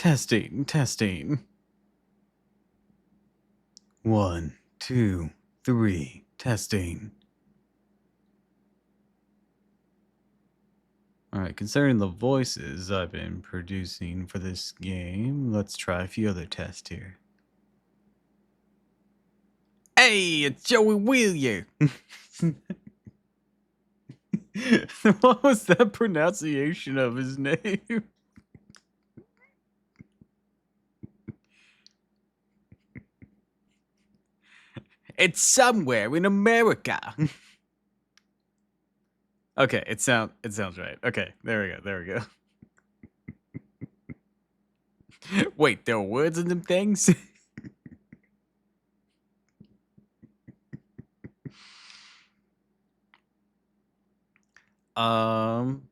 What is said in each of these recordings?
Testing, testing. 1, 2, 3, testing. Alright, considering the voices I've been producing for this game, let's try a few other tests here. Hey, it's Joey Wheeler! What was that pronunciation of his name? It's somewhere in America. Okay, it sounds right. Okay, there we go. Wait, there are words in them things? Um,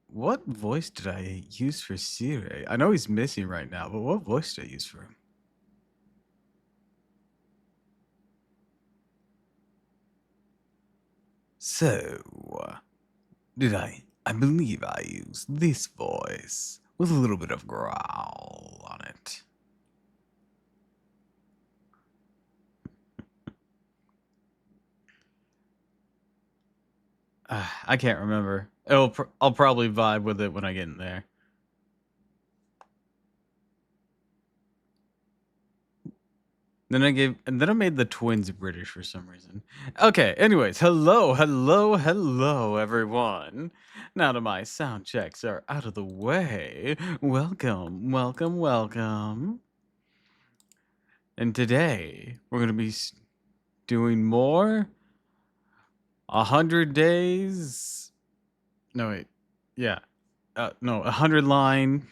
what voice did I use for Siri? I know he's missing right now, but what voice did I use for him? So, I believe I used this voice with a little bit of growl on it. I can't remember. I'll probably vibe with it when I get in there. Then I made the twins British for some reason. Okay, anyways, hello, everyone. Now that my sound checks are out of the way, welcome. And today, we're gonna be doing more 100 days. No, wait. Yeah. No, 100 line.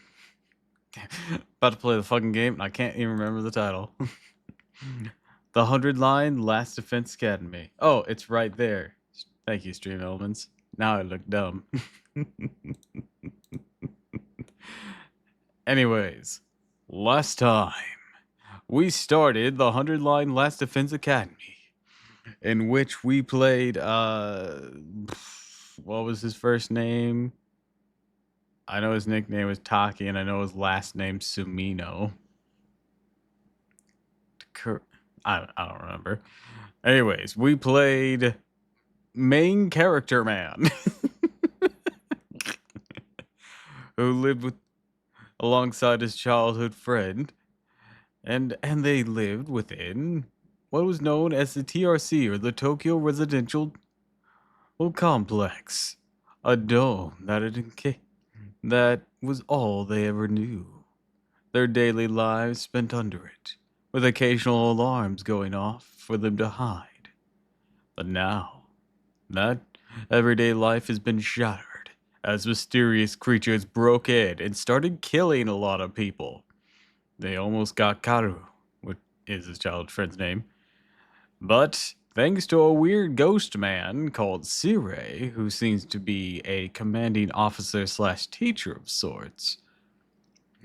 About to play the fucking game, and I can't even remember the title. The 100 line Last Defense Academy. Oh, it's right there. Thank you, Stream Elements. Now I look dumb. Anyways, last time we started the 100 line Last Defense Academy, in which we played what was his first name? I know his nickname was Taki, and I know his last name Sumino. I don't remember. Anyways, we played main character man who lived alongside his childhood friend, and they lived within what was known as the TRC, or the Tokyo Residential Complex, a dome that was all they ever knew. Their daily lives spent under it, with occasional alarms going off for them to hide. But now, that everyday life has been shattered as mysterious creatures broke in and started killing a lot of people. They almost got Karu, which is his childhood friend's name. But thanks to a weird ghost man called Sire, who seems to be a commanding officer slash teacher of sorts,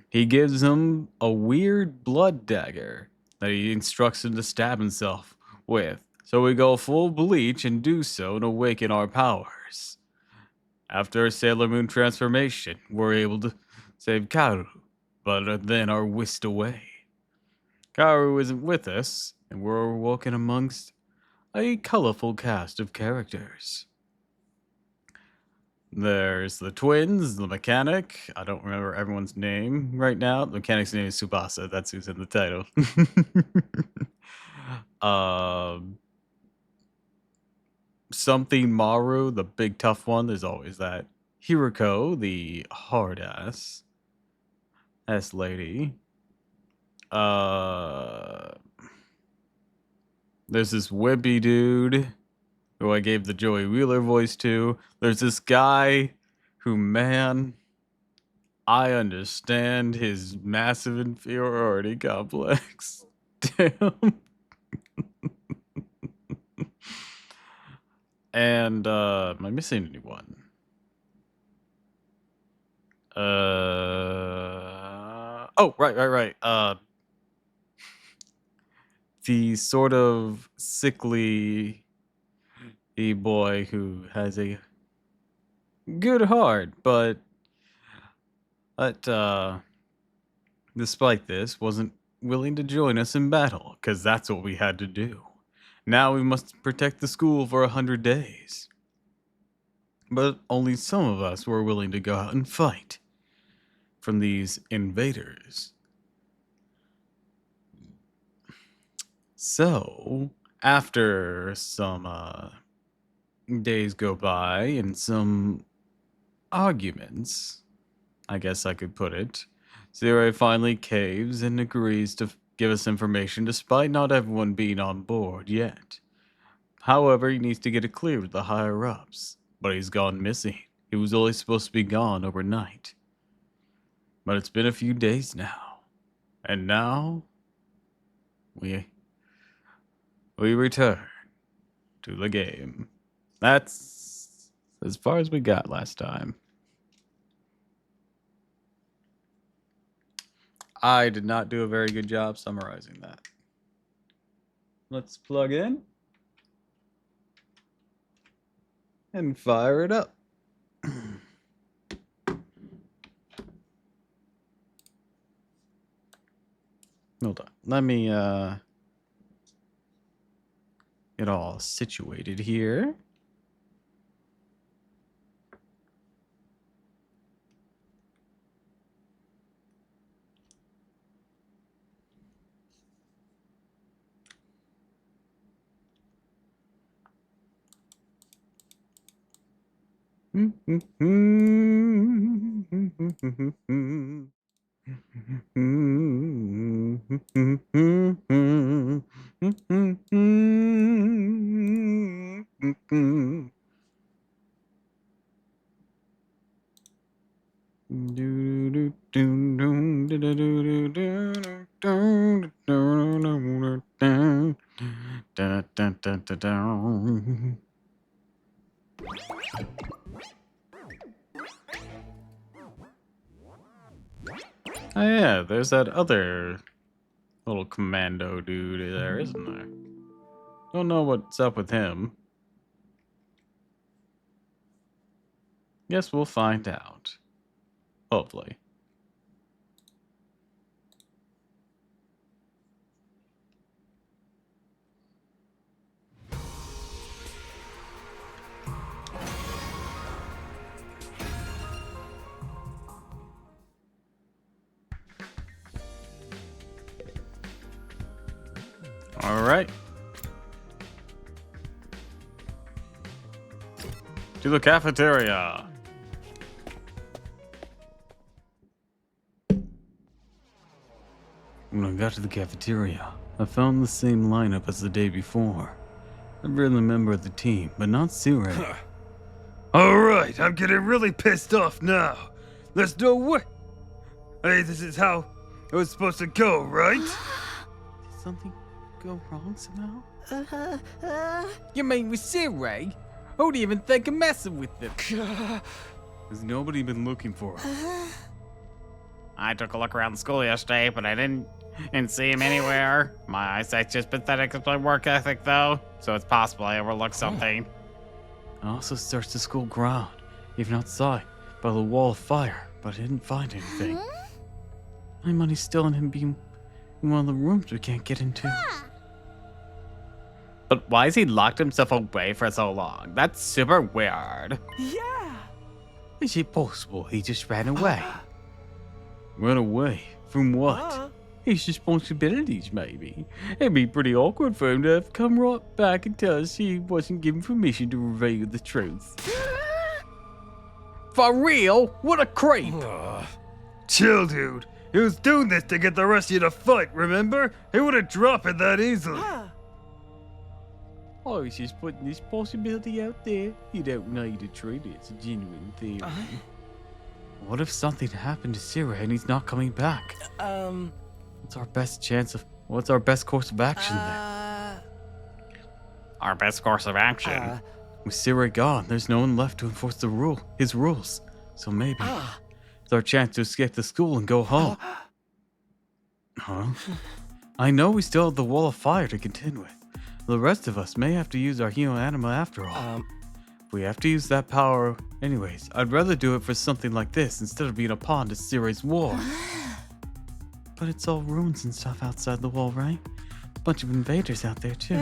he gives him a weird blood dagger that he instructs him to stab himself with. So we go full bleach and do so to awaken our powers. After a Sailor Moon transformation, we're able to save Karu, but then are whisked away. Karu isn't with us, and we're awoken amongst a colorful cast of characters. There's the twins, the mechanic. I don't remember everyone's name right now. The mechanic's name is Tsubasa. That's who's in the title. Something Maru, the big tough one. There's always that. Hiriko, the hard ass lady. There's this wimpy dude who I gave the Joey Wheeler voice to. There's this guy who, man, I understand his massive inferiority complex. Damn. And am I missing anyone? Oh, right. The sort of sickly boy who has a good heart, but But, despite this, wasn't willing to join us in battle, because that's what we had to do. Now we must protect the school for 100 days. But only some of us were willing to go out and fight from these invaders. So, after some days go by and some arguments, I guess I could put it, Zero finally caves and agrees to give us information despite not everyone being on board yet. However, he needs to get it cleared with the higher ups, but he's gone missing. He was only supposed to be gone overnight. But it's been a few days now. And now we return to the game. That's as far as we got last time. I did not do a very good job summarizing that. Let's plug in and fire it up. Hold on. Let me get all situated here. Oh yeah, there's that other little commando dude there, isn't there? Don't know what's up with him. Guess we'll find out. Hopefully. All right. To the cafeteria. When I got to the cafeteria, I found the same lineup as the day before. Every other member of the team, but not Sire. Alright, I'm getting really pissed off now. There's no way. Hey, this is how it was supposed to go, right? Did something go wrong somehow? You mean with Siri? Who'd even think of messing with them? Has nobody been looking for him? I took a look around the school yesterday, but I didn't see him anywhere. My eyesight's just pathetic as my work ethic, though, so it's possible I overlooked something. I also searched the school ground, even outside, by the wall of fire, but I didn't find anything. My money's still in him being in one of the rooms we can't get into. But why has he locked himself away for so long? That's super weird. Yeah. Is it possible he just ran away? Run away? From what? His responsibilities, maybe. It'd be pretty awkward for him to have come right back and tell us he wasn't given permission to reveal the truth. For real? What a creep. Chill, dude. He was doing this to get the rest of you to fight, remember? He wouldn't drop it that easily. Oh, he's just putting this possibility out there. You don't need to treat it as a genuine theory. What if something happened to Sira and he's not coming back? What's our best course of action then? Our best course of action. With Sira gone, there's no one left to enforce his rules. So maybe it's our chance to escape the school and go home. Huh? I know we still have the wall of fire to contend with. The rest of us may have to use our hero anima after all. We have to use that power anyways. I'd rather do it for something like this instead of being a pawn to Siri's war. But it's all ruins and stuff outside the wall, right? Bunch of invaders out there too.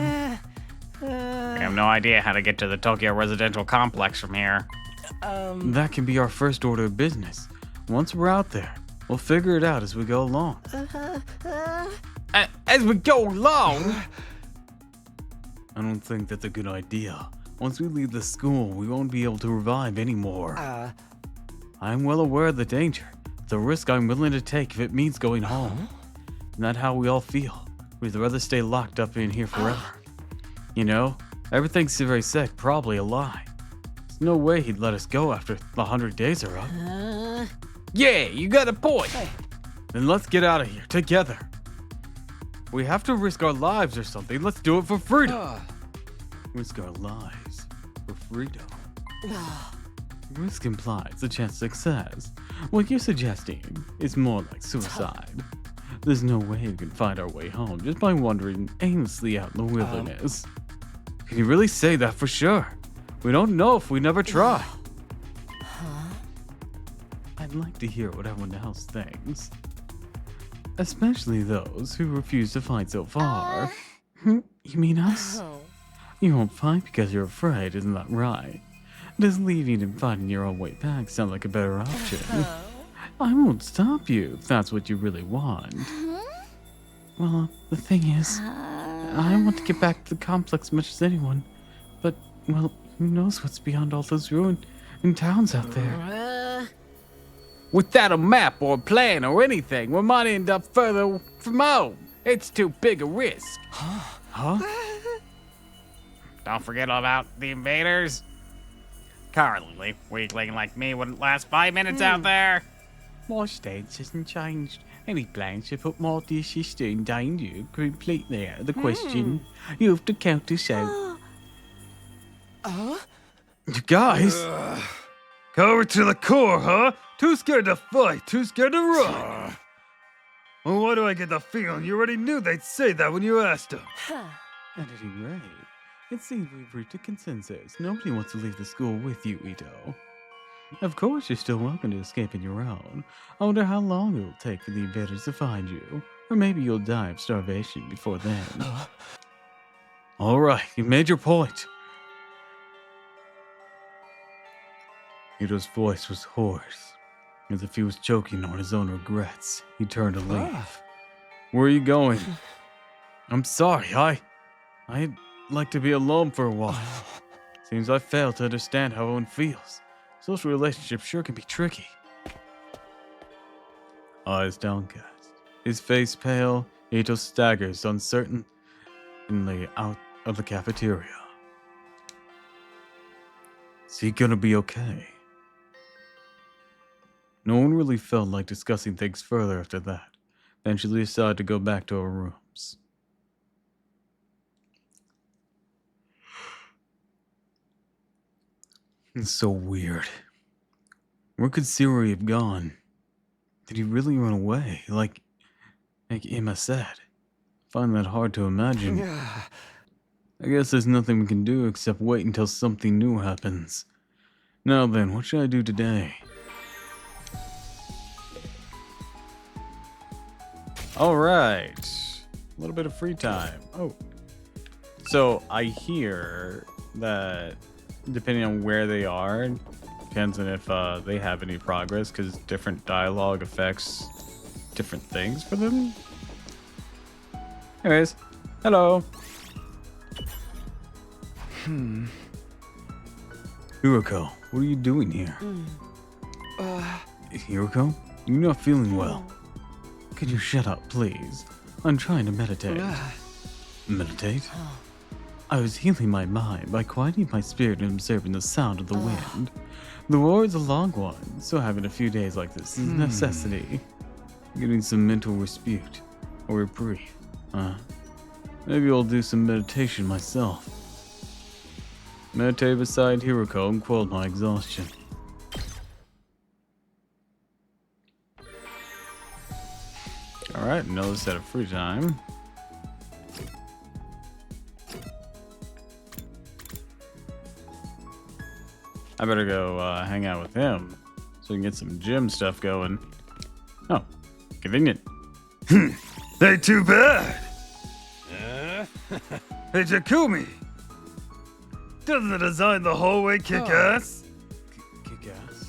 We have no idea how to get to the Tokyo residential complex from here. That can be our first order of business. Once we're out there, we'll figure it out as we go along. As we go along. I don't think that's a good idea. Once we leave the school, we won't be able to revive anymore. I'm well aware of the danger. The risk I'm willing to take if it means going home. Not how we all feel. We'd rather stay locked up in here forever. You know, everything Siri said probably a lie. There's no way he'd let us go after 100 days are up. Yeah, you got a point. Then let's get out of here together. We have to risk our lives or something. Let's do it for freedom. Risk our lives for freedom. Risk implies a chance of success. What you're suggesting is more like suicide. There's no way we can find our way home just by wandering aimlessly out in the wilderness. Can you really say that for sure? We don't know if we never try. I'd like to hear what everyone else thinks. Especially those who refuse to fight so far. You mean us? You won't fight because you're afraid, isn't that right? Does leaving and finding your own way back sound like a better option? I won't stop you if that's what you really want. Well, the thing is, I want to get back to the complex much as anyone. But, well, who knows what's beyond all those ruined towns out there. Without a map or a plan or anything, we might end up further from home. It's too big a risk. Huh? Don't forget about the invaders. Currently, weakling like me wouldn't last 5 minutes out there. My stance hasn't changed. Any plans to put my dear sister in danger completely out of the question. You have to count us out. You guys? Coward to the core, huh? Too scared to fight, too scared to run. Well, why do I get the feeling you already knew they'd say that when you asked them? At any rate, it seems we've reached a consensus. Nobody wants to leave the school with you, Ito. Of course, you're still welcome to escape on your own. I wonder how long it'll take for the invaders to find you. Or maybe you'll die of starvation before then. Alright, you made your point. Ito's voice was hoarse, as if he was choking on his own regrets. He turned to leave. Where are you going? I'm sorry, I'd like to be alone for a while. Seems I failed to understand how one feels. Social relationships sure can be tricky. Eyes downcast, his face pale, Ito staggers uncertainly out of the cafeteria. Is he gonna be okay? No one really felt like discussing things further after that. Eventually decided to go back to our rooms. It's so weird. Where could Siri have gone? Did he really run away? Like Emma said. I find that hard to imagine. I guess there's nothing we can do except wait until something new happens. Now then, what should I do today? Alright. A little bit of free time. Oh. So I hear that depending on where they are, depends on if they have any progress, because different dialogue affects different things for them. Anyways, hello. Hiroko, what are you doing here? Hiroko, you're not feeling well. Could you shut up, please? I'm trying to meditate. Meditate? I was healing my mind by quieting my spirit and observing the sound of the wind. The war is a long one, so having a few days like this is a necessity. Getting some mental respite, or reprieve. Maybe I'll do some meditation myself. Meditate beside Hiroko and quell my exhaustion. Alright, another set of free time. I better go hang out with him so we can get some gym stuff going. Oh, convenient. Ain't too bad. Hey, Takumi. Doesn't the design the hallway kick ass? Kick ass?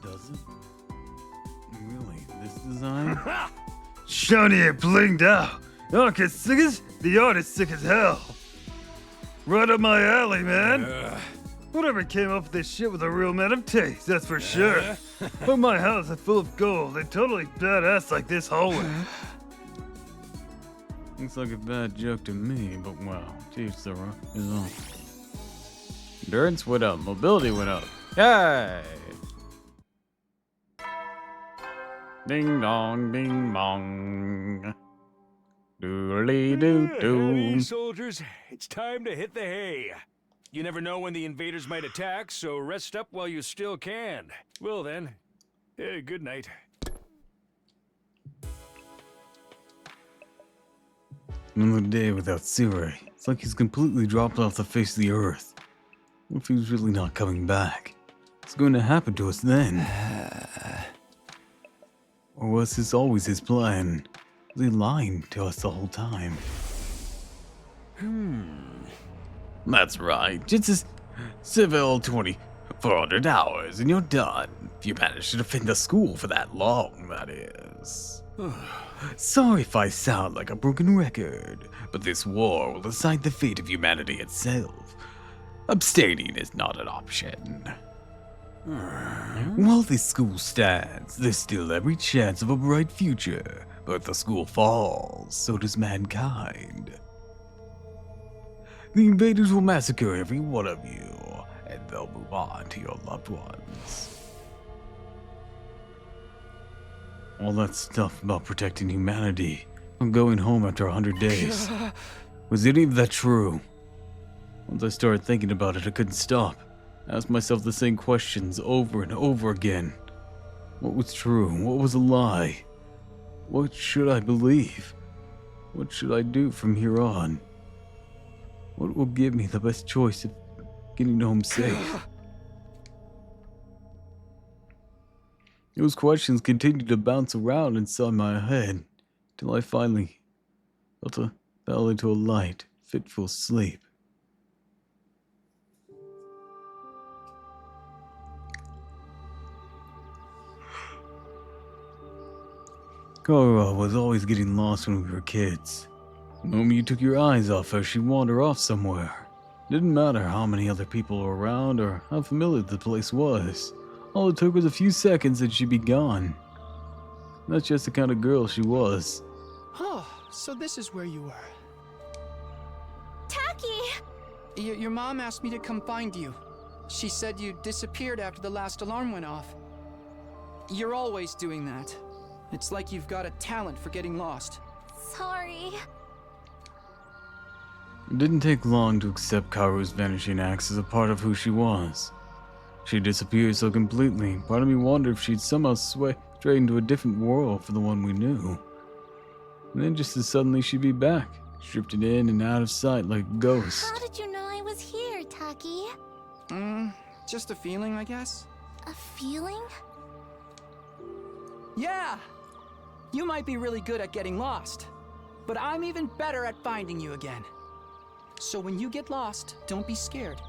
Does it? Really? This design? Shiny and blinged out. The art is sick as hell. Right up my alley, man. Whoever came up with this shit with a real man of taste, that's for sure. But my house is full of gold. They totally badass like this hallway. Looks like a bad joke to me, but well, geez, his own. Endurance went up, mobility went up. Yay! Ding dong, ding bong. Doodly doo doo. Hey, soldiers, it's time to hit the hay. You never know when the invaders might attack, so rest up while you still can. Well then, good night. Another day without Siri. It's like he's completely dropped off the face of the earth. What if he's really not coming back? What's going to happen to us then? Or was this always his plan? Was he lying to us the whole time? That's right. Just a civil 2,400 hours and you're done. If you manage to defend the school for that long, that is. Sorry if I sound like a broken record, but this war will decide the fate of humanity itself. Abstaining is not an option. While this school stands, there's still every chance of a bright future. But if the school falls, so does mankind. The invaders will massacre every one of you, and they'll move on to your loved ones. All that stuff about protecting humanity, I'm going home after 100 days. Was any of that true? Once I started thinking about it, I couldn't stop. I asked myself the same questions over and over again. What was true? What was a lie? What should I believe? What should I do from here on? What will give me the best choice of getting home safe? Those questions continued to bounce around inside my head till I finally fell into a light, fitful sleep. Kara was always getting lost when we were kids. The moment you took your eyes off her, she'd wander off somewhere. Didn't matter how many other people were around or how familiar the place was. All it took was a few seconds and she'd be gone. That's just the kind of girl she was. Oh, so this is where you were. Taki! Your mom asked me to come find you. She said you disappeared after the last alarm went off. You're always doing that. It's like you've got a talent for getting lost. Sorry. It didn't take long to accept Karu's vanishing acts as a part of who she was. She disappeared so completely, part of me wondered if she'd somehow strayed into a different world from the one we knew. And then just as suddenly she'd be back, drifted in and out of sight like a ghost. How did you know I was here, Taki? Just a feeling, I guess. A feeling? Yeah! You might be really good at getting lost, but I'm even better at finding you again. So when you get lost, don't be scared.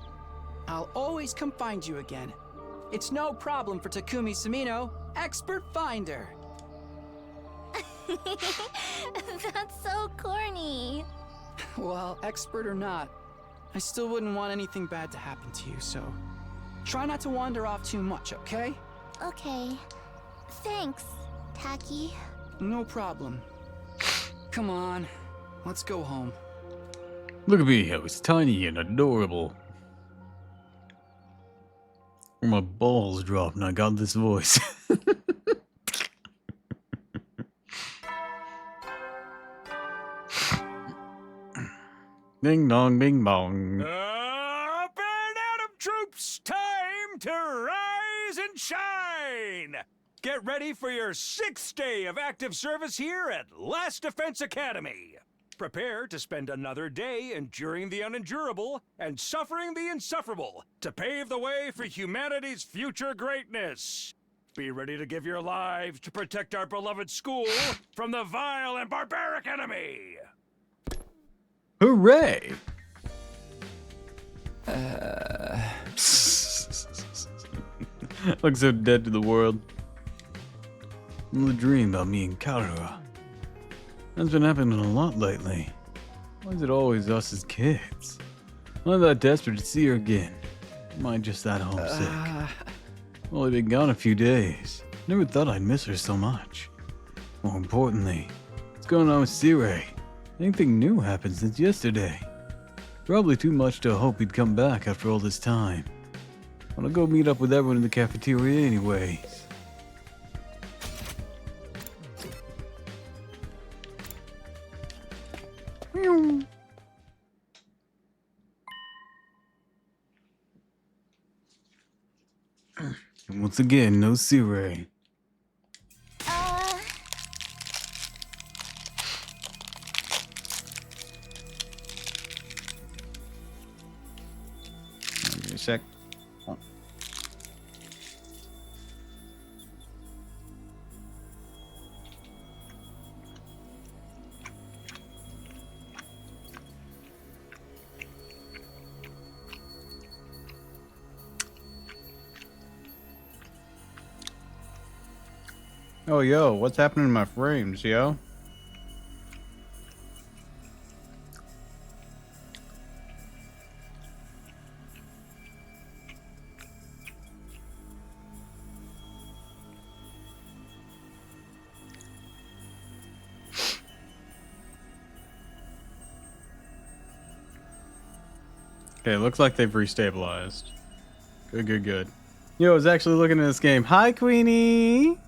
I'll always come find you again. It's no problem for Takumi Sumino, expert finder. That's so corny. Well, expert or not, I still wouldn't want anything bad to happen to you, so try not to wander off too much, okay? Okay. Thanks, Taki. No problem. Come on, let's go home. Look at me, I was tiny and adorable. My balls dropped and I got this voice. Ding dong, bing bong. Up and out of troops, time to rise and shine! Get ready for your 6th day of active service here at Last Defense Academy. prepare to spend another day enduring the unendurable and suffering the insufferable to pave the way for humanity's future greatness. Be ready to give your lives to protect our beloved school from the vile and barbaric enemy. Hooray! Look so dead to the world. The dream about me and Karura. That's been happening a lot lately. Why is it always us as kids? I'm not that desperate to see her again. Am I just that homesick? Only been gone a few days. Never thought I'd miss her so much. More importantly, what's going on with Sirei? Anything new happened since yesterday? Probably too much to hope he'd come back after all this time. Wanna go meet up with everyone in the cafeteria anyways. And once again, no Sirei. Give me a sec. Oh, yo, what's happening to my frames, yo? Okay, looks like they've restabilized. Good, good, good. Yo, I was actually looking at this game. Hi, Queenie!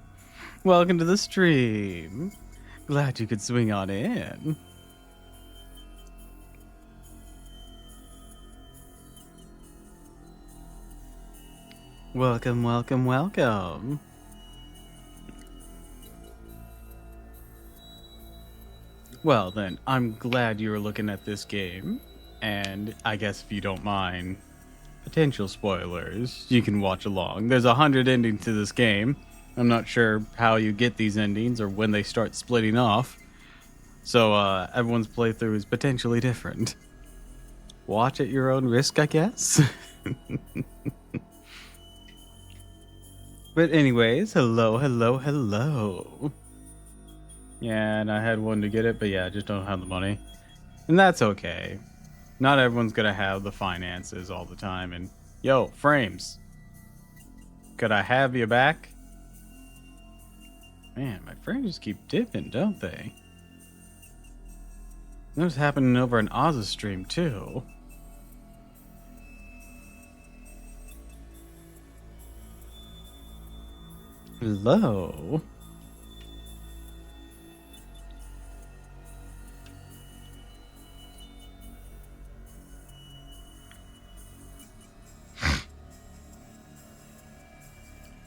Welcome to the stream. Glad you could swing on in. Welcome, welcome, welcome. Well then, I'm glad you were looking at this game. And I guess if you don't mind potential spoilers, you can watch along. There's 100 endings to this game. I'm not sure how you get these endings or when they start splitting off. So everyone's playthrough is potentially different. Watch at your own risk, I guess. But anyways, hello, hello, hello. Yeah, and I had one to get it, but yeah, I just don't have the money. And that's okay. Not everyone's gonna have the finances all the time. And yo, frames. Could I have you back? Man, my frames just keep dipping, don't they? That was happening over an Oza stream too. Hello.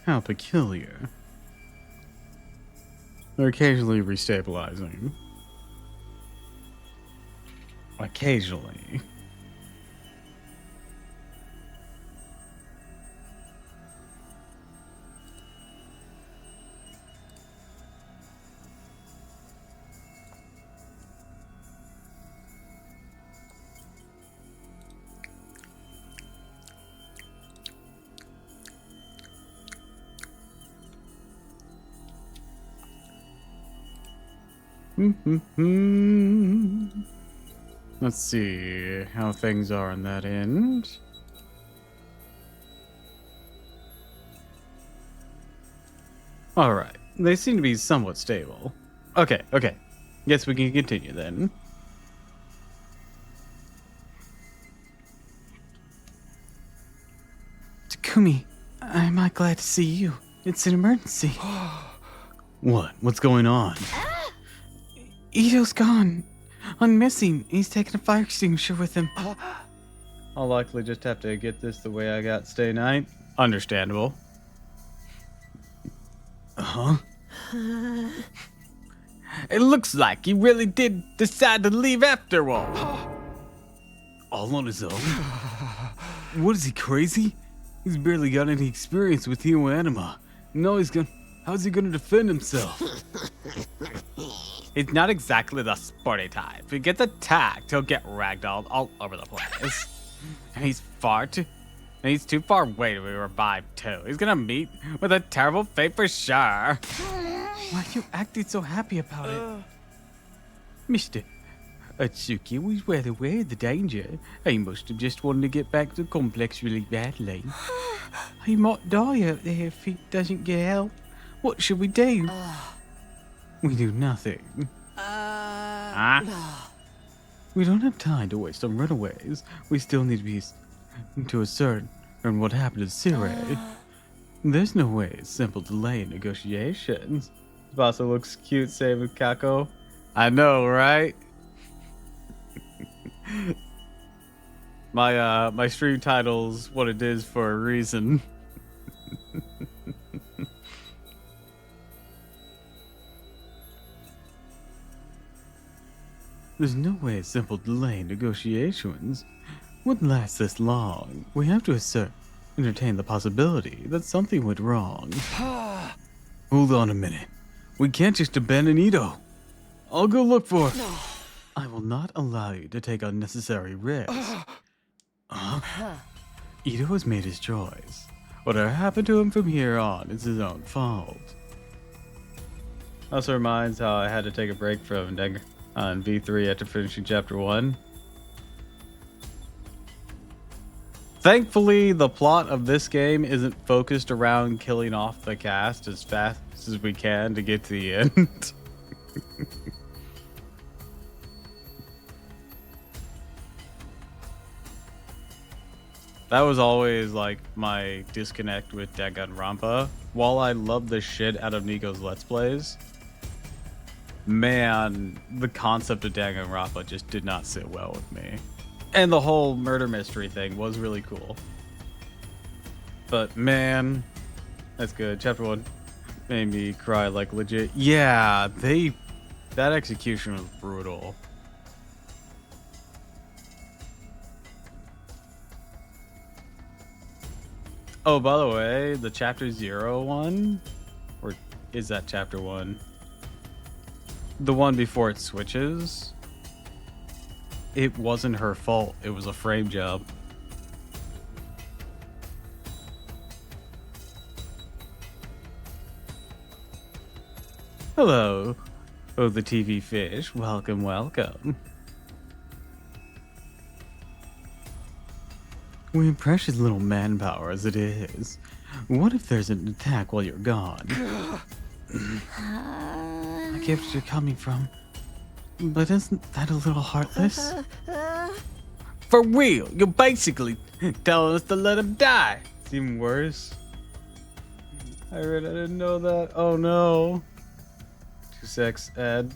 How peculiar. They're occasionally restabilizing. Occasionally. Let's see how things are on that end. Alright, they seem to be somewhat stable. Okay. Guess we can continue then. Takumi, I'm not glad to see you. It's an emergency. What? What's going on? Ito's gone. I'm missing. He's taking a fire extinguisher with him. I'll likely just have to get this the way I got stay night. Understandable. It looks like he really did decide to leave after all. All on his own? What is he, crazy? He's barely got any experience with Hero Anima. No, how's he gonna defend himself? He's not exactly the sporty type. If he gets attacked, he'll get ragdolled all over the place. And he's too far away to be revived too. He's gonna meet with a terrible fate for sure. Why are you acting so happy about it? Mr. Atsuki was well aware of the danger. He must have just wanted to get back to the complex really badly. He might die out there if he doesn't get help. What should we do? We do nothing. Huh? We don't have time to waste on runaways. We still need to ascertain what happened to Sire. There's no way it's simple delay in negotiations. Tsubasa looks cute saving Kako. I know, right? My stream title's what it is for a reason. There's no way a simple delay in negotiations would last this long. We have to entertain the possibility that something went wrong. Hold on a minute. We can't just abandon Ito. I'll go look for... I will not allow you to take unnecessary risks. Ito has made his choice. Whatever happened to him from here on is his own fault. Also reminds how I had to take a break from Deng on V3 after finishing chapter 1. Thankfully, the plot of this game isn't focused around killing off the cast as fast as we can to get to the end. That was always like my disconnect with Danganronpa. While I love the shit out of Nico's Let's Plays, man, the concept of Danganronpa just did not sit well with me. And the whole murder mystery thing was really cool. But man, that's good. Chapter 1 made me cry like legit. Yeah, that execution was brutal. Oh, by the way, the chapter 0 one, or is that chapter 1? The one before it switches, it wasn't her fault. It was a frame job. Hello, oh the TV fish. Welcome, welcome. We have precious little manpower as it is. What if there's an attack while you're gone? I get where you're coming from, but isn't that a little heartless? For real, you're basically telling us to let him die. It's even worse. I didn't know that. Oh no. 2 secs ad.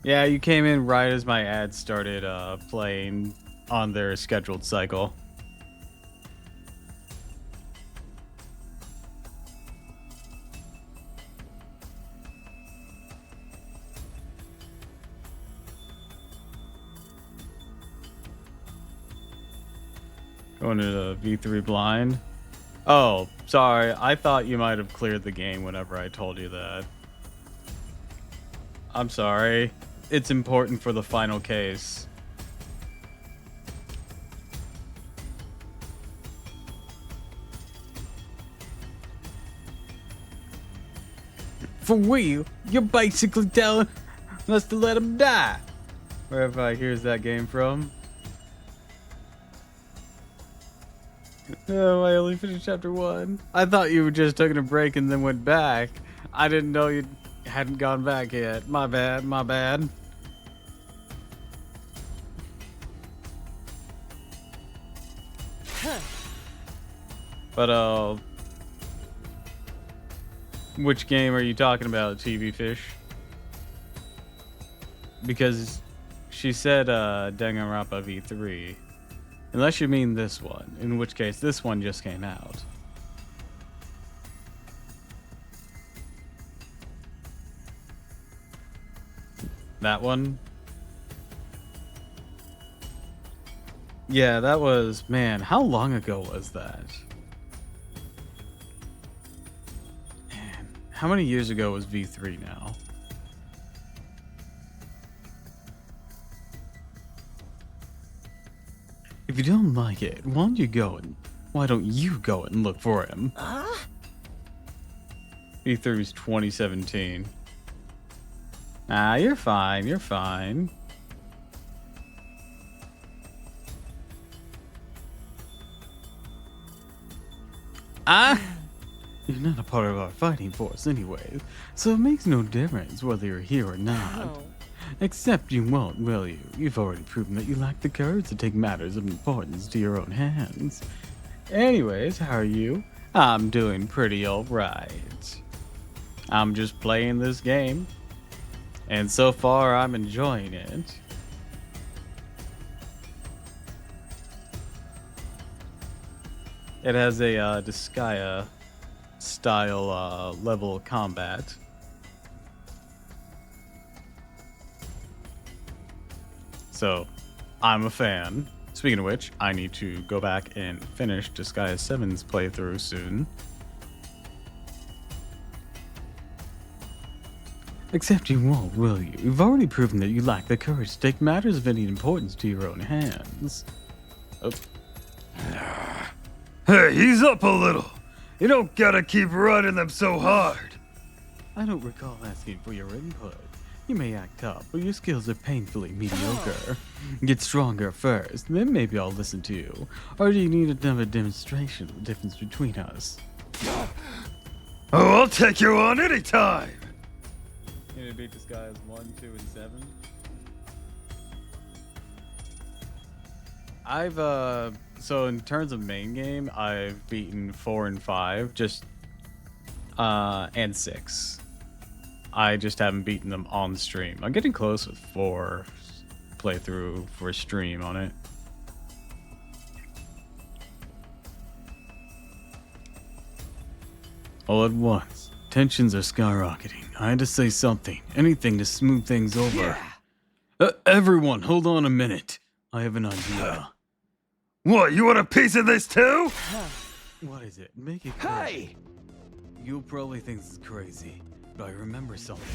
Yeah, you came in right as my ad started playing on their scheduled cycle. Going to the V3 blind. Oh, sorry. I thought you might have cleared the game whenever I told you that. I'm sorry. It's important for the final case. For real, you're basically telling us to let him die. Wherever here's that game from. No, I only finished chapter 1. I thought you were just taking a break and then went back. I didn't know you hadn't gone back yet. My bad, my bad. But, which game are you talking about, TV Fish? Because she said, Danganronpa V3. Unless you mean this one, in which case this one just came out. That one? Yeah, that was, man, how long ago was that? Man, how many years ago was V3 now? If you don't like it, why don't you go and look for him? V3's 2017. Ah, you're fine, you're fine. You're not a part of our fighting force anyway, so it makes no difference whether you're here or not. Except you won't, will you? You've already proven that you lack the courage to take matters of importance to your own hands. Anyways, how are you? I'm doing pretty alright. I'm just playing this game, and so far I'm enjoying it. It has a Disgaea style level of combat. So, I'm a fan. Speaking of which, I need to go back and finish Disgaea 7's playthrough soon. Except you won't, will you? You've already proven that you lack the courage to take matters of any importance to your own hands. Oh. Hey, ease up a little. You don't gotta keep running them so hard. I don't recall asking for your input. You may act tough, but your skills are painfully mediocre. Get stronger first, then maybe I'll listen to you. Or do you need another demonstration of the difference between us? Oh, I'll take you on anytime. Can you beat this guy as 1, 2, and 7? So in terms of main game, I've beaten 4 and 5, and 6. I just haven't beaten them on stream. I'm getting close with 4 playthrough for a stream on it. All at once, tensions are skyrocketing. I had to say something, anything to smooth things over. Everyone, hold on a minute. I have an idea. What, you want a piece of this too? What is it? Make it clear. Hey! You'll probably think this is crazy, but I remember something.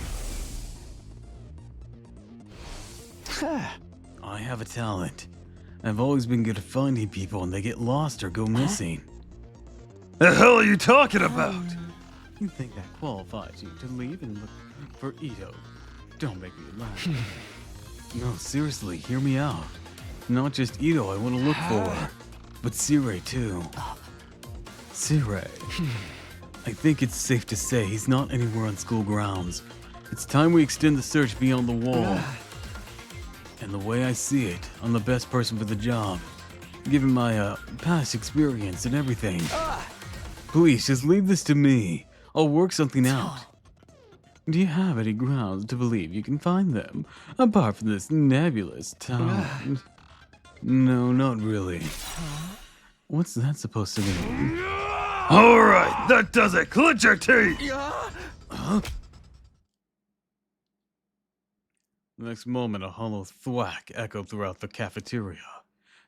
I have a talent. I've always been good at finding people when they get lost or go missing. The hell are you talking about? You think that qualifies you to leave and look for Ito? Don't make me laugh. No, seriously, hear me out. Not just Ito I want to look for, but Sirei too. Sirei. I think it's safe to say he's not anywhere on school grounds. It's time we extend the search beyond the wall. And the way I see it, I'm the best person for the job, given my past experience and everything. Please, just leave this to me. I'll work something out. Do you have any grounds to believe you can find them, apart from this nebulous talent? No, not really. What's that supposed to mean? All right, that does it. Clench your teeth. Huh? The next moment, a hollow thwack echoed throughout the cafeteria,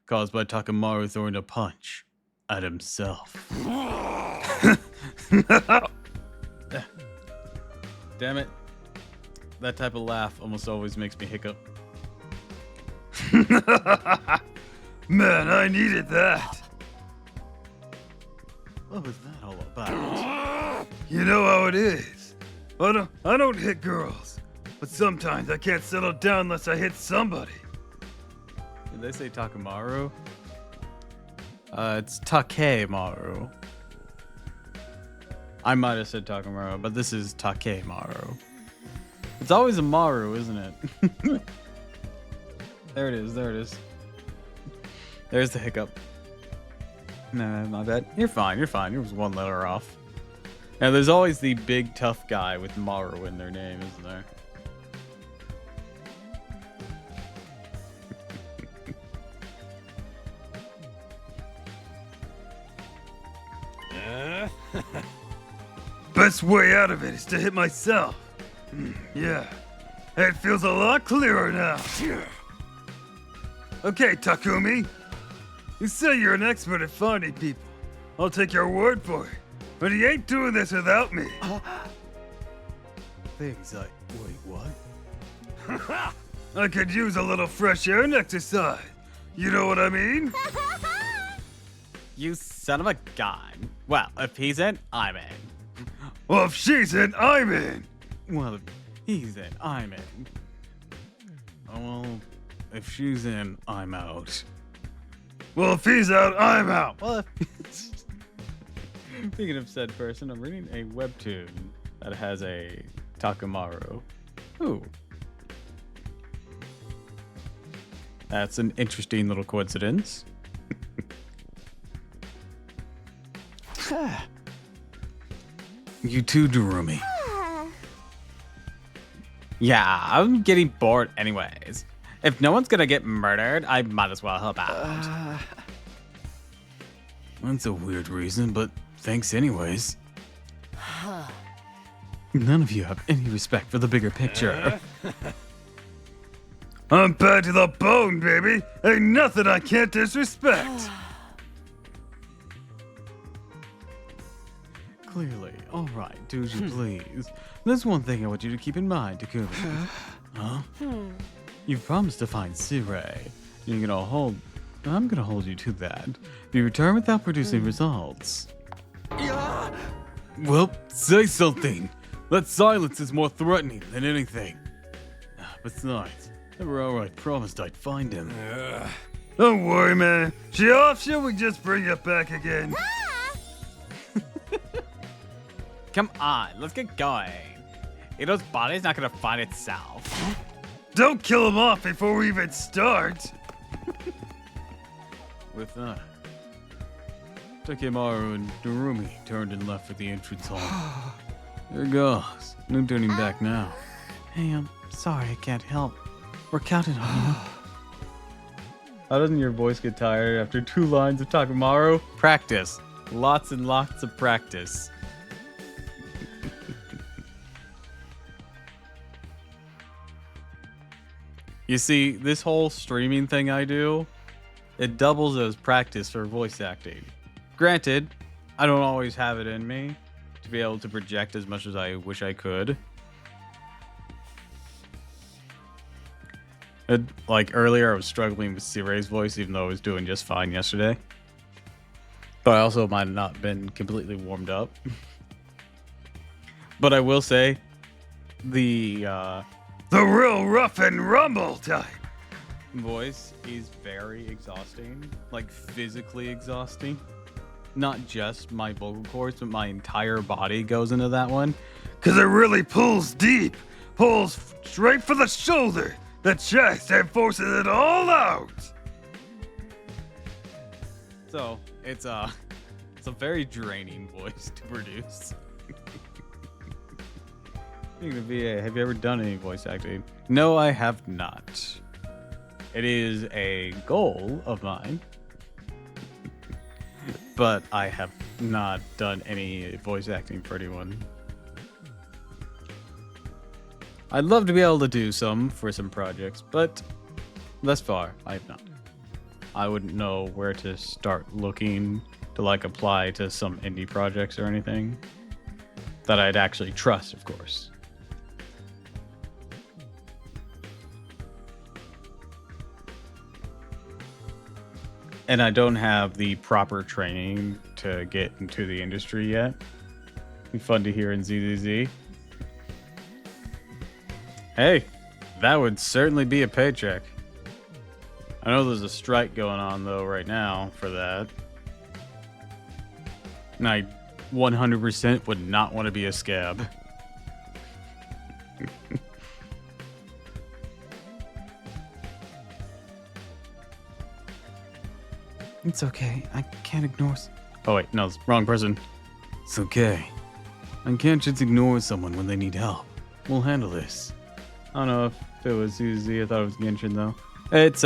caused by Takamaru throwing a punch at himself. Damn it. That type of laugh almost always makes me hiccup. Man, I needed that. What was that all about? You know how it is. I don't hit girls, but sometimes I can't settle down unless I hit somebody. Did they say Takamaru? It's Takemaru. I might have said Takamaru, but this is Takemaru. It's always a Maru, isn't it? There it is, there it is. There's the hiccup. No, my bad. You're fine, you're fine. You're just one letter off. Now, there's always the big tough guy with Maru in their name, isn't there? Best way out of it is to hit myself. Yeah. It feels a lot clearer now. Okay, Takumi. You say you're an expert at finding people. I'll take your word for it. But he ain't doing this without me. Things like, wait, what? I could use a little fresh air and exercise. You know what I mean? You son of a gun. Well, if he's in, I'm in. Well, if she's in, I'm in. Well, if he's in, I'm in. Oh, well, if she's in, I'm out. Well, if he's out, I'm out. Well, speaking of said person, I'm reading a webtoon that has a Takamaru. Ooh. That's an interesting little coincidence. You too, Darumi. Yeah, I'm getting bored anyways. If no one's gonna get murdered, I might as well help out. That's a weird reason, but thanks anyways. None of you have any respect for the bigger picture. I'm bad to the bone, baby. Ain't nothing I can't disrespect. Clearly. All right, do as you please. There's one thing I want you to keep in mind, Takumi. Huh? You've promised to find Sirei. I'm gonna hold you to that. If you return without producing results. Well, say something. That silence is more threatening than anything. Besides, remember I promised I'd find him. Don't worry, man. She off, shall we just bring it back again? Come on, let's get going. Ito's body's not gonna find itself. Don't kill him off before we even start. With that, Takemaru and Darumi turned and left for the entrance hall. There goes. No turning back now. Hey, I'm sorry I can't help. We're counting on you. How doesn't your voice get tired after 2 lines of Takamaru? Practice. Lots and lots of practice. You see, this whole streaming thing I do, it doubles as practice for voice acting. Granted, I don't always have it in me to be able to project as much as I wish I could. Like earlier, I was struggling with Sirei's voice, even though I was doing just fine yesterday. But I also might have not been completely warmed up. But I will say, the real rough and rumble type. voice is very exhausting, like physically exhausting. Not just my vocal cords, but my entire body goes into that one. Cause it really pulls deep. Pulls straight for the shoulder, the chest, and forces it all out. So it's a very draining voice to produce. Speaking of VA, have you ever done any voice acting? No, I have not. It is a goal of mine, but I have not done any voice acting for anyone. I'd love to be able to do some for some projects, but thus far, I have not. I wouldn't know where to start looking to like apply to some indie projects or anything that I'd actually trust, of course. And I don't have the proper training to get into the industry yet. Be fun to hear in ZZZ. Hey, that would certainly be a paycheck. I know there's a strike going on though right now for that. And I 100% would not want to be a scab. It's okay. I can't ignore. Oh wait, no, wrong person. It's okay. I can't just ignore someone when they need help. We'll handle this. I don't know if it was ZZ, I thought it was Genshin though. It's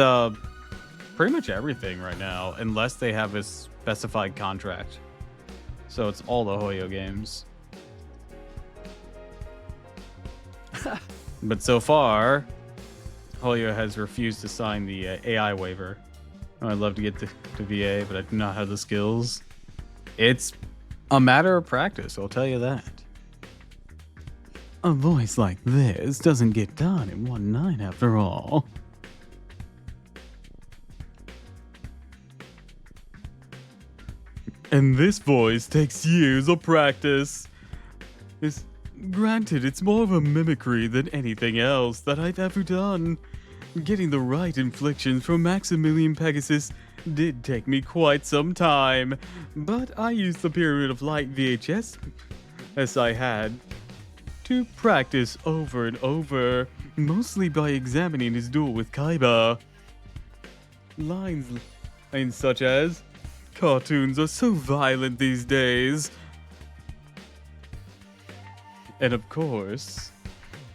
pretty much everything right now, unless they have a specified contract. So it's all the Hoyo games. But so far, Julio has refused to sign the AI waiver. I'd love to get to VA, but I do not have the skills. It's a matter of practice, I'll tell you that. A voice like this doesn't get done in one night after all. And this voice takes years of practice. Granted, it's more of a mimicry than anything else that I've ever done. Getting the right inflections from Maximilian Pegasus did take me quite some time, but I used the Pyramid of Light VHS as I had to practice over and over, mostly by examining his duel with Kaiba. Lines such as, "Cartoons are so violent these days." And of course,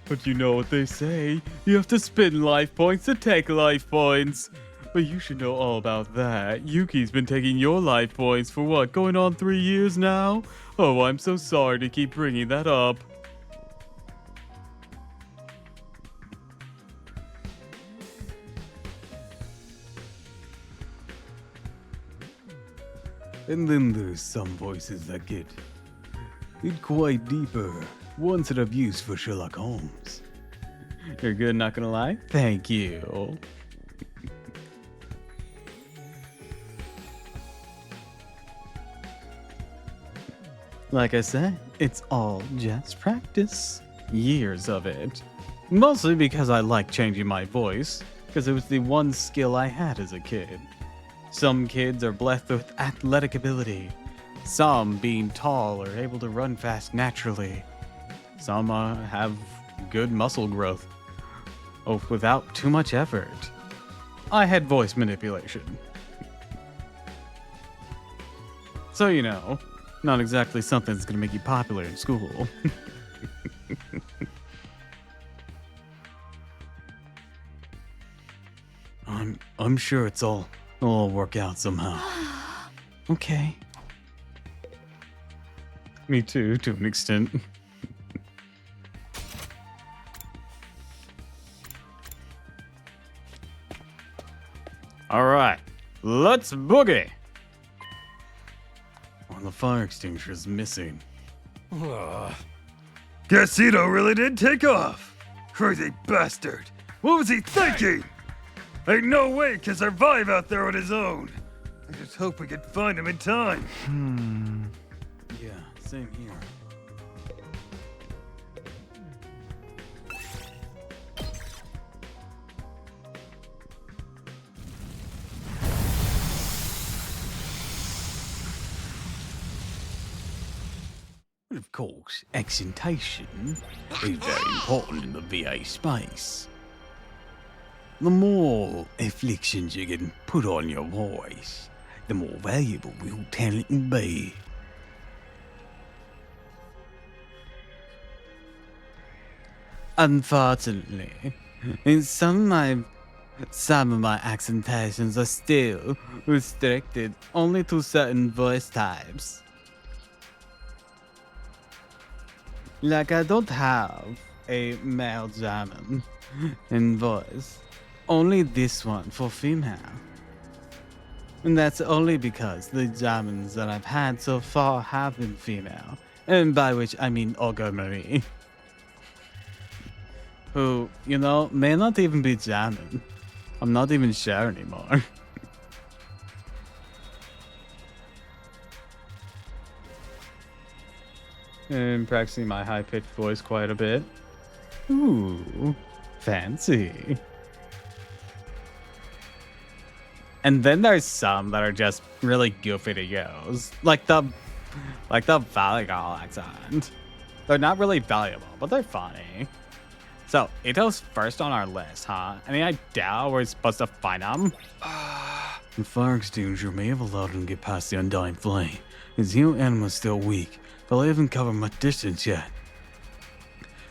but you know what they say, you have to spend life points to take life points. But you should know all about that. Yuki's been taking your life points for what, going on 3 years now? Oh, I'm so sorry to keep bringing that up. And then there's some voices that get quite deeper. Ones that I've used for Sherlock Holmes. You're good, not gonna lie? Thank you. Like I said, it's all just practice. Years of it. Mostly because I like changing my voice, because it was the one skill I had as a kid. Some kids are blessed with athletic ability. Some, being tall, are able to run fast naturally. Some have good muscle growth without too much effort. I had voice manipulation. So, you know, not exactly something that's going to make you popular in school. I'm sure it'll all work out somehow. Okay. Me too, to an extent. All right, let's boogie. Well, the fire extinguisher is missing. Casino really did take off. Crazy bastard. What was he thinking? Ain't no way he can survive out there on his own. I just hope we can find him in time. Yeah, same here. Of course, accentation is very important in the VA space. The more afflictions you can put on your voice, the more valuable your talent will be. Unfortunately, some of my accentations are still restricted only to certain voice types. Like, I don't have a male German in voice, only this one for female. And that's only because the Germans that I've had so far have been female, and by which I mean Olga Marie, who, you know, may not even be German. I'm not even sure anymore. And practicing my high-pitched voice quite a bit. Ooh, fancy. And then there's some that are just really goofy to use, like the Valley-Girl accent. They're not really valuable, but they're funny. So, Ito's first on our list, huh? Any idea where we're supposed to find him? The fire extinguisher may have allowed him to get past the undying flame. His healing animal is still weak, but I haven't covered much distance yet.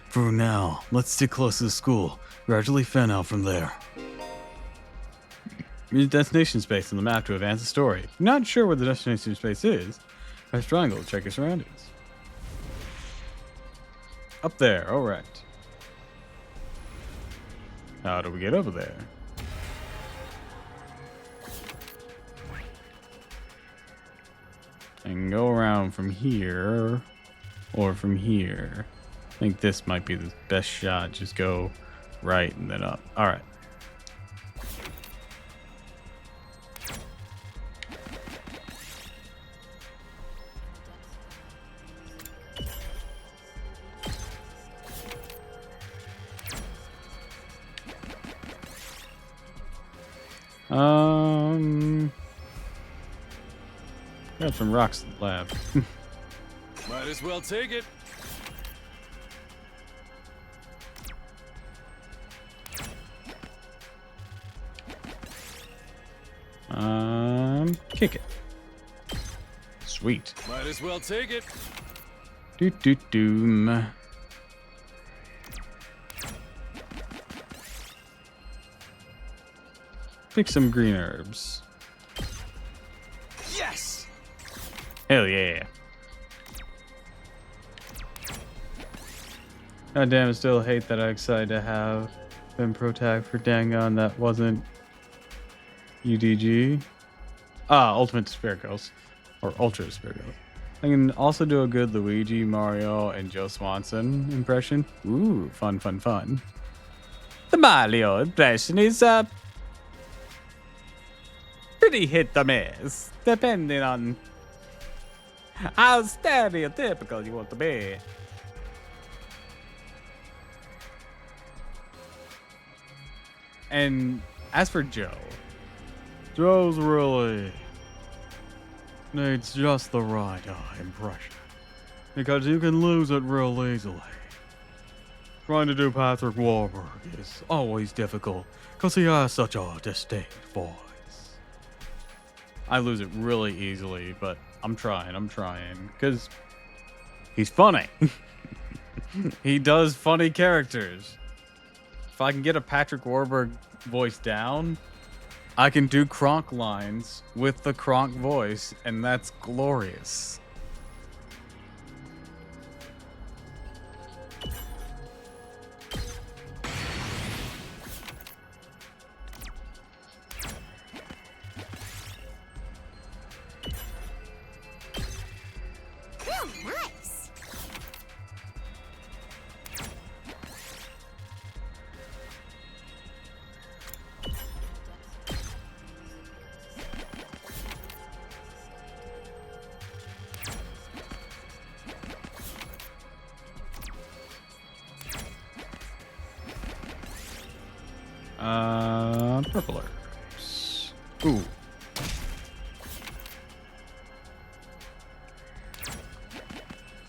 For now, let's stick close to the school, gradually fan out from there. Use destination space on the map to advance the story. Not sure where the destination space is. Press triangle to check your surroundings. Up there, alright. How do we get over there? And go around from here or from here. I think this might be the best shot. Just go right and then up. All right. Got some rocks in the lab. Might as well take it. Kick it. Sweet. Might as well take it. Doom. Pick some green herbs. Yes! Hell yeah. God damn, I still hate that I excited to have been pro tag for Dangon that wasn't UDG. Ultimate Spirit Ghost. Or Ultra Spirit Ghost. I can also do a good Luigi, Mario, and Joe Swanson impression. Ooh, fun, fun, fun. The Mario impression is, pretty hit or miss, depending on how stereotypical you want to be. And as for Joe's really needs just the right impression, because you can lose it real easily. Trying to do Patrick Warburg is always difficult, because he has such a distinct voice. I lose it really easily, but I'm trying, because he's funny. He does funny characters. If I can get a Patrick Warburg voice down, I can do Kronk lines with the Kronk voice, and that's glorious. Nice. Purple herbs. Ooh.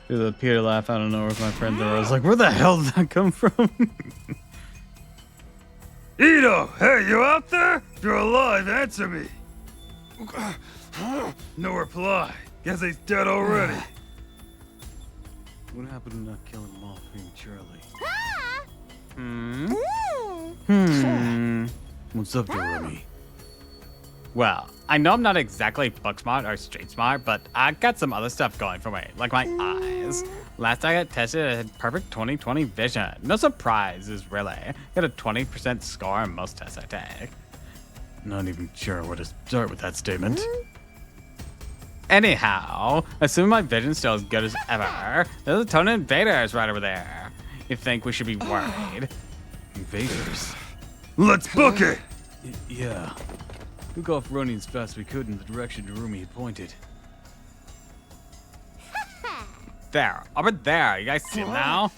Do the Peter laugh out of nowhere with my friends there. I was like, where the hell did that come from? Ito, hey, you out there? If you're alive, answer me. No reply. Guess he's dead already. What happened to not killing him off prematurely? Mm. What's up, Jeremy? Well, I know I'm not exactly book smart or street smart, but I got some other stuff going for me, like my eyes. Last I got tested, I had perfect 20/20 vision. No surprises, really. Got a 20% score on most tests I take. Not even sure where to start with that statement. Anyhow, assuming my vision's still as good as ever, there's a ton of invaders right over there. You think we should be worried? Invaders? Let's book it. Yeah. Took off running as fast as we could in the direction Jeremy had pointed. There, over there. You guys see him now?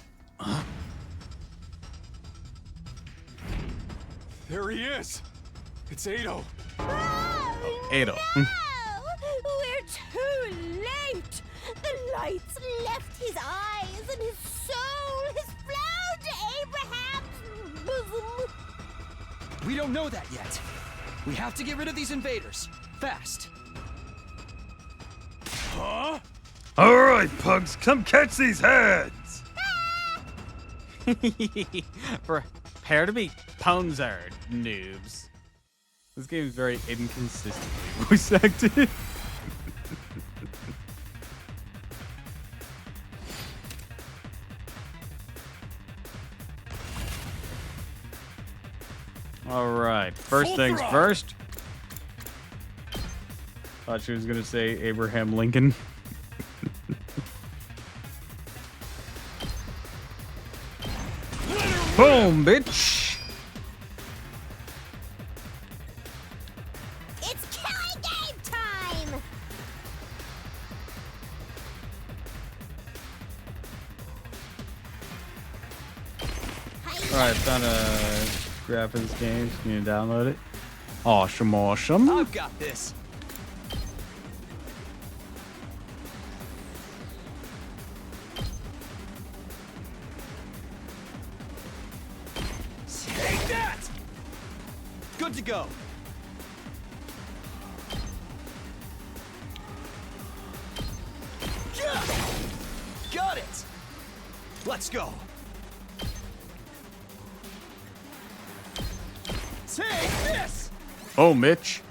There he is. It's Ado. Ado. No! We're too late! The lights left his eyes and his soul has flown to Abraham's bosom. We don't know that yet. We have to get rid of these invaders. Fast. Huh? All right, pugs, come catch these heads. Prepare to be ponzered, noobs. This game is very inconsistently voice acted. All right. First things first. Thought she was gonna say Abraham Lincoln. Boom, bitch. It's killing game time! All right, found a graphics game. Just need to download it. Awesome, awesome. I've got this. Take that! Good to go. Got it! Let's go. Take this! Oh, Mitch.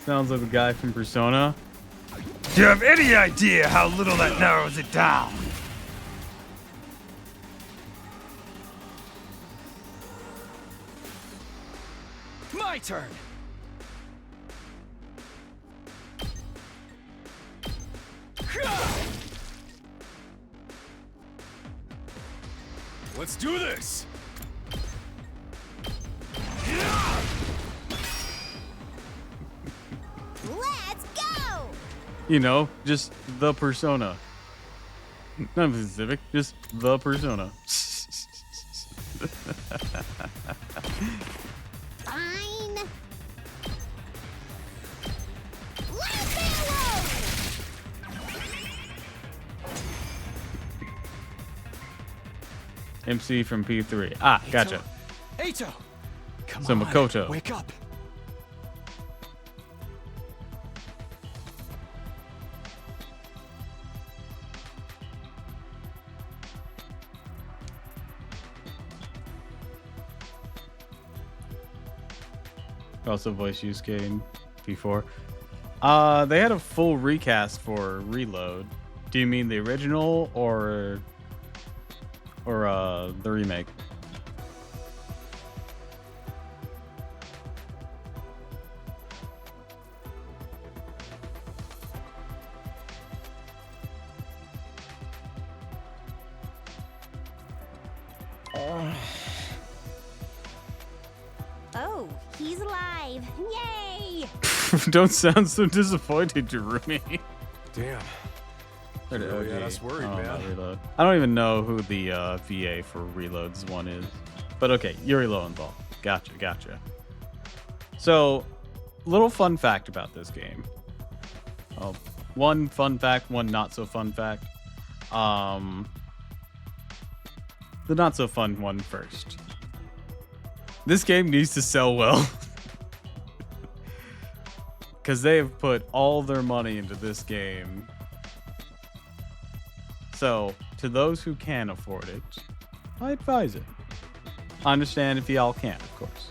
Sounds like the guy from Persona. Do you have any idea how little that narrows it down? My turn. Let's do this! Let's go! You know, just the Persona. Not specific, just the Persona. Fine. Let's go! MC from P3. Ah, gotcha. Eito! Come So on, Makoto. wake up. Also voice Yusuke in P4. They had a full recast for Reload. Do you mean the original or the remake? Oh, he's alive. Yay! Don't sound so disappointed, Jeremy. Damn. Or the Really OG. had us worried, Oh, man. not Reload. I don't even know who the VA for Reloads one is. But okay, Yuri Lowenthal. Gotcha. So, little fun fact about this game. Oh, one fun fact, one not so fun fact. The not so fun one first. This game needs to sell well. Because they have put all their money into this game. So, to those who can afford it, I advise it. I understand if y'all can't, of course.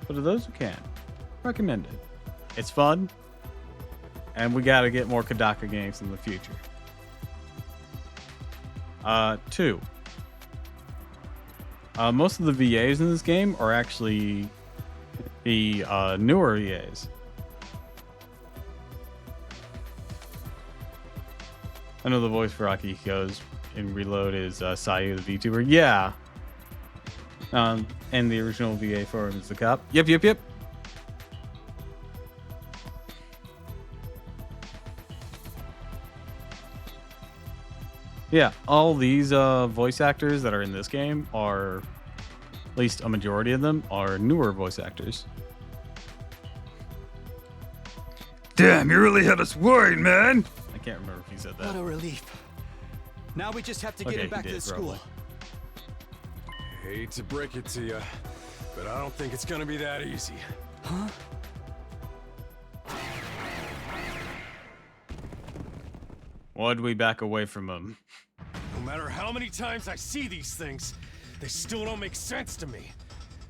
But to those who can, recommend it. It's fun, and we gotta get more Kodaka games in the future. 2. Most of the VAs in this game are actually the newer VAs. I know the voice for Akihiko's in Reload is Sayu, the VTuber. Yeah. And the original VA for him is the cop. Yep. Yeah, all these voice actors that are in this game are, at least a majority of them, are newer voice actors. Damn, you really had us worried, man. I can't remember if he said What that. a relief. Now we just have to get Okay, him back he to did, the school. probably. Hate to break it to you, but I don't think it's gonna be that easy. Huh? Why'd we back away from him? No matter how many times I see these things, they still don't make sense to me.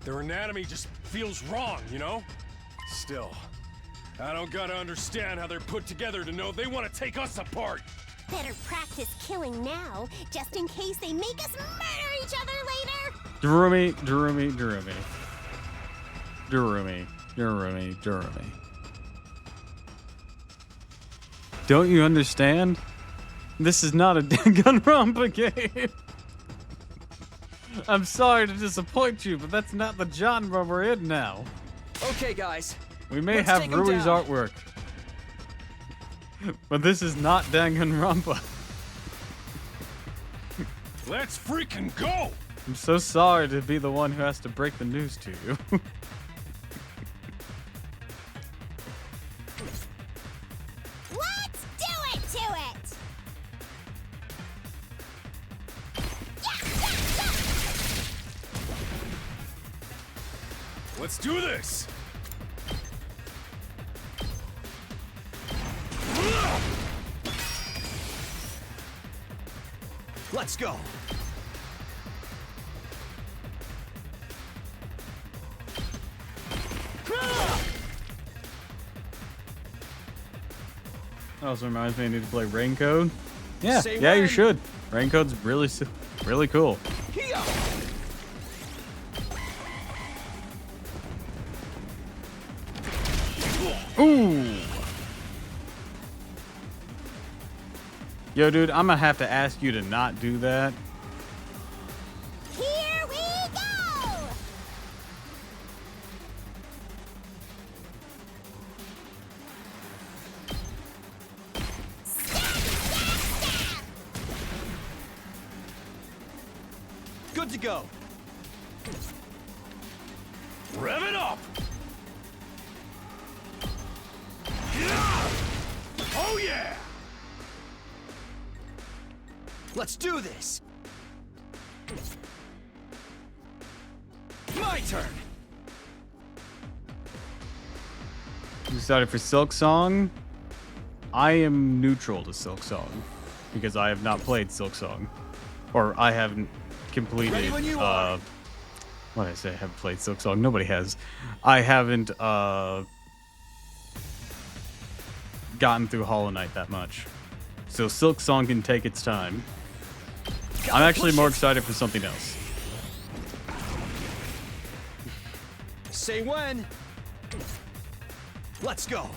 Their anatomy just feels wrong, you know? Still, I don't gotta understand how they're put together to know they want to take us apart. Better practice killing now, just in case they make us murder each other later. Jeremy. Durumi. Durumi. Durumi. Don't you understand? This is not a Danganronpa game. I'm sorry to disappoint you, but that's not the genre we're in now. Okay, guys. We may Let's have take 'em Rui's down. artwork, but this is not Danganronpa. Let's freaking go! I'm so sorry to be the one who has to break the news to you. Let's do it to it! Let's do this! Let's go. Also reminds me I need to play Raincode. Yeah, Say yeah, you when. should. Raincode's really cool. Here. Ooh. Yo, dude, I'm gonna have to ask you to not do that. Here we go! Good to go. Rev it up! Oh yeah! Let's do this. My turn. You started for Silk Song. I am neutral to Silk Song because I have not played Silk Song, or I haven't completed. Ready when you are. What did I say? I haven't played Silk Song. Nobody has. I haven't gotten through Hollow Knight that much, so Silk Song can take its time. I'm actually more excited for something else. Say when. Let's go.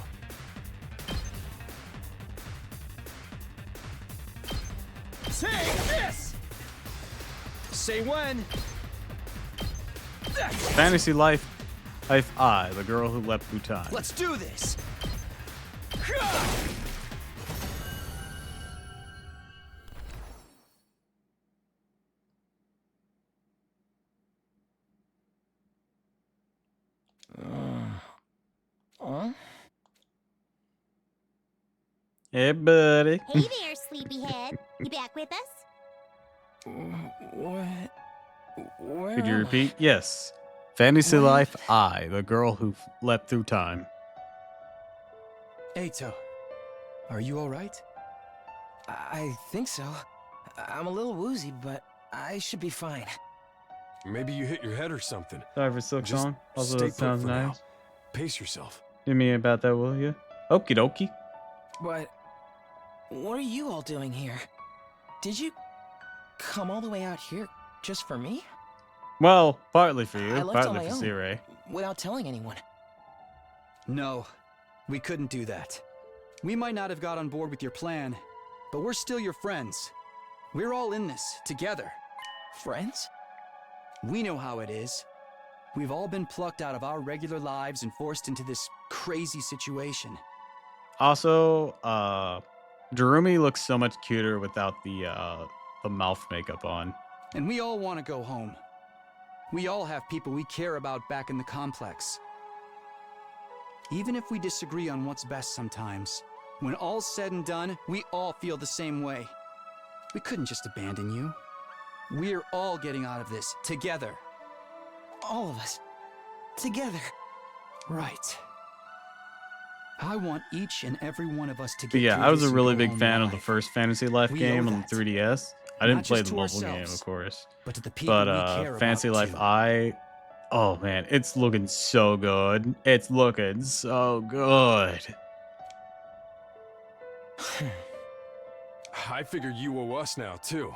Take this. Say when. Fantasy Life I, the girl who leapt through time. Let's do this. Hey, buddy. Hey there, sleepyhead. You back with us? What? Where Could you am I? repeat? Yes. Fantasy Life I, the girl who leapt through time. Eito, are you all right? I think so. I'm a little woozy, but I should be fine. Maybe you hit your head or something. Sorry for Silk Just Song. Also, stay that put sounds for now. nice. Pace yourself. Give me about that, will you? Okie dokie. But what are you all doing here? Did you come all the way out here just for me? Well, partly for you, I left partly on my for own. Sirei. Without telling anyone. No, we couldn't do that. We might not have got on board with your plan, but we're still your friends. We're all in this, together. Friends? We know how it is. We've all been plucked out of our regular lives and forced into this crazy situation. Also, Darumi looks so much cuter without the mouth makeup on. And we all want to go home. We all have people we care about back in the complex. Even if we disagree on what's best sometimes, when all's said and done, we all feel the same way. We couldn't just abandon you. We're all getting out of this together. All of us. Together. Right. I want each and every one of us to get But yeah, through I was this a and really go big home fan of the alive. first Fantasy Life We game owe on the that. 3DS. I didn't Not play just the to mobile game, ourselves, of course. But to the people But we care Fantasy about Life too. I, oh man, it's looking so good. It's looking so good. I figured you owe us now, too.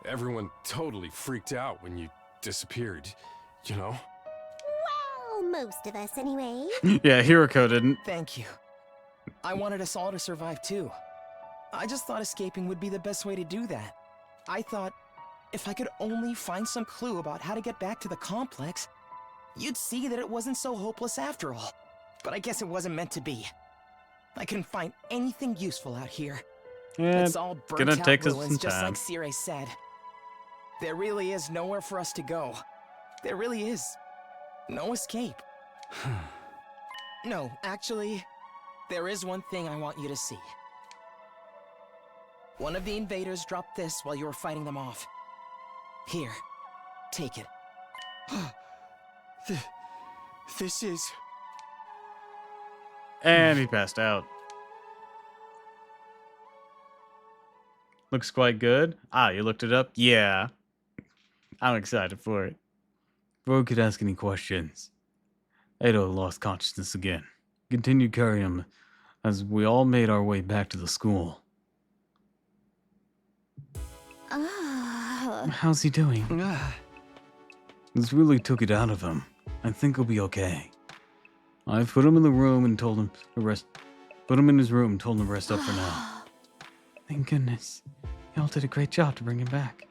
Everyone totally freaked out when you disappeared, you know? Well, Most of us, anyway. Yeah, Hiroko didn't. Thank you. I wanted us all to survive too. I just thought escaping would be the best way to do that. I thought if I could only find some clue about how to get back to the complex, you'd see that it wasn't so hopeless after all. But I guess it wasn't meant to be. I couldn't find anything useful out here. Yeah, It's all burnt gonna out take us ruins, some just time. like Sire said. There really is nowhere for us to go. There really is no escape. No, actually, there is one thing I want you to see. One of the invaders dropped this while you were fighting them off. Here, take it. This is... And he passed out. Looks quite good. Ah, you looked it up? Yeah. I'm excited for it. Bro could ask any questions. Edo lost consciousness again. Continued carrying him as we all made our way back to the school. How's he doing? This really took it out of him. I think he'll be okay. I put him in the room and told him to rest. Put him in his room and told him to rest up for now. Thank goodness. Y'all did a great job to bring him back.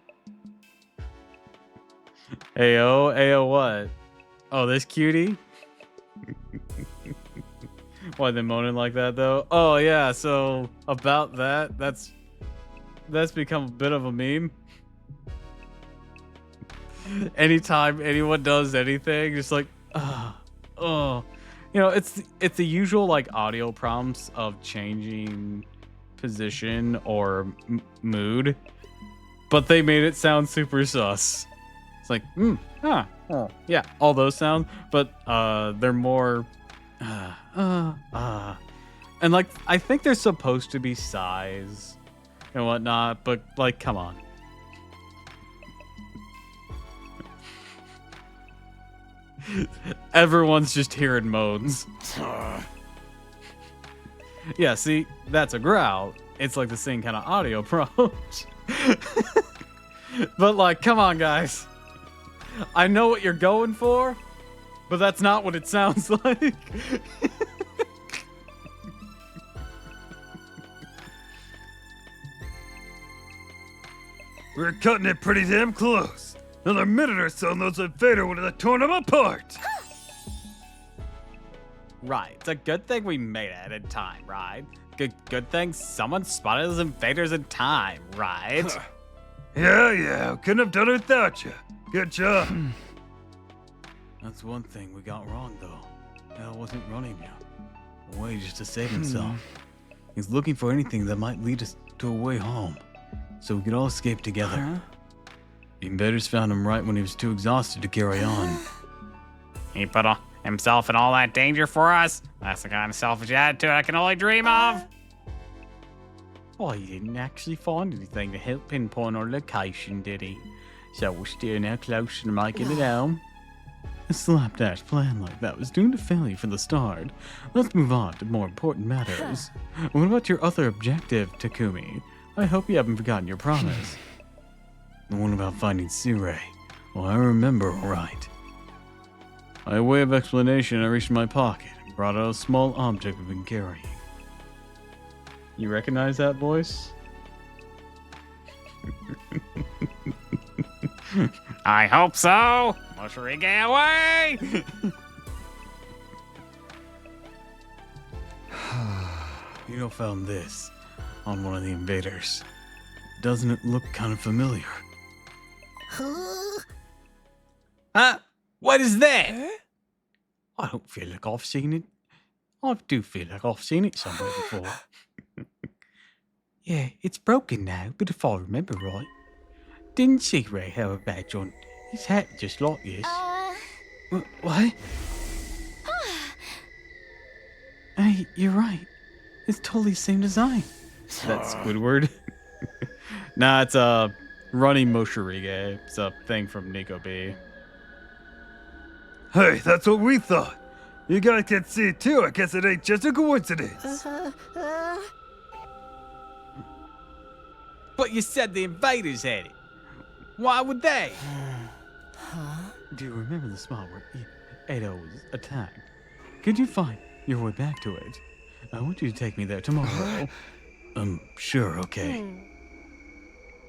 Ayo, Ayo what? Oh, this cutie? Why they moaning like that though? Oh yeah, so about that, that's become a bit of a meme. Anytime anyone does anything, just like, oh. You know, it's the usual like audio prompts of changing position or mood, but they made it sound super sus. It's like, yeah, all those sounds, but they're more, and like I think they're supposed to be sighs and whatnot, but like, come on. Everyone's just hearing moans. Yeah, see, that's a growl. It's like the same kind of audio prompt. But like, come on, guys. I know what you're going for, but that's not what it sounds like. We're cutting it pretty damn close. Another minute or so and those invaders would have torn them apart. Right, it's a good thing we made it in time, right? Good thing someone spotted those invaders in time, right? Yeah, couldn't have done it without you. Good job. That's one thing we got wrong, though. Al wasn't running away just to save himself. He's looking for anything that might lead us to a way home, so we could all escape together. The invaders found him right when he was too exhausted to carry on. He put himself in all that danger for us? That's the kind of selfish attitude I can only dream of. Oh, he didn't actually find anything to help pinpoint our location, did he? So we're still now closer to making it home. A slapdash plan like that was doomed to failure from the start. Let's move on to more important matters. What about your other objective, Takumi? I hope you haven't forgotten your promise. The one about finding Sirei. Well, I remember all right. By way of explanation, I reached my pocket and brought out a small object we've been carrying. You recognize that voice? I hope so. Moshirige away! You know, found this on one of the invaders. Doesn't it look kind of familiar? Huh? What is that? I don't feel like I've seen it. I do feel like I've seen it somewhere before. Yeah, it's broken now, but if I remember right, didn't Sirei have a badge on his hat just like this? What? Hey, you're right. It's totally the same design. That's Squidward. Nah, it's a running Moshirige. It's a thing from Nico B. Hey, that's what we thought. You guys can see it too. I guess it ain't just a coincidence. But you said the invaders had it. Why would they? Do you remember the spot where Ada was attacked? Could you find your way back to it? I want you to take me there tomorrow. Sure, okay.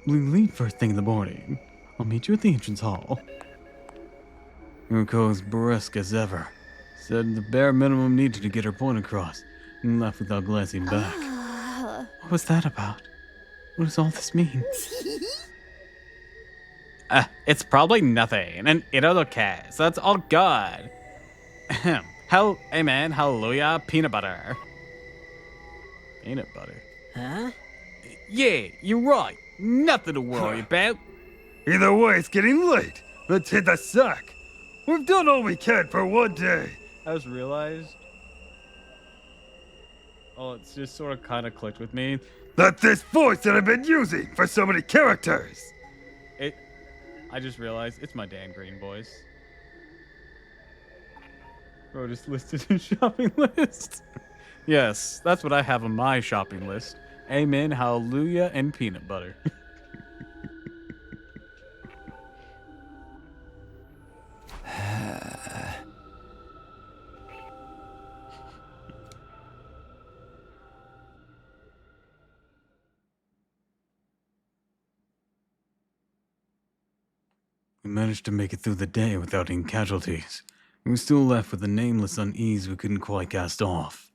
We leave first thing in the morning. I'll meet you at the entrance hall. Yuriko was brisk as ever. Said the bare minimum needed to get her point across, and left without glancing back. What was that about? What does all this mean? It's probably nothing, and it'll okay, so that's all good. Amen, hallelujah, peanut butter. Peanut butter. Huh? Yeah, you're right. Nothing to worry about. Either way, it's getting late. Let's hit the sack. We've done all we can for one day. I just realized. Oh, it's just sort of kind of clicked with me. That's this voice that I've been using for so many characters. I just realized it's my Dan Green voice. Bro just listed his shopping list. Yes, that's what I have on my shopping list. Amen, hallelujah, and peanut butter. We managed to make it through the day without any casualties. We were still left with a nameless unease we couldn't quite cast off.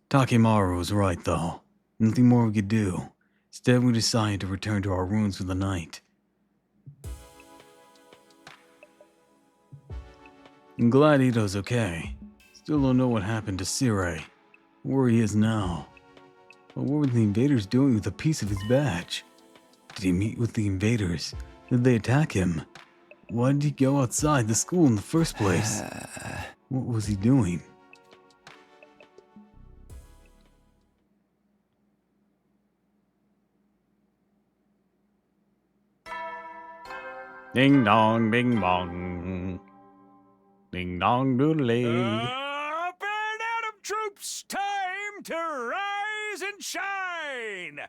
Takimaru was right, though. Nothing more we could do. Instead, we decided to return to our rooms for the night. I'm glad Ito's okay. Still don't know what happened to Sirei, where he is now. But what were the invaders doing with a piece of his badge? Did he meet with the invaders? Did they attack him? Why did he go outside the school in the first place? What was he doing? Ding dong, bing bong. Ding dong doodly. Up and Atom troops, time to rise and shine!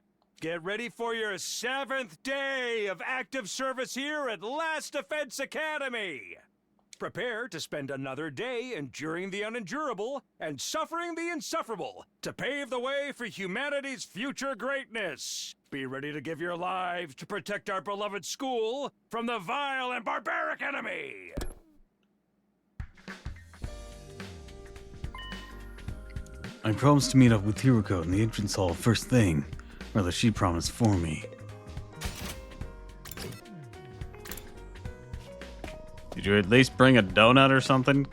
Get ready for your 7th day of active service here at Last Defense Academy. Prepare to spend another day enduring the unendurable and suffering the insufferable to pave the way for humanity's future greatness. Be ready to give your lives to protect our beloved school from the vile and barbaric enemy. I promised to meet up with Hiroko in the entrance hall first thing. Rather, she promised for me. Did you at least bring a donut or something?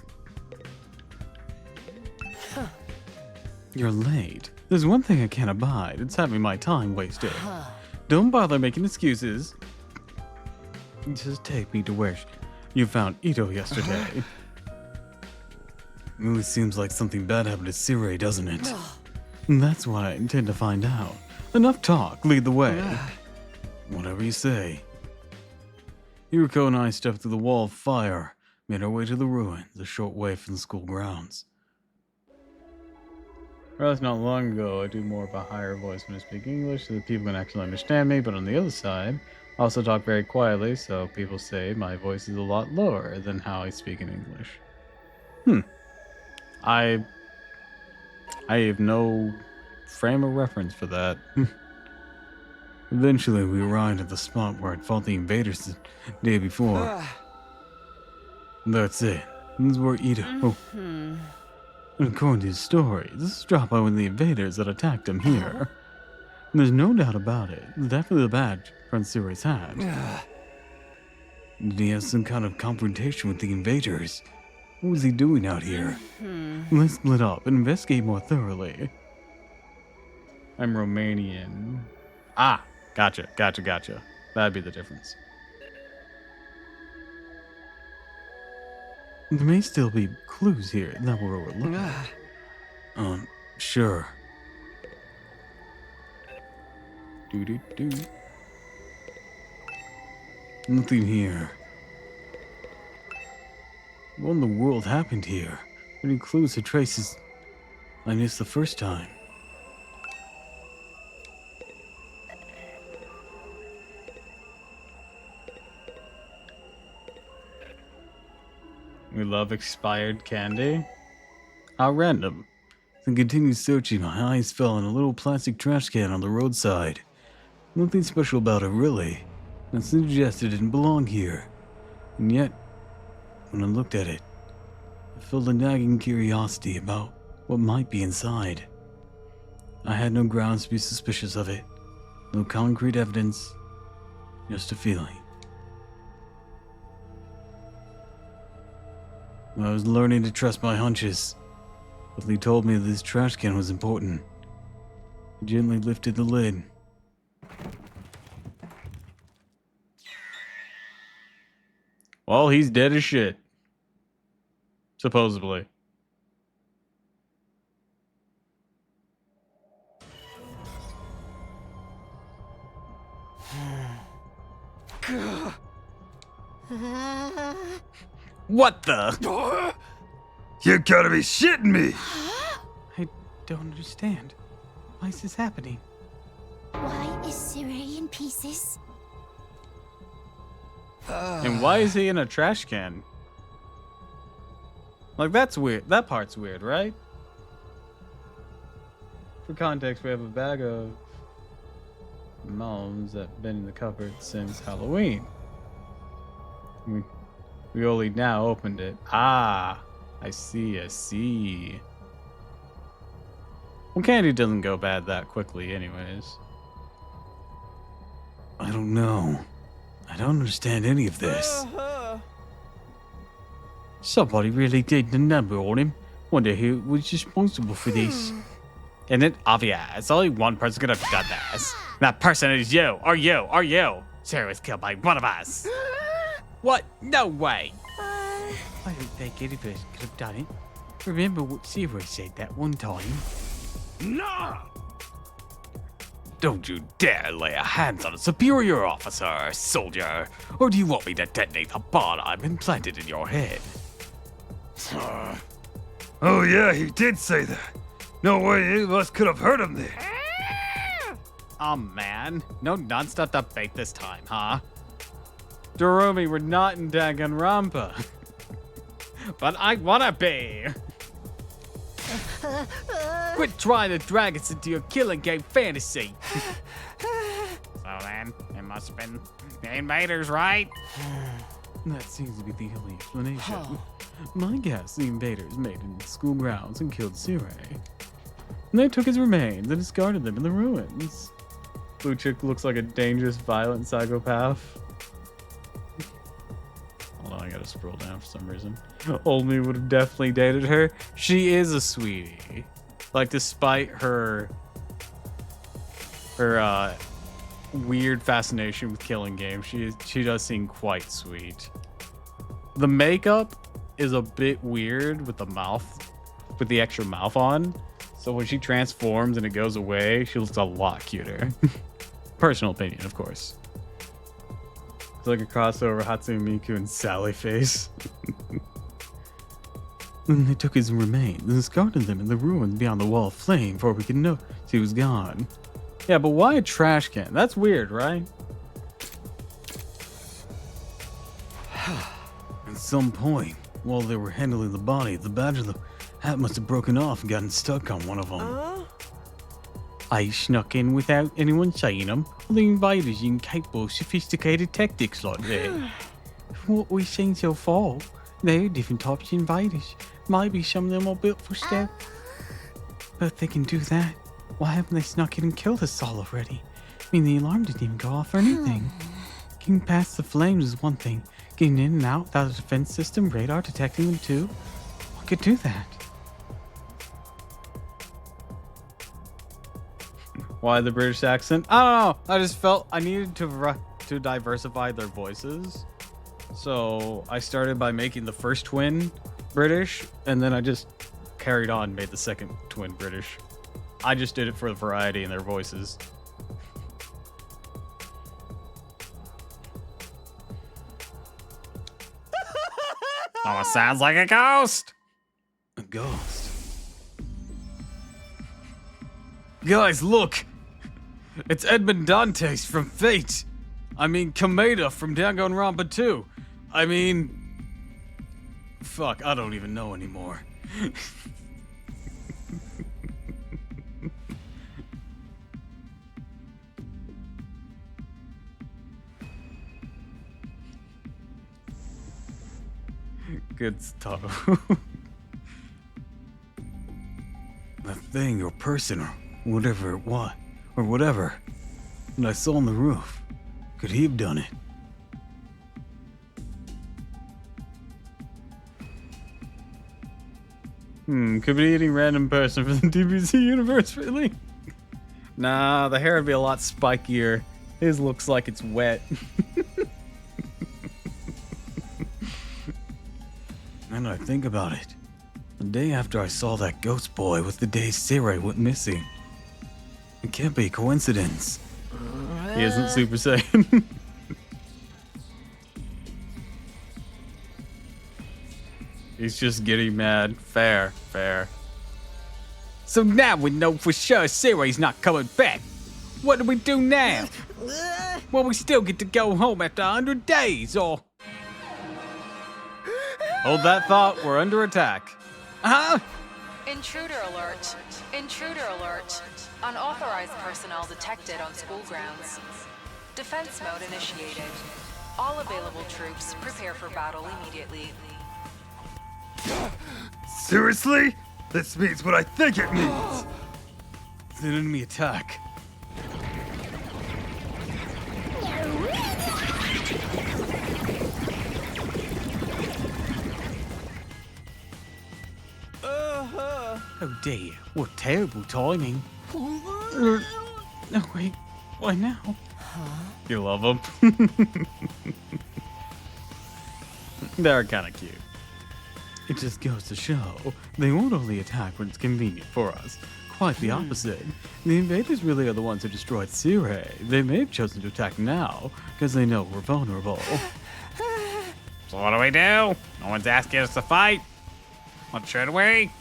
You're late. There's one thing I can't abide. It's having my time wasted. Don't bother making excuses. Just take me to where you found Ito yesterday. It really seems like something bad happened to Sirei, doesn't it? And that's what I intend to find out. Enough talk, lead the way. Whatever you say. Hiroko and I stepped through the wall of fire, made our way to the ruins, a short way from the school grounds. Realized not long ago I do more of a higher voice when I speak English so that people can actually understand me, but on the other side, I also talk very quietly, so people say my voice is a lot lower than how I speak in English. I have no frame of reference for that. Eventually, we arrived at the spot where I'd fought the invaders the day before. That's it. This is where Ito. And according to his story, this is dropped by one of the invaders that attacked him here. And there's no doubt about it. It's definitely the badge Friend Sirei's had. Did he have some kind of confrontation with the invaders? What was he doing out here? Let's split up and investigate more thoroughly. I'm Romanian. Ah, gotcha. That'd be the difference. There may still be clues here that we're overlooking. Sure. Do. Nothing here. What in the world happened here? Any clues or traces I missed the first time? We love expired candy. How random. Then continued searching, my eyes fell on a little plastic trash can on the roadside. Nothing special about it, really. It suggested it didn't belong here. And yet, when I looked at it, I felt a nagging curiosity about what might be inside. I had no grounds to be suspicious of it. No concrete evidence, just a feeling. I was learning to trust my hunches. But he told me that this trash can was important. He gently lifted the lid. Well, he's dead as shit. Supposedly. What the? You gotta be shitting me! I don't understand. Why is this happening? Why is Siri in pieces? And why is he in a trash can? Like, that's weird. That part's weird, right? For context, we have a bag of melons that have been in the cupboard since Halloween. We only now opened it. Ah, I see, I see. Well, candy doesn't go bad that quickly anyways. I don't know. I don't understand any of this. Somebody really did the number on him. Wonder who was responsible for this. And it obvious. Only one person could have done this. That person is you, or you, or you. Sarah was killed by one of us. What? No way. I don't think any person could have done it. Remember what Siri said that one time? No! Don't you dare lay a hands on a superior officer, soldier. Or do you want me to detonate the bomb I've implanted in your head? Oh yeah, he did say that. No way any of us could have heard him there. Oh man, no non-stop debate this time, huh? Dorumi, we're not in Danganronpa. But I wanna be. Quit trying to drag us into your killing game fantasy. So then, it must have been the invaders, right? That seems to be the only explanation. My guess, the invaders made it into school grounds and killed Sire. And they took his remains and discarded them in the ruins. Blue chick looks like a dangerous, violent psychopath. Hold on, I gotta scroll down for some reason. Old me would have definitely dated her. She is a sweetie. Like, despite her weird fascination with killing games, she does seem quite sweet. The makeup is a bit weird with the mouth, with the extra mouth on. So when she transforms and it goes away, she looks a lot cuter. Personal opinion, of course. It's like a crossover Hatsune Miku and Sally face. Then they took his remains and discarded them in the ruins beyond the wall of flame before we could know he was gone. Yeah, but why a trash can? That's weird, right? At some point, while they were handling the body, the badge of the hat must have broken off and gotten stuck on one of them. I snuck in without anyone saying them. The invaders incapable of sophisticated tactics like that. From what we've seen so far, there are different types of invaders. Maybe some of them are built for stealth. But if they can do that, why haven't they snuck in and killed us all already? I mean, the alarm didn't even go off or anything. Getting past the flames is one thing. Getting in and out without a defense system, radar detecting them too. What could do that? Why the British accent? I don't know. I just felt I needed to diversify their voices. So I started by making the first twin British, and then I just carried on, made the second twin British. I just did it for the variety in their voices. Oh, it sounds like a ghost. A ghost. Guys, look! It's Edmond Dantes from Fate. I mean, Kameda from Danganronpa 2. I mean, Fuck, I don't even know anymore. Good stuff. That thing or person or whatever it was, or whatever that I saw on the roof, could he have done it? Could be any random person from the DBZ universe, really? Nah, the hair would be a lot spikier. His looks like it's wet. And I think about it. The day after I saw that ghost boy was the day Sarai went missing. It can't be a coincidence. He isn't Super Saiyan. He's just getting mad. Fair, fair. So now we know for sure Sarai's not coming back. What do we do now? Well, we still get to go home after 100 days, or... Hold that thought, we're under attack. Huh? Intruder alert. Intruder alert. Unauthorized personnel detected on school grounds. Defense mode initiated. All available troops prepare for battle immediately. Seriously? This means what I think it means. It's an enemy attack. How dare you? What terrible timing. No, wait. Why now? You love them? They're kind of cute. It just goes to show they won't only attack when it's convenient for us. Quite the opposite. The invaders really are the ones who destroyed Sarai. They may have chosen to attack now because they know we're vulnerable. So what do we do? No one's asking us to fight. What should we?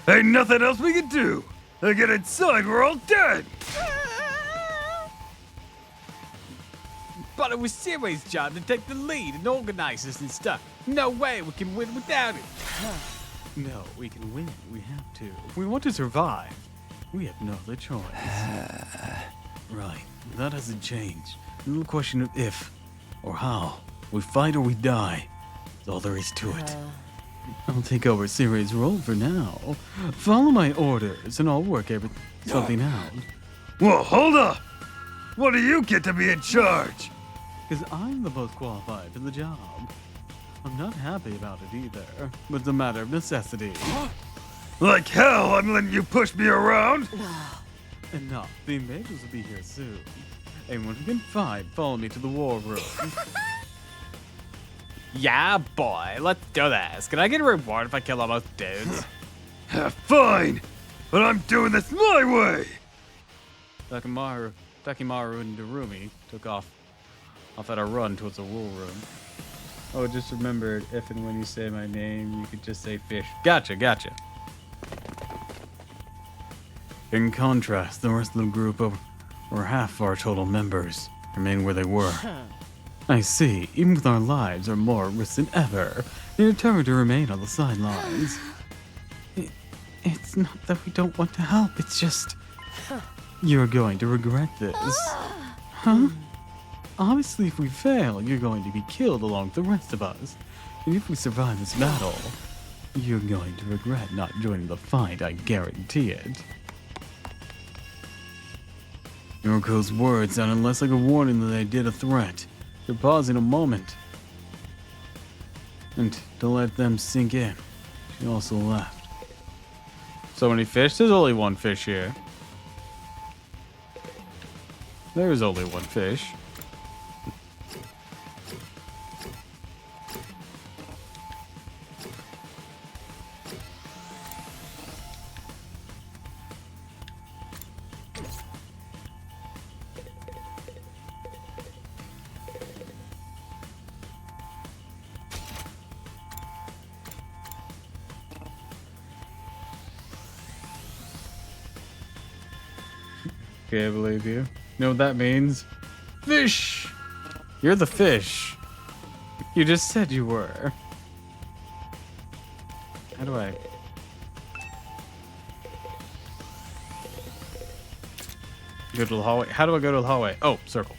Ain't nothing else we can do. They get inside, we're all dead. But it was Sarai's job to take the lead and organize this and stuff. No way we can win without it. No, we can win. We have to. If we want to survive, we have no other choice. Right. That hasn't changed. A little question of if or how. We fight or we die. That's all there is to it. I'll take over Sarai's role for now. Follow my orders and I'll work something out. Whoa, hold up. What do you get to be in charge? Because I'm the most qualified for the job. I'm not happy about it either, but it's a matter of necessity. Like hell, I'm letting you push me around. Enough. The invaders will be here soon. Anyone who can fight, follow me to the war room. Yeah, boy. Let's do this. Can I get a reward if I kill all those dudes? Fine, but I'm doing this my way. Takimaru and Darumi took off at a run towards the war room. Oh, just remembered, if and when you say my name, you could just say fish. Gotcha. In contrast, the rest of the group, or half our total members, remain where they were. I see, even with our lives are more at risk than ever, you're determined to remain on the sidelines. It's not that we don't want to help, it's just... You're going to regret this. Huh? Obviously, if we fail, you're going to be killed along with the rest of us. And if we survive this battle, you're going to regret not joining the fight, I guarantee it. Yoriko's words sounded less like a warning than they did a threat. They're pausing a moment. And to let them sink in, she also left. So many fish? There's only one fish here. There's only one fish. Okay, I believe you. You know what that means? Fish! You're the fish. You just said you were. How do I? Go to the hallway. How do I go to the hallway? Oh, circle.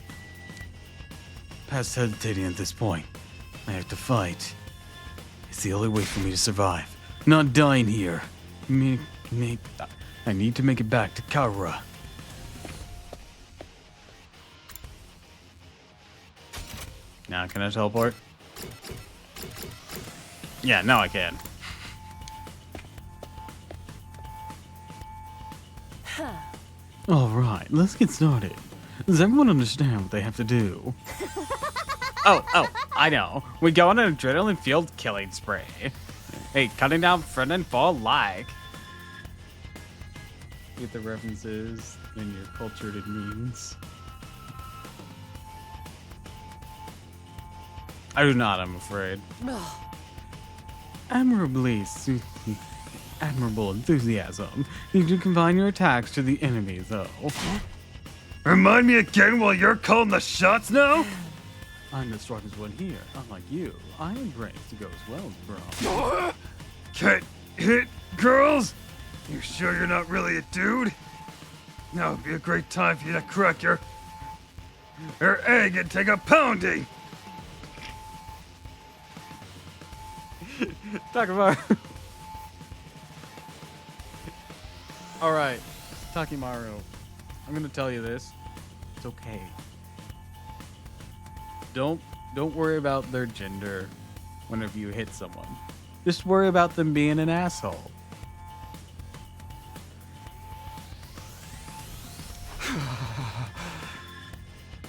Past hesitating at this point. I have to fight. It's the only way for me to survive. Not dying here. I need to make it back to Kaura. Now can I teleport? Yeah, now I can. All right, let's get started. Does everyone understand what they have to do? Oh, I know. We go on an adrenaline-fueled killing spree. Hey, cutting down front and fall like. Get the references in your cultured memes. I do not, I'm afraid. Admirable enthusiasm. You can confine your attacks to the enemy, though. Remind me again while you're calling the shots now? I'm the strongest one here. Unlike you, I am brave to go as well, bro. Can't hit girls? You sure you're not really a dude? Now would be a great time for you to crack your egg and take a pounding. Talk about. All right, Takimaru. I'm gonna tell you this. It's okay. Don't worry about their gender whenever you hit someone. Just worry about them being an asshole.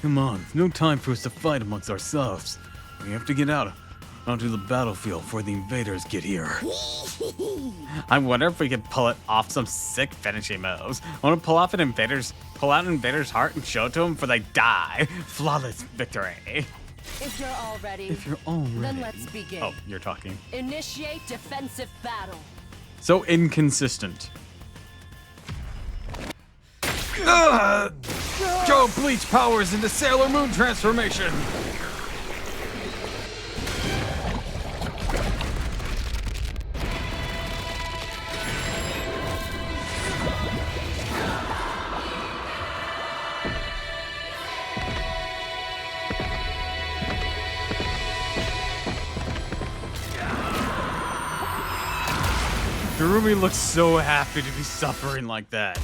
Come on, no time for us to fight amongst ourselves. We have to get out onto the battlefield before the invaders get here. I wonder if we could pull it off some sick finishing moves. I want to pull out an invader's heart and show it to them before they die. Flawless victory. If you're all ready, Then let's begin. Oh, you're talking. Initiate defensive battle. So inconsistent. Go bleach powers into Sailor Moon transformation. Kurumi looks so happy to be suffering like that.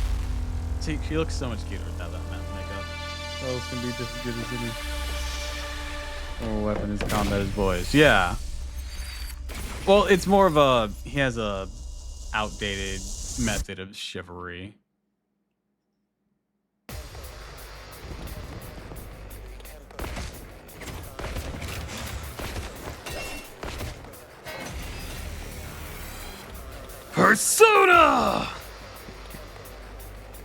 See, she looks so much cuter without that makeup. What else can be just as good as any weapon is combat as voice? Yeah. Well, it's more of a he has a outdated method of chivalry. Persona!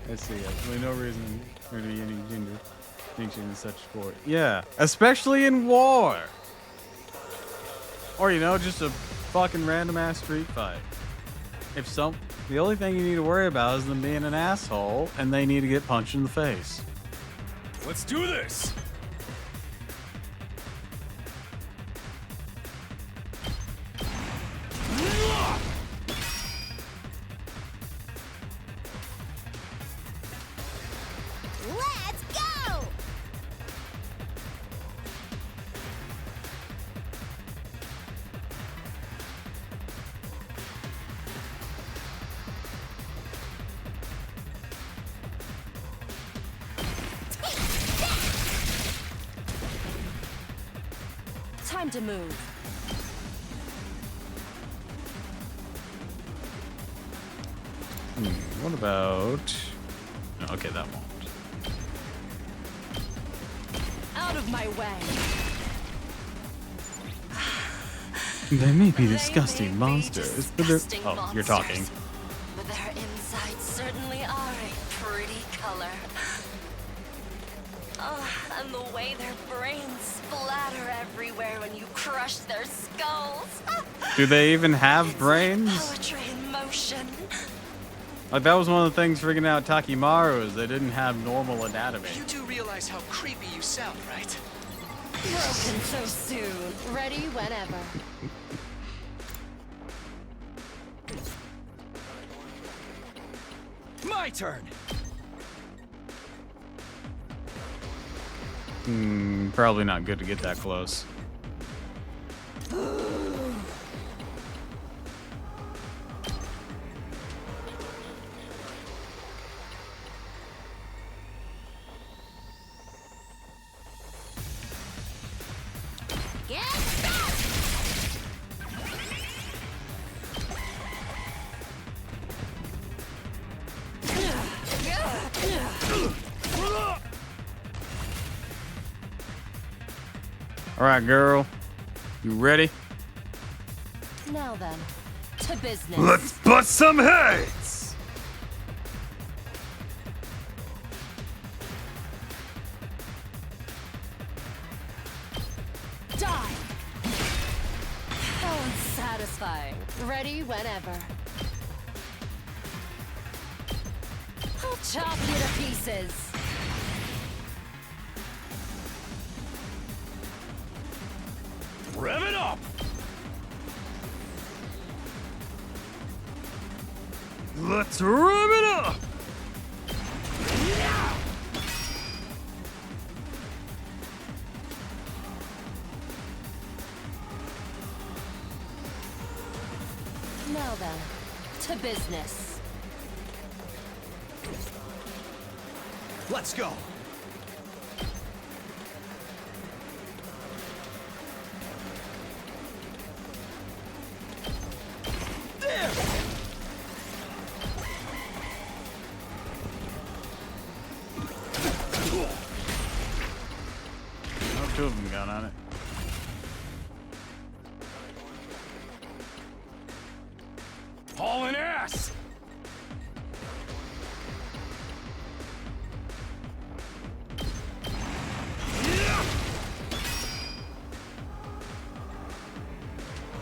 Let's see, absolutely no reason for there to be any gender distinction in such sport. Yeah, especially in war. Or, you know, just a fucking random ass street fight. The only thing you need to worry about is them being an asshole and they need to get punched in the face. Let's do this! Let's go! Time to move. What about... No, okay, that won't. Out of my way. They may be disgusting monsters, but they're... Oh, you're talking. But their insides certainly are a pretty color. Oh, and the way their brains splatter everywhere when you crush their skulls. Do they even have brains? Poetry in motion. Like, that was one of the things freaking out Takimaru is they didn't have normal anatomy. You do realize how creepy you sound, right? Broken so soon. Ready whenever. my turn. Probably not good to get that close. Get back! All right, girl. You ready? Now then, to business. Let's bust some heads! Die! How unsatisfying. Ready whenever. I'll chop you to pieces. Rev it up! Let's rev it up! Now then, to business. Let's go. Oh, two of them got on it. Hauling ass!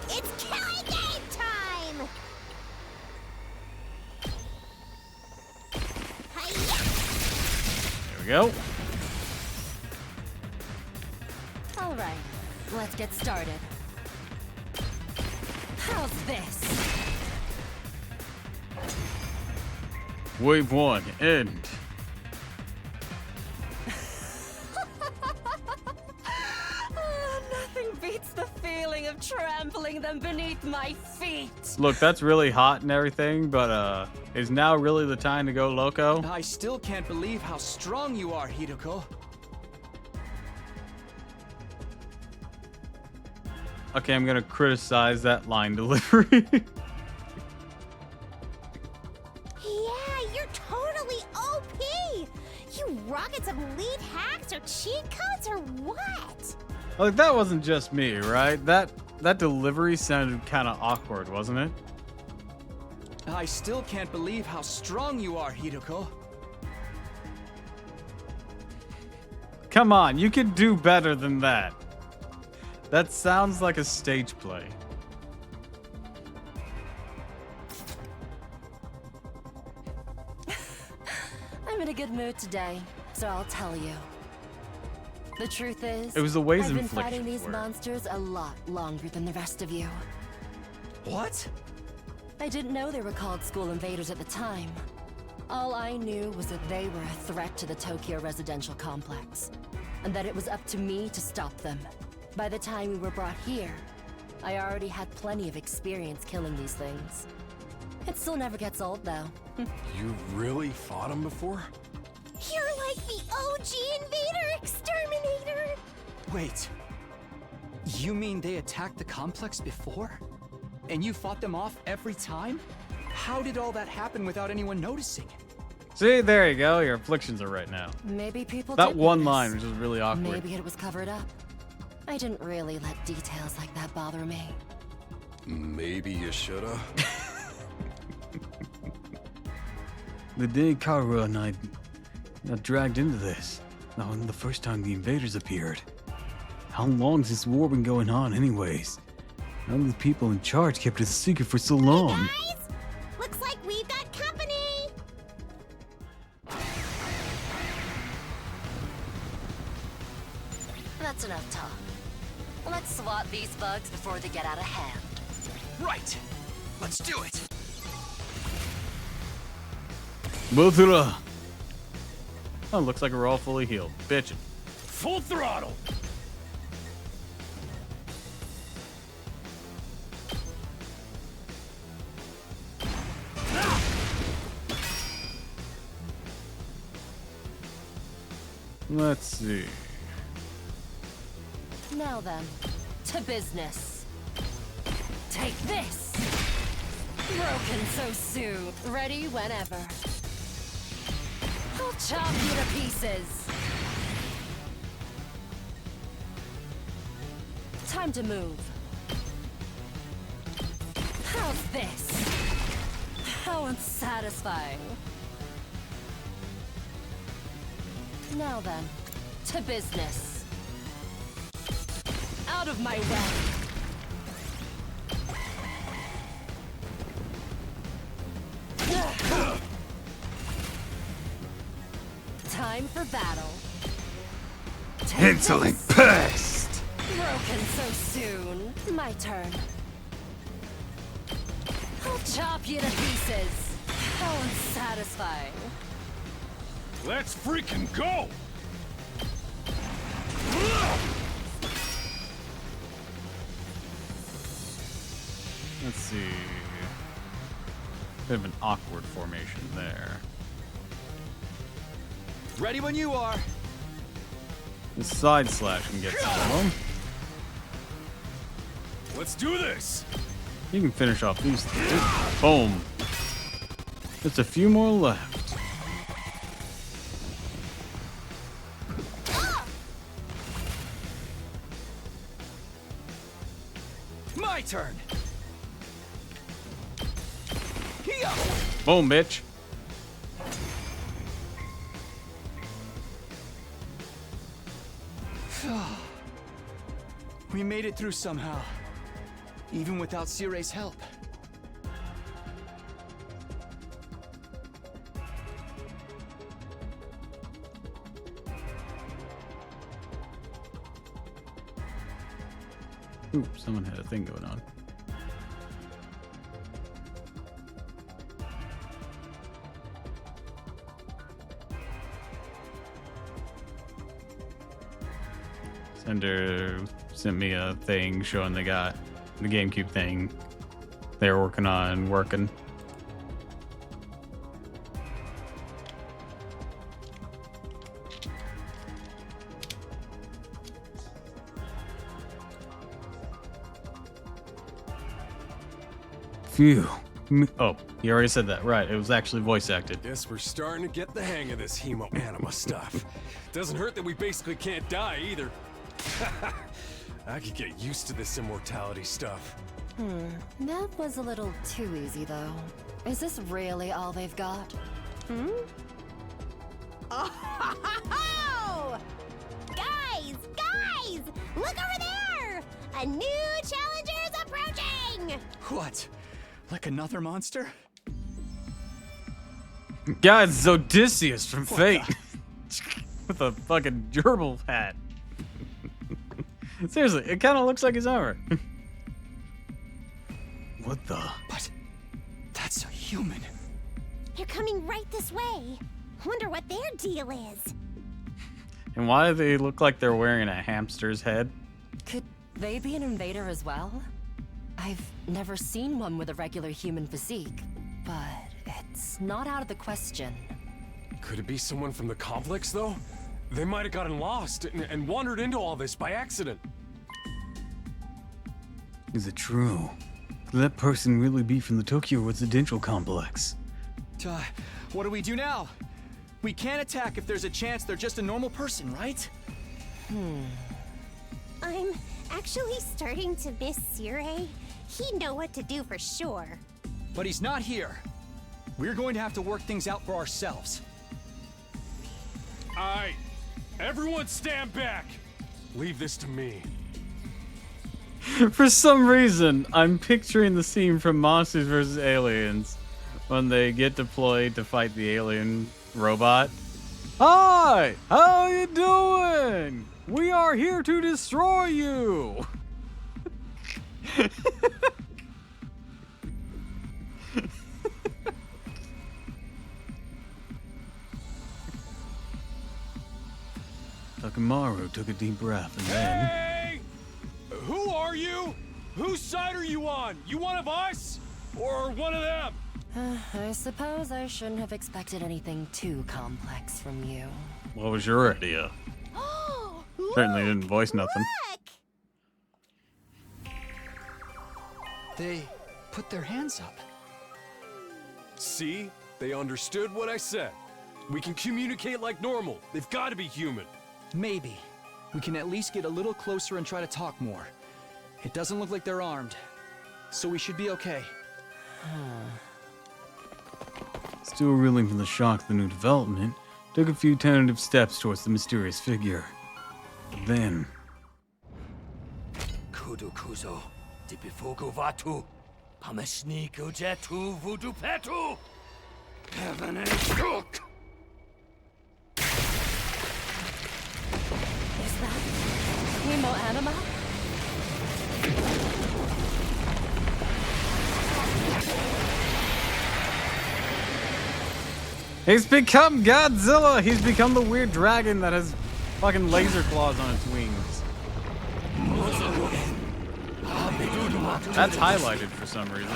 It's killing game time! Hi-ya! There we go. All right, let's get started. How's this? Wave one, end. Nothing beats the feeling of trampling them beneath my feet. Look, that's really hot and everything, but is now really the time to go loco? I still can't believe how strong you are, Hideko. Okay, I'm gonna criticize that line delivery. Yeah, you're totally OP. You rocket some lead hacks or cheat codes or what? Like, that wasn't just me, right? That delivery sounded kind of awkward, wasn't it? I still can't believe how strong you are, Hideko. Come on, you could do better than that. That sounds like a stage play. I'm in a good mood today, so I'll tell you. The truth is, It was the ways I've been inflictions fighting these were. monsters a lot longer than the rest of you. What? I didn't know they were called school invaders at the time. All I knew was that they were a threat to the Tokyo residential complex, and that it was up to me to stop them. By the time we were brought here, I already had plenty of experience killing these things. It still never gets old, though. You really fought him before? You're like the OG invader exterminator! Wait. You mean they attacked the complex before? And you fought them off every time? How did all that happen without anyone noticing? See, there you go. Your afflictions are right now. Maybe people That did one notice. line was just really awkward. Maybe it was covered up. I didn't really let details like that bother me. Maybe you shoulda. The day Kara and I got dragged into this. Now, the first time the invaders appeared. How long's this war been going on, anyways? How the people in charge kept it a secret for so long? Guys, looks like we've got company! That's enough talk. Let's swat these bugs before they get out of hand. Right. Let's do it. Buthura. Oh, looks like we're all fully healed. Bitchin'. Full throttle! Let's see. Now then, to business. Take this! Broken so soon. Ready whenever. I'll chop you to pieces. Time to move. How's this? How unsatisfying. Now then, to business. Out of my way. Time for battle. Take Insolent this. pest! Broken so soon. My turn. I'll chop you to pieces. How unsatisfying. Let's freaking go! Let's see. Bit of an awkward formation there. Ready when you are. The side slash can get some of them. Let's do this! You can finish off these three. Boom. Just a few more left. My turn. Here. Boom, bitch. We made it through somehow. Even without Sire's help. Ooh, someone had a thing going on. Sender sent me a thing showing they got the GameCube thing they were working on working. Phew. Oh, you already said that. Right, it was actually voice acted. Guess we're starting to get the hang of this hemo anima stuff. Doesn't hurt that we basically can't die either. I could get used to this immortality stuff. That was a little too easy, though. Is this really all they've got? Oh! Guys! Guys! Look over there! A new challenger is approaching! What? Like another monster? Guys, it's Odysseus from Fate. With a fucking gerbil hat. Seriously, it kind of looks like his armor. What the? But that's a human. They're coming right this way. Wonder what their deal is. And why do they look like they're wearing a hamster's head? Could they be an invader as well? I've never seen one with a regular human physique, but it's not out of the question. Could it be someone from the complex, though? They might have gotten lost and wandered into all this by accident. Is it true? Could that person really be from the Tokyo Residential Complex? What do we do now? We can't attack if there's a chance they're just a normal person, right? I'm actually starting to miss Sire. He'd know what to do for sure. But he's not here. We're going to have to work things out for ourselves. Alright, everyone stand back! Leave this to me. For some reason, I'm picturing the scene from Monsters vs. Aliens when they get deployed to fight the alien robot. Hi! How you doing? We are here to destroy you! Takimaru took a deep breath and then... Hey! Who are you? Whose side are you on? You one of us? Or one of them? I suppose I shouldn't have expected anything too complex from you. What was your idea? Certainly didn't voice nothing. Look! They put their hands up. See? They understood what I said. We can communicate like normal. They've got to be human. Maybe. We can at least get a little closer and try to talk more. It doesn't look like they're armed, so we should be okay. Still reeling from the shock of the new development, took a few tentative steps towards the mysterious figure. Then... Kudu Kuzo, Dipifugu Vatu, Pamashniku Jetu Vudu Petu, Heaven and Shook! Is that Hemo Anima? He's become Godzilla! He's become the weird dragon that has fucking laser claws on its wings. That's highlighted for some reason.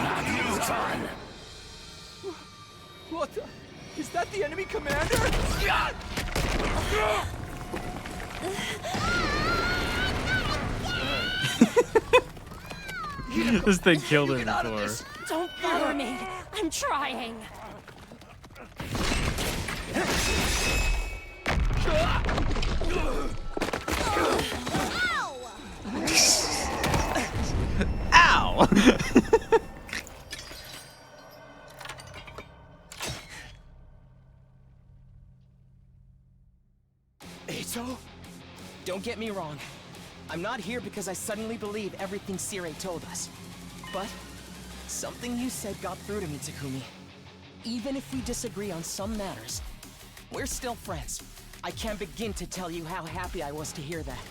What the? Is that the enemy commander? This thing killed her before. Don't bother me. I'm trying. Ow! Eito? Don't get me wrong. I'm not here because I suddenly believe everything Sirei told us. But something you said got through to me, Takumi. Even if we disagree on some matters, we're still friends. I can't begin to tell you how happy I was to hear that.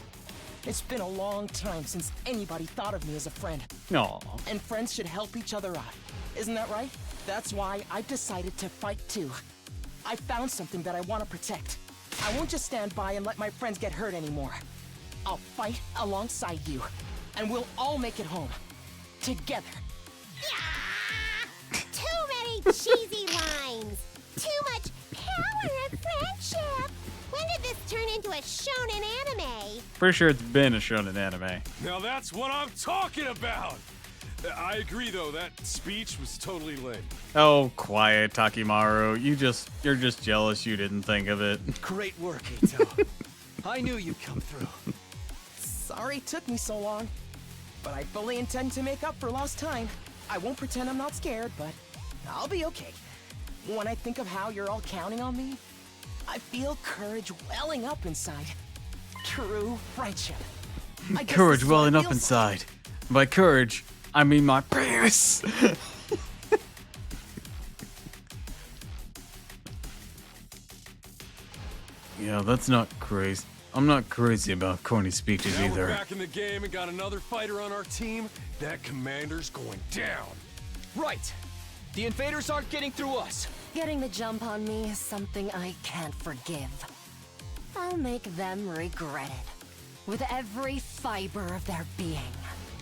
It's been a long time since anybody thought of me as a friend. Aw. And friends should help each other out. Isn't that right? That's why I've decided to fight too. I found something that I want to protect. I won't just stand by and let my friends get hurt anymore. I'll fight alongside you, and we'll all make it home. Together. Too many cheesy lines. Too much power of friendship. When did this turn into a shonen anime? Pretty sure it's been a shonen anime. Now that's what I'm talking about! I agree though, that speech was totally lame. Oh, quiet, Takimaru. You're just jealous you didn't think of it. Great work, Eito. I knew you'd come through. Sorry it took me so long, but I fully intend to make up for lost time. I won't pretend I'm not scared, but I'll be okay. When I think of how you're all counting on me, I feel courage welling up inside. True friendship. I guess Courage this is what welling it up feels inside. By courage, I mean my penis. Yeah, that's not crazy. I'm not crazy about corny speeches Now either. we're back in the game and got another fighter on our team. That commander's going down. Right. The invaders aren't getting through us. Getting the jump on me is something I can't forgive. I'll make them regret it. With every fiber of their being.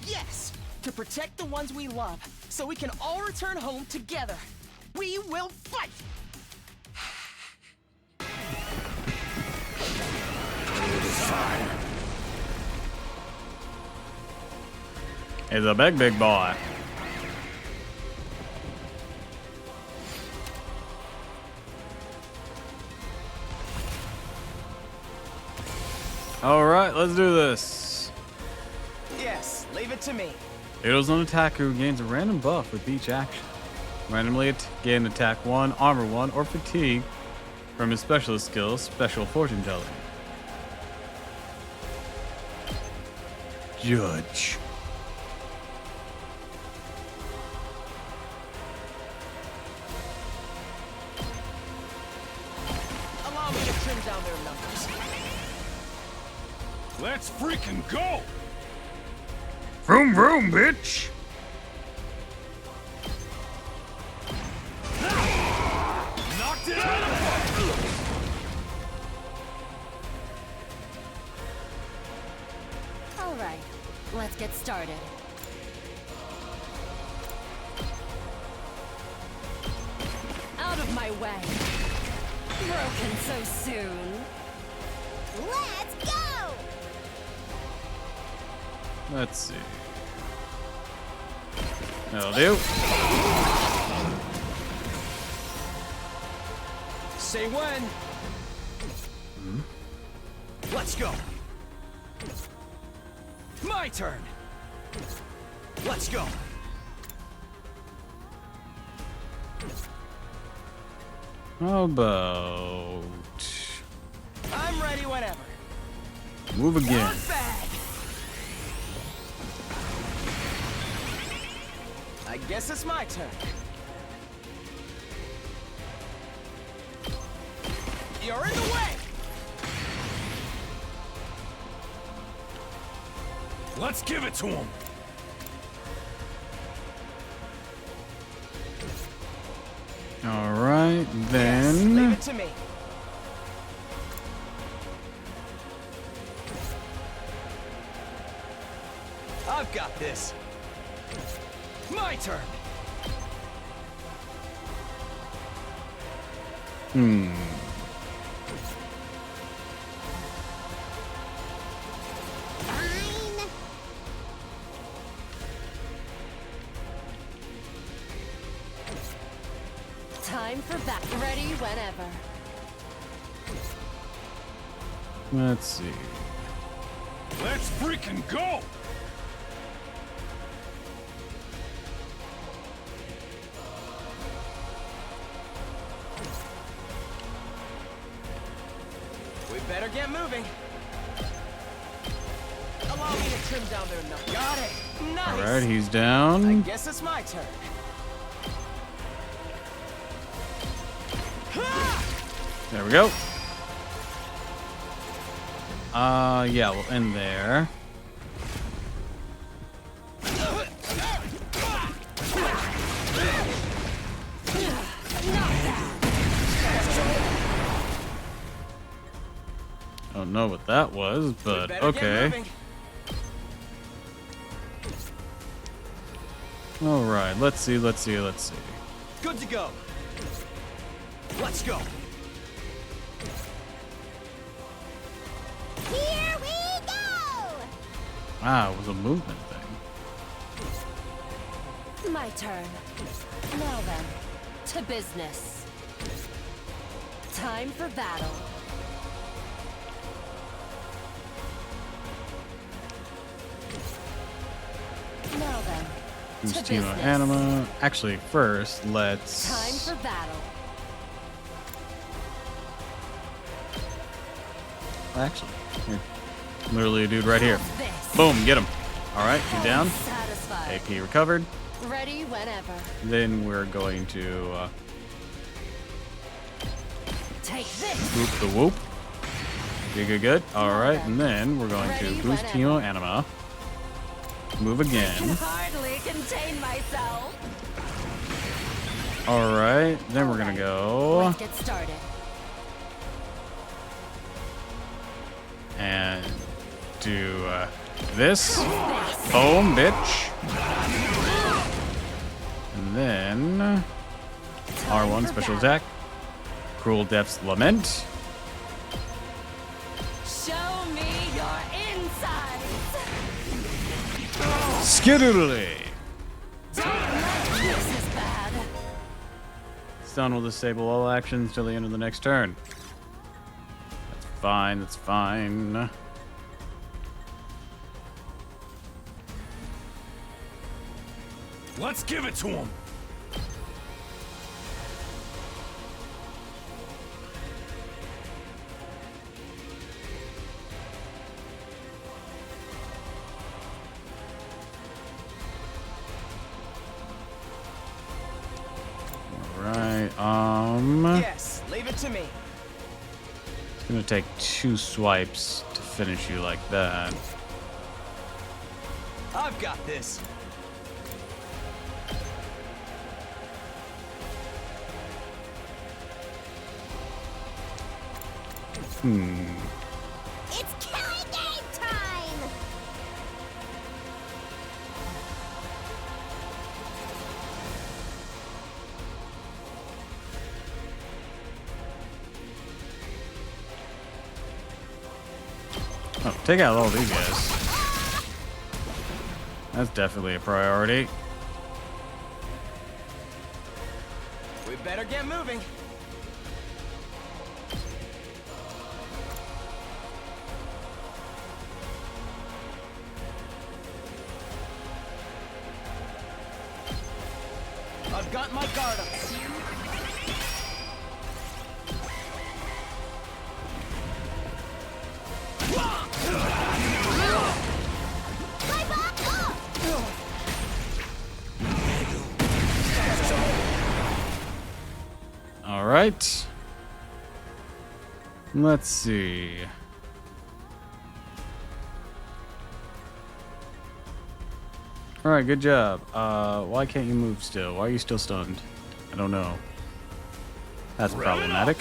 Yes! To protect the ones we love, so we can all return home together. We will fight! He's a big boy. All right, let's do this. Yes, leave it to me. Ito's on attack who gains a random buff with each action. Randomly gain attack 1, armor 1, or fatigue from his specialist skill, Special Fortune Telling. Judge. Allow me to trim down their numbers. Let's freaking go! Vroom vroom, bitch! Knocked it out of the park! started. Out of my way. Broken so soon. Let's go! Let's see. That'll do. Say when. Let's go. My turn. Let's go. How about I'm ready whenever. move again? Not bad. I guess it's my turn. You're in the way. Let's give it to him. All right, Yes, then. leave it to me. I've got this. My turn. Fine. Time for back. Ready whenever. Let's see. Let's freaking go! We better get moving. Allow me to trim down their nut. Got it. Nice. All right, he's I down. guess it's my turn. There we go. Yeah, we'll end there. Don't know what that was, but Better get okay. moving. All right, let's see. Good to go. Let's go. Here we go! Ah, it was a movement thing. My turn. Now then, to business. Time for battle. Now then, Who's to Team business. Anima? Actually, first, let's. Time for battle. Actually, here. Literally a dude right here. This. Boom, get him. All right, you down? Satisfied. AP recovered. Ready whenever. Then we're going to Take this. whoop the whoop. Good. All right, and then we're going to Ready boost whenever. Team Anima. Move Can again. hardly contain myself. All right, then we're gonna go Let's get started. and do this. Boom, bitch. And then R1 for special battle. attack. Cruel Death's Lament. Show me your insides. Skidoodly. This is bad. Stun will disable all actions till the end of the next turn. That's fine. Let's give it to him. Right, Yes, leave it to me. it's gonna take 2 swipes to finish you like that. I've got this. It's killing game time! Oh, take out all these guys. That's definitely a priority. We better get moving. I've got my guard up. All right. Let's see. All right, good job. Why can't you move still? Why are you still stunned? I don't know. That's problematic.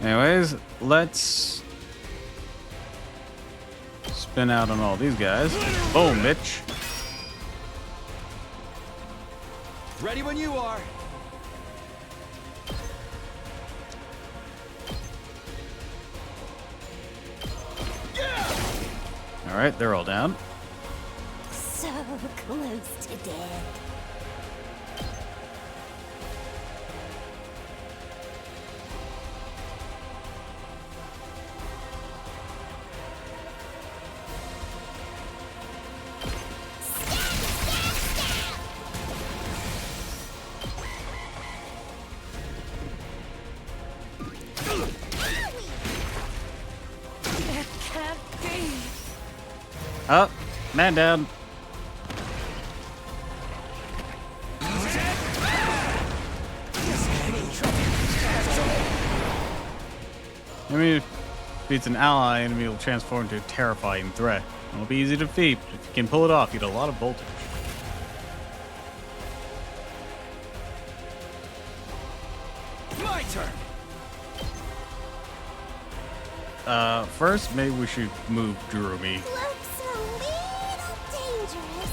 Anyways, let's spin out on all these guys. Boom, bitch. Ready when you are. All right, they're all down. So close to dead. It can't be. Up, man down. Enemy defeats an ally, enemy will transform into a terrifying threat. It will be easy to defeat, but if you can pull it off, you get a lot of voltage. My turn. First, maybe we should move Durumi. Looks a little dangerous.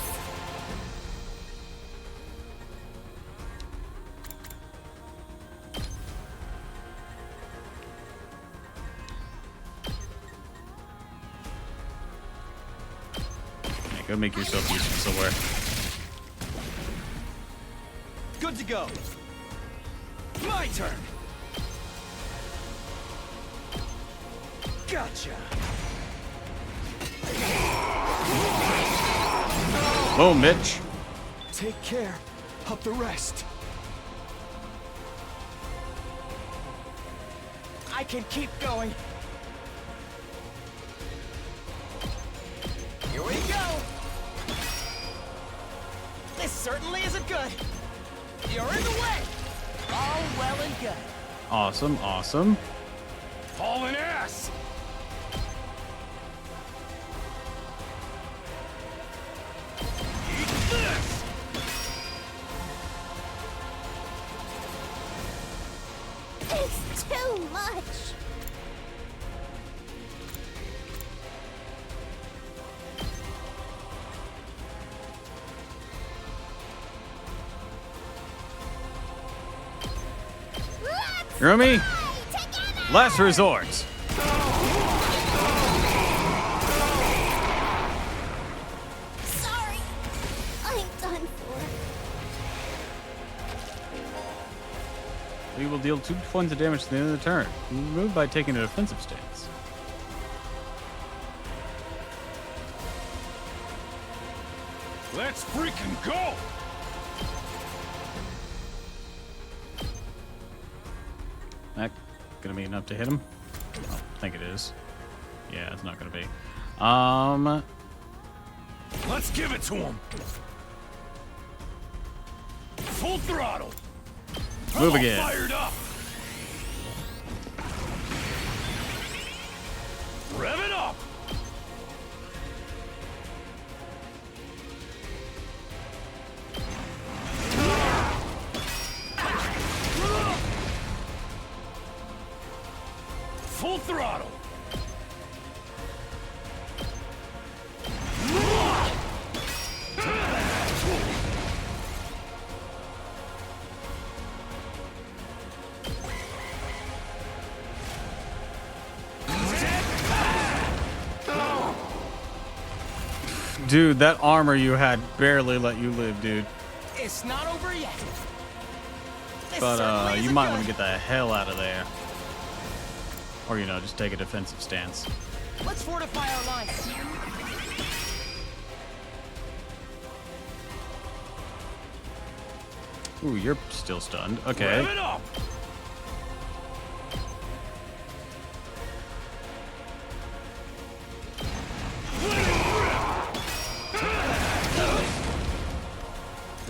Yeah, go make yourself useful somewhere. Good to go. My turn. Gotcha. Boom, bitch. Take care of the rest. I can keep going. Here we go. This certainly isn't good. You're in the way. All well and good. Awesome, awesome. Hauling ass! Eat this! It's too much. Durumi, last resort. Sorry. I'm done for. We will deal 2 points of damage at the end of the turn. You move by taking a defensive stance. Let's freaking go! That gonna be enough to hit him? Oh, I think it is. Yeah, it's not gonna be. Let's give it to him! Full throttle! Move I'm all again. Fired up! Rev it up! Full throttle! Dude, that armor you had barely let you live, dude. It's not over yet. This But certainly you isn't might good. want to get the hell out of there. Or, you know, just take a defensive stance. Let's fortify our lines. Ooh, you're still stunned. Okay. Rev it up!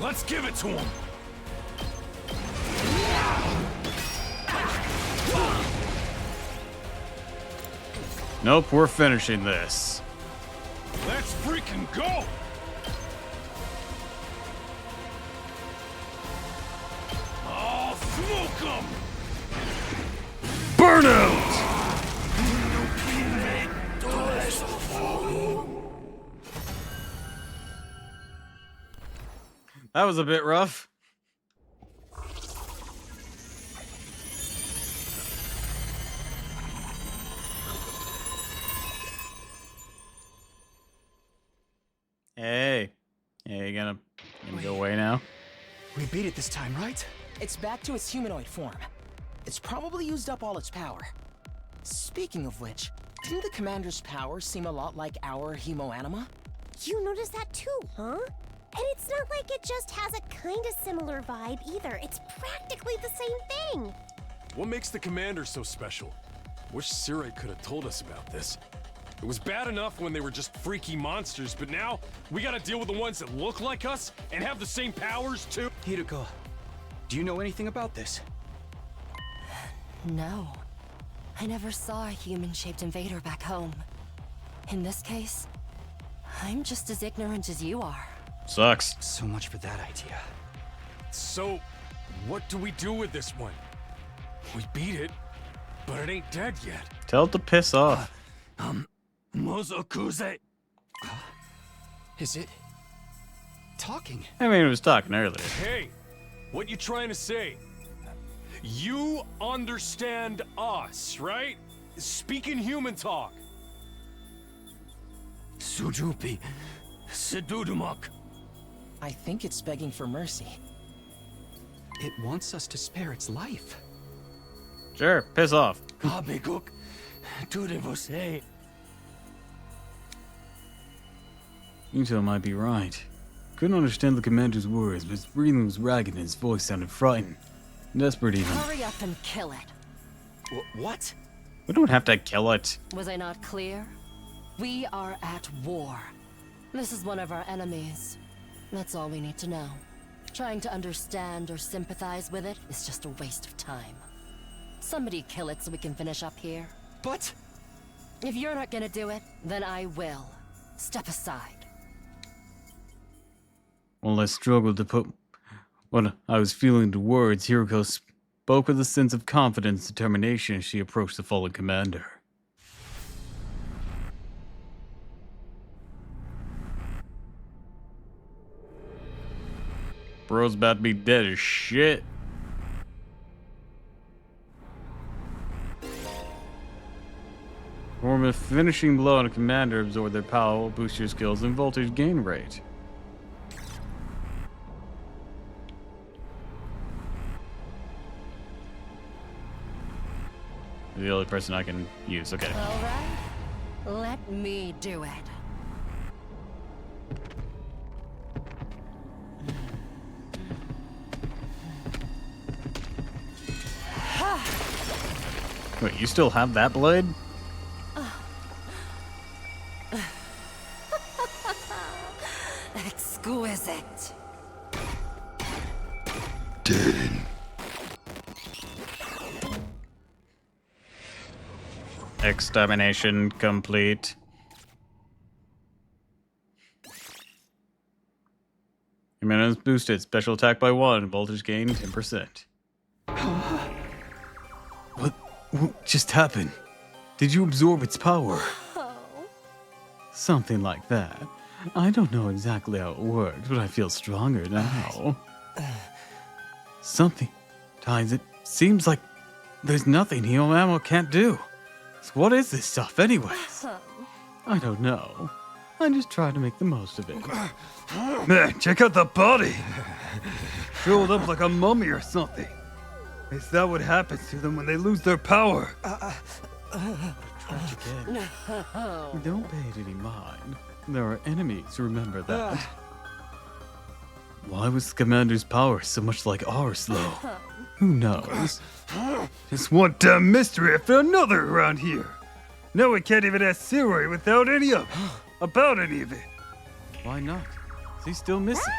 Let's give it to him. Nope, we're finishing this. Let's freaking go! I'll smoke him! Burnout! That was a bit rough. Hey. Yeah, you gonna go away now? We beat it this time, right? It's back to its humanoid form. It's probably used up all its power. Speaking of which, didn't the commander's powers seem a lot like our hemoanima? You noticed that too, huh? And it's not like it just has a kind of similar vibe either. It's practically the same thing. What makes the commander so special? Wish Sirai could have told us about this. It was bad enough when they were just freaky monsters, but now we gotta deal with the ones that look like us and have the same powers too. Hideko, do you know anything about this? No. I never saw a human-shaped invader back home. In this case, I'm just as ignorant as you are. Sucks. So much for that idea. So, what do we do with this one? We beat it, but it ain't dead yet. Tell it to piss off. Mozokuze. Is it talking? I mean, it was talking earlier. Hey, what you trying to say? You understand us, right? Speaking human talk. Sujupi. Sedudumak. I think it's begging for mercy. It wants us to spare its life. Sure, piss off. Kabeguk. Tude você. Yuto might be right. Couldn't understand the commander's words, but his breathing was ragged and his voice sounded frightened. Desperate even. Hurry up and kill it. What? We don't have to kill it. Was I not clear? We are at war. This is one of our enemies. That's all we need to know. Trying to understand or sympathize with it is just a waste of time. Somebody kill it so we can finish up here. But If you're not gonna do it, then I will. Step aside. While I struggled to put what I was feeling into words, Hiroko spoke with a sense of confidence and determination as she approached the fallen commander. Bro's about to be dead as shit. Form a finishing blow on a commander, absorb their power, will boost your skills and voltage gain rate. The only person I can use. Okay. All right. Let me do it. Wait, you still have that blade? Exquisite. Extermination complete. Your mana is boosted. Special attack by 1. Voltage gain 10%. What just happened? Did you absorb its power? Oh. Something like that. I don't know exactly how it works, but I feel stronger now. Something times it seems like there's nothing Ammo can't do. So what is this stuff anyways? I don't know. I just tried to make the most of it. Man, check out the body. Shriveled up like a mummy or something. Is that what happens to them when they lose their power? Tragic end. Don't pay it any mind. There are enemies, remember that. Why was the commander's power so much like ours, though? Who knows? It's one damn mystery after another around here. Now we can't even ask Siroi without any of it. About any of it. Why not? Is he still missing?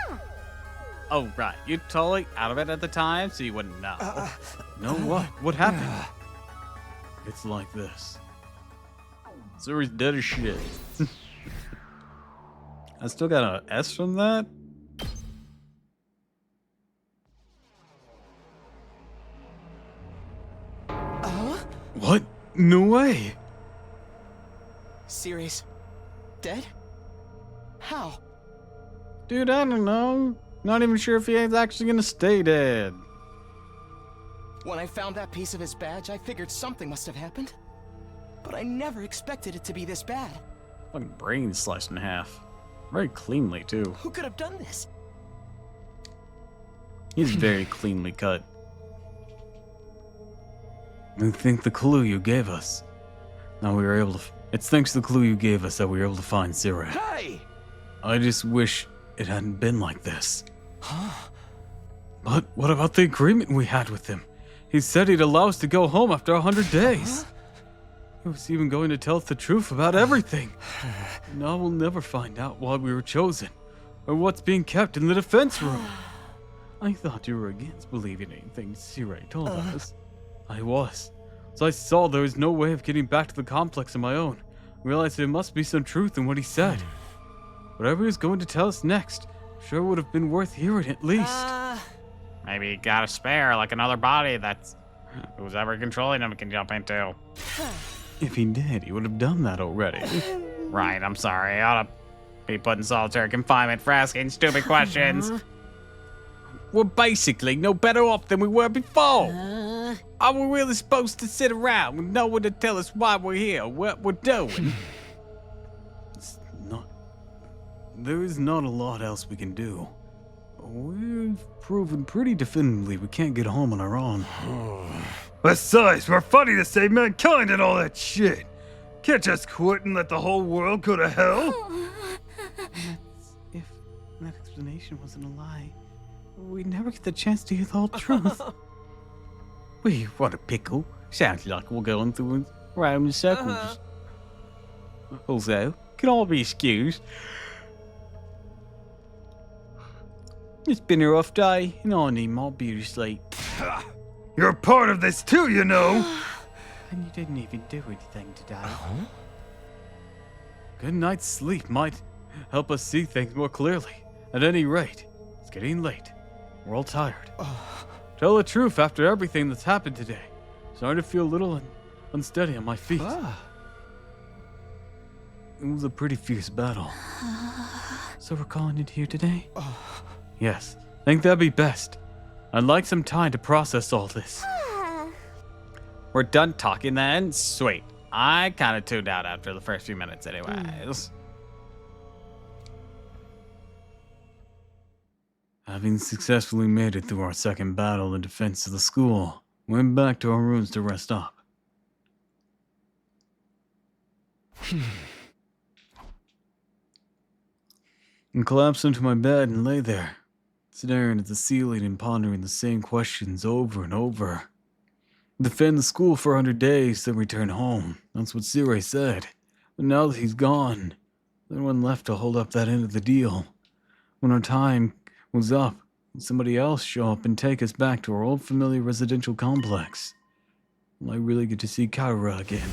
Oh, right. You're totally out of it at the time, so you wouldn't know. Know what? What happened? It's like this. Siri's dead as shit. I still got an S from that? What? No way! Siri's dead? How? Dude, I don't know. Not even sure if he ain't actually gonna stay dead. When I found that piece of his badge, I figured something must have happened. But I never expected it to be this bad. Fucking brain sliced in half. Very cleanly, too. Who could have done this? He's very cleanly cut. I think the clue you gave us. Now we were able to. It's thanks to the clue you gave us that we were able to find Siri. Hey! I just wish it hadn't been like this. But what about the agreement we had with him? He said he'd allow us to go home after 100 days. He was even going to tell us the truth about everything. Now we'll never find out why we were chosen, or what's being kept in the defense room. I thought you were against believing anything Siri told us. I was. So I saw there was no way of getting back to the complex on my own. Realized there must be some truth in what he said. Whatever he was going to tell us next, sure would have been worth hearing at least. Maybe he got a spare, like another body that's who's ever controlling him can jump into. If he did, he would have done that already. Right, I'm sorry. I ought to be put in solitary confinement for asking stupid questions. We're basically no better off than we were before. Are we really supposed to sit around with no one to tell us why we're here, what we're doing? There is not a lot else we can do. We've proven pretty definitively we can't get home on our own. Besides, we're fighting to save mankind and all that shit. Can't just quit and let the whole world go to hell. If that explanation wasn't a lie, we'd never get the chance to hear the whole truth. Wait, what a pickle. Sounds like we're going through round in circles. Also, can all be excused? It's been a rough day, and I need my beauty sleep. You're part of this too, you know. And you didn't even do anything today. Good night's sleep might help us see things more clearly. At any rate, it's getting late. We're all tired. Tell the truth, after everything that's happened today, starting to feel a little unsteady on my feet. It was a pretty fierce battle. So we're calling it here today? Yes, I think that'd be best. I'd like some time to process all this. We're done talking then? Sweet. I kind of tuned out after the first few minutes anyways. Having successfully made it through our second battle in defense of the school, we went back to our rooms to rest up. And collapsed into my bed and lay there, staring at the ceiling and pondering the same questions over and over. Defend the school for 100 days, then return home. That's what Sirei said. But now that he's gone, no one left to hold up that end of the deal. When our time was up, would somebody else show up and take us back to our old familiar residential complex? Will I really get to see Kaira again?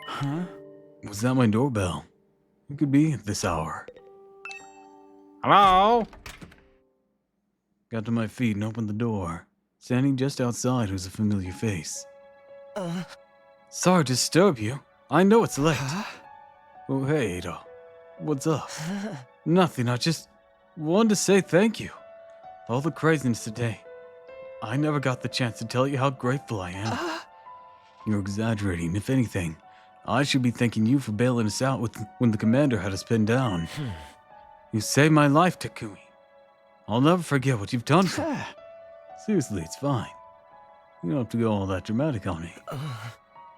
Huh? Was that my doorbell? Who could be at this hour? Hello? Got to my feet and opened the door. Standing just outside was a familiar face. Sorry to disturb you. I know it's late. Oh, hey, Ada. What's up? Nothing, I just wanted to say thank you. All the craziness today. I never got the chance to tell you how grateful I am. You're exaggerating. If anything, I should be thanking you for bailing us out when the commander had us pinned down. You saved my life, Takumi. I'll never forget what you've done for me. Seriously, it's fine. You don't have to go all that dramatic on me.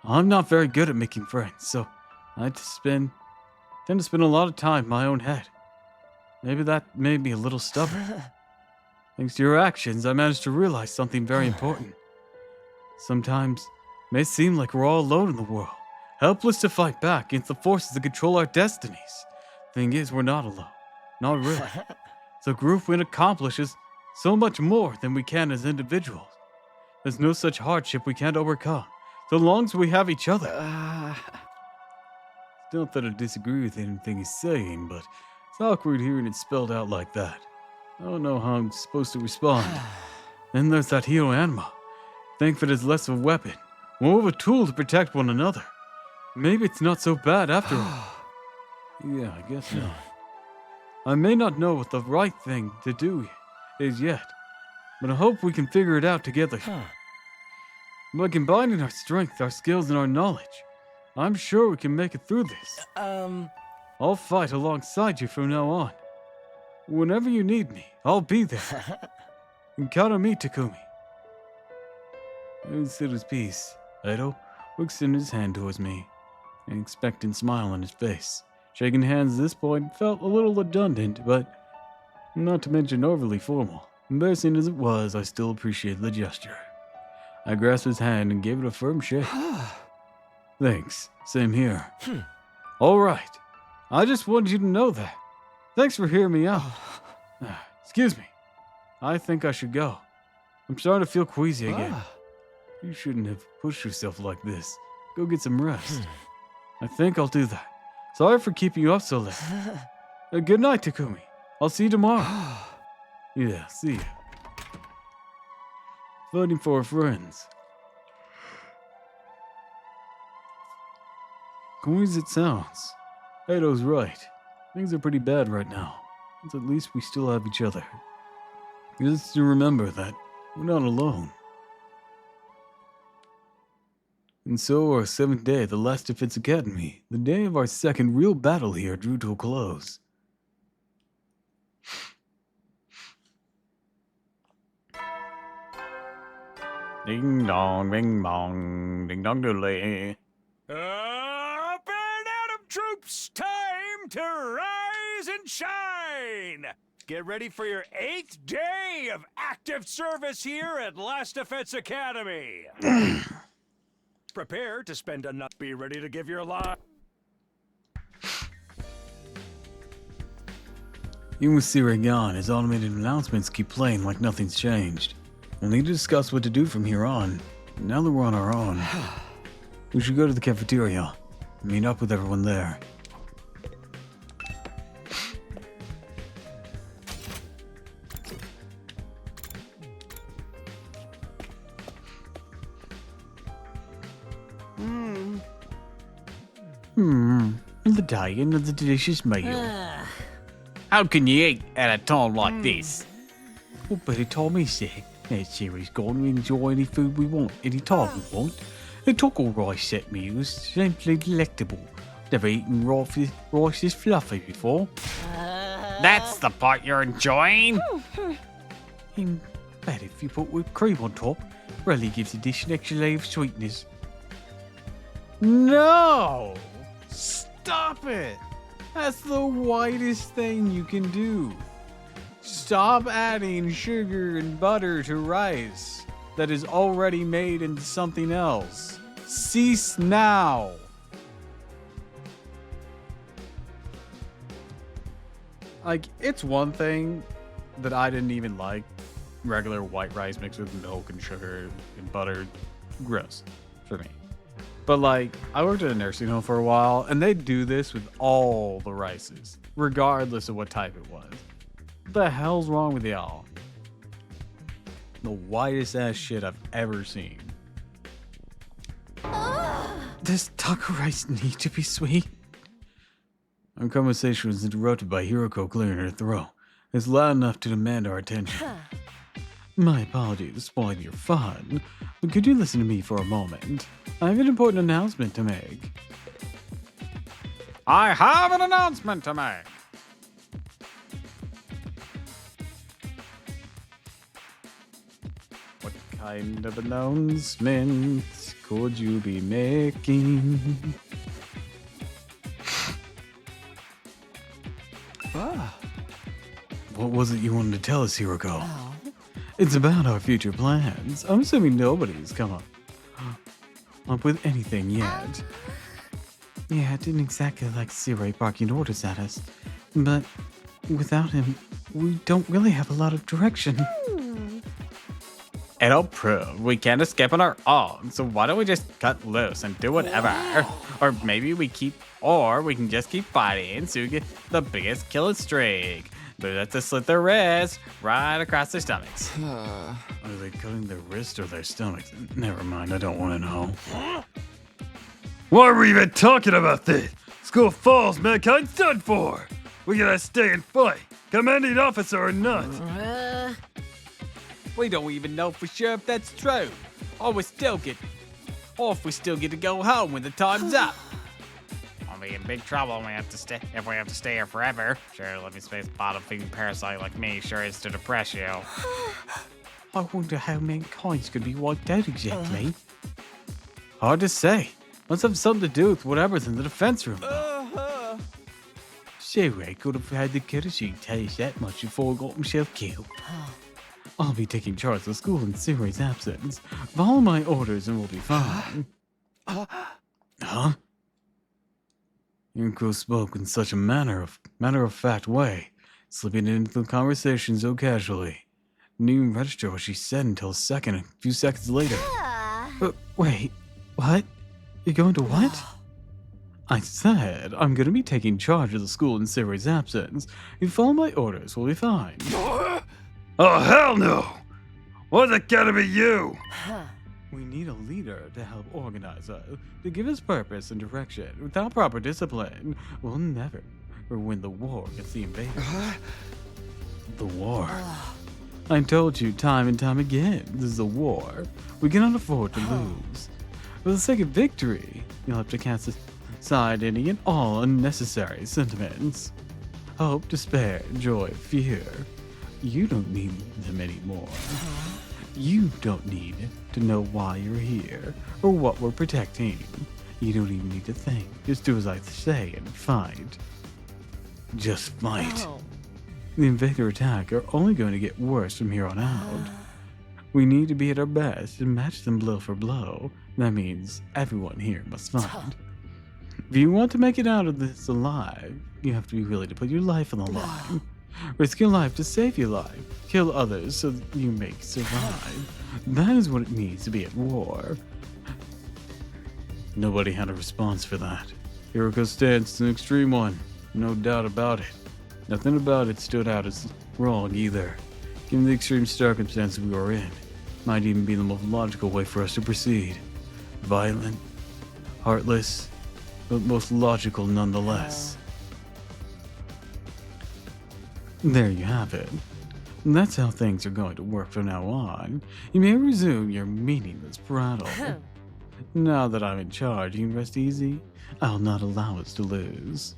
I'm not very good at making friends, so I tend to spend a lot of time in my own head. Maybe that made me a little stubborn. Thanks to your actions, I managed to realize something very important. Sometimes, it may seem like we're all alone in the world, helpless to fight back against the forces that control our destinies. Thing is, we're not alone. Not really. As a group, we accomplishes so much more than we can as individuals. There's no such hardship we can't overcome, so long as we have each other. It's not that I disagree with anything he's saying, but it's awkward hearing it spelled out like that. I don't know how I'm supposed to respond. Then there's that hero anima. Think of it as less of a weapon, more of a tool to protect one another. Maybe it's not so bad after all. Yeah, I guess not. I may not know what the right thing to do is yet, but I hope we can figure it out together. By combining our strength, our skills, and our knowledge, I'm sure we can make it through this. I'll fight alongside you from now on. Whenever you need me, I'll be there. And count on me, Takumi. He said his piece. Edo extended his hand towards me, an expectant smile on his face. Shaking hands at this point felt a little redundant, but not to mention overly formal. Embarrassing as it was, I still appreciated the gesture. I grasped his hand and gave it a firm shake. Thanks. Same here. All right. I just wanted you to know that. Thanks for hearing me out. Excuse me. I think I should go. I'm starting to feel queasy again. You shouldn't have pushed yourself like this. Go get some rest. I think I'll do that. Sorry for keeping you up so late. Good night, Takumi. I'll see you tomorrow. Yeah, see you. Fighting for our friends. Cool as it sounds, Edo's right. Things are pretty bad right now. But at least we still have each other. Just to remember that we're not alone. And so our 7th day at the Last Defense Academy, the day of our second real battle here, drew to a close. Ding dong, bing bong, ding dong doodly. Up and Atom troops, time to rise and shine! Get ready for your 8th day of active service here at Last Defense Academy. Prepare to spend a night. Be ready to give your life. Even with Siri gone, his automated announcements keep playing like nothing's changed. We'll need to discuss what to do from here on. Now that we're on our own, we should go to the cafeteria and meet up with everyone there. The day and the delicious meal. How can you eat at a time like this? Well, Betty told me, sir. That Siri's gone to enjoy any food we want, any time we want. The taco rice set meal is simply delectable. Never eaten rice this fluffy before. That's the part you're enjoying? But if you put whipped cream on top, really gives the dish an extra layer of sweetness. No! Stop it! That's the whitest thing you can do. Stop adding sugar and butter to rice that is already made into something else. Cease now! Like, it's one thing that I didn't even like. Regular white rice mixed with milk and sugar and butter. Gross for me. But like, I worked at a nursing home for a while, and they do this with all the rices, regardless of what type it was. What the hell's wrong with y'all? The whitest ass shit I've ever seen. Does taco rice need to be sweet? Our conversation was interrupted by Hiroko clearing her throat. It's loud enough to demand our attention. My apologies to spoil your fun, but could you listen to me for a moment? I have an important announcement to make. I have an announcement to make. What kind of announcement could you be making? What was it you wanted to tell us, Hiroko? Oh. It's about our future plans. I'm assuming nobody's come up with anything yet. Yeah, it didn't exactly like Sirai barking orders at us, but without him, we don't really have a lot of direction. It'll prove we can't escape on our own, so why don't we just cut loose and do whatever? Or maybe we can just keep fighting so we get the biggest killing streak. But that's to slit their wrists right across their stomachs. Are they cutting their wrist or their stomachs? Never mind, I don't want to know. Why are we even talking about this? School falls, mankind's done for. We gotta stay and fight, commanding officer or not. We don't even know for sure if that's true. Or if we still get to go home when the time's up. I'll be in big trouble if we have to stay here forever. Sure, living space bottom-feeding parasite like me sure is to depress you. I wonder how mankind's gonna be wiped out exactly. Hard to say. Must have something to do with whatever's in the defense room. Sirai could have had the courtesy to tell us that much before he got himself killed. I'll be taking charge of the school in Sirai's absence. Follow my orders and we'll be fine. Huh? Yuriko spoke in such a matter-of-fact way, slipping into the conversation so casually. Didn't even register what she said until a few seconds later. Wait, what? You're going to what? I said I'm going to be taking charge of the school in Sirai's absence. You follow my orders, we'll be fine. Oh, hell no! Why's it gotta be you? We need a leader to help organize us, to give us purpose and direction. Without proper discipline, we'll never win the war against the invaders. The war. I told you time and time again, this is a war. We cannot afford to lose. For the sake of victory, you'll have to cast aside any and all unnecessary sentiments. Hope, despair, joy, fear. You don't need them anymore. You don't need to know why you're here or what we're protecting. You don't even need to think. Just do as I say and fight. Just fight. The invader attack are only going to get worse from here on out. We need to be at our best and match them blow for blow. That means everyone here must fight. If you want to make it out of this alive, you have to be willing to put your life on the line. Risk your life to save your life. Kill others so that you may survive. That is what it means to be at war. Nobody had a response for that. Hiriko's stance is an extreme one. No doubt about it. Nothing about it stood out as wrong either. Given the extreme circumstances we were in, might even be the most logical way for us to proceed. Violent, heartless, but most logical nonetheless. There you have it. And that's how things are going to work from now on. You may resume your meaningless prattle. Now that I'm in charge, you can rest easy. I'll not allow us to lose.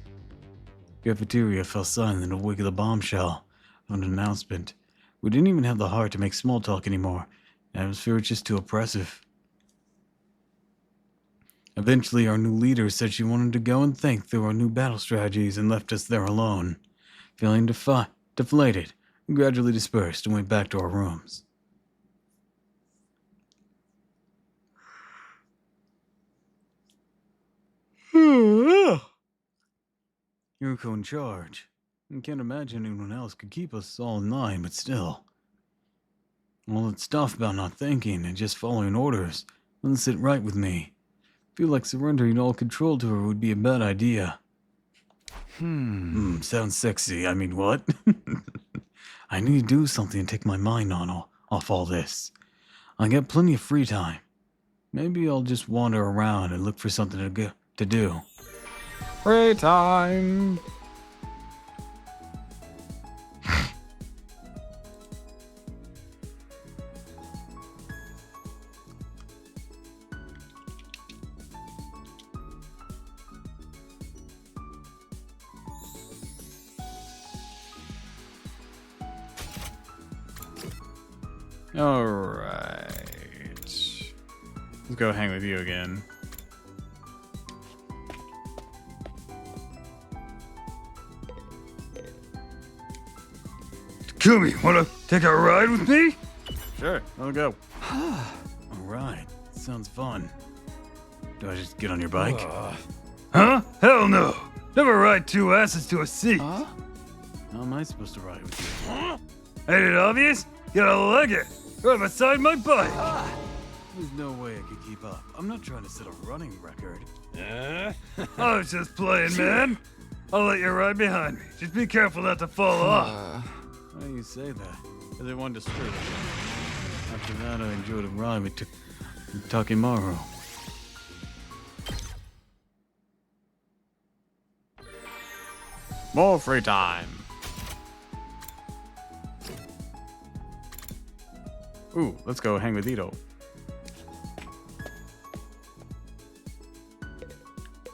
Cafeteria fell silent in the wake of the bombshell. On an announcement, we didn't even have the heart to make small talk anymore. The atmosphere was just too oppressive. Eventually, our new leader said she wanted to go and think through our new battle strategies and left us there alone. Feeling deflated, we gradually dispersed and went back to our rooms. Yuriko in charge. I can't imagine anyone else could keep us all in line, but still. All that stuff about not thinking and just following orders doesn't sit right with me. Feel like surrendering all control to her would be a bad idea. Sounds sexy. I mean, what? I need to do something to take my mind off all this. I got plenty of free time. Maybe I'll just wander around and look for something to do. Free time. Alright. Let's go hang with you again. Takumi, wanna take a ride with me? Sure, I'll go. Alright, sounds fun. Do I just get on your bike? Huh? Hell no. Never ride two asses to a seat. How am I supposed to ride with you? Ain't it obvious? Gotta leg it. Right beside my bike. There's no way I could keep up. I'm not trying to set a running record. I was just playing, man. I'll let you ride behind me. Just be careful not to fall off. Why do you say that? Because I wanted to screw it. After that, I enjoyed a ride with Takimaru. More free time. Ooh, let's go hang with Ito.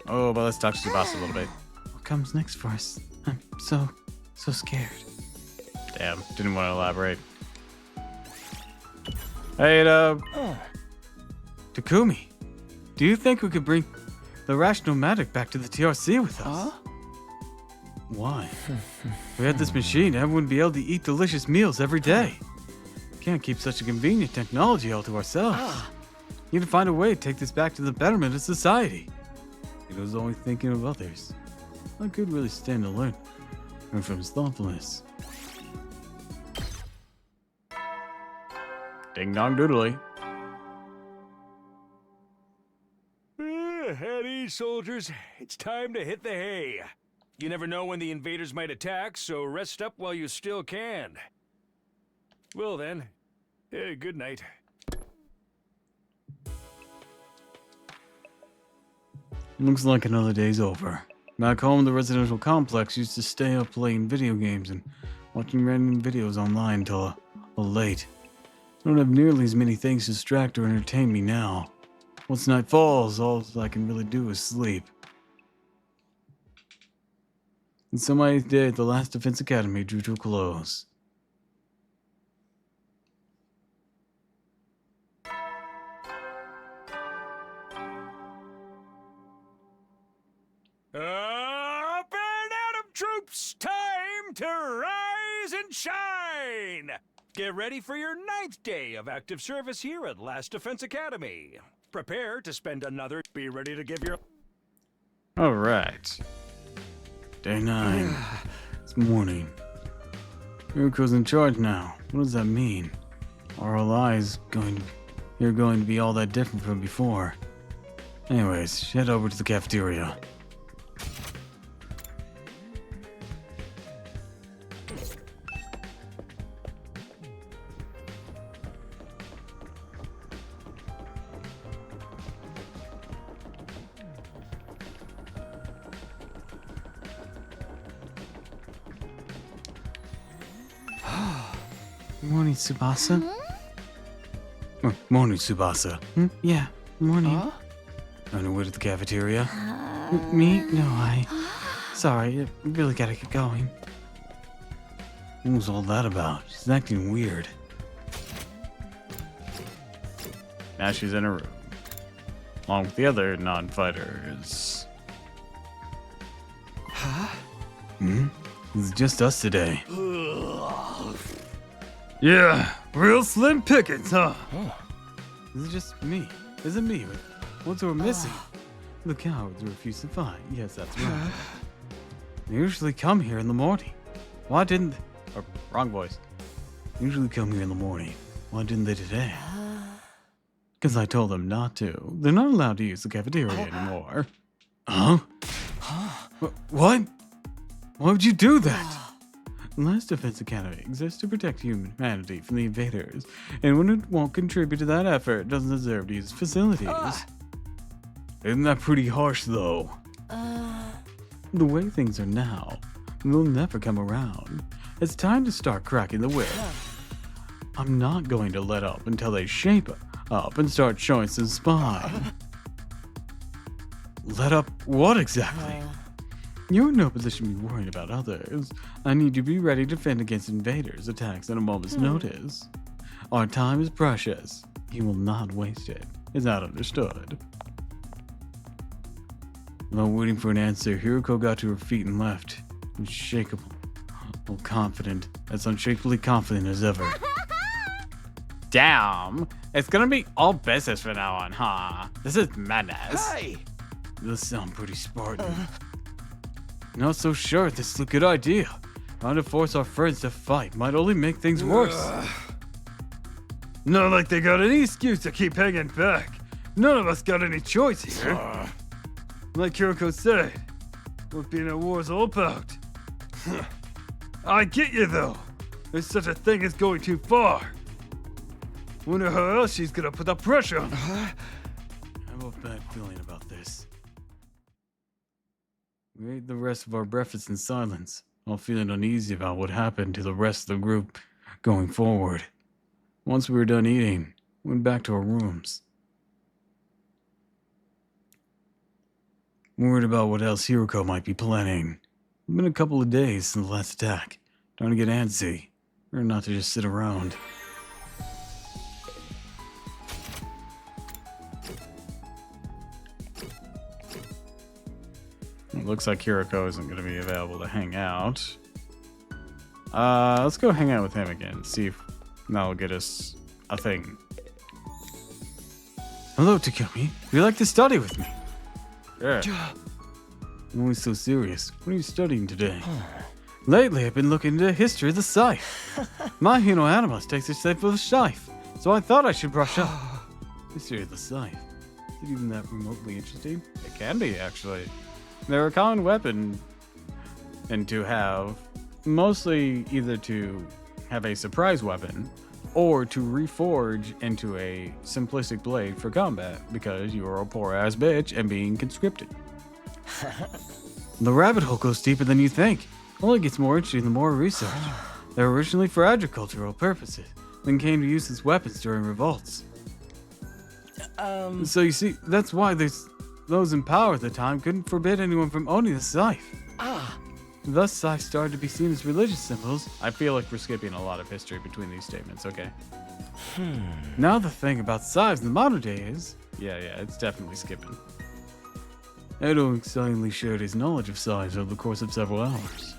Oh, but let's talk to Tsubasa a little bit. What comes next for us? I'm so scared. Damn, didn't want to elaborate. Hey, Ito. Takumi, do you think we could bring the Rash Nomadic back to the TRC with us? Why? If we had this machine, everyone would be able to eat delicious meals every day. Can't keep such a convenient technology all to ourselves. Need to find a way to take this back to the betterment of society. It was only thinking of others. I could really stand to learn from his thoughtfulness. Ding dong doodly. At ease, soldiers. It's time to hit the hay. You never know when the invaders might attack, so rest up while you still can. Well then, good night. Looks like another day's over. Back home, the residential complex used to stay up playing video games and watching random videos online until late. I don't have nearly as many things to distract or entertain me now. Once night falls, all I can really do is sleep. And so my 8th day at the last Defense Academy drew to a close. Up and Adam troops, time to rise and shine! Get ready for your 9th day of active service here at Last Defense Academy. Prepare to spend another... Be ready to give your... Alright. Day 9. It's morning. Yuriko's in charge now. What does that mean? Are our lives going to be all that different from before? Anyways, head over to the cafeteria. Morning, Tsubasa. Morning, Tsubasa. Yeah, morning. On your way to the cafeteria? Me? No, Sorry, I really gotta get going. What was all that about? She's acting weird. Now she's in her room. Along with the other non-fighters. It's just us today. Yeah, real slim pickings, huh? This is just me. Is it me? What's we're missing? The cowards who refuse to fight. Yes, that's right. They usually come here in the morning. Why didn't Oh, wrong voice. they usually come here in the morning? Why didn't they today? Because I told them not to. They're not allowed to use the cafeteria anymore. Huh? What? Why would you do that? The Last Defense Academy exists to protect humanity from the invaders. Anyone who won't contribute to that effort doesn't deserve to use facilities. Isn't that pretty harsh, though? The way things are now, they'll never come around. It's time to start cracking the whip. I'm not going to let up until they shape up and start showing some spine. Let up what exactly? You're in no position to be worried about others. I need you to be ready to defend against invaders' attacks at a moment's notice. Our time is precious. You will not waste it. Is that understood? While waiting for an answer, Hiroko got to her feet and left. Unshakable. Oh, confident. As unshakably confident as ever. Damn. It's gonna be all business from now on, huh? This is madness. Hey! Those sound pretty Spartan. Not so sure this is a good idea. Trying to force our friends to fight might only make things worse. Not like they got any excuse to keep hanging back. None of us got any choice here. Like Hiroko said, what being at war is all about. I get you though. There's such a thing as going too far. Wonder how else she's gonna put the pressure on. I have a bad feeling about this. We ate the rest of our breakfast in silence, all feeling uneasy about what happened to the rest of the group going forward. Once we were done eating, we went back to our rooms. Worried about what else Hiroko might be planning. It's been a couple of days since the last attack. Trying to get antsy, or not to just sit around. It looks like Hiroko isn't going to be available to hang out. Let's go hang out with him again. See if that'll get us a thing. Hello, Takumi. Would you like to study with me? Sure. I'm always so serious. What are you studying today? Lately, I've been looking into the history of the scythe. My Hino Animus takes its shape of a scythe, so I thought I should brush up. History of the scythe. Is it even that remotely interesting? It can be, actually. They're a common weapon, and to have mostly either to have a surprise weapon or to reforge into a simplistic blade for combat because you are a poor ass bitch and being conscripted. The rabbit hole goes deeper than you think. Only gets more interesting the more research. They were originally for agricultural purposes, then came to use as weapons during revolts. So you see, that's why those in power at the time couldn't forbid anyone from owning the scythe. Thus, scythes started to be seen as religious symbols. I feel like we're skipping a lot of history between these statements, okay? Now the thing about scythes in the modern day is, Yeah, it's definitely skipping. Edo excitedly shared his knowledge of scythes over the course of several hours.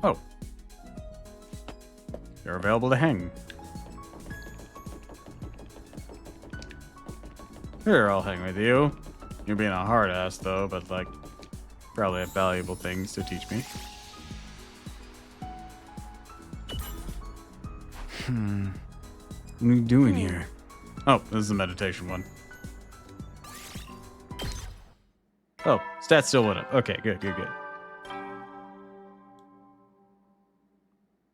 Oh. You're available to hang. Here, I'll hang with you. You're being a hard ass, though, but, like, probably have valuable things to teach me. What are you doing here? Oh, this is a meditation one. Oh, stats still went up. Okay, good.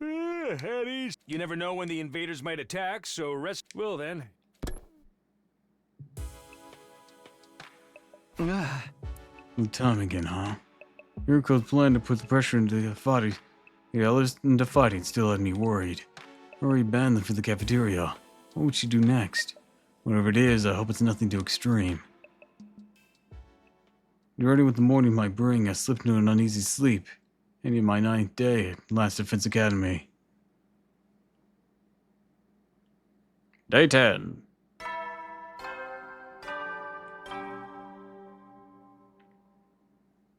Headies. You never know when the invaders might attack, so rest. Well then. Good time again, huh? Hiroko's plan to put the pressure into the fighting, into fighting still had me worried. Already banned them for the cafeteria. What would she do next? Whatever it is, I hope it's nothing too extreme. Regarding what the morning might bring, I slipped into an uneasy sleep. Ending my 9th day at Last Defense Academy. Day 10.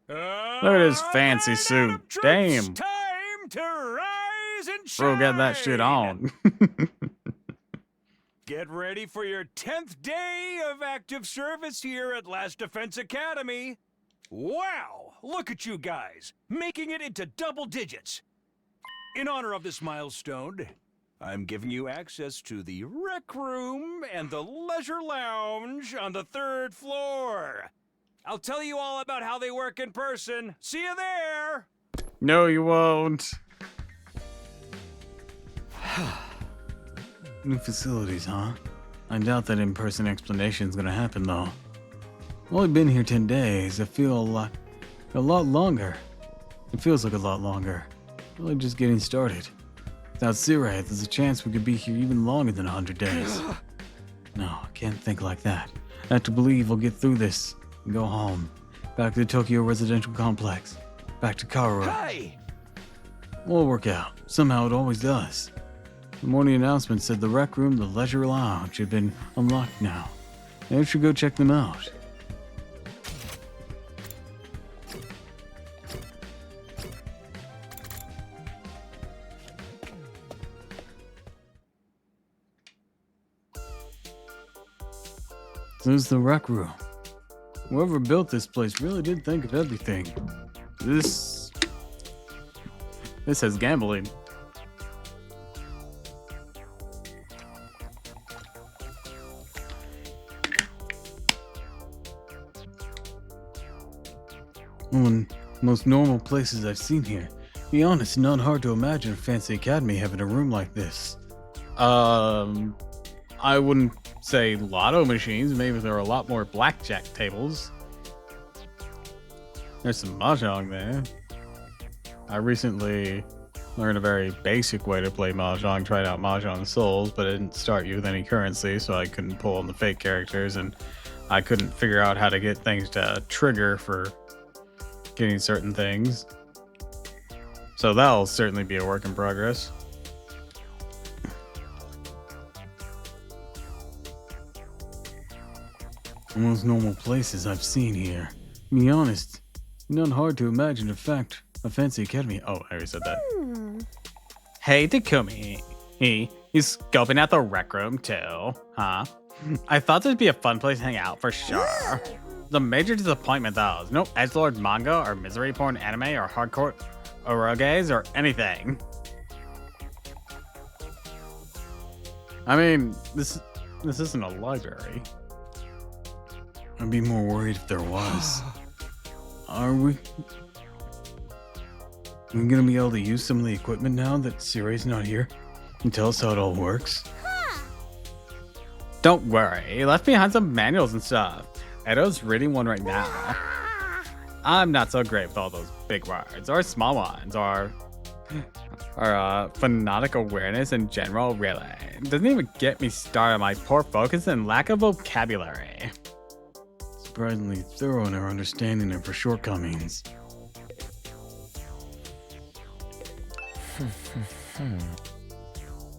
Look at his fancy suit. Damn. Time to rise and shine. Bro, got that shit on. Get ready for your 10th day of active service here at Last Defense Academy. Wow, look at you guys, making it into double digits. In honor of this milestone, I'm giving you access to the rec room and the leisure lounge on the 3rd floor. I'll tell you all about how they work in person. See you there! No, you won't. New facilities, huh? I doubt that in-person explanation's gonna happen, though. I've only been here 10 days. I feel a lot longer. It feels like a lot longer. Really just getting started. Without Sirei, there's a chance we could be here even longer than 100 days. No, I can't think like that. I have to believe we'll get through this and go home. Back to the Tokyo residential complex. Back to Kaoru. Hey! It'll work out. Somehow it always does. The morning announcement said the rec room, the leisure lounge, had been unlocked now. I should go check them out. There's the rec room. Whoever built this place really did think of everything. This has gambling. One of the most normal places I've seen here. Be honest, not hard to imagine a fancy academy having a room like this. I wouldn't say lotto machines. Maybe there are a lot more blackjack tables. There's some mahjong there. I recently learned a very basic way to play mahjong. Tried out Mahjong Souls, but it didn't start you with any currency, so I couldn't pull on the fake characters, and I couldn't figure out how to get things to trigger for getting certain things. So that'll certainly be a work in progress. Most normal places I've seen here. To be honest, not hard to imagine a fancy academy. Oh, I already said that. Hey, Takumi. He's scoping out the rec room too, huh? I thought this would be a fun place to hang out for sure. The major disappointment though is no edgelord manga or misery porn anime or hardcore eroges or anything. I mean, this isn't a library. I'd be more worried if there was. Are we gonna be able to use some of the equipment now that Sirai's not here? And tell us how it all works? Don't worry, he left behind some manuals and stuff. Edo's reading one right now. I'm not so great with all those big words, or small ones, or phonetic awareness in general, really. Doesn't even get me started on my poor focus and lack of vocabulary. Surprisingly thorough in our understanding of her shortcomings.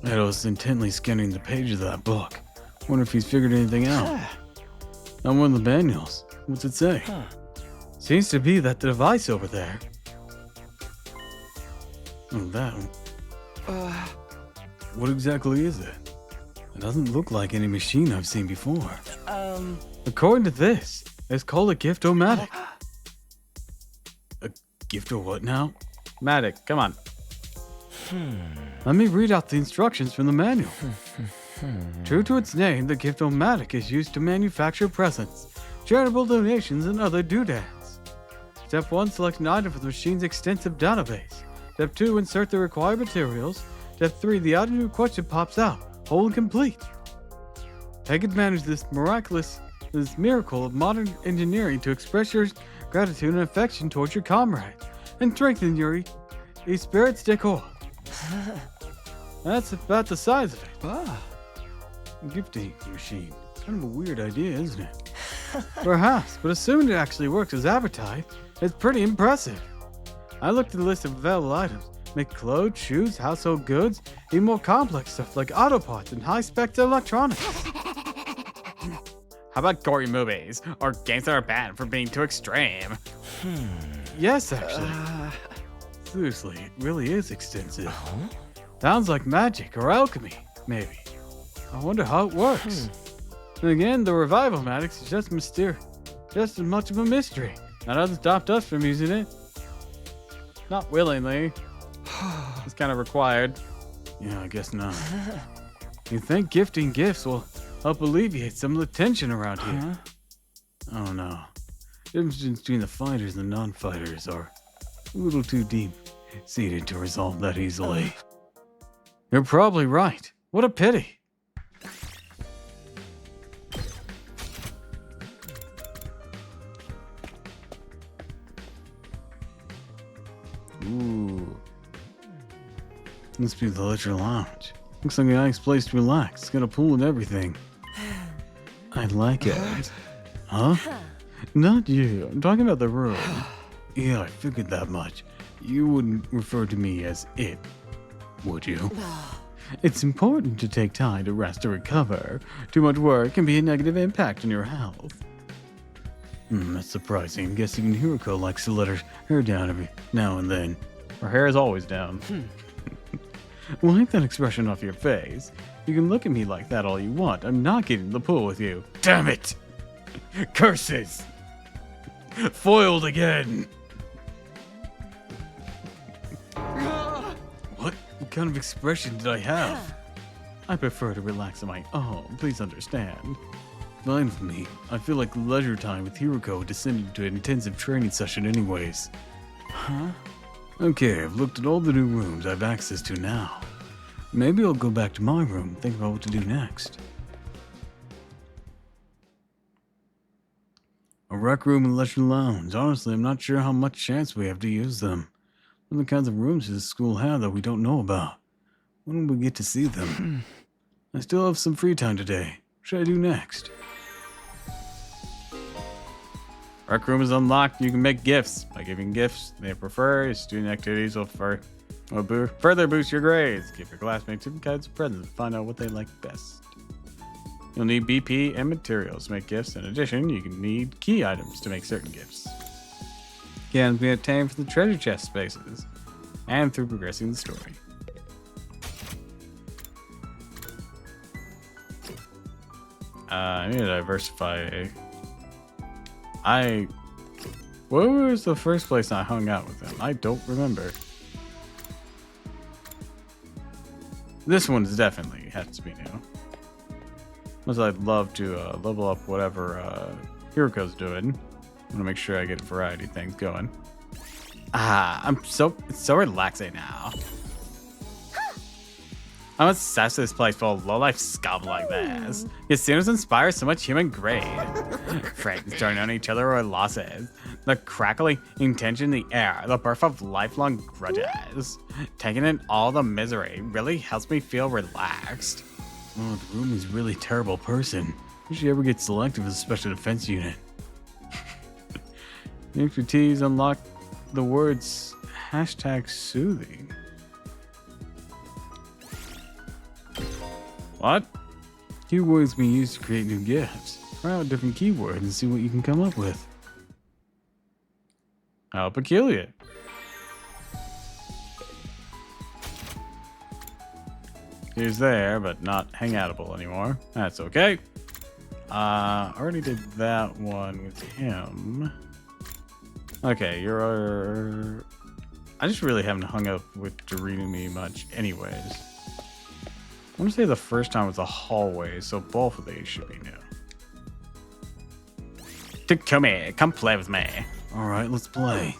Edo's intently scanning the pages of that book. Wonder if he's figured anything out. Not one of the manuals. What's it say? Seems to be that device over there. Oh, that one. What exactly is it? It doesn't look like any machine I've seen before. According to this, it's called a gift-o-matic. A gift-o-what now? Matic, come on. Let me read out the instructions from the manual. True to its name, the gift-o-matic is used to manufacture presents, charitable donations, and other doodads. Step 1, select an item from the machine's extensive database. Step 2, insert the required materials. Step 3, the item requested pops out, whole and complete. Take advantage of this miracle of modern engineering to express your gratitude and affection towards your comrades, and strengthen your spirit's decor. That's about the size of it. A gifting machine. Kind of a weird idea, isn't it? Perhaps, but assuming it actually works as advertised, it's pretty impressive. I looked at the list of available items. Make clothes, shoes, household goods, even more complex stuff like auto parts and high-spec electronics. How about gory movies, or games that are banned for being too extreme? Yes, actually. Seriously, it really is extensive. Sounds like magic or alchemy, maybe. I wonder how it works. And again, the revival-matics is just as much of a mystery. That hasn't stopped us from using it. Not willingly. It's kind of required. Yeah, I guess not. You think gifting gifts will help alleviate some of the tension around here? I don't know. The difference between the fighters and the non-fighters are a little too deep-seated to resolve that easily. You're probably right. What a pity. Ooh. Must be the leisure lounge. Looks like a nice place to relax. It's got a pool and everything. I like it. Huh? Not you. I'm talking about the room. Yeah, I figured that much. You wouldn't refer to me as it, would you? It's important to take time to rest and recover. Too much work can be a negative impact on your health. That's surprising. I'm guessing Hiroko likes to let her hair down every now and then. Her hair is always down. Wipe that expression off your face. You can look at me like that all you want. I'm not getting in the pool with you. Damn it! Curses! Foiled again! What kind of expression did I have? I prefer to relax on my own. Please understand. Fine with me. I feel like leisure time with Hiroko descended into an intensive training session anyways. Huh? Okay, I've looked at all the new rooms I have access to now. Maybe I'll go back to my room and think about what to do next. A rec room and leisure lounge. Honestly, I'm not sure how much chance we have to use them. What are the kinds of rooms does the school have that we don't know about? When will we get to see them? I still have some free time today. What should I do next? Rec room is unlocked. You can make gifts. By giving gifts they prefer, your student activities will further boost your grades. Give your classmates different kinds of presents and find out what they like best. You'll need BP and materials to make gifts. In addition, you can need key items to make certain gifts. Can be obtained from the treasure chest spaces and through progressing the story. I need to diversify. Where was the first place I hung out with him? I don't remember. This one's definitely has to be new. Unless I'd love to level up whatever Hiroko's doing. I want to make sure I get a variety of things going. It's so relaxing now. I'm obsessed with this place full of low-life scum like this. Casinos inspire so much human greed. Friends turning on each other or losses. The crackling tension in the air. The birth of lifelong grudges. Taking in all the misery really helps me feel relaxed. Oh, the room is really a terrible person. Wish she ever gets selected for the special defense unit. The expertise unlock the words #soothing. What? Keywords being used to create new gifts. Try out different keywords and see what you can come up with. How peculiar. He's there, but not hangoutable anymore. That's okay. Already did that one with him. Okay, I just really haven't hung up with Dorito much anyways. I want to say the first time was a hallway, so both of these should be new. Takumi, come play with me. Alright, let's play.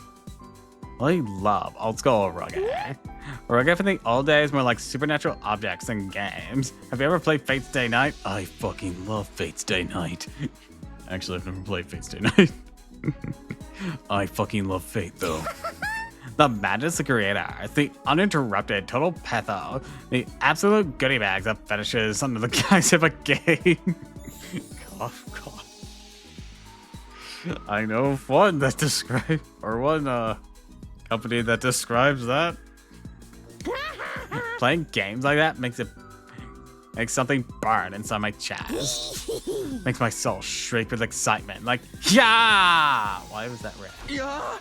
I love old school Rugged. Rugged for the old days more like supernatural objects and games. Have you ever played Fate's Day Night? I fucking love Fate's Day Night. Actually, I've never played Fate's Day Night. I fucking love Fate though. The madness of creator, the uninterrupted total patho, the absolute goodie bags of fetishes under the guise of a game. Cough, cough. I know of one that describes, or one company that describes that. Playing games like that makes something burn inside my chest. Makes my soul shriek with excitement. Like, yeah! Why was that red? Yeah.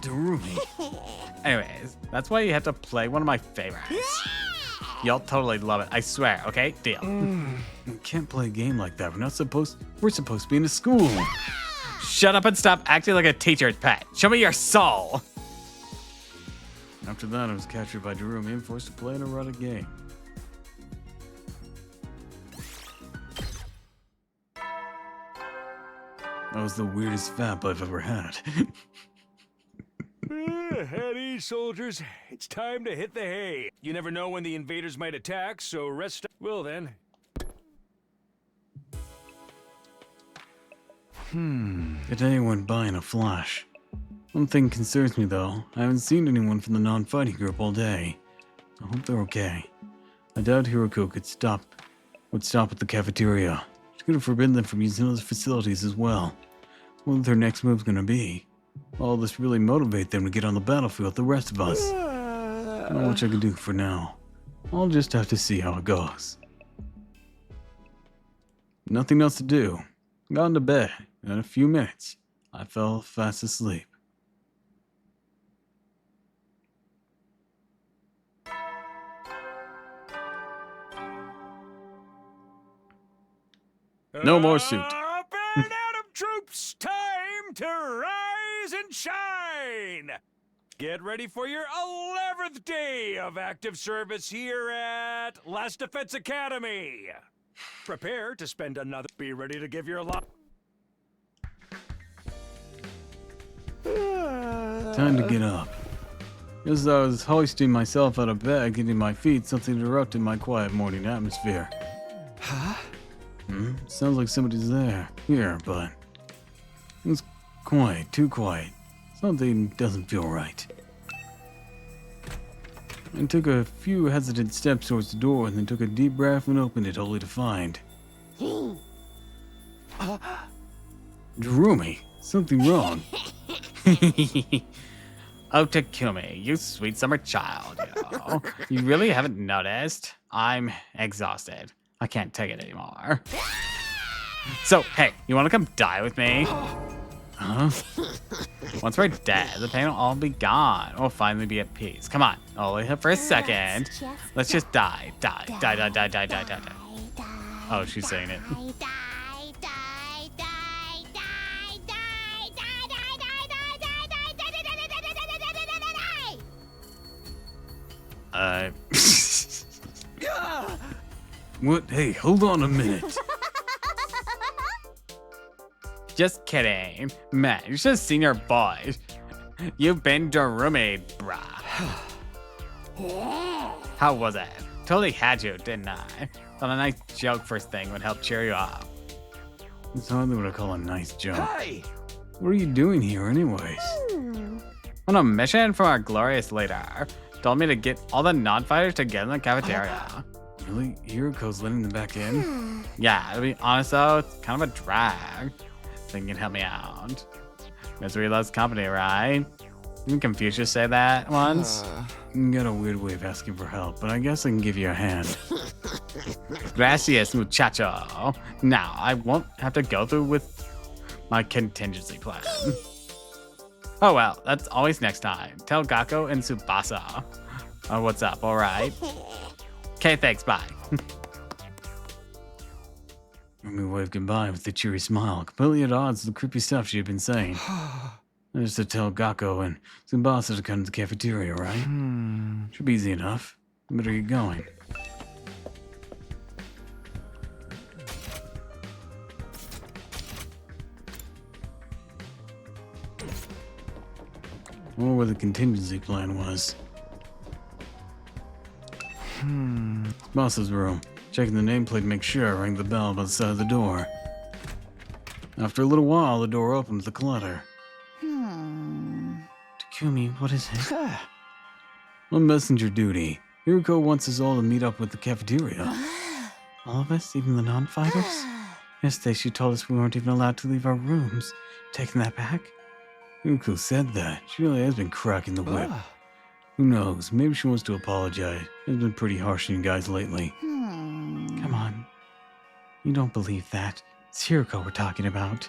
Darumi. Anyways, that's why you have to play one of my favorites. You'll totally love it. I swear, okay? Deal. We can't play a game like that. We're supposed to be in a school. Shut up and stop acting like a teacher's pet. Show me your soul. After that, I was captured by Darumi and forced to play an erotic game. That was the weirdest fap I've ever had. At ease, soldiers. It's time to hit the hay. You never know when the invaders might attack, so rest. Well then. Did anyone buy in a flash? One thing concerns me though. I haven't seen anyone from the non-fighting group all day. I hope they're okay. I doubt Hiroko would stop at the cafeteria. She could have forbidden them from using other facilities as well. what their next move's gonna be. All this really motivate them to get on the battlefield with the rest of us. Not much I can do for now. I'll just have to see how it goes. Nothing else to do. Got into bed, and in a few minutes, I fell fast asleep. No more suit. Up and Adam troops, time to rise and shine! Get ready for your 11th day of active service here at Last Defense Academy. Prepare to spend another. Be ready to give your life. Time to get up. Just as I was hoisting myself out of bed, getting my feet, something interrupted my quiet morning atmosphere. Sounds like somebody's there. Here, but it's quiet, too quiet. Something doesn't feel right. I took a few hesitant steps towards the door and then took a deep breath and opened it, only to find Jerome, something wrong. Oh, Takumi, you sweet summer child. You really haven't noticed? I'm exhausted. I can't take it anymore. So, hey, you want to come die with me? Huh? Once we're dead, the pain will all be gone. We'll finally be at peace. Come on, only here for a second. Let's just die. Die. Oh, she's saying it. What? Hey, hold on a minute. Just kidding. Man, you should have seen your boys. You've been Jerome, brah. How was it? Totally had you, didn't I? Thought a nice joke first thing would help cheer you up. It's hardly what I call a nice joke. Hey! What are you doing here anyways? On a mission from our glorious leader. Told me to get all the non-fighters together in the cafeteria. Really? Hiroko's letting them back in? Yeah, to be honest though, it's kind of a drag. Think you can help me out. Misery loves company, right? Didn't Confucius say that once? You got a weird way of asking for help, but I guess I can give you a hand. Gracias, muchacho. Now, I won't have to go through with my contingency plan. Oh well, that's always next time. Tell Gakko and Tsubasa. Oh, what's up, alright? Okay, thanks, bye. Rumi waved goodbye with a cheery smile, completely at odds with the creepy stuff she had been saying. Just to tell Gakko and Tsubasa to come to the cafeteria, right? Should be easy enough. Better get going. I wonder what the contingency plan was. Boss's room. Checking the nameplate to make sure, rang the bell by the side of the door. After a little while, the door opened with a clutter. Takumi, what is it? On messenger duty. Hiroko wants us all to meet up with the cafeteria. All of us, even the non-fighters? Yesterday she told us we weren't even allowed to leave our rooms. Taking that back? Hiroko said that. She really has been cracking the whip. Who knows? Maybe she wants to apologize. It's been pretty harsh on you guys lately. Come on. You don't believe that. It's Hiroko we're talking about.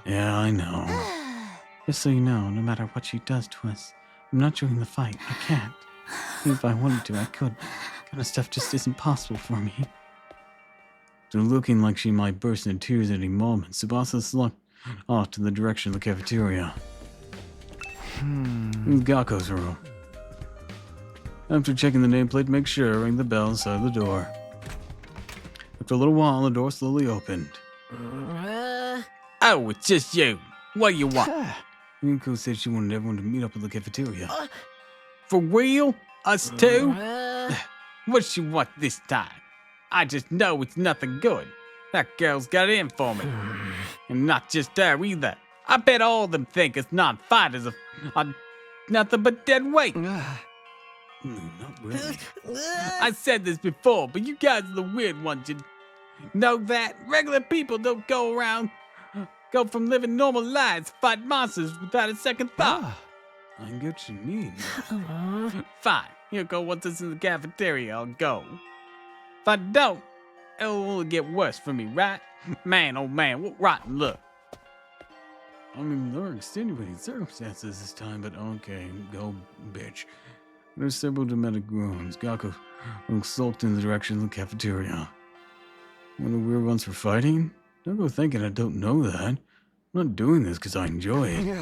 Yeah, I know. Just so you know, no matter what she does to us, I'm not joining the fight. I can't. Even if I wanted to, I could. Kind of stuff just isn't possible for me. So looking like she might burst into tears at any moment, Tsubasa slunk off to the direction of the cafeteria. In Gakko's room. After checking the nameplate to make sure, rang the bell inside the door. After a little while, the door slowly opened. Oh, it's just you. What do you want? Yuko said she wanted everyone to meet up at the cafeteria. For real? Us too? What she want this time? I just know it's nothing good. That girl's got it in for me. And not just her either. I bet all of them think us non-fighters are nothing but dead weight. Not really. I said this before, but you guys are the weird ones. You know that? Regular people don't go Go from living normal lives to fight monsters without a second thought. I get what you mean. Fine. Hiroko wants us in the cafeteria. I'll go. If I don't, it'll only get worse for me, right? Man, oh man, what rotten luck. I mean, there are extenuating circumstances this time, but okay, go, bitch. There's several dramatic groans. Gaku looks sulked in the direction of the cafeteria. One of the weird ones for fighting? Don't go thinking I don't know that. I'm not doing this because I enjoy it.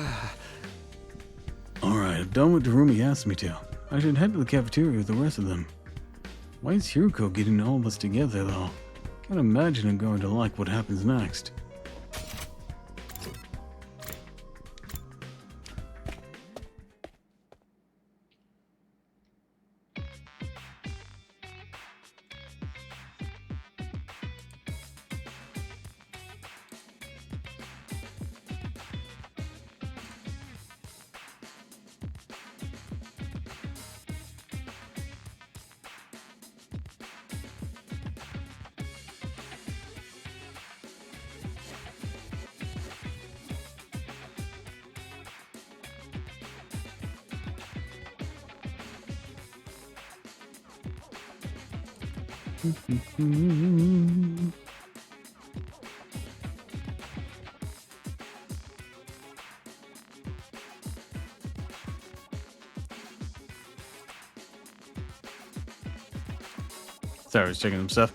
Alright, I've done what Darumi asked me to. I should head to the cafeteria with the rest of them. Why is Hiroko getting all of us together, though? Can't imagine I'm going to like what happens next. Sorry, I was checking some stuff.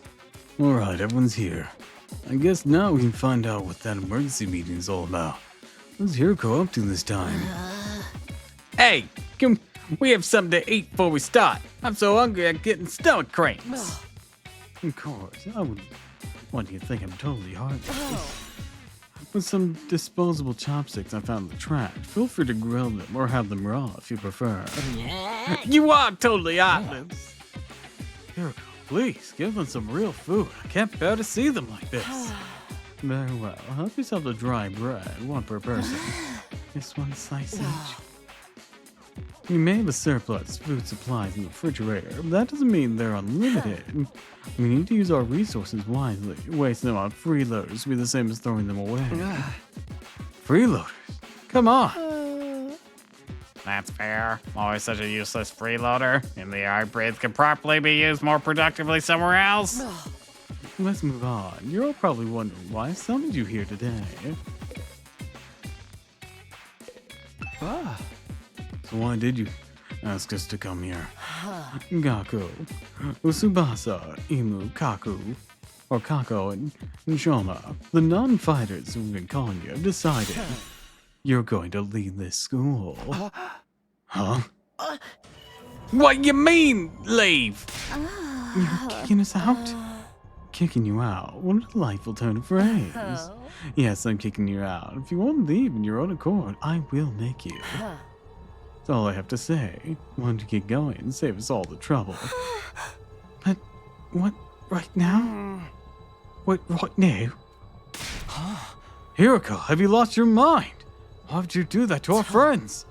Alright, everyone's here. I guess now we can find out what that emergency meeting is all about. What's Hiroko up to this time? Hey, we have something to eat before we start. I'm so hungry I'm getting stomach cramps. Of course, I wouldn't want you to think I'm totally heartless. With some disposable chopsticks I found in the trash, feel free to grill them or have them raw if you prefer. You are totally heartless. Hiroko, please, give them some real food. I can't bear to see them like this. Very well, help yourself to dry bread, one per person. Just one slice each. You may have a surplus food supplies in the refrigerator, but that doesn't mean they're unlimited. We need to use our resources wisely. Wasting them on freeloaders would be the same as throwing them away. Freeloaders? Come on! That's fair. Always such a useless freeloader. And the hybrids can properly be used more productively somewhere else. Let's move on. You're all probably wondering why I summoned you here today. So why did you ask us to come here? Gaku, Tsubasa, Imu, Kaku, or Kako and Shoma, the non-fighters who've been calling you, have decided you're going to lead this school. Huh? What you mean, leave? You're kicking us out? Kicking you out? What a delightful turn of phrase. Yes, I'm kicking you out. If you won't leave in your own accord, I will make you. That's all I have to say. Why don't you get going and save us all the trouble? But what? Right now? What now? Hiroko, have you lost your mind? Why would you do that to our friends?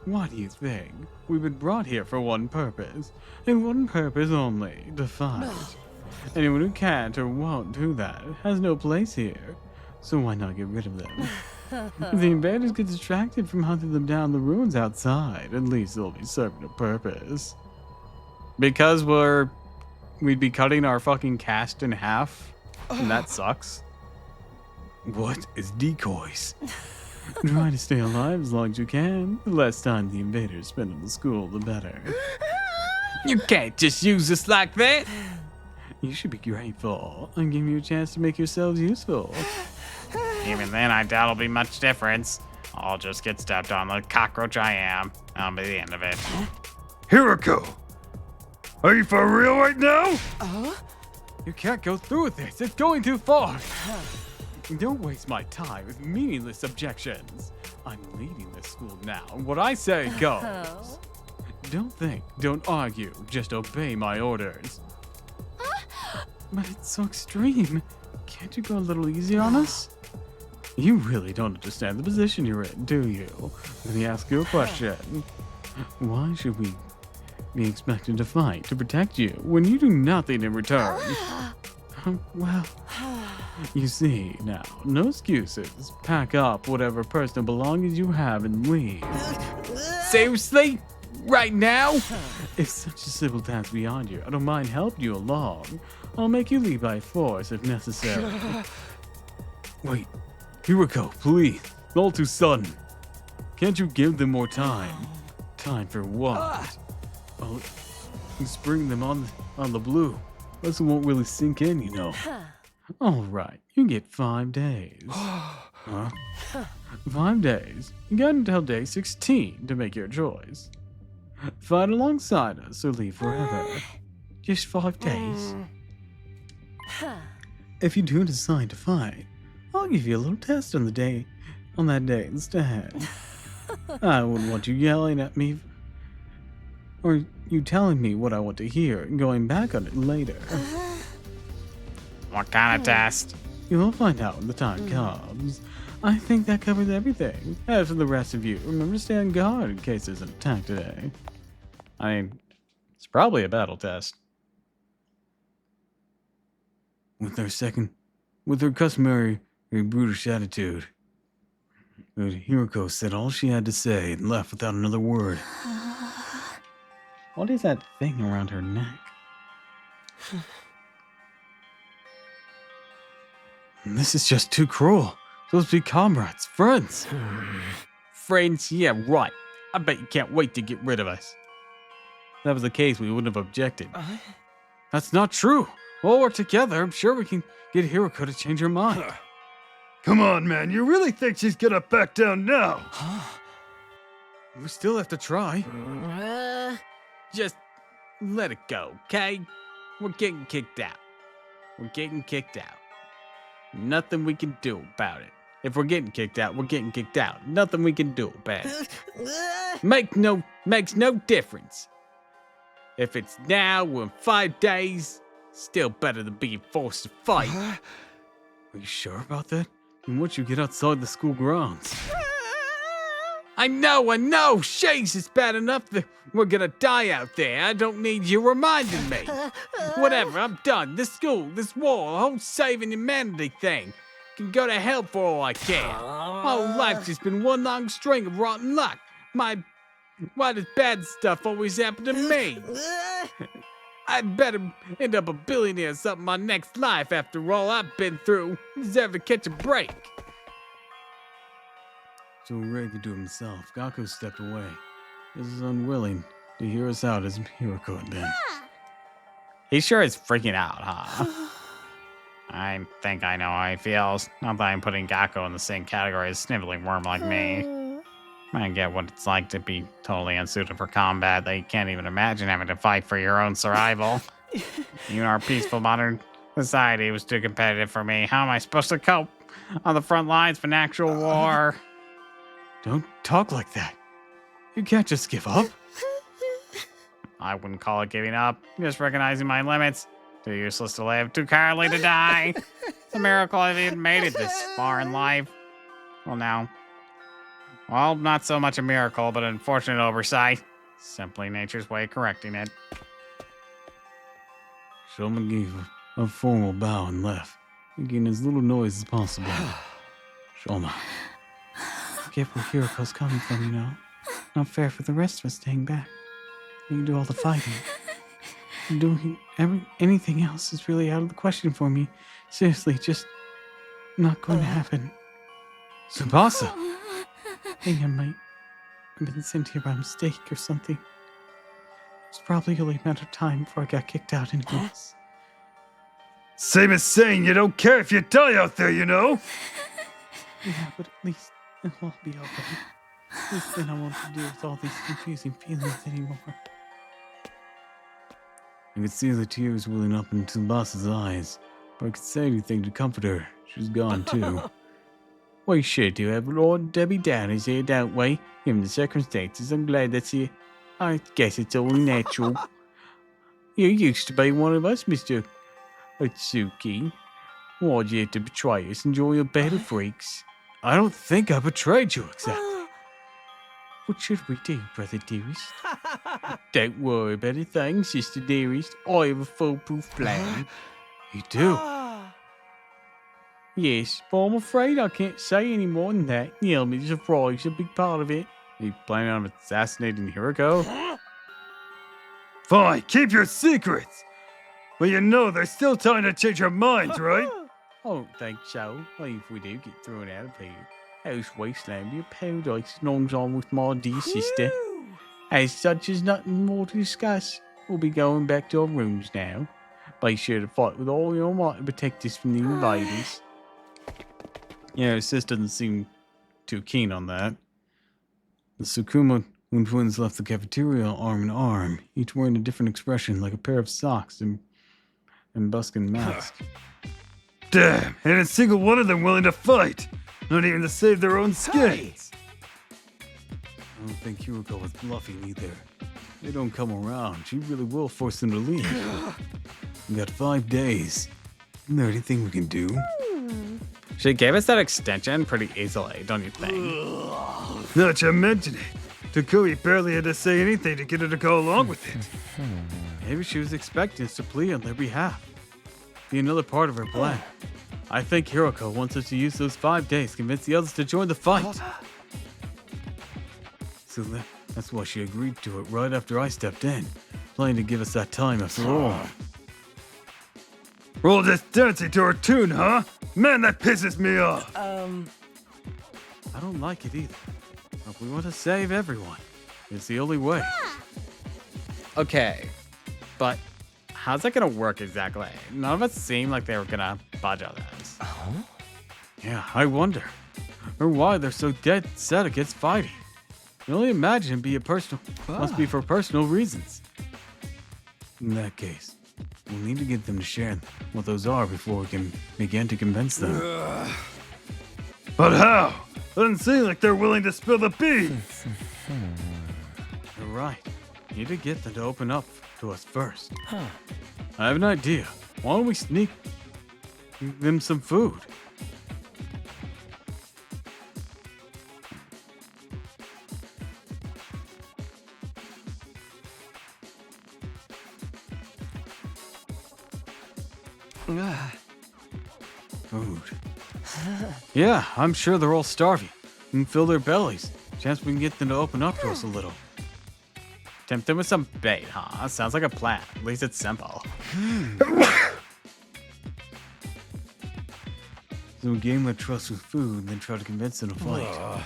Why do you think? We've been brought here for one purpose, and one purpose only, to fight. Anyone who can't or won't do that has no place here. So why not get rid of them? If the invaders get distracted from hunting them down the ruins outside, at least they'll be serving a purpose. Because we'd be cutting our fucking cast in half, and that sucks. What is decoys? Try to stay alive as long as you can. The less time the invaders spend in the school, the better. You can't just use us like that. You should be grateful. I'm giving you a chance to make yourselves useful. Even then, I doubt it'll be much difference. I'll just get stepped on the cockroach I am. That'll be the end of it. Hiroko! Are you for real right now? You can't go through with this. It's going too far. Don't waste my time with meaningless objections. I'm leading this school now. What I say goes. Don't think, don't argue, just obey my orders. But it's so extreme. Can't you go a little easy on us? You really don't understand the position you're in, do you? Let me ask you a question. Why should we be expected to fight to protect you when you do nothing in return? Well, You see, now, no excuses. Pack up whatever personal belongings you have and leave. Seriously? Right now? If such a simple task beyond you, I don't mind helping you along. I'll make you leave by force if necessary. Wait, Hiroko, please. All too sudden. Can't you give them more time? Time for what? Well, just bring them on the blue. This won't really sink in, you know. All right, you get 5 days. Huh? 5 days. You got until day 16 to make your choice. Fight alongside us or leave forever. Just 5 days. If you do decide to fight, I'll give you a little test on that day instead. I wouldn't want you yelling at me or you telling me what I want to hear and going back on it later. What kind of test? You'll find out when the time comes. I think that covers everything. As for the rest of you, remember to stay on guard in case there's an attack today. I mean, it's probably a battle test. With her customary brutish attitude, Hiroko said all she had to say and left without another word. What is that thing around her neck? This is just too cruel. Supposed to be comrades, friends. Friends? Yeah, right. I bet you can't wait to get rid of us. If that was the case, we wouldn't have objected. That's not true. We'll work together. I'm sure we can get Hiroko to change her mind. Come on, man. You really think she's gonna back down now? We still have to try. Just let it go, okay? We're getting kicked out. We're getting kicked out. Nothing we can do about it. If we're getting kicked out, we're getting kicked out. Nothing we can do about it. Makes no difference. If it's now or in 5 days, still better than being forced to fight. Are you sure about that? And once you get outside the school grounds. I know. Shades is bad enough that we're gonna die out there. I don't need you reminding me. Whatever, I'm done. This school, this war, the whole saving humanity thing can go to hell for all I care. My whole life's just been one long string of rotten luck. Why does bad stuff always happen to me? I'd better end up a billionaire or something my next life after all I've been through. Deserve to catch a break. So ready to himself, Gaku stepped away. He was unwilling to hear us out as Hiroko had been. He sure is freaking out, huh? I think I know how he feels. Not that I'm putting Gakko in the same category as a sniveling worm like me. I get what it's like to be totally unsuited for combat, that you can't even imagine having to fight for your own survival. Even our peaceful modern society was too competitive for me. How am I supposed to cope on the front lines of an actual war? Don't talk like that. You can't just give up. I wouldn't call it giving up. Just recognizing my limits. Too useless to live, too cowardly to die. It's a miracle I've even made it this far in life. Well, not so much a miracle, but an unfortunate oversight. Simply nature's way of correcting it. Shulman gave a formal bow and left, making as little noise as possible. Shulman. I get where Hiroko's coming from, you know. Not fair for the rest of us staying back. You can do all the fighting. Doing anything else is really out of the question for me. Seriously, just not going to happen. Tsubasa! I think I might have been sent here by mistake or something. It's probably only a matter of time before I got kicked out anyways. Same as saying you don't care if you die out there, you know? Yeah, but at least it'll all be okay. At least then I won't have to deal with all these confusing feelings anymore. I could see the tears welling up into Tsubasa's eyes, but I could say anything to comfort her. She's gone too. We should do have Lord Debbie Downers here, don't we? Given the circumstances, I'm glad that's here. I guess it's only natural. You used to be one of us, Mr. Atsuki. Why'd you have to betray us and join your battle freaks? I don't think I betrayed you exactly. What should we do, brother dearest? Don't worry about a thing, sister dearest. I have a foolproof plan. You do? Yes, but I'm afraid I can't say any more than that. The element of surprise is a big part of it. Are you planning on assassinating Hiroko? Fine, keep your secrets. Well, you know there's still time to change your minds, right? I don't think so. Well, if we do get thrown out of here, House Wasteland will be a paradise as long as I'm with my dear sister. As such, there's nothing more to discuss. We'll be going back to our rooms now. Be sure to fight with all your might to protect us from the invaders. Yeah, her sis doesn't seem too keen on that. The Sukuma twins left the cafeteria arm in arm, each wearing a different expression, like a pair of socks and buskin mask. Damn, ain't a single one of them willing to fight. Not even to save their own skins. I don't think Hiroko was bluffing either. They don't come around. She really will force them to leave. We got 5 days. Isn't there anything we can do? She gave us that extension pretty easily, don't you think? Not to mention it. Takui barely had to say anything to get her to go along with it. Maybe she was expecting us to plead on their behalf. Be another part of her plan. I think Hiroko wants us to use those 5 days to convince the others to join the fight. So that's why she agreed to it right after I stepped in, planning to give us that time after all. We're all just dancing to her tune, huh? Man, that pisses me off. I don't like it either. But we want to save everyone. It's the only way. Okay, but how's that gonna work exactly? None of us seem like they were gonna budge on this. Yeah, I wonder. Or why they're so dead set against fighting. I can only imagine it'd be must be for personal reasons. In that case, we'll need to get them to share what those are before we can begin to convince them. But how? Doesn't seem like they're willing to spill the beans. You're right. Need to get them to open up to us first. I have an idea. Why don't we sneak them some food? Food. Yeah, I'm sure they're all starving. We can fill their bellies. Chance we can get them to open up to us a little. Tempt them with some bait, huh? Sounds like a plan. At least it's simple. So we gain their trust with food and then try to convince them to fight.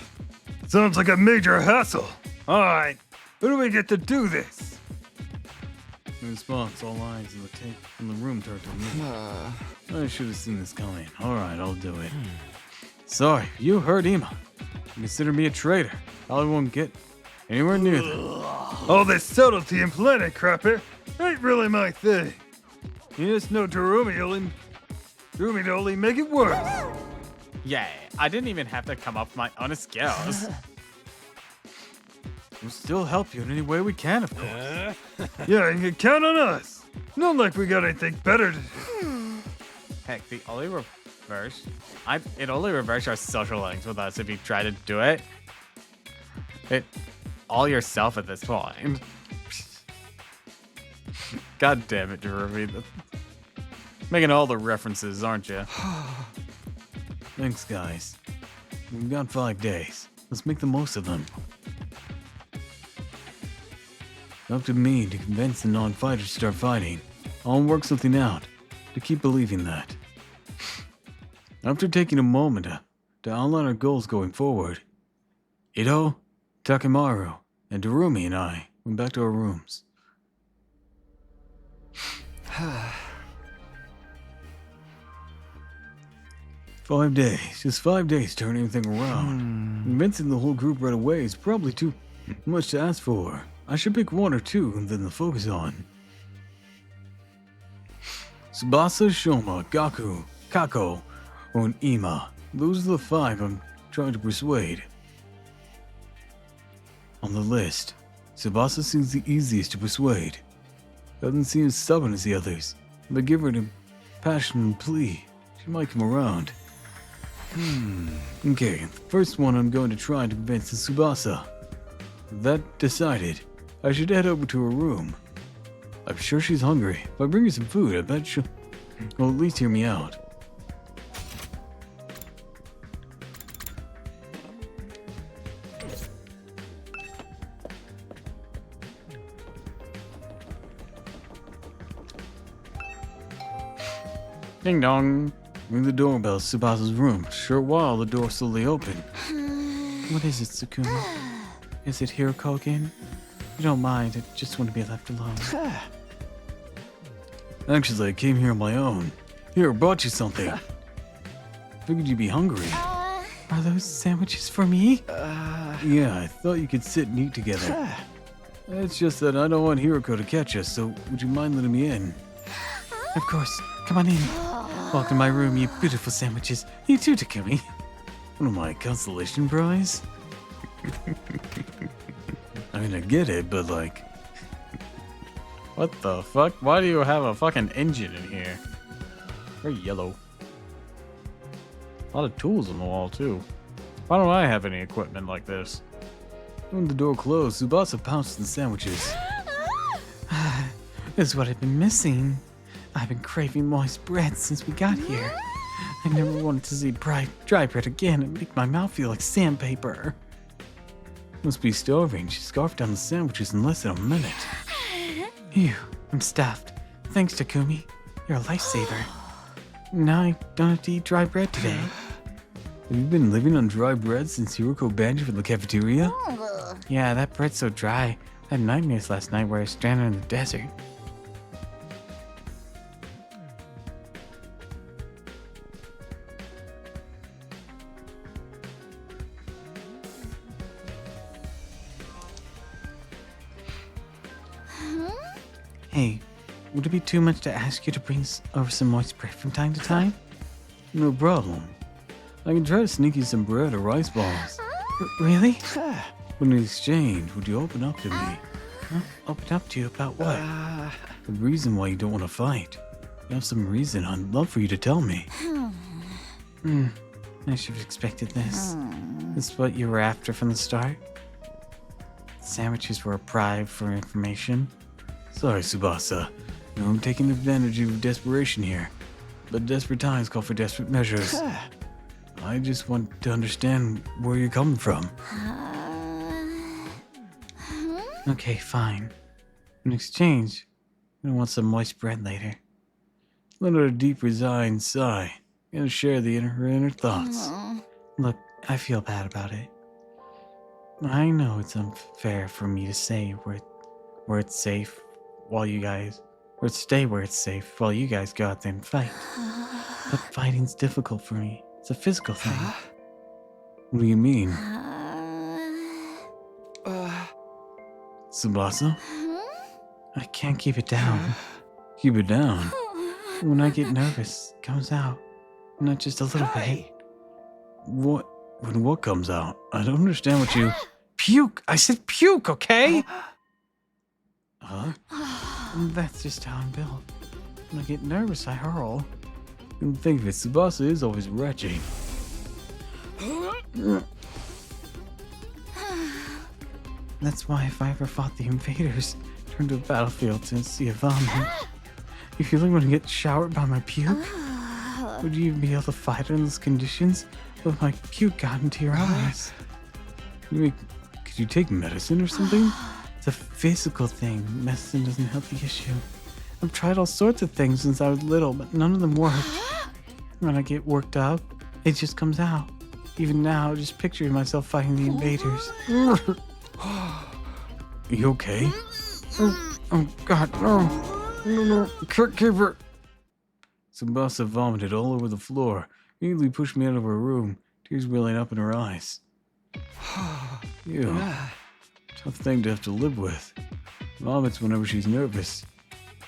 Sounds like a major hassle. All right, who do we get to do this? In response, all eyes in the room turned to me. I should have seen this coming. All right, I'll do it. Sorry, you heard Ima. Consider me a traitor. Probably won't get anywhere near them. All this subtlety and planning crap here ain't really my thing. You just know Darumi to only make it worse. Yeah, I didn't even have to come up with my own skills. We'll still help you in any way we can, of course. Yeah, you can count on us. Not like we got anything better to do. Heck, it only reverse our social links with us if you try to do it. All yourself at this point. God damn it, Darumi. Making all the references, aren't you? Thanks, guys. We've got 5 days. Let's make the most of them. Up to me to convince the non-fighters to start fighting. I'll work something out to keep believing that. After taking a moment to outline our goals going forward, Ito, Takemaru, and Darumi and I went back to our rooms. 5 days, just 5 days to turn everything around. Convincing the whole group right away is probably too much to ask for. I should pick 1 or 2 and then focus on. Tsubasa, Shoma, Gaku, Kako, and Ima. Those are the 5 I'm trying to persuade. On the list, Tsubasa seems the easiest to persuade. Doesn't seem as stubborn as the others, but give her an impassioned plea. She might come around. Okay, the first one I'm going to try to convince is Tsubasa. With that decided, I should head over to her room. I'm sure she's hungry. If I bring her some food, I bet she'll at least hear me out. Ding dong. Ring the doorbell, Tsubasa's room. Short while, the door slowly opened. What is it, Tsukuma? Is it Hiroko again? You don't mind, I just want to be left alone. Actually, I came here on my own. Here, I brought you something. Figured you'd be hungry. Are those sandwiches for me? Yeah, I thought you could sit and eat together. It's just that I don't want Hiroko to catch us, so would you mind letting me in? Of course. Come on in. Welcome to my room, you beautiful sandwiches. You too, Takumi. What am I, consolation prize? I mean, I get it, but like... What the fuck? Why do you have a fucking engine in here? Very yellow. A lot of tools on the wall, too. Why don't I have any equipment like this? When the door closed, Tsubasa pounced on the sandwiches. This is what I've been missing. I've been craving moist bread since we got here. I never wanted to see dry bread again and make my mouth feel like sandpaper. Must be starving. She scarfed down the sandwiches in less than a minute. Ew, I'm stuffed. Thanks, Takumi. You're a lifesaver. Now I don't have to eat dry bread today. Have you been living on dry bread since Hiroko banned you from the cafeteria? Yeah, that bread's so dry. I had nightmares last night where I was stranded in the desert. Hey, would it be too much to ask you to bring over some moist bread from time to time? No problem. I can try to sneak you some bread or rice balls. Really? But in exchange, would you open up to me? Huh? Open up to you about what? The reason why you don't want to fight. You have some reason I'd love for you to tell me. I should have expected this. This is what you were after from the start? Sandwiches were a bribe for information. Sorry, Tsubasa. No, I'm taking advantage of desperation here. But desperate times call for desperate measures. I just want to understand where you're coming from. Okay, fine. In exchange, I want some moist bread later. Let out a deep, resigned sigh. And share her inner thoughts. Look, I feel bad about it. I know it's unfair for me to say where it's safe while you guys, or stay where it's safe while you guys go out there and fight. But fighting's difficult for me. It's a physical thing. What do you mean? Tsubasa? I can't keep it down. Keep it down. When I get nervous, it comes out. Not just a little bit. What? When what comes out? I don't understand what you... Puke! I said puke, okay? Huh? That's just how I'm built. When I get nervous, I hurl. Couldn't think of it. Tsubasa is always retching. That's why if I ever fought the invaders, turned to a battlefield to see a vomit, you really want to get showered by my puke? Would you even be able to fight in those conditions if my puke got into your eyes? Could you take medicine or something? It's a physical thing. Medicine doesn't help the issue. I've tried all sorts of things since I was little, but none of them worked. When I get worked up, it just comes out. Even now, just picturing myself fighting the invaders. You okay? Oh God, no. No, keeper. Tsubasa vomited all over the floor, immediately pushed me out of her room, tears welling up in her eyes. Ew. Tough thing to have to live with. Vomits whenever she's nervous.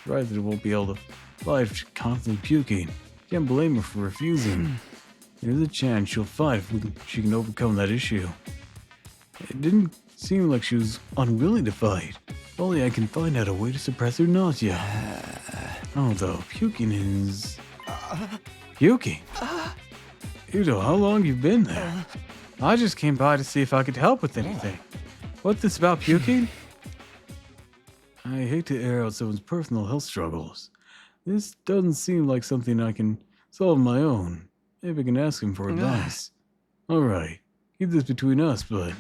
Right that it won't be able to fight if she's constantly puking. Can't blame her for refusing. There's a chance she'll fight if she can overcome that issue. It didn't seem like she was unwilling to fight. If only I can find out a way to suppress her nausea. Although puking is... Puking? Ito, how long you been there? I just came by to see if I could help with anything. What's this about puking? I hate to air out someone's personal health struggles. This doesn't seem like something I can solve on my own. Maybe I can ask him for advice. Alright, keep this between us, but...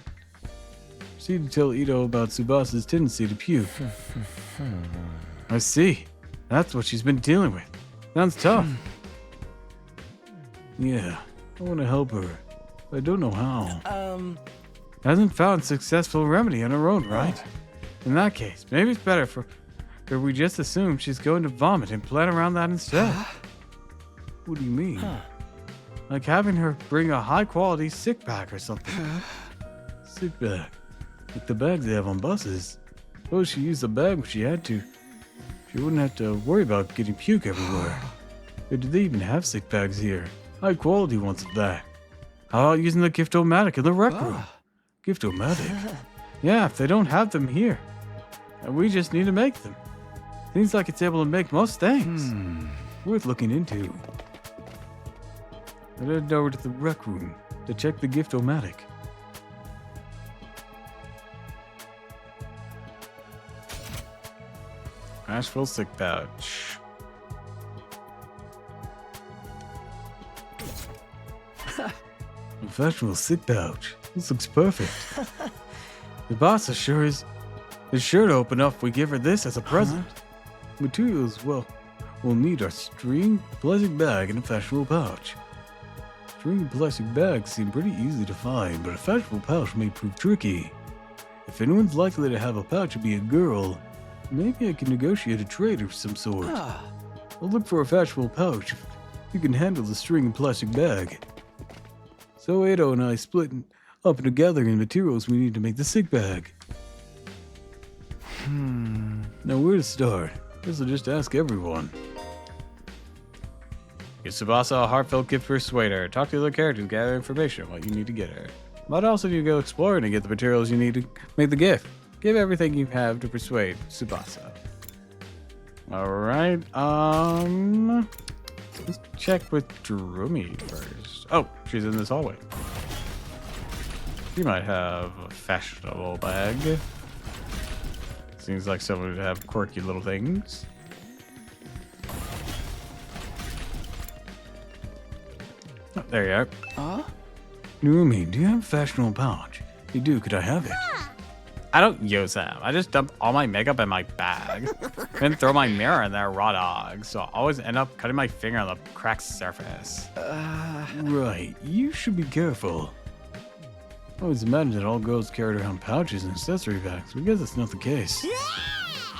proceed to tell Ito about Tsubasa's tendency to puke. I see. That's what she's been dealing with. Sounds tough. Yeah, I want to help her. But I don't know how. Um, Hasn't found successful remedy on her own, right? In that case, maybe it's better for we just assume she's going to vomit and plan around that instead. What do you mean? Like having her bring a high-quality sick bag or something. Sick bag? Like the bags they have on buses. Suppose she used the bag when she had to. She wouldn't have to worry about getting puke everywhere. Or do they even have sick bags here? High-quality ones at that. How about using the gift-o-matic in the rec room? Gift-o-matic? Yeah, if they don't have them here. And we just need to make them. Seems like it's able to make most things. Worth looking into. I headed over to the rec room to check the gift-o-matic. Asheville sick pouch. Professional sick pouch. This looks perfect. Tsubasa sure is sure to open up if we give her this as a present. Materials, well, we'll need our string, plastic bag, and a fashionable pouch. String and plastic bags seem pretty easy to find, but a fashionable pouch may prove tricky. If anyone's likely to have a pouch to be a girl, maybe I can negotiate a trade of some sort. I'll look for a fashionable pouch if you can handle the string and plastic bag. So Edo and I split up and gathering the materials we need to make the sick bag. Now where to start? Guess I'll just ask everyone. Give Tsubasa a heartfelt gift for Persuader. Talk to the other characters, gather information on what you need to get her. But also you go exploring and get the materials you need to make the gift. Give everything you have to persuade Tsubasa. Alright, let's check with Drumi first. Oh, she's in this hallway. She might have a fashionable bag. Seems like someone would have quirky little things. Oh, there you are. Drumi, do you have a fashionable pouch? If you do, could I have it? I don't use them. I just dump all my makeup in my bag. And throw my mirror in there raw dog. So I always end up cutting my finger on the cracked surface. Right. You should be careful. I always imagined that all girls carried around pouches and accessory bags. But I guess that's not the case.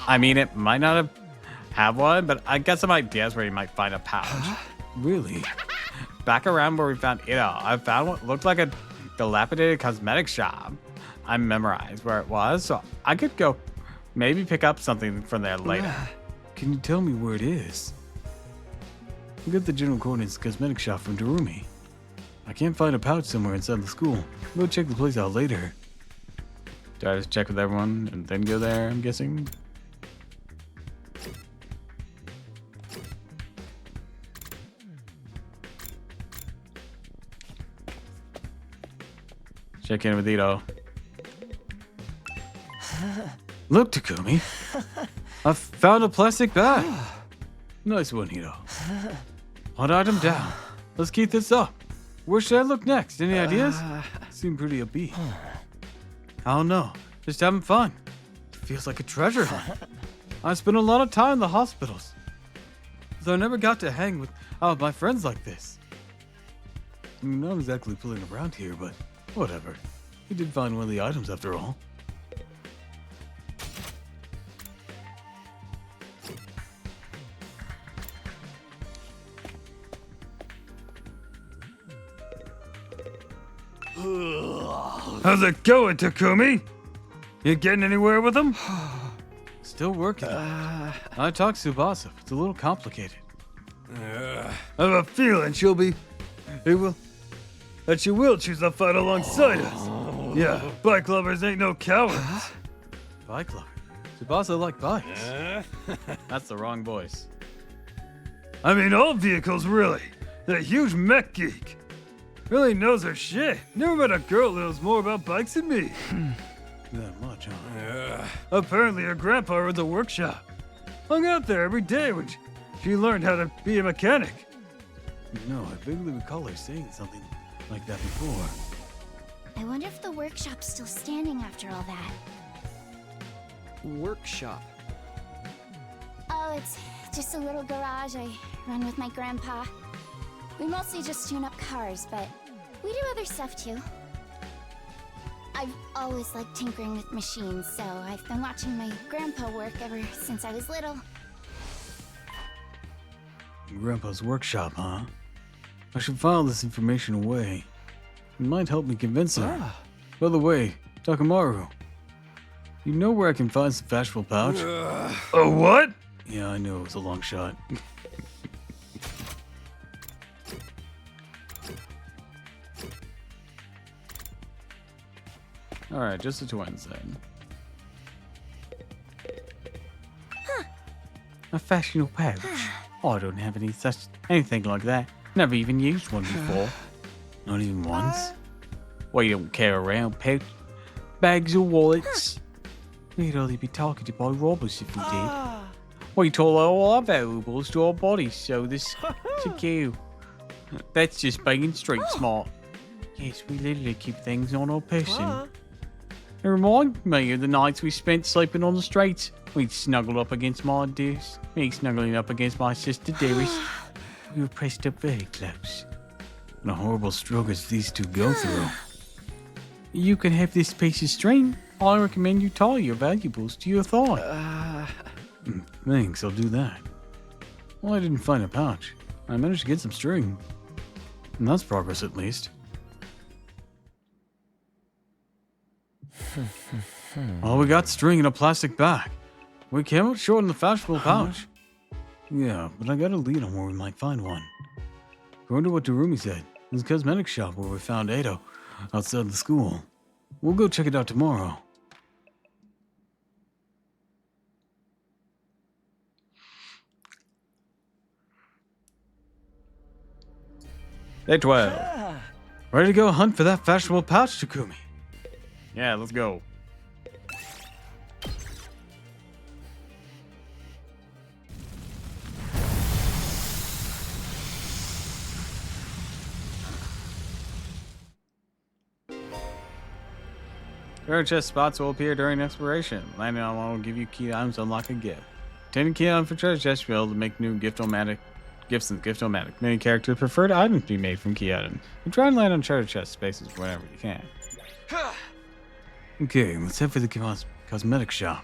I mean, it might not have one, but I got some ideas where you might find a pouch. Really? Back around where we found Ito, I found what looked like a dilapidated cosmetic shop. I memorized where it was, so I could go maybe pick up something from there later. Can you tell me where it is? I got the general coordinates cosmetic shop from Darumi. I can't find a pouch somewhere inside the school. We'll check the place out later. Do I just check with everyone and then go there, I'm guessing? Check in with Ito. Look, Takumi. I found a plastic bag. Nice one, Ito. One item down. Let's keep this up. Where should I look next? Any ideas? Seem pretty upbeat. I don't know. Just having fun. It feels like a treasure hunt. I spent a lot of time in the hospitals, so I never got to hang with my friends like this. I'm not exactly fooling around here, but whatever. You did find one of the items after all. How's it going, Takumi? You getting anywhere with them? Still working. I talked to Tsubasa. It's a little complicated. I have a feeling she will choose to fight alongside us. Yeah, bike lovers ain't no cowards. Bike lover. Tsubasa like bikes. That's the wrong voice. I mean, all vehicles, really. That huge mech geek. Really knows her shit. Never met a girl that knows more about bikes than me. That much, huh? Apparently, her grandpa runs a workshop. Hung out there every day when she learned how to be a mechanic. No, I vaguely recall her saying something like that before. I wonder if the workshop's still standing after all that. Workshop. Oh, it's just a little garage I run with my grandpa. We mostly just tune up cars, but we do other stuff too. I've always liked tinkering with machines, so I've been watching my grandpa work ever since I was little. Grandpa's workshop, huh? I should file this information away. It might help me convince her. By the way, Takamaru, you know where I can find some fashionable pouch? A what? Yeah, I know it was a long shot. Alright, just the twins then. A fashionable pouch? Oh, I don't have anything like that. Never even used one before. Not even once. Well, you don't carry around pouch bags or wallets. We'd only be targeted by robbers if we did. We told all our valuables to our bodies, so this secure. That's just being street smart. Yes, we literally keep things on our person. It reminds me of the nights we spent sleeping on the streets. We'd snuggle up against my dears, me snuggling up against my sister Dearest. We were pressed up very close. The horrible struggles these two go through. You can have this piece of string. I recommend you tie your valuables to your thigh. Thanks, I'll do that. Well, I didn't find a pouch. I managed to get some string. And that's progress, at least. Oh, we got string in a plastic bag. We came out short in the fashionable pouch. Yeah, but I got a lead on where we might find one. According to what Darumi said, there's a cosmetic shop where we found Ado, outside the school. We'll go check it out tomorrow. Day 12. Ready to go hunt for that fashionable pouch, Takumi? Yeah, let's go. Treasure chest spots will appear during exploration. Landing on one will give you key items to unlock a gift. Obtaining key item for treasure chest will be able to make new gifts in Gift-O-Matic. Many characters prefer items to be made from key items. You try and land on treasure chest spaces whenever you can. Okay, let's head for the cosmetic shop.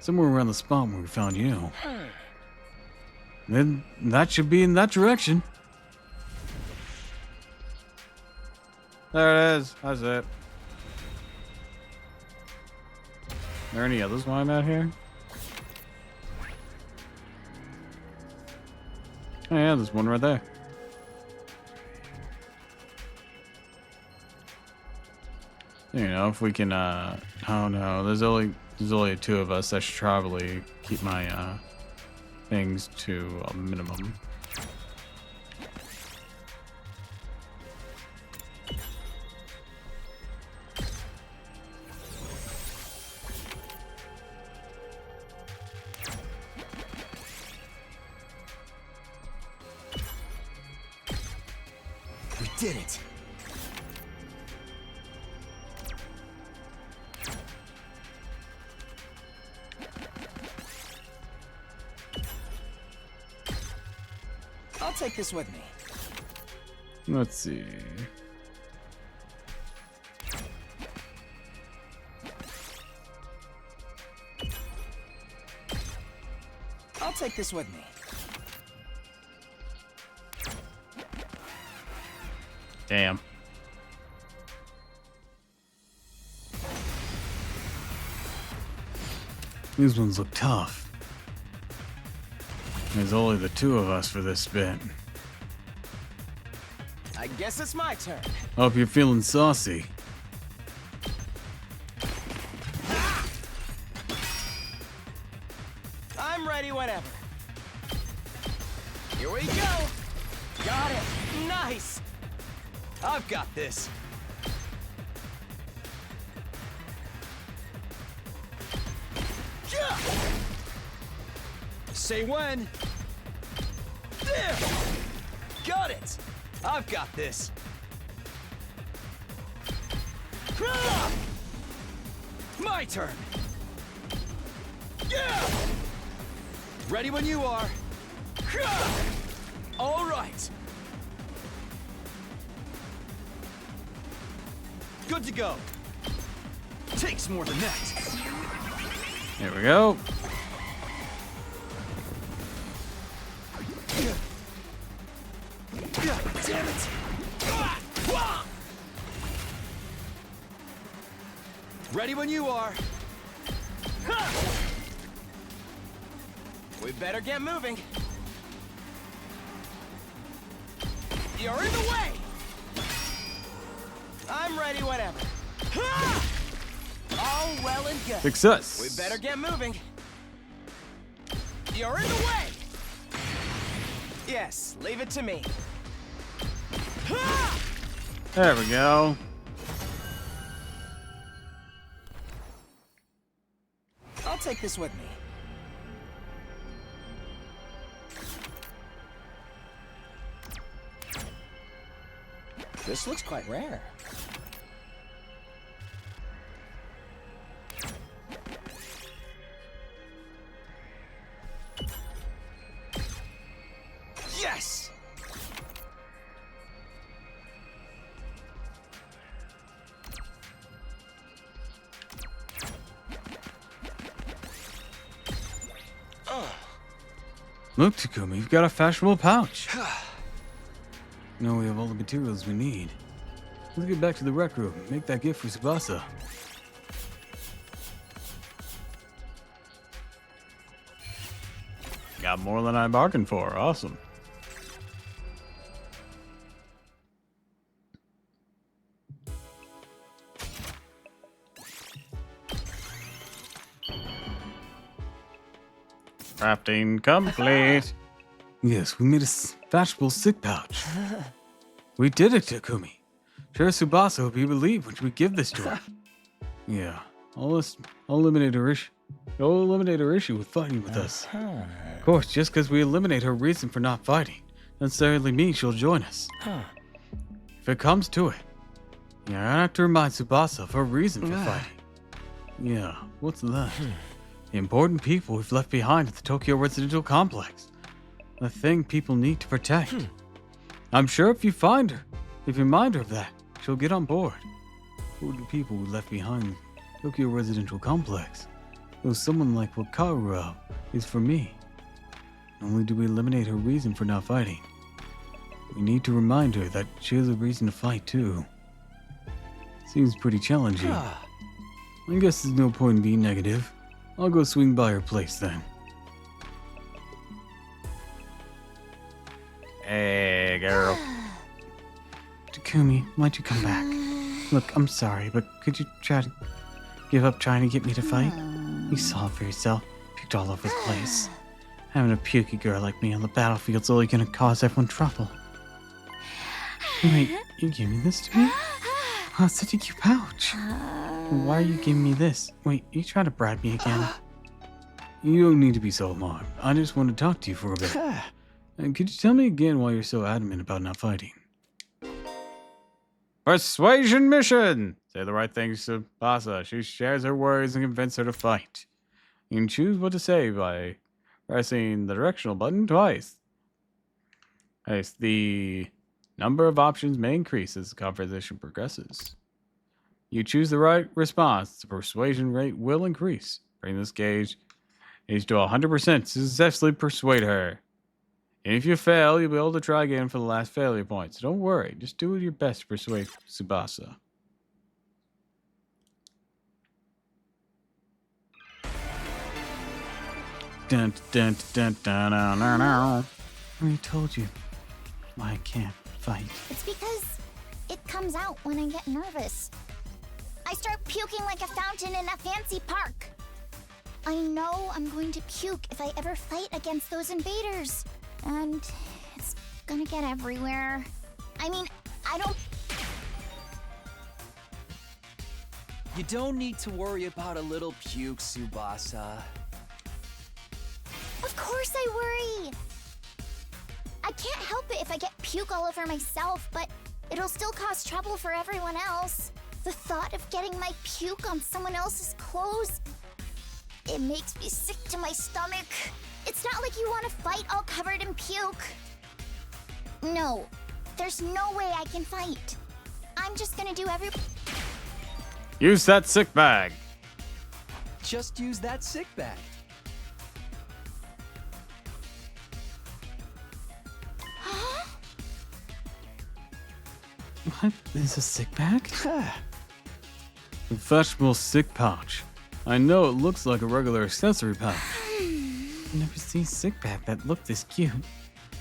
Somewhere around the spot where we found you. Then that should be in that direction. There it is. That's it. Are there any others while I'm out here? Oh yeah, there's one right there. You know, if we can, oh no, there's only two of us. I should probably keep my, things to a minimum. We did it. I'll take this with me. Let's see. I'll take this with me. Damn. These ones look tough. There's only the two of us for this spin. I guess it's my turn. Hope you're feeling saucy. I'm ready whenever. Here we go. Got it. Nice. I've got this. Yeah. Say when. There. Got it. I've got this. My turn. Yeah. Ready when you are. All right. Good to go. Takes more than that. There we go. Damn it. Ready when you are. We better get moving. You're in the way. I'm ready whenever. All well and good. Success. We better get moving. You're in the way. Yes, leave it to me. There we go. I'll take this with me. This looks quite rare. Yes! Look, Takumi, you've got a fashionable pouch. Now we have all the materials we need. Let's get back to the rec room and make that gift for Tsubasa. Got more than I bargained for. Awesome. Crafting complete. Yes, we made a fashionable sick pouch. We did it, Takumi. Sure, Tsubasa will be relieved when we give this to her. Yeah, I'll eliminate her issue. I'll eliminate her issue with fighting with us. Of course, just because we eliminate her reason for not fighting, doesn't necessarily mean she'll join us. If it comes to it, you're gonna have to remind Tsubasa of her reason for fighting. Yeah, what's that? The important people we've left behind at the Tokyo Residential Complex. The thing people need to protect. I'm sure if you find her, if you remind her of that, she'll get on board. Important people we left behind at Tokyo Residential Complex. Though someone like Wakaru is for me. Not only do we eliminate her reason for not fighting, we need to remind her that she has a reason to fight too. Seems pretty challenging. I guess there's no point in being negative. I'll go swing by her place then. Hey, girl. Takumi, why'd you come back? Look, I'm sorry, but could you try to give up trying to get me to fight? You saw it for yourself. Puked all over the place. Having a pukey girl like me on the battlefield's only gonna cause everyone trouble. Wait, you gave me this to me? Oh, it's such a cute pouch. Why are you giving me this? Wait, you trying to bribe me again? You don't need to be so alarmed. I just want to talk to you for a bit. And could you tell me again why you're so adamant about not fighting? Persuasion mission! Say the right things to Tsubasa. She shares her words and convince her to fight. You can choose what to say by pressing the directional button twice. As the number of options may increase as the conversation progresses. You choose the right response, the persuasion rate will increase. Bring this gauge to 100% to successfully persuade her. And if you fail, you'll be able to try again for the last failure point. So don't worry, just do your best to persuade Tsubasa. Dun, dun, dun, dun, dun, dun, dun. I already told you why I can't fight. It's because it comes out when I get nervous. I start puking like a fountain in a fancy park. I know I'm going to puke if I ever fight against those invaders. And it's gonna get everywhere. I mean, I don't... You don't need to worry about a little puke, Tsubasa. Of course I worry! I can't help it if I get puke all over myself, but it'll still cause trouble for everyone else. The thought of getting my puke on someone else's clothes, it makes me sick to my stomach. It's not like you want to fight all covered in puke. No, there's no way I can fight. I'm just gonna do Use that sick bag. Just use that sick bag. What is a sick bag? Professional sick pouch. I know it looks like a regular accessory pouch. I've never seen a sick bag that looked this cute.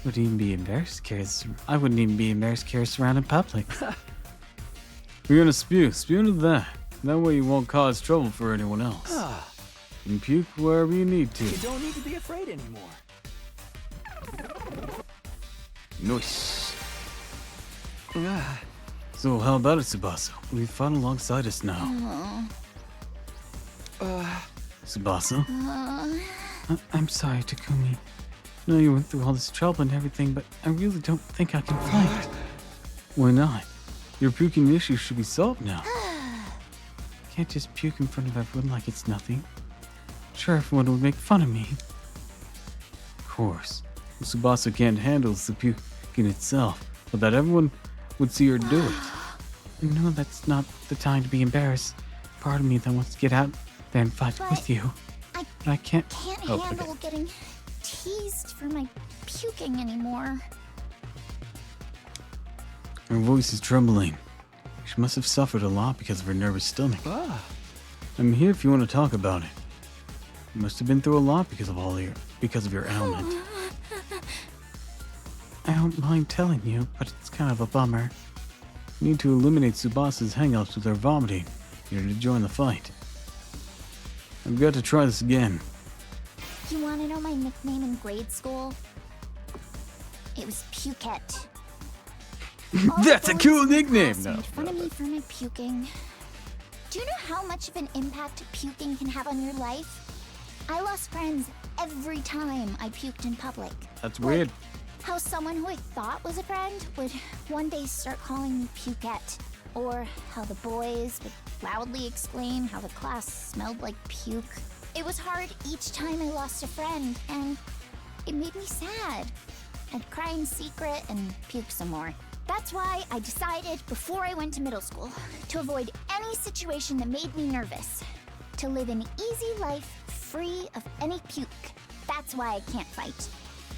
Wouldn't even be embarrassed to carry this. I wouldn't even be embarrassed to carry this around in public. You're gonna spew into that. That way you won't cause trouble for anyone else. And puke wherever you need to. You don't need to be afraid anymore. Nice. So how about it, Tsubasa? We've fought alongside us now. Tsubasa? I'm sorry, Takumi. I know you went through all this trouble and everything, but I really don't think I can fight. Why not? Your puking issue should be solved now. Can't just puke in front of everyone like it's nothing. Sure, everyone would make fun of me. Of course. Tsubasa can't handle the puking itself, but that everyone would see her do it. No, that's not the time to be embarrassed. Part of me that wants to get out there and fight with you. But I can't. Can't Oh, handle okay. getting teased for my puking anymore. Her voice is trembling. She must have suffered a lot because of her nervous stomach. I'm here if you want to talk about it. You must have been through a lot because of your ailment. I don't mind telling you, but it's kind of a bummer. You need to eliminate Tsubasa's hangouts with her vomiting in order to join the fight. I've got to try this again. You want to know my nickname in grade school? It was Pukette. All That's the a boys cool in the nickname. class No, made fun of me for my puking. Do you know how much of an impact puking can have on your life? I lost friends every time I puked in public. That's Like, weird. how someone who I thought was a friend would one day start calling me Pukette. Or how the boys would loudly exclaim how the class smelled like puke. It was hard each time I lost a friend, and it made me sad. I'd cry in secret and puke some more. That's why I decided before I went to middle school to avoid any situation that made me nervous. To live an easy life free of any puke. That's why I can't fight.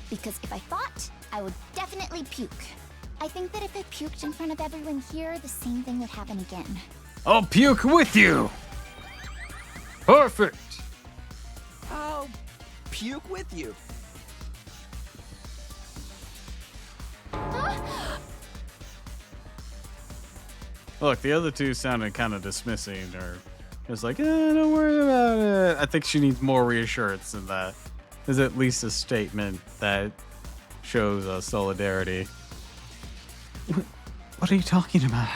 Because if I fought, I would definitely puke. I think that if I puked in front of everyone here, the same thing would happen again. I'll puke with you. Perfect. I'll puke with you. Look, the other two sounded kind of dismissing, or just like, don't worry about it. I think she needs more reassurance than that. There's at least a statement that shows solidarity. What are you talking about?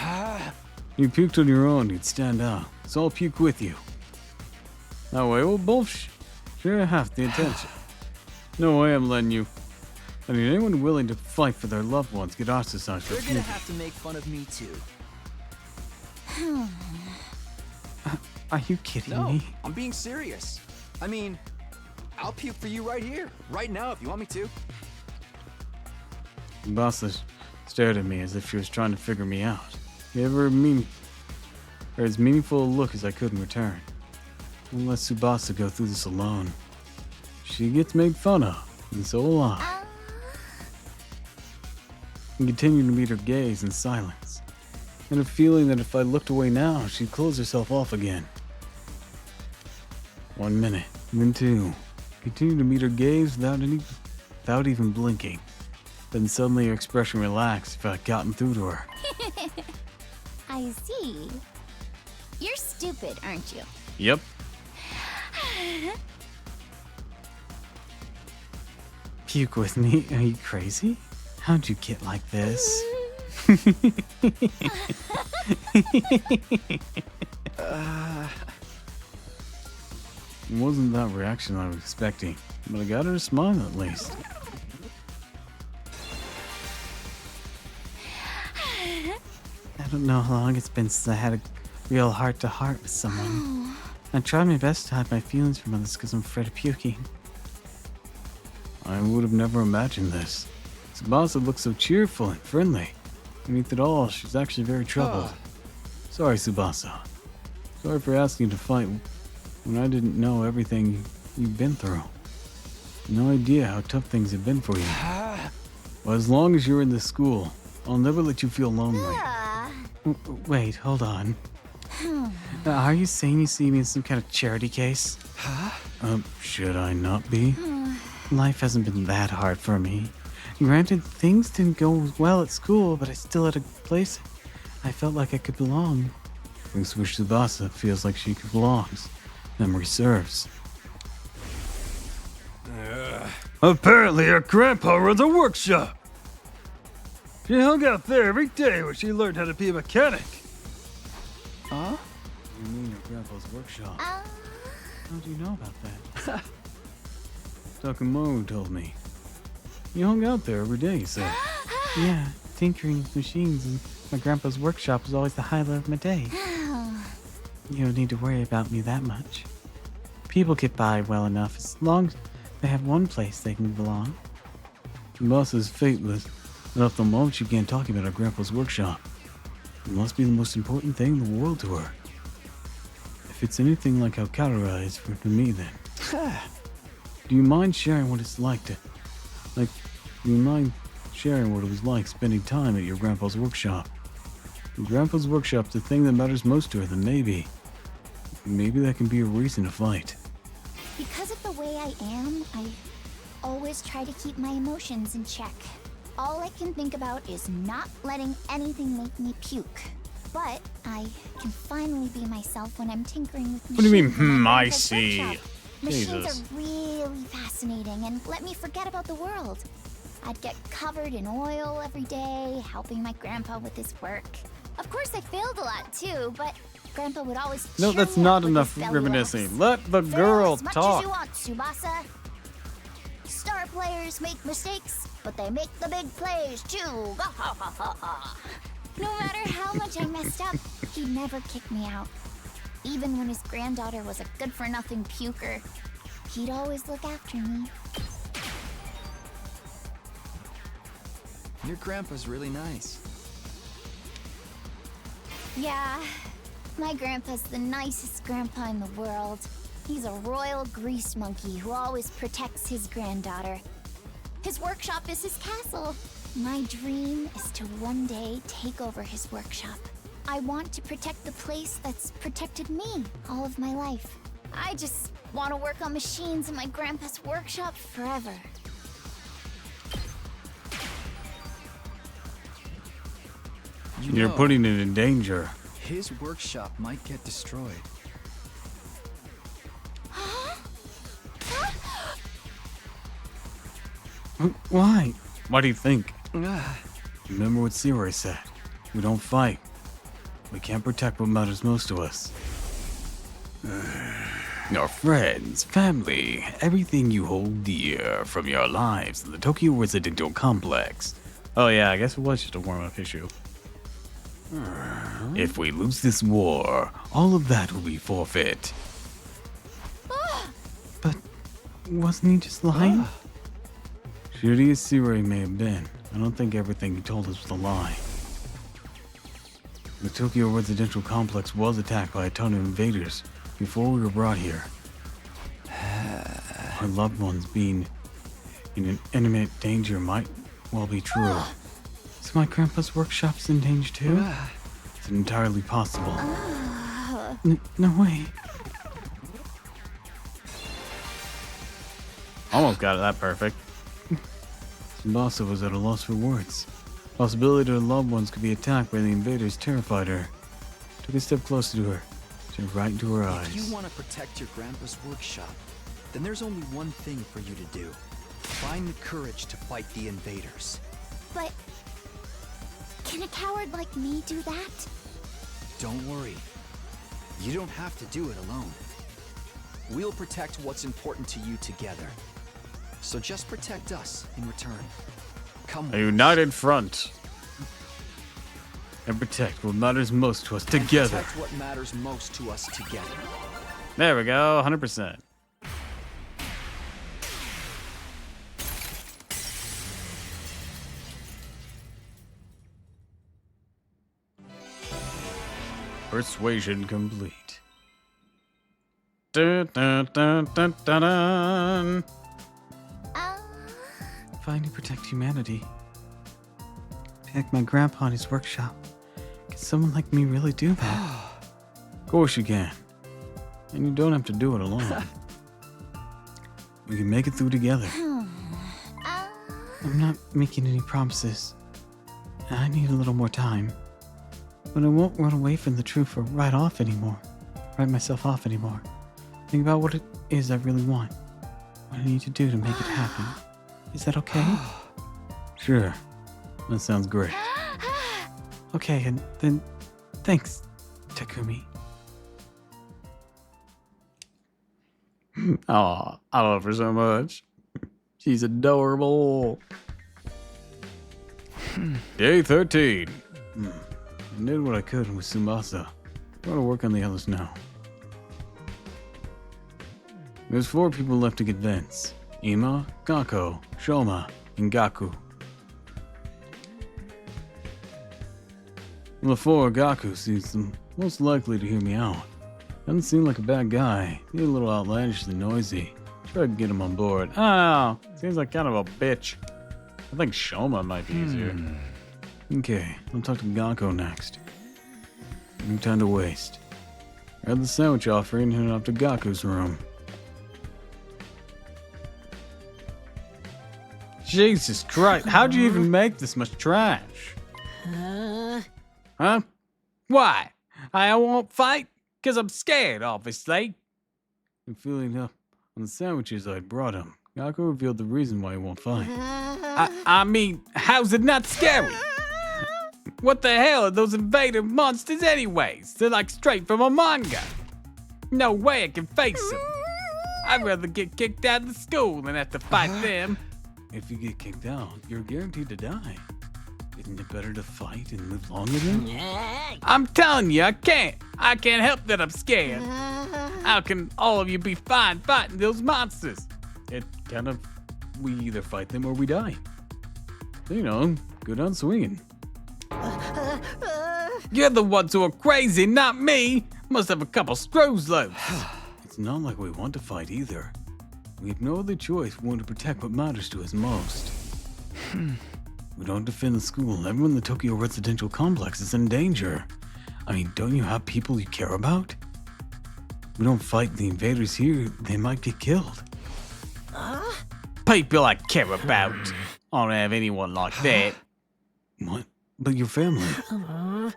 You puked on your own, you'd stand out. So I'll puke with you. That way we'll both share half the attention. No way I'm letting anyone willing to fight for their loved ones get ostracized for You're gonna puking. have to make fun of me too. Are you kidding No, me? I'm being serious. I mean, I'll puke for you right here, right now if you want me to. Tsubasa stared at me as if she was trying to figure me out. Gave her as meaningful a look as I could in return. Won't let Tsubasa go through this alone. She gets made fun of, and so will I. And continued to meet her gaze in silence, and a feeling that if I looked away now, she'd close herself off again. 1 minute, then 2. Continued to meet her gaze without even blinking. Then suddenly her expression relaxed if I'd gotten through to her. I see. You're stupid, aren't you? Yep. Puke with me? Are you crazy? How'd you get like this? It wasn't that reaction I was expecting, but I got her to smile at least. I don't know how long it's been since I had a real heart-to-heart with someone. I tried my best to hide my feelings from others because I'm afraid of puking. I would have never imagined this. Tsubasa looks so cheerful and friendly. Beneath it all, she's actually very troubled. Sorry, Tsubasa. Sorry for asking you to fight when I didn't know everything you've been through. No idea how tough things have been for you. Well, as long as you're in this school, I'll never let you feel lonely. Wait, hold on. Are you saying you see me in some kind of charity case? Should I not be? Life hasn't been that hard for me. Granted, things didn't go well at school, but I still had a place I felt like I could belong. Thanks to which Tsubasa feels like she belongs. Memory serves. Apparently, her grandpa runs a workshop. She hung out there every day where she learned how to be a mechanic. Huh? You mean your grandpa's workshop? How do you know about that? Takamoto told me. You hung out there every day, you said. Yeah, tinkering with machines and my grandpa's workshop was always the highlight of my day. You don't need to worry about me that much. People get by well enough as long as they have one place they can belong. Tsubasa's fate was enough the moment she began talking about her grandpa's workshop. It must be the most important thing in the world to her. If it's anything like how Katora is to me, then. Do you mind sharing what it's like to... do you mind sharing what it was like spending time at your grandpa's workshop? Your grandpa's workshop's the thing that matters most to her, then maybe that can be a reason to fight. Because of the way I am, I always try to keep my emotions in check. All I can think about is not letting anything make me puke. But I can finally be myself when I'm tinkering with machines. What do you mean, in my I grandpa's see? workshop. Machines Jesus. are really fascinating and let me forget about the world. I'd get covered in oil every day, helping my grandpa with his work. Of course, I failed a lot too, but Grandpa would always No, cheer that's me up not with enough his belly reminiscing. laughs. Let the Fail girl as much talk. as you want, Tsubasa. Star players make mistakes, but they make the big plays too. No matter how much I messed up, he never kicked me out. Even when his granddaughter was a good-for-nothing puker, he'd always look after me. Your grandpa's really nice. Yeah, my grandpa's the nicest grandpa in the world. He's a royal grease monkey who always protects his granddaughter. His workshop is his castle. My dream is to one day take over his workshop. I want to protect the place that's protected me all of my life. I just want to work on machines in my grandpa's workshop forever. You're putting it in danger. His workshop might get destroyed. Why? Why do you think? Remember what Siroi said. We don't fight. We can't protect what matters most to us. Your friends, family, everything you hold dear from your lives in the Tokyo Residential Complex. Oh yeah, I guess it was just a warm-up issue. If we lose this war, all of that will be forfeit. But wasn't he just lying? Shitty as Siroi may have been, I don't think everything he told us was a lie. The Tokyo Residential Complex was attacked by a ton of invaders before we were brought here. Our loved ones being in imminent danger might well be true. So my grandpa's workshop's in danger too? It's entirely possible. No way. Almost got it that perfect. Tsubasa was at a loss for words. Possibility her loved ones could be attacked by the invaders terrified her. Took a step closer to her, stared right into her eyes. If you want to protect your grandpa's workshop, then there's only one thing for you to do. Find the courage to fight the invaders. But can a coward like me do that? Don't worry. You don't have to do it alone. We'll protect what's important to you together. So just protect us in return. Come A with united front. And protect what matters most to us us. together. Protect what matters most to us together. There we go, 100%. Persuasion complete. Dun, dun, dun, dun, dun, dun. Uh, Find and protect humanity. Protect my grandpa in his workshop. Can someone like me really do that? Of course you can. And you don't have to do it alone. We can make it through together. I'm not making any promises. I need a little more time. But I won't run away from the truth or write myself off anymore. Think about what it is I really want. What I need to do to make it happen. Is that okay? Sure. That sounds great. Okay, and then thanks, Takumi. Aw, I love her so much. She's adorable. Day 13. I did what I could with Tsubasa. Gotta work on the others now. There's 4 people left to get Vince. Ima, Gakko, Shoma, and Gaku. Of the 4, Gaku seems the most likely to hear me out. Doesn't seem like a bad guy. He's a little outlandishly noisy. Try to get him on board. I don't know. Seems like kind of a bitch. I think Shoma might be easier. Okay, I'll talk to Gakko next. No time to waste. Grab the sandwich offering and head off to Gaku's room. Jesus Christ, how'd you even make this much trash? Huh? Why? I won't fight? Because I'm scared, obviously. And filling up on the sandwiches I brought him, Gakko revealed the reason why he won't fight. I mean, how's it not scary? What the hell are those invader monsters anyways? They're like straight from a manga. No way I can face them. I'd rather get kicked out of the school than have to fight them. If you get kicked out, you're guaranteed to die. Isn't it better to fight and live longer then? I'm telling you, I can't. I can't help that I'm scared. How can all of you be fine fighting those monsters? It kind of, we either fight them or we die. So, you know, good on swinging. You're the ones who are crazy, not me. Must have a couple screws loose. It's not like we want to fight either. We have no other choice. We want to protect what matters to us most. We don't defend the school. Everyone in the Tokyo residential complex is in danger. I mean, don't you have people you care about? We don't fight the invaders here, they might get killed. People I care about. I don't have anyone like that. What? But your family.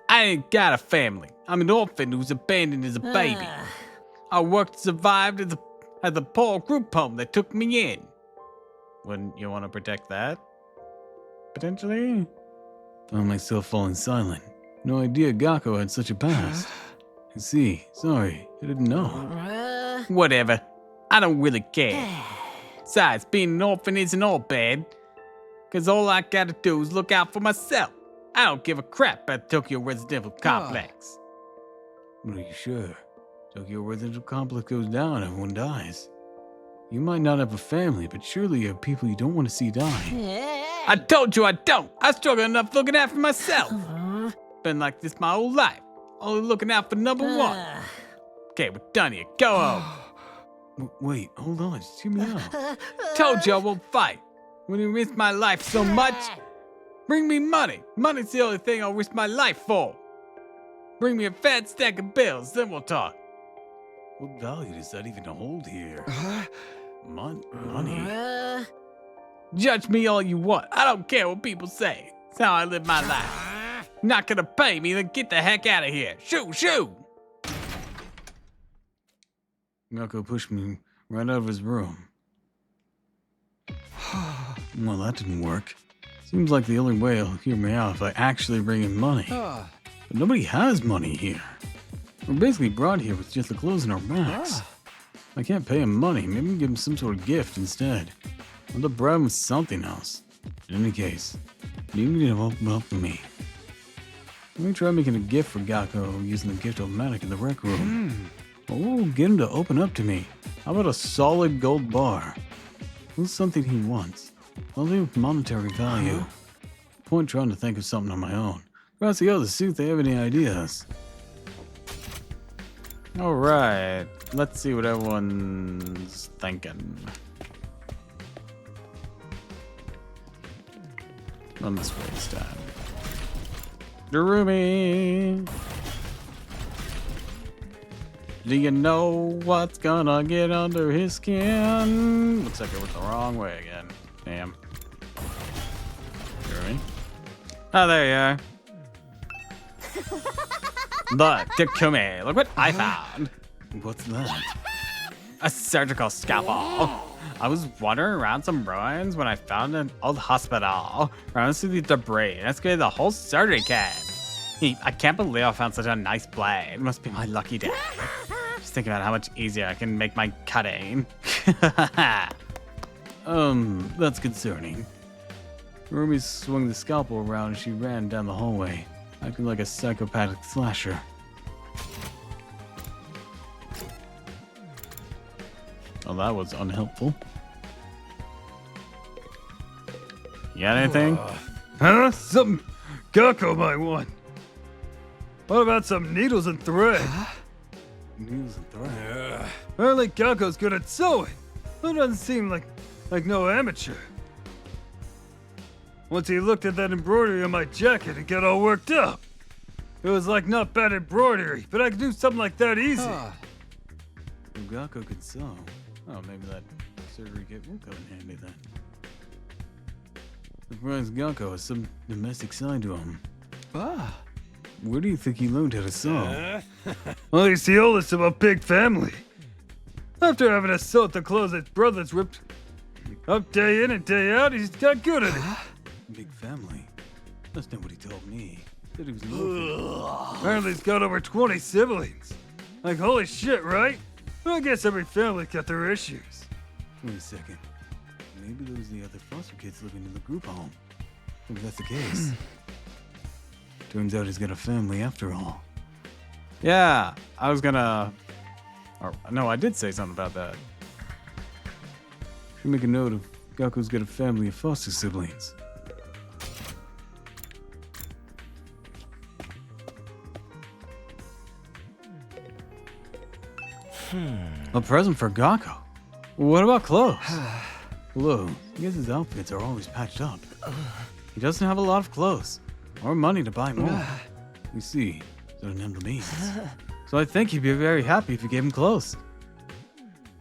I ain't got a family. I'm an orphan who's abandoned as a baby. I worked and survived at the poor group home that took me in. Wouldn't you want to protect that? Potentially? Found myself falling silent. No idea Gakko had such a past. I see. Sorry, I didn't know. Whatever. I don't really care. Besides, being an orphan isn't all bad. Cause all I gotta do is look out for myself. I don't give a crap about Tokyo Residential Complex. But are you sure? Tokyo Residential Complex goes down, everyone dies. You might not have a family, but surely you have people you don't want to see die. I told you I don't. I struggle enough looking out for myself. Been like this my whole life. Only looking out for number one. Okay, we're done here. Go home. Wait, hold on. Just hear me out. Told you I won't fight. When you risk my life so much, bring me money. Money's the only thing I'll risk my life for. Bring me a fat stack of bills, then we'll talk. What value does that even hold here? Money? Judge me all you want. I don't care what people say. It's how I live my life. Not gonna pay me, then get the heck out of here. Shoo! Gakko pushed me right out of his room. Well, that didn't work. Seems like the only way he'll hear me out if I actually bring him money. But nobody has money here. We're basically brought here with just the clothes on our backs. I can't pay him money. Maybe we can give him some sort of gift instead. I'll have to bribe him with something else. In any case, you need to open up to me. Let me try making a gift for Gakko using the gift-o-matic in the rec room. Oh, get him to open up to me. How about a solid gold bar? What's something he wants? Something with monetary value. Point trying to think of something on my own. Across the others, see if they have any ideas. All right, let's see what everyone's thinking. On this way this time. Darumi! Do you know what's gonna get under his skin? Looks like it went the wrong way again. Damn. Darumi? Oh, there you are. Look, Takumi, look what I found. What's that? A surgical scalpel. I was wandering around some ruins when I found an old hospital. Around through the debris and excavated the whole surgery kit. I can't believe I found such a nice blade. It must be my lucky day. Just think about how much easier I can make my cutting. That's concerning. Rumi swung the scalpel around as she ran down the hallway, acting like a psychopathic slasher. Well, that was unhelpful. You got anything? Huh? Something Gakko might want. What about some needles and thread? News and thread. Apparently Gakko's good at sewing. That doesn't seem like no amateur. Once he looked at that embroidery on my jacket and got all worked up. It was like not bad embroidery, but I could do something like that easy. Gakko could sew. Oh, maybe that surgery kit will come in handy then. Surprised Gakko has some domestic side to him. Where do you think he learned how to sew? Well, he's the oldest of a big family. After having to sew the clothes his brothers ripped up day in and day out, he's got good at it. Big family? That's not what he told me. Said he was an orphan. Apparently he's got over 20 siblings. Like, holy shit, right? Well, I guess every family's got their issues. Wait a second. Maybe those are the other foster kids living in the group home. If that's the case. Turns out he's got a family after all. Yeah, I was gonna... Or, no, I did say something about that. Should make a note of Gakko's got a family of foster siblings. A present for Gakko? What about clothes? Hello. I guess his outfits are always patched up. He doesn't have a lot of clothes. Or money to buy more. You see, so don't have the means. So I think he'd be very happy if you gave him clothes.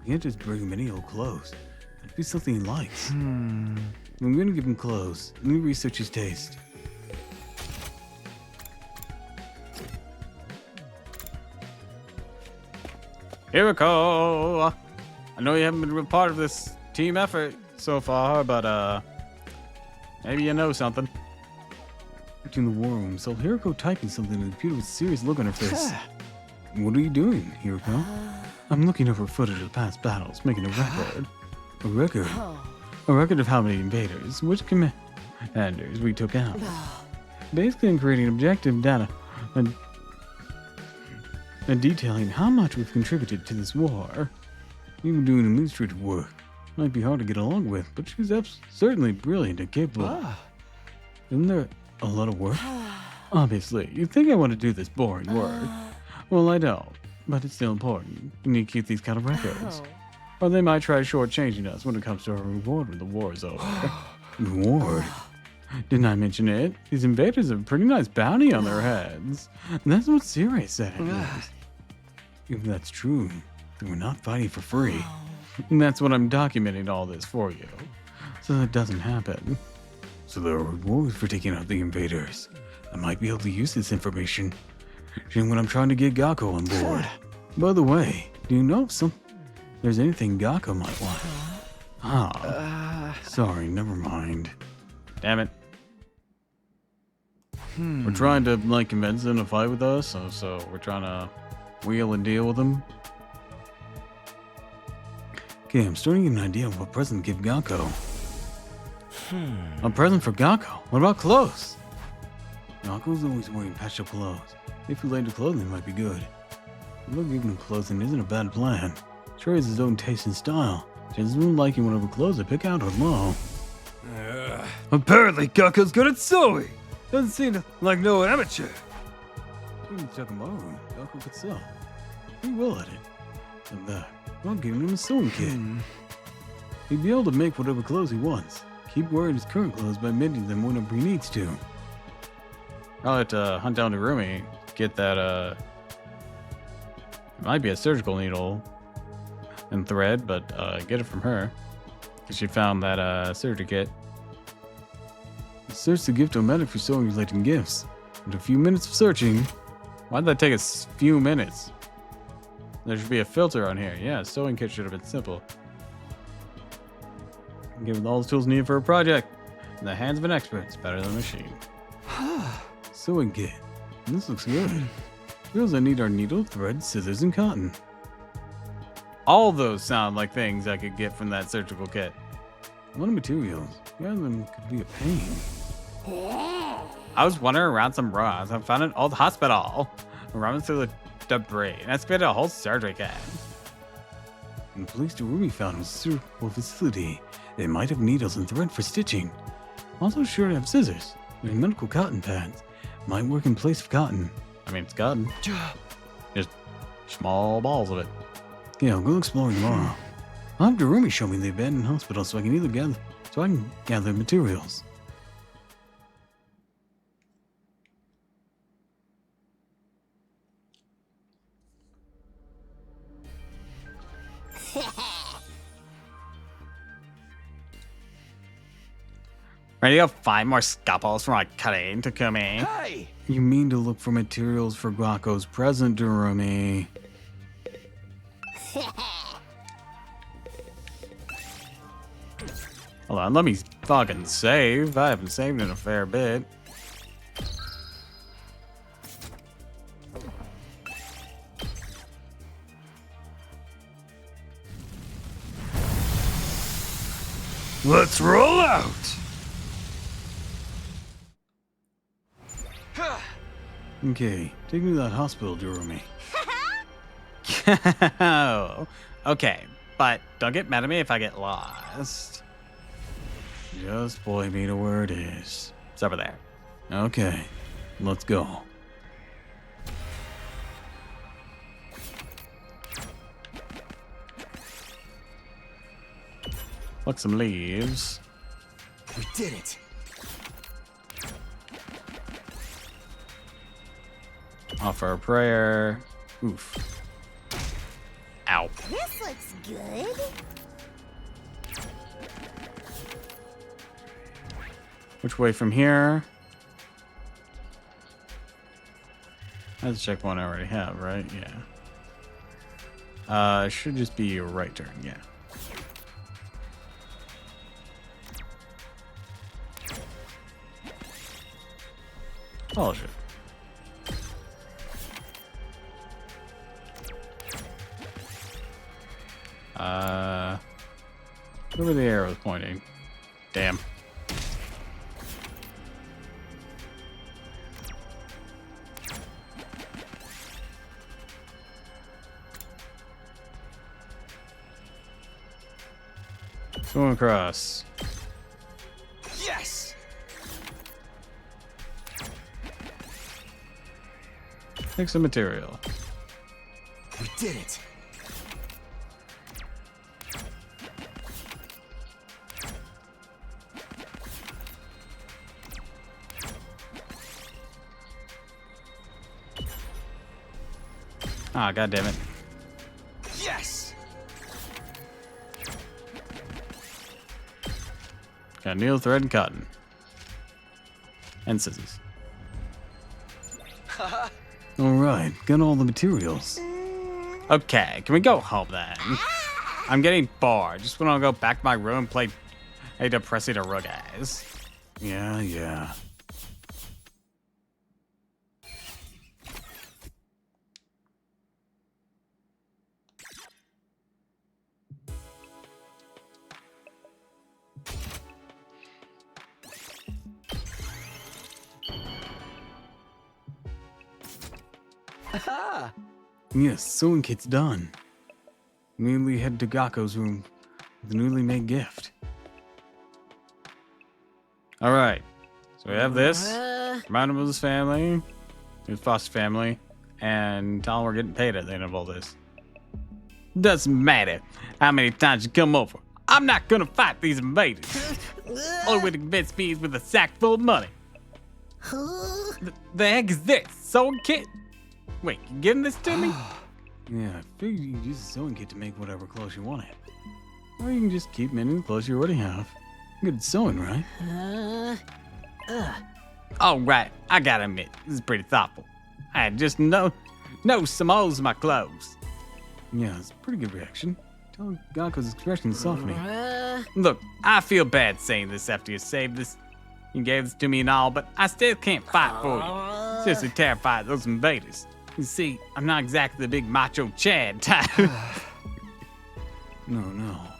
You can't just bring him any old clothes. It'd be something he likes. I'm gonna give him clothes. Let me research his taste. Here we go. I know you haven't been a part of this team effort so far, but maybe you know something. In the war room, saw Hiroko typing something in the computer with a serious look on her face. What are you doing, Hiroko? I'm looking over footage of past battles, making a record. A record? A record of how many invaders, which commanders we took out. Basically, I'm creating objective data and detailing how much we've contributed to this war. Even doing administrative work might be hard to get along with, but she's certainly brilliant and capable. Isn't there a lot of work? Obviously, you think I want to do this boring work. Well, I don't, but it's still important. We need to keep these kind of records. Or they might try shortchanging us when it comes to our reward when the war is over. Reward? Didn't I mention it? These invaders have a pretty nice bounty on their heads. That's what Siri said it was. If that's true, then we're not fighting for free. And that's what I'm documenting all this for you. So that doesn't happen. So there are rewards for taking out the invaders. I might be able to use this information when I'm trying to get Gakko on board. By the way, do you know if there's anything Gakko might want? Sorry, never mind. Damn it. We're trying to, like, convince them to fight with us, so we're trying to wheel and deal with them. Okay, I'm starting to get an idea of what present to give Gakko. A present for Gakko? What about clothes? Gakko's always wearing patched up clothes. If related clothing might be good. Although giving him clothing isn't a bad plan. Sure has his own taste and style. Chances of him liking whatever clothes I pick out are low. Apparently Gakko's good at sewing. Doesn't seem like no amateur. Gakko could sew. pretty well at it. And that, I'm giving him a sewing kit. He'd be able to make whatever clothes he wants. Keep wearing his current clothes by mending them whenever he needs to. I'll have to hunt down Narumi, get that, it might be a surgical needle and thread, but get it from her. Because she found that surgery kit. Search the gift-o-matic for sewing-related gifts. After a few minutes of searching, Why'd that take us few minutes? There should be a filter on here. Yeah, sewing kit should have been simple. Given all the tools needed for a project. In the hands of an expert, it's better than a machine. sewing kit. This looks good. Tools I need are needle, thread, scissors, and cotton. All those sound like things I could get from that surgical kit. A lot of materials. Gathering them could be a pain. I was wandering around some ruins and found an old hospital. Running through the debris and excavated a whole surgery kit. And the police Rumi found was a surgical facility. They might have needles and thread for stitching. Also sure to have scissors. And medical cotton pads. Might work in place of cotton. I mean, it's cotton. Just small balls of it. Yeah, I'll go exploring tomorrow. I'll have Rumi show me the abandoned hospital so I can gather materials. Ready to go find more scalpels for my cutting, Takumi? Hey! You mean to look for materials for Guako's present, Durumi? Hold on, let me fucking save. I haven't saved in a fair bit. Let's roll out! Okay, take me to that hospital, Durumi. Oh, okay, but don't get mad at me if I get lost. Just point me to where it is. It's over there. Okay, let's go. Pluck some leaves. We did it. Offer a prayer. Oof. Ow. This looks good. Which way from here? That's a checkpoint I already have, right? Yeah. It should just be a right turn, yeah. Oh, shit. Where the arrow is pointing? Damn. Swim across. Yes! Take some material. We did it. Ah, god damn it. Yes! Got needle, thread, and cotton. And scissors. Alright, got all the materials. Okay, can we go home then? I'm getting bored. Just want to go back to my room and play a depressing guys. Yeah. Yes, sewing kit's done. Immediately head to Gako's room with the newly made gift. Alright. So we have this. From Animal's family. His foster family. and tell them we're getting paid at the end of all this. Doesn't matter how many times you come over. I'm not gonna fight these invaders. Only way to convince me is with a sack full of money. The heck is this? Sewing kit? Wait, you giving this to me? Yeah, I figured you could use the sewing kit to make whatever clothes you wanted. Or you can just keep mending the clothes you already have. Good at sewing, right? All right, I gotta admit, this is pretty thoughtful. I had just no some holes in my clothes. Yeah, it's a pretty good reaction. Tell Gakko's expression softening. Look, I feel bad saying this after you saved this. You gave this to me and all, but I still can't fight for you. Seriously terrified of those invaders. You see, I'm not exactly the big macho Chad type. No,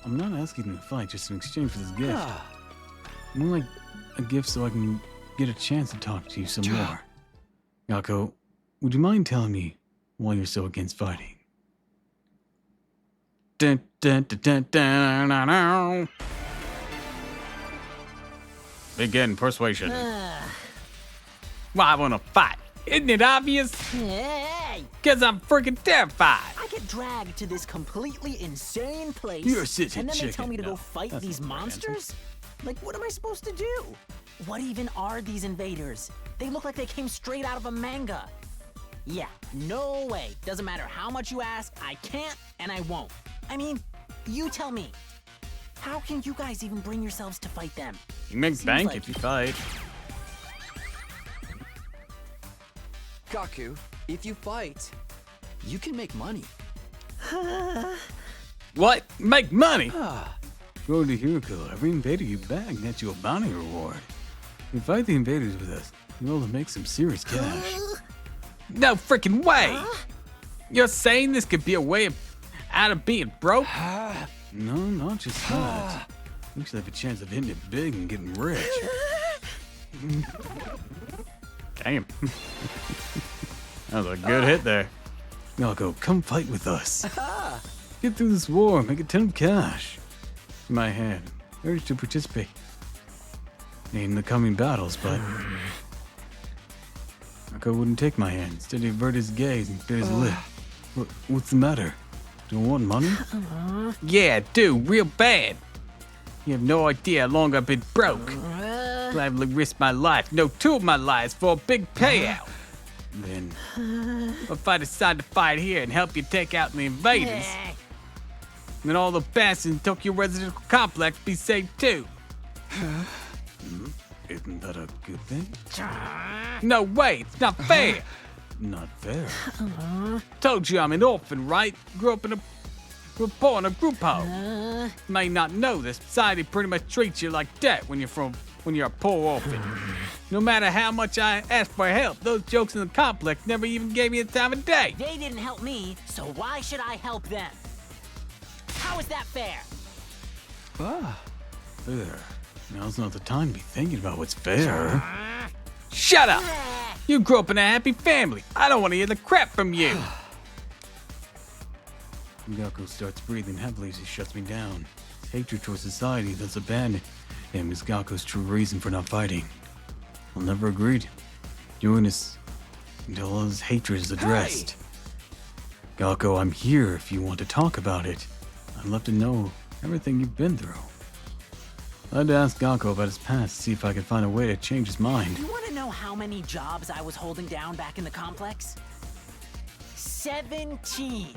I'm not asking you to fight just in exchange for this gift. More like a gift so I can get a chance to talk to you some more. Gakko, would you mind telling me why you're so against fighting? Dun, dun, dun, dun, dun, dun, dun. Begin persuasion. Why I wanna fight? Isn't it obvious? Hey! Cause I'm freaking terrified. I get dragged to this completely insane place. You're such a and then they tell chicken. me to No, go fight that's these not the right monsters? Like, what am I supposed to do? What even are these invaders? They look like they came straight out of a manga. Yeah, no way. Doesn't matter how much you ask, I can't and I won't. I mean, you tell me. How can you guys even bring yourselves to fight them? You make Seems bank like if you fight. Kaku, if you fight, you can make money. What? Make money? According to Hiroko, every invader you bag nets you a bounty reward. If you fight the invaders with us, you're able to make some serious cash. No freaking way! You're saying this could be a way out of being broke? No, not just that. You should have a chance of hitting it big and getting rich. Damn. That was a good hit there. Gakko, come fight with us. Get through this war, make a ton of cash. In my hand, urge to participate in the coming battles, but Gakko wouldn't take my hand. Instead, he averted his gaze and bit his lip. What's the matter? Don't want money? Yeah, dude, real bad. You have no idea how long I've been broke. Gladly risked my life, no, two of my lives for a big payout. Then, If I decide to fight here and help you take out the invaders, then all the bastards in Tokyo Residential Complex be safe too. isn't that a good thing? No way, it's not fair. Not fair. Told you I'm an orphan, right? Grew up poor in a group home. May not know this, society pretty much treats you like that when you're a poor orphan. No matter how much I asked for help, those jokes in the complex never even gave me the time of day. They didn't help me, so why should I help them? How is that fair? Fair. Now's not the time to be thinking about what's fair. Shut up! You grew up in a happy family. I don't want to hear the crap from you. Gakko starts breathing heavily as he shuts me down. His hatred towards society that's abandoned him is Gakko's true reason for not fighting. I'll never agree to join us until all his hatred is addressed. Gakko, I'm here if you want to talk about it. I'd love to know everything you've been through. I had to ask Gakko about his past to see if I could find a way to change his mind. You want to know how many jobs I was holding down back in the complex? 17.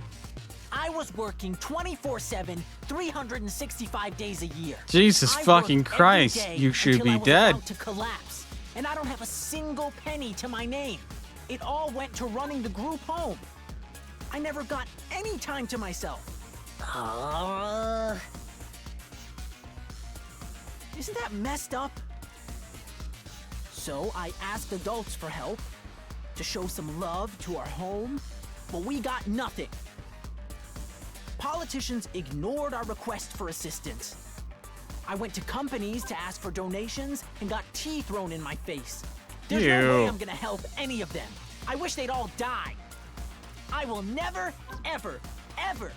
I was working 24/7, 365 days a year. Jesus I fucking worked every Christ, day you should until I be was dead. about to collapse, and I don't have a single penny to my name. It all went to running the group home. I never got any time to myself. Isn't that messed up? So I asked adults for help, to show some love to our home, but we got nothing. Politicians ignored our request for assistance. I went to companies to ask for donations and got tea thrown in my face. There's no way Ew. I'm gonna help any of them. I wish they'd all die. I will never, ever, ever.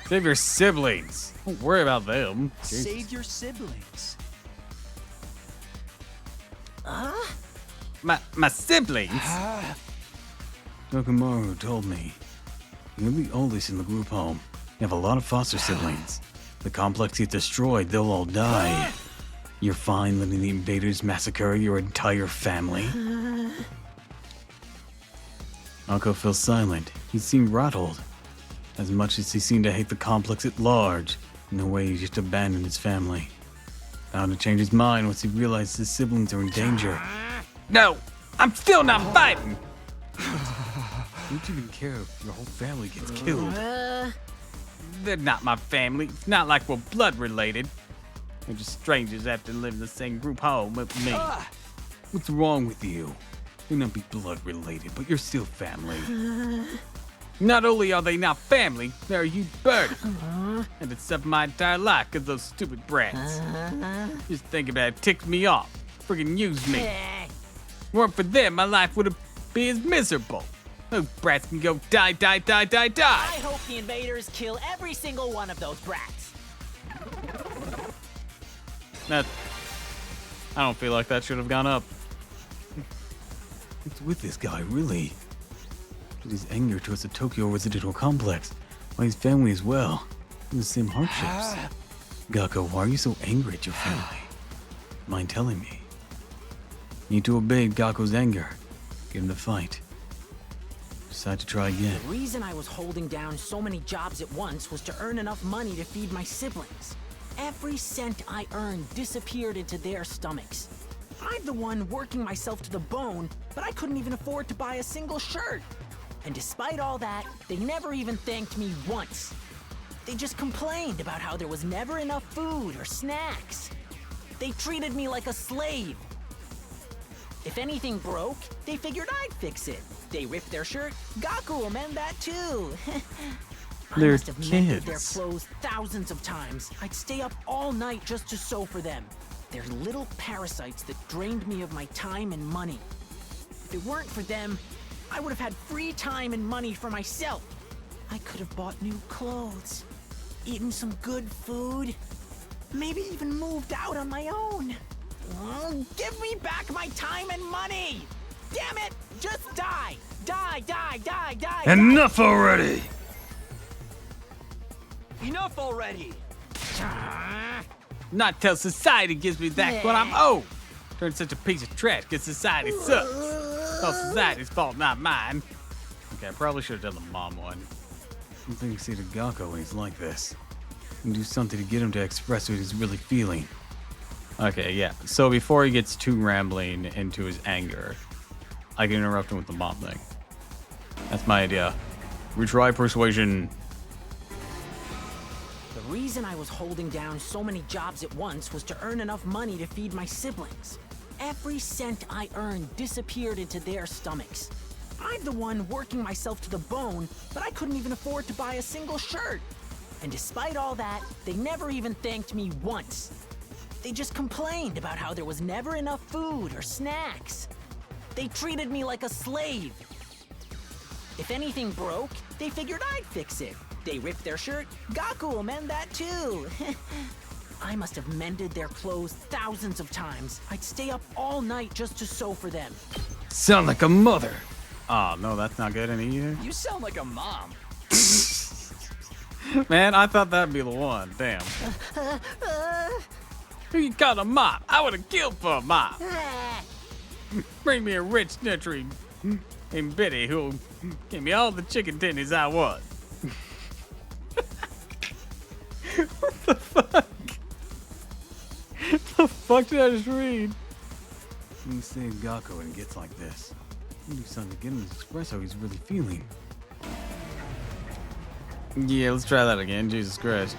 Save your siblings. Don't worry about them. Save your siblings. My siblings? Dokumaru told me. You're the oldest in the group home. You have a lot of foster siblings. The complex gets destroyed, they'll all die. You're fine letting the invaders massacre your entire family? Akko fell silent. He seemed rattled. As much as he seemed to hate the complex at large, in a way he just abandoned his family. Bound to change his mind once he realized his siblings are in danger. No, I'm still not fighting. Don't you even care if your whole family gets killed? They're not my family. It's not like we're blood related. They're just strangers after living in the same group home with me. What's wrong with you? You may not be blood related, but you're still family. Not only are they not family, they're a huge burden. And it's suffered my entire life because those stupid brats. Just think about it, ticks me off. Friggin' use me. Weren't for them, my life would have been as miserable. Those brats can go die, die, die, die, die. I hope the invaders kill every single one of those brats. That, I don't feel like that should have gone up. What's with this guy, really? His anger towards the Tokyo residential complex, why his family as well, in the same hardships. Gakko, why are you so angry at your family? Mind telling me? You need to obey Gakko's anger. Get him to fight. Decide to try again. The reason I was holding down so many jobs at once was to earn enough money to feed my siblings. Every cent I earned disappeared into their stomachs. I'm the one working myself to the bone, but I couldn't even afford to buy a single shirt. And despite all that, they never even thanked me once. They just complained about how there was never enough food or snacks. They treated me like a slave. If anything broke, they figured I'd fix it. They ripped their shirt, Gaku will mend that too. I They're must have mended their kids. clothes thousands of times. I'd stay up all night just to sew for them. They're little parasites that drained me of my time and money. If it weren't for them, I would have had free time and money for myself. I could have bought new clothes, eaten some good food, maybe even moved out on my own. Oh, give me back my time and money! Damn it! Just die! Die, die, die, die! Enough already! Enough already! Not till society gives me back what I'm owed. Turned such a piece of trash because society sucks. It's all society's fault, not mine. Okay, I probably should have done the mom one. Something you say to Gakko when he's like this. And do something to get him to express what he's really feeling. Okay, yeah. So before he gets too rambling into his anger, I can interrupt him with the mom thing. That's my idea. Retry persuasion. The reason I was holding down so many jobs at once was to earn enough money to feed my siblings. Every cent I earned disappeared into their stomachs. I'm the one working myself to the bone, but I couldn't even afford to buy a single shirt. And despite all that, they never even thanked me once. They just complained about how there was never enough food or snacks. They treated me like a slave. If anything broke, they figured I'd fix it. They ripped their shirt, Gaku will mend that too. I must have mended their clothes thousands of times. I'd stay up all night just to sew for them. Sound like a mother. Oh, no, that's not good any either. You sound like a mom. Man, I thought that'd be the one. Damn. Who you call a mop? I would have killed for a mop. Bring me a rich, nurturing named Betty who'll give me all the chicken tendies I want. What the fuck? The fuck did I just read? When you save Gakko and he gets like this, you do something to get him to express how he's really feeling. Yeah, let's try that again. Jesus Christ.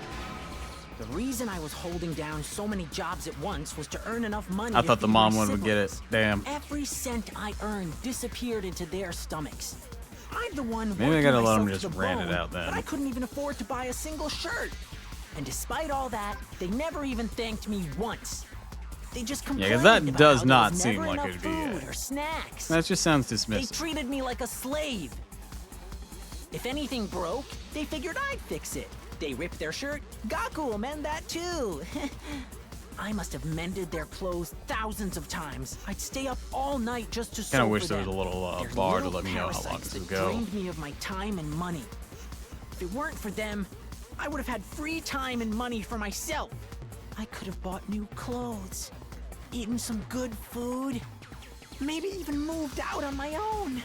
The reason I was holding down so many jobs at once was to earn enough money I to thought the feed mom my one would get it. siblings. Damn. Every cent I earned disappeared into their stomachs. I'm the one Maybe I working gotta let him myself just to the rant it bone, out then. but I couldn't even afford to buy a single shirt. And despite all that, they never even thanked me once. They just Yeah, complained because that about does how there not was seem never like enough it'd be food it. or snacks. That just sounds They dismissive. treated me like a slave. If anything broke, they figured I'd fix it. They ripped their shirt, Gaku will mend that too. I must have mended their clothes thousands of times. I'd stay up all night just to sew Kind of for wish there them. was a little They're bar to little let me know how long parasites this would that go. drained me of my time and money. If it weren't for them, I would have had free time and money for myself. I could have bought new clothes, eaten some good food, maybe even moved out on my own.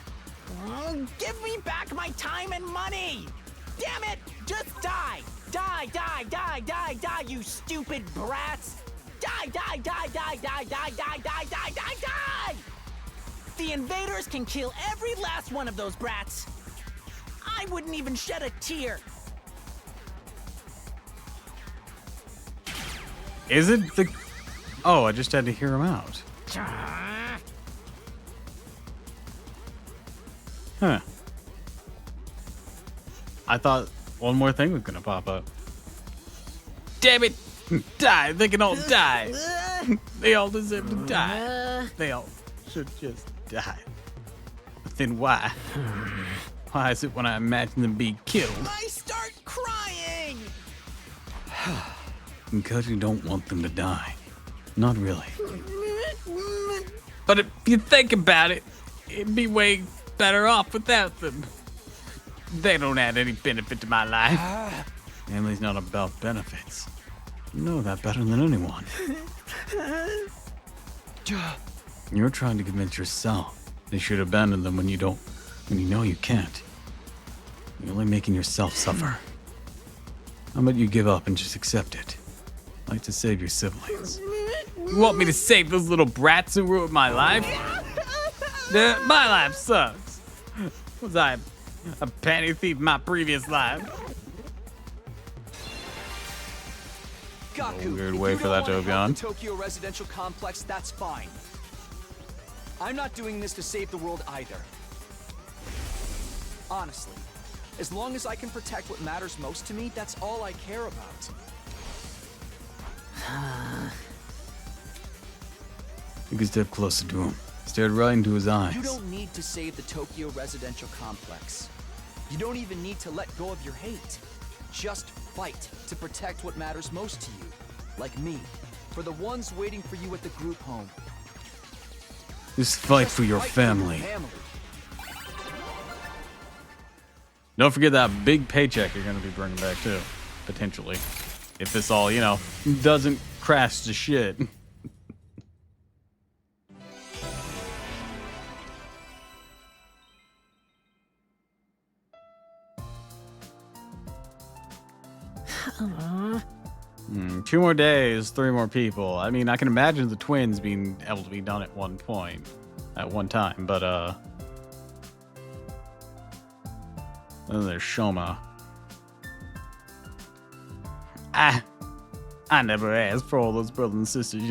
Oh, give me back my time and money! Damn it! Just die! Die, die, die, die, die, you stupid brats! Die, die, die, die, die, die, die, die, die, die, die! The invaders can kill every last one of those brats. I wouldn't even shed a tear. Is it the... Oh, I just had to hear him out. Huh. I thought one more thing was gonna pop up. Damn it! Die! They can all die! They all deserve to die. They all should just die. But then why? Why is it when I imagine them being killed? I start crying! Because you don't want them to die. Not really. But if you think about it, it'd be way better off without them. They don't add any benefit to my life. Family's not about benefits. You know that better than anyone. You're trying to convince yourself they should abandon them when you know you can't. You're only making yourself suffer. How about you give up and just accept it? Like to save your siblings. You want me to save those little brats who ruined my life? My life sucks. Was I a panty thief in my previous life? Gaku, No weird if way you for don't that to wanna have help gone. the Tokyo Residential Complex, that's fine. I'm not doing this to save the world either. Honestly, as long as I can protect what matters most to me, that's all I care about. You could step closer to him. Stared right into his eyes. You don't need to save the Tokyo Residential Complex. You don't even need to let go of your hate. Just fight to protect what matters most to you. Like me, for the ones waiting for you at the group home. Just fight for your family. Don't forget that big paycheck you're going to be bringing back too, potentially. If this all, doesn't crash to shit. Aww. 2 more days, 3 more people. I mean, I can imagine the twins being able to be done at one point, at one time, but, then there's Shoma. I never asked for all those brothers and sisters,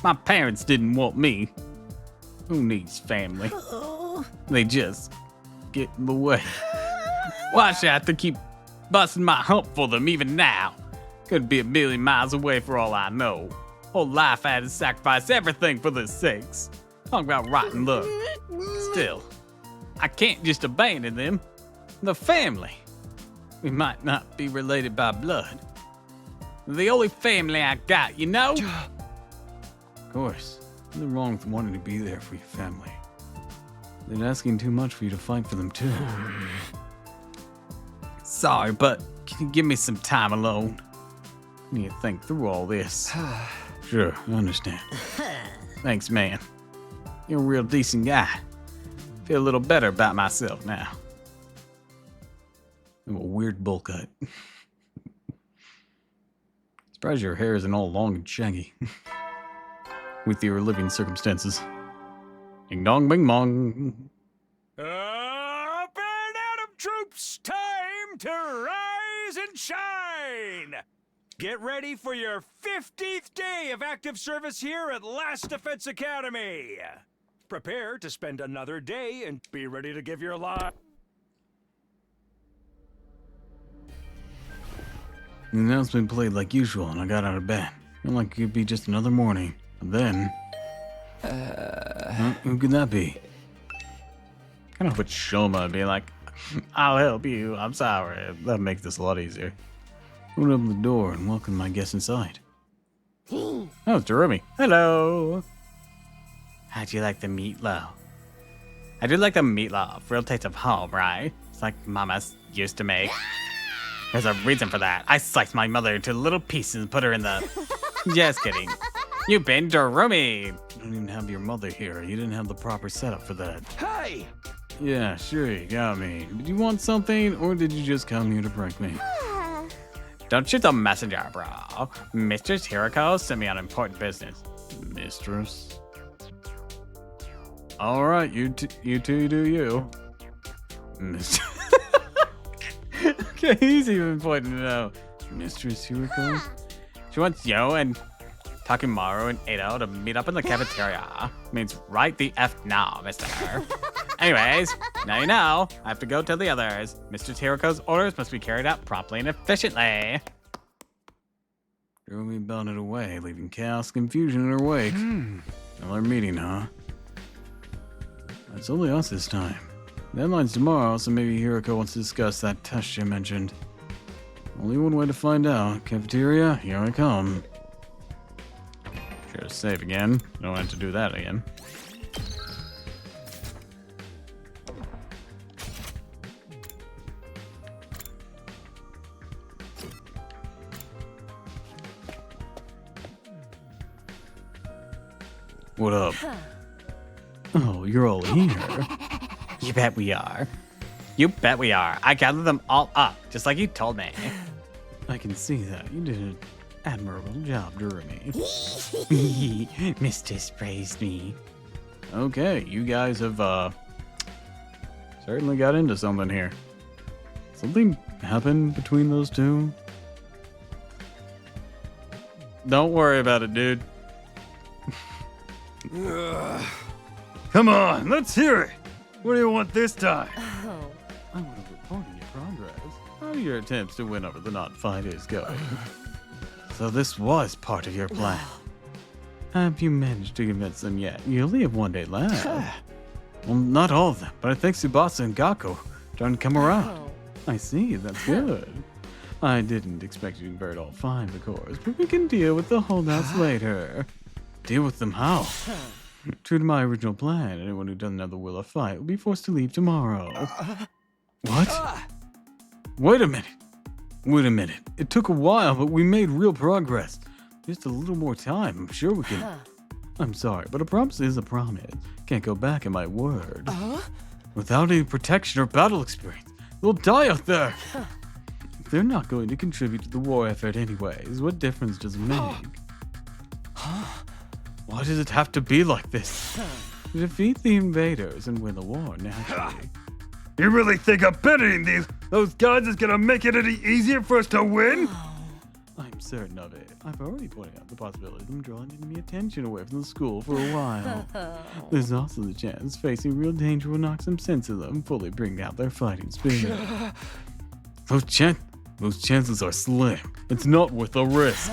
My parents didn't want me. Who needs family? They just get in the way. Why should I have to keep busting my hump for them even now? Could be a million miles away for all I know. Whole life I had to sacrifice everything for their sakes. Talk about rotten luck. Still, I can't just abandon them. The family. We might not be related by blood. The only family I got, Of course, nothing wrong with wanting to be there for your family. They're asking too much for you to fight for them too. Sorry, but can you give me some time alone? I need to think through all this. Sure, I understand. Thanks, man. You're a real decent guy. Feel a little better about myself now. I'm a weird bowl cut. Surprised your hair isn't all long and shaggy. With your living circumstances. Ding dong bing bong. Up and Adam troops, time to rise and shine! Get ready for your 50th day of active service here at Last Defense Academy. Prepare to spend another day and be ready to give your life. The announcement played like usual, and I got out of bed. Felt like it could be just another morning. And then... who could that be? Kind of put Shoma being like, I'll help you, I'm sorry. That'd make this a lot easier. Open up the door and welcome my guest inside. Oh, it's Jeremy. Hello. How'd you like the meatloaf? I do like the meatloaf. Real taste of home, right? It's like Mama's used to make. There's a reason for that. I sliced my mother into little pieces and put her in the... Just kidding. You've been Jeremy. You don't even have your mother here. You didn't have the proper setup for that. Hey! Yeah, sure, you got me. Did you want something, or did you just come here to prank me? Don't shoot the messenger, bro. Mistress Hiroko sent me on important business. Mistress? All right, you two do you. Mistress. Okay, he's even pointing it out. Mistress Hiroko? She wants you and Takumaru and Edo to meet up in the cafeteria. Means right the F now, mister. Anyways, now you know. I have to go tell the others. Mistress Hiroko's orders must be carried out promptly and efficiently. Jeremy bounded away, leaving chaos and confusion in her wake. Another meeting, huh? It's only us this time. Deadline's tomorrow, so maybe Hiroko wants to discuss that test you mentioned. Only one way to find out. Cafeteria, here I come. Sure, save again. Don't have to do that again. What up? Oh, you're all here. You bet we are. You bet we are. I gathered them all up, just like you told me. I can see that. You did an admirable job, Jeremy. Mistress praised me. Okay, you guys have, certainly got into something here. Something happened between those two? Don't worry about it, dude. Come on, let's hear it. What do you want this time? I want to report on your progress. How are your attempts to win over the non-fighters going? So this was part of your plan. Have you managed to convince them yet? You only have one day left. Well, not all of them, but I think Tsubasa and Gakko don't come around. I see, that's good. I didn't expect you to convert all five, of course, but we can deal with the holdouts later. Deal with them how? True to my original plan, anyone who doesn't have the will to fight will be forced to leave tomorrow. What? Wait a minute. It took a while, but we made real progress. Just a little more time. I'm sure we can. I'm sorry, but a promise is a promise. Can't go back on my word. Without any protection or battle experience, they'll die out there. They're not going to contribute to the war effort anyways. What difference does it make? Why does it have to be like this? Defeat the invaders and win the war, naturally. You really think abandoning those guys is gonna make it any easier for us to win? I'm certain of it. I've already pointed out the possibility of them drawing enemy attention away from the school for a while. There's also the chance facing real danger will knock some sense of them, fully bring out their fighting spirit. Those chances are slim. It's not worth the risk.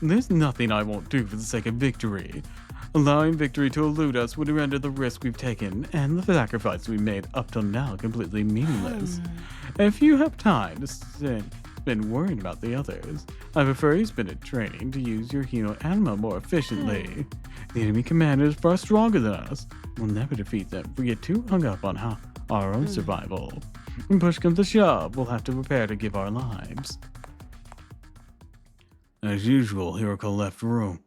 There's nothing I won't do for the sake of victory. Allowing victory to elude us would render the risk we've taken and the sacrifice we made up till now completely meaningless. If you have time to spend worrying about the others, I prefer you spend it training to use your Hino Anima more efficiently. The enemy commander is far stronger than us. We'll never defeat them if we get too hung up on our own survival. When push comes to shove, we'll have to prepare to give our lives. As usual, Hiroko left the room.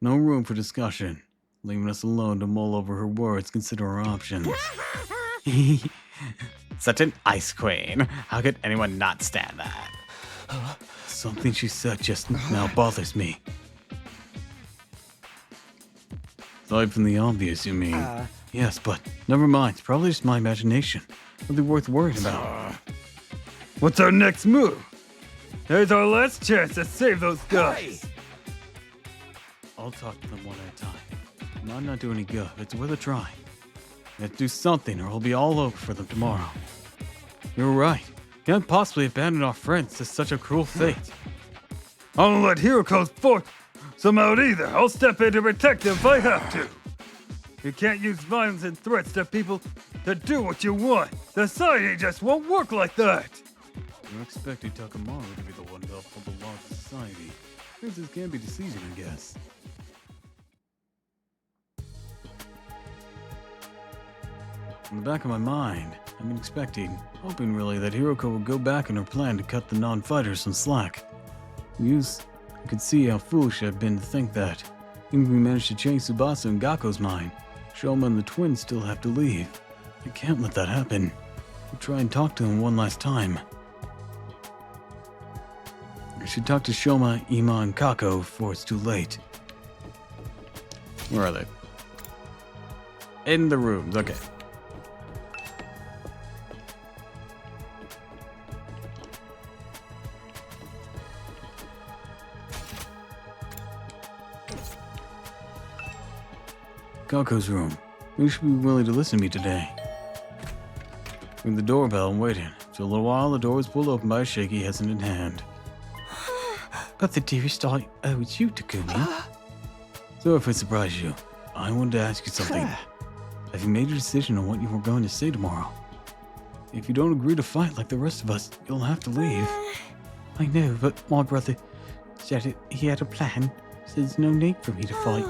No room for discussion, leaving us alone to mull over her words, consider our options. Such an ice queen. How could anyone not stand that? Something she said just now bothers me. Aside from the obvious, you mean? Yes, but never mind. It's probably just my imagination. Nothing worth worrying about. What's our next move? Here's our last chance to save those guys. I'll talk to them one at a time. Might not do any good, but it's worth a try. Let's do something or it'll be all over for them tomorrow. You're right. Can't possibly abandon our friends to such a cruel fate. I won't let Hiroko's force some out either. I'll step in to protect them if I have to. You can't use violence and threats to people to do what you want. Society just won't work like that. You expected Takumaru to be the one to uphold the laws of society. Appearances can be deceiving, I guess. In the back of my mind, I've been expecting, hoping really, that Hiroko would go back in her plan to cut the non-fighters some slack. I could see how foolish I've been to think that. Even if we managed to change Tsubasa and Gako's mind, Shoma and the twins still have to leave. I can't let that happen. I'll try and talk to them one last time. I should talk to Shoma, Ima, and Kako before it's too late. Where are they? In the rooms, okay. Kako's room. You should be willing to listen to me today. Ring the doorbell and waited. For a little while, the door was pulled open by a shaky, hesitant hand. But the dearest, it's you, Takumi. So if it surprised you, I wanted to ask you something. Have you made a decision on what you were going to say tomorrow? If you don't agree to fight like the rest of us, you'll have to leave. I know, but my brother said he had a plan. Said there's no need for me to fight.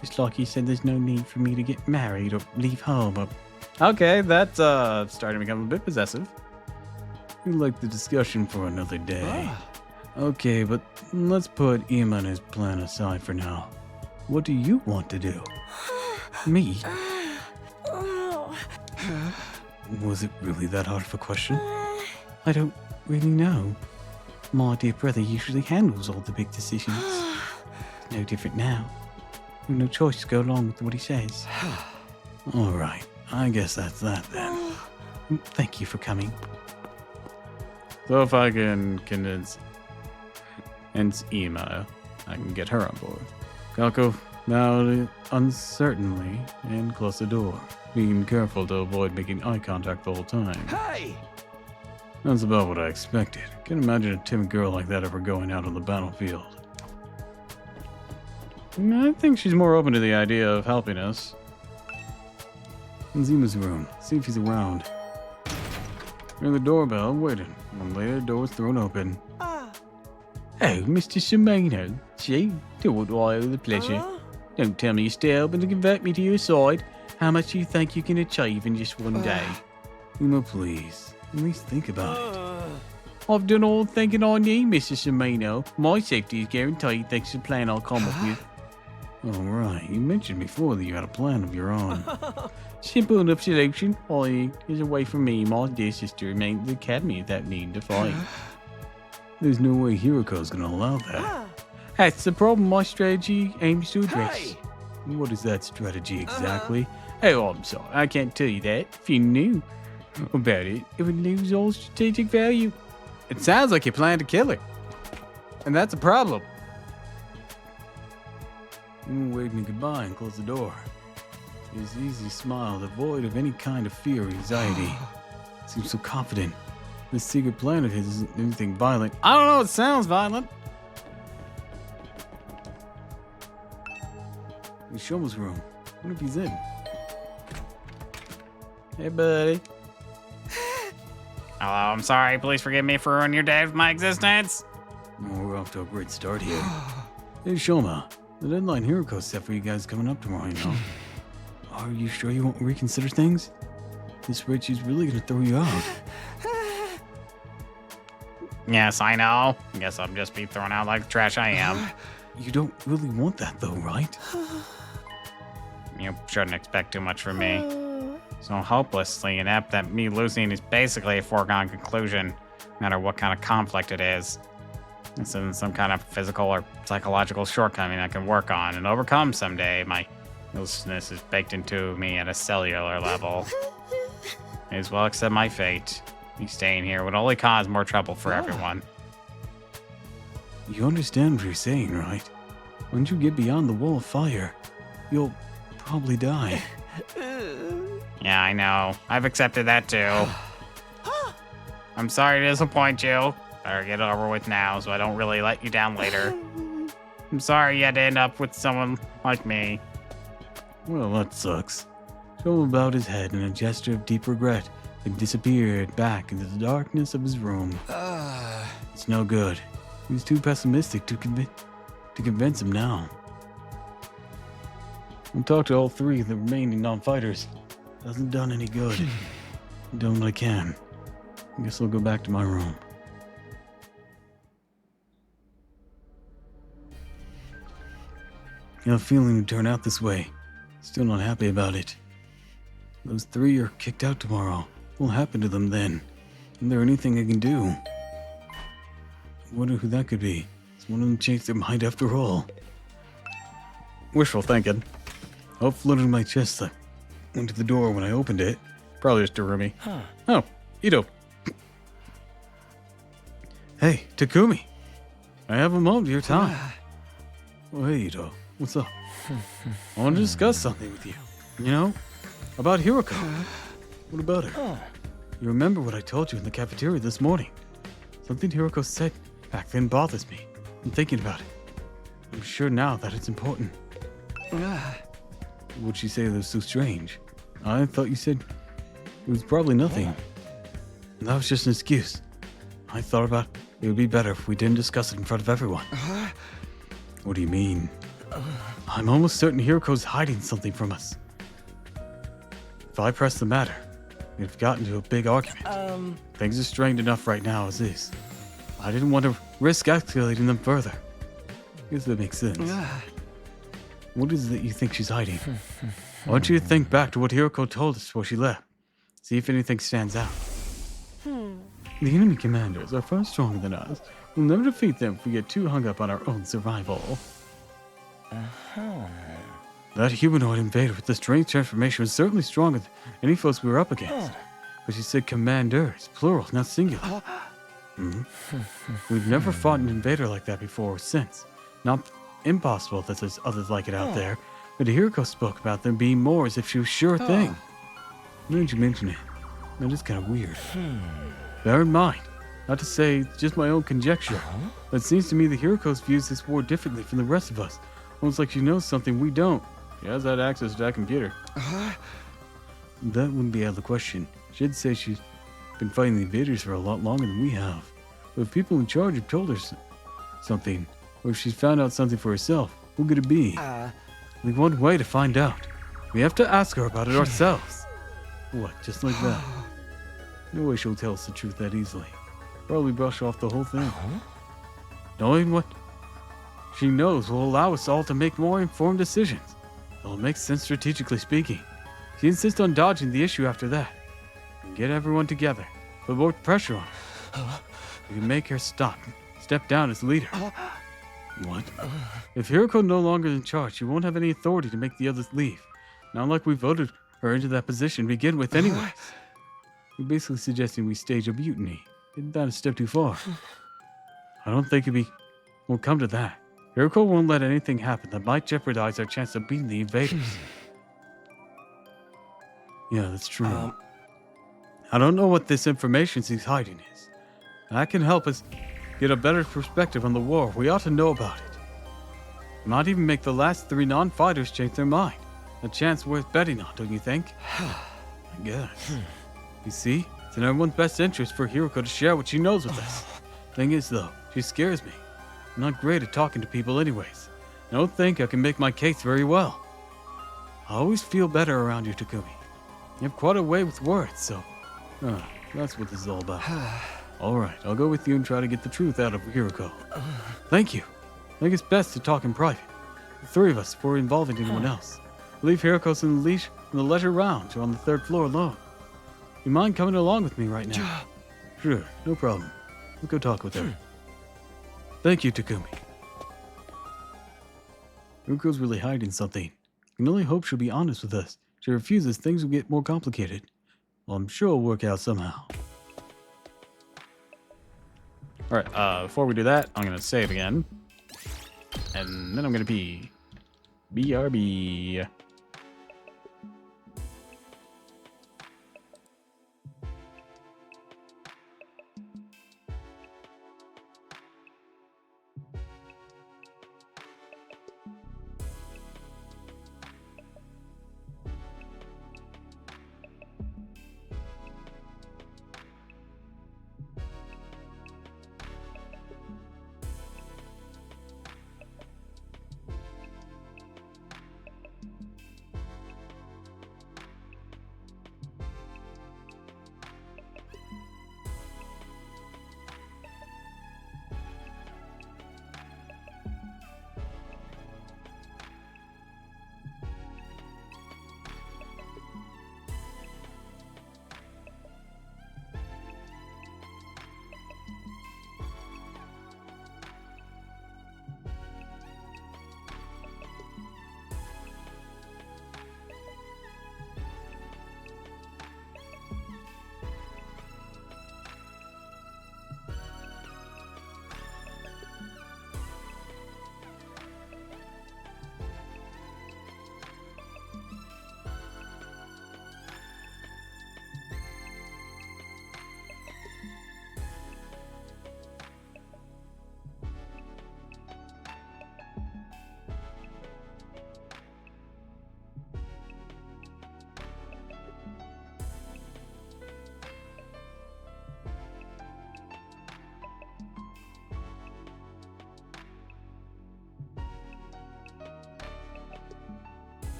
Just like he said there's no need for me to get married or leave home or... Okay, that's starting to become a bit possessive. We'd like the discussion for another day. Okay, but let's put Ima and his plan aside for now. What do you want to do? Me? Was it really that hard of a question? I don't really know. My dear brother usually handles all the big decisions. It's no different now. We have no choice to go along with what he says. All right, I guess that's that then. Thank you for coming. So if I can convince Ima, I can get her on board. Kako bowed uncertainly and closed the door, being careful to avoid making eye contact the whole time. Hey! That's about what I expected. Can't imagine a timid girl like that ever going out on the battlefield. I think she's more open to the idea of helping us. In Zima's room, see if he's around. Ring the doorbell, waited. And later, the door was thrown open. Oh, Mr. Shimano. Gee, to what do I owe the pleasure? Don't tell me you're still hoping to convert me to your side. How much do you think you can achieve in just one day? Uma, please. At least think about it. I've done all the thinking I need, Mr. Shimano. My safety is guaranteed thanks to the plan I'll come up with. Oh, right. You mentioned before that you had a plan of your own. Simple enough solution. I is away from me, my dear sister remained at the academy without needing to fight. There's no way Hiroko's gonna allow that. That's the problem my strategy aims to address. What is that strategy exactly? Oh, I'm sorry. I can't tell you that. If you knew about it, it would lose all strategic value. It sounds like you plan to kill her. And that's a problem. Uma waved me goodbye and closed the door. His easy smile, devoid of any kind of fear or anxiety. Seemed so confident. This secret plan of his isn't anything violent. I don't know, it sounds violent. In Shoma's room. What if he's in? Hey, buddy. Hello, I'm sorry. Please forgive me for ruining your day with my existence. Oh, we're off to a great start here. Hey, Shoma. The deadline Hiroko set for you guys coming up tomorrow, you know. Are you sure you won't reconsider things? This rich is really gonna throw you out. Yes, I know. Guess I'll just be thrown out like the trash I am. You don't really want that though, right? You shouldn't expect too much from me. So hopelessly inept that me losing is basically a foregone conclusion, no matter what kind of conflict it is. This isn't some kind of physical or psychological shortcoming I can work on and overcome someday. My uselessness is baked into me at a cellular level. May as well accept my fate. Me staying here would only cause more trouble for everyone. You understand what you're saying, right? Once you get beyond the wall of fire, you'll probably die. Yeah, I know. I've accepted that too. I'm sorry to disappoint you. Better get it over with now so I don't really let you down later. I'm sorry you had to end up with someone like me. Well, that sucks. Shoma bowed his head in a gesture of deep regret and disappeared back into the darkness of his room. It's no good. He was too pessimistic to commit. to convince him now. I'll talk to all three of the remaining non-fighters. Hasn't done any good. Done what I can. I guess I'll go back to my room. I have a feeling it would turn out this way. Still not happy about it. Those three are kicked out tomorrow. What will happen to them then? Is there anything I can do? I wonder who that could be. Is one of them changed their mind after all? Wishful thinking. Hope floated in my chest. I went to the door when I opened it. Probably just Darumi. Oh, Ito. Hey, Takumi. I have a moment of your time. Oh, hey, Ito. What's up? I want to discuss something with you. You know, about Hiroko. What about her? You remember what I told you in the cafeteria this morning? Something Hiroko said back then bothers me. I'm thinking about it. I'm sure now that it's important. What'd she say that was so strange? I thought you said it was probably nothing. And that was just an excuse. I thought about it would be better if we didn't discuss it in front of everyone. What do you mean? I'm almost certain Hiroko's hiding something from us. If I press the matter, we'd have gotten into a big argument. Things are strained enough right now as is. I didn't want to risk escalating them further. I guess that makes sense. What is it you think she's hiding? I want you to think back to what Hiroko told us before she left. See if anything stands out. The enemy commanders are far stronger than us. We'll never defeat them if we get too hung up on our own survival. That humanoid invader with the strange transformation was certainly stronger than any foes we were up against. But she said commanders, plural, not singular. We've never fought an invader like that before or since. Not impossible that there's others like it out there, but Hiroko spoke about there being more as if she was sure thing. Now that you mention it, that is kind of weird. Bear in mind, not to say it's just my own conjecture, but it seems to me that Hiroko views this war differently from the rest of us. Almost like she knows something we don't. She has that access to that computer. That wouldn't be out of the question. She'd say she's been fighting the invaders for a lot longer than we have. But if people in charge have told her something, or if she's found out something for herself, who could it be? Only one way to find out. We have to ask her about it ourselves. What, just like that? No way she'll tell us the truth that easily. Probably brush off the whole thing. Knowing what she knows will allow us all to make more informed decisions. It'll make sense strategically speaking. She insists on dodging the issue after that. And get everyone together. Put more pressure on her. We can make her step down as leader. What? If Hiroko no longer is in charge, she won't have any authority to make the others leave. Not like we voted her into that position to begin with anyways. You're basically suggesting we stage a mutiny. Isn't that a step too far? I don't think won't come to that. Hiroko won't let anything happen that might jeopardize our chance of beating the invaders. Yeah, that's true. I don't know what this information she's hiding is. That can help us get a better perspective on the war. We ought to know about it. Might even make the last three non-fighters change their mind. A chance worth betting on, don't you think? I guess. You see, it's in everyone's best interest for Hiroko to share what she knows with us. Thing is, though, she scares me. I'm not great at talking to people anyways. I don't think I can make my case very well. I always feel better around you, Takumi. You have quite a way with words, so... that's what this is all about. Alright, I'll go with you and try to get the truth out of Hiroko. Thank you. I think it's best to talk in private. The three of us before involving anyone else. Leave Hiroko's in the leisure lounge on the third floor alone. You mind coming along with me right now? Sure, no problem. Let's go talk with her. Thank you, Takumi. Hiroko's really hiding something. I can only hope she'll be honest with us. If she refuses, things will get more complicated. Well, I'm sure it'll work out somehow. Alright, before we do that, I'm going to save again. And then I'm going to pee. BRB.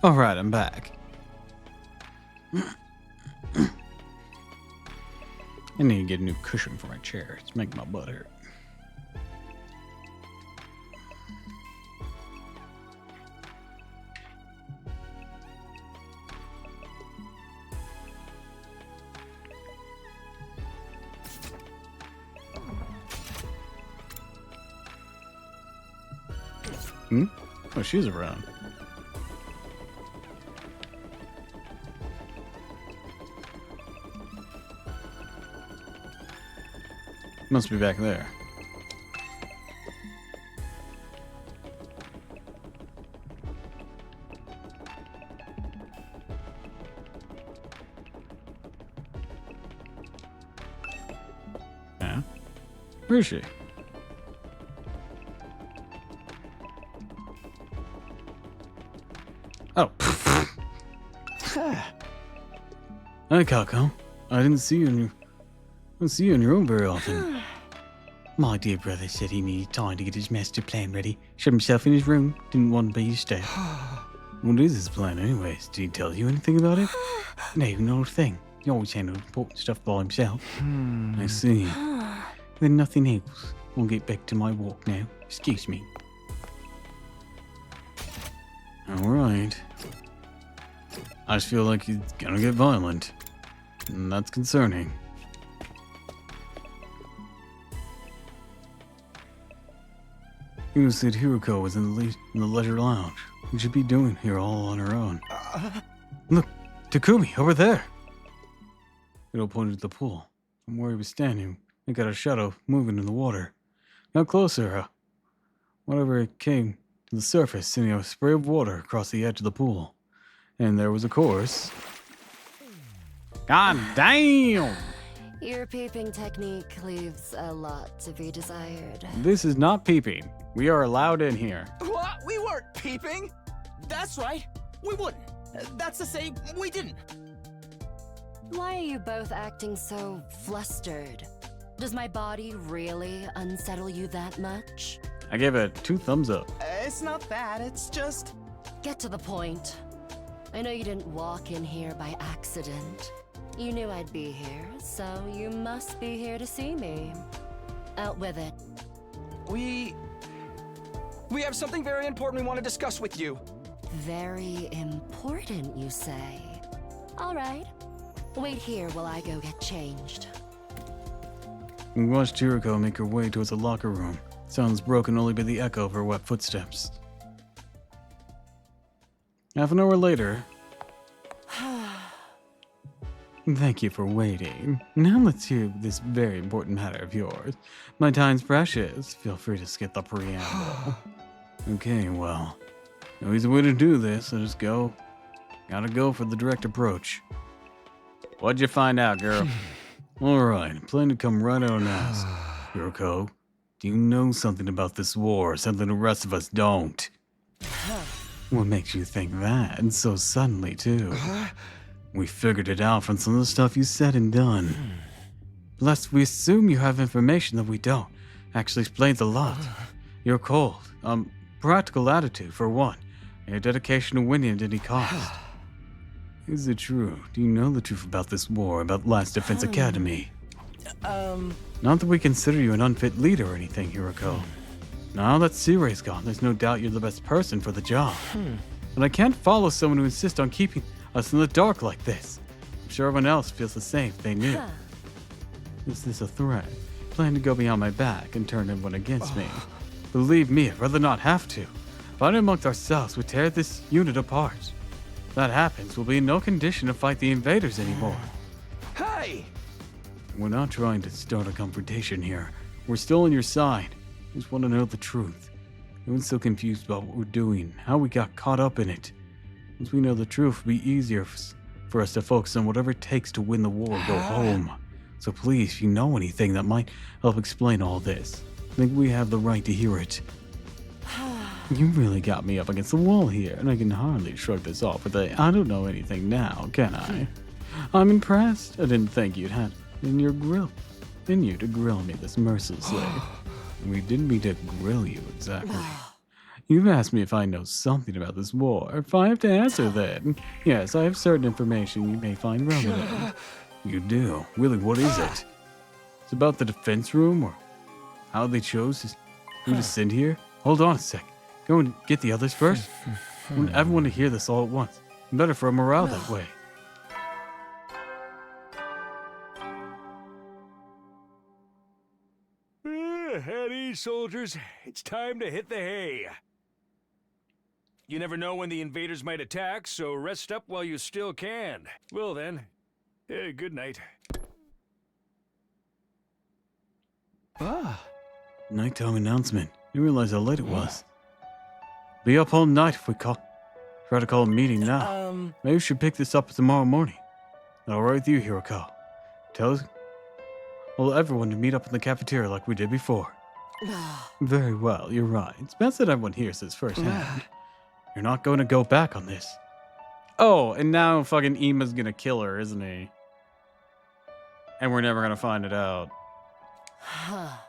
Alright, I'm back. I need to get a new cushion for my chair. It's making my butt hurt. Hmm? Oh, she's around. Must be back there. Yeah? Where is she? Oh. Hi, Kako. I didn't see you in your room very often. My dear brother said he needed time to get his master plan ready. Shut himself in his room. Didn't want to be disturbed. What is his plan anyways? Did he tell you anything about it? No, not a thing. He always handled important stuff by himself. I see. Then nothing else. I'll get back to my walk now. Excuse me. Alright. I just feel like he's gonna get violent. And that's concerning. You said Hiroko was in the leisure lounge. What should be doing here all on her own? Look, Takumi, over there! It pointed to the pool. From where he was standing, I got a shadow moving in the water. Now closer, whenever it came to the surface, sending a spray of water across the edge of the pool. And there was, of course... God damn! Your peeping technique leaves a lot to be desired. This is not peeping. We are allowed in here. What? We weren't peeping. That's right. We wouldn't. That's to say, we didn't. Why are you both acting so flustered? Does my body really unsettle you that much? I gave it 2 thumbs up. It's not that. It's just... Get to the point. I know you didn't walk in here by accident. You knew I'd be here, so you must be here to see me. Out with it. We have something very important we want to discuss with you. Very important, you say? All right. Wait here while I go get changed. We watched Hiroko make her way towards the locker room. Sounds broken only by the echo of her wet footsteps. Half an hour later... Thank you for waiting. Now let's hear this very important matter of yours. My time's precious. Feel free to skip the preamble. Okay, well, no easy way to do this, so just go. Gotta go for the direct approach. What'd you find out, girl? Alright, plan to come right out and ask. Hiroko, do you know something about this war, something the rest of us don't? What makes you think that, and so suddenly, too? We figured it out from some of the stuff you said and done. Plus, we assume you have information that we don't. Actually explains a lot. Your cold, practical attitude, for one. And your dedication to winning at any cost. Is it true? Do you know the truth about this war, about Last Defense Academy? Not that we consider you an unfit leader or anything, Hiroko. Now that Sirai's gone, there's no doubt you're the best person for the job. But I can't follow someone who insists on keeping us in the dark like this. I'm sure everyone else feels the same if they knew. Is this a threat? Plan to go behind my back and turn everyone against me. Believe me, I'd rather not have to. Fighting amongst ourselves would tear this unit apart. If that happens, we'll be in no condition to fight the invaders anymore. Hey! We're not trying to start a confrontation here. We're still on your side. We just want to know the truth. Everyone's so confused about what we're doing, how we got caught up in it. Once we know the truth, it'll be easier for us to focus on whatever it takes to win the war and go home. So please, if you know anything that might help explain all this, I think we have the right to hear it. You really got me up against the wall here, and I can hardly shrug this off with a, I don't know anything now, can I? I'm impressed. I didn't think you'd had in you to grill me this mercilessly. We didn't mean to grill you exactly. You've asked me if I know something about this war. If I have to answer then, yes, I have certain information you may find relevant. You do? Really, what is it? It's about the defense room, or how they chose who to send here? Hold on a sec. Go and get the others first. I want everyone to hear this all at once. Better for our morale that way. At ease, soldiers. It's time to hit the hay. You never know when the invaders might attack, so rest up while you still can. Well then, good night. Nighttime announcement. Didn't realize how late it was. Be up all night if we try to call a meeting now. Maybe we should pick this up tomorrow morning. All right with you, Hiroko. Tell everyone to meet up in the cafeteria like we did before. Very well, you're right. It's best that everyone hears this firsthand. You're not going to go back on this. Oh, and now fucking Ima's gonna kill her, isn't he? And we're never gonna find it out.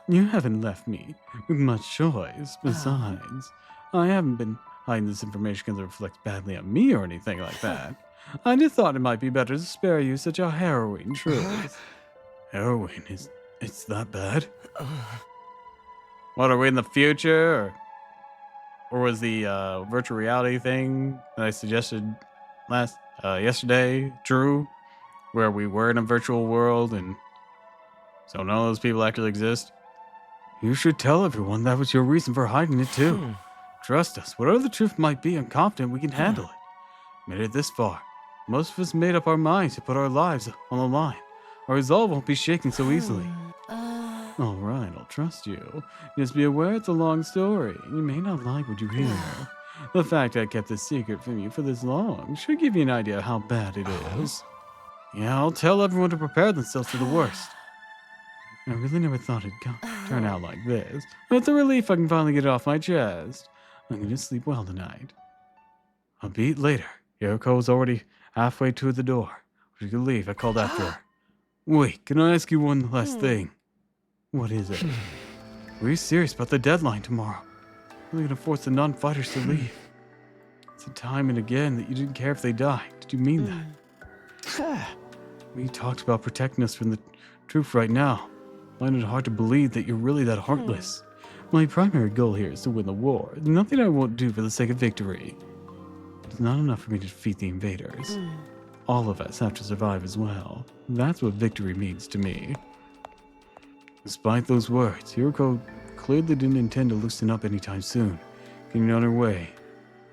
You haven't left me with much choice. Besides, I haven't been hiding this information because it reflects badly on me or anything like that. I just thought it might be better to spare you such a harrowing truth. Harrowing? It's that bad? What, are we in the future? Or was the virtual reality thing that I suggested yesterday true? Where we were in a virtual world and so none of those people actually exist? You should tell everyone that was your reason for hiding it too. Trust us, whatever the truth might be, I'm confident we can handle it. Made it this far. Most of us made up our minds to put our lives on the line. Our resolve won't be shaken so easily. All right, I'll trust you. Just be aware it's a long story. You may not like what you hear. The fact I kept this secret from you for this long should give you an idea of how bad it is. Yeah, I'll tell everyone to prepare themselves for the worst. I really never thought it'd turn out like this. But it's a relief I can finally get it off my chest. I'm going to sleep well tonight. I'll be later. Hiriko's already halfway to the door. She can leave. I called after her. Wait, can I ask you one last thing? What is it? Were you serious about the deadline tomorrow? Really gonna force the non-fighters to leave? It's a time and again that you didn't care if they died. Did you mean that? We talked about protecting us from the truth right now. I find it hard to believe that you're really that heartless. My primary goal here is to win the war. There's nothing I won't do for the sake of victory. It's not enough for me to defeat the invaders. All of us have to survive as well. That's what victory means to me. Despite those words, Hiroko clearly didn't intend to loosen up anytime soon. Getting on her way.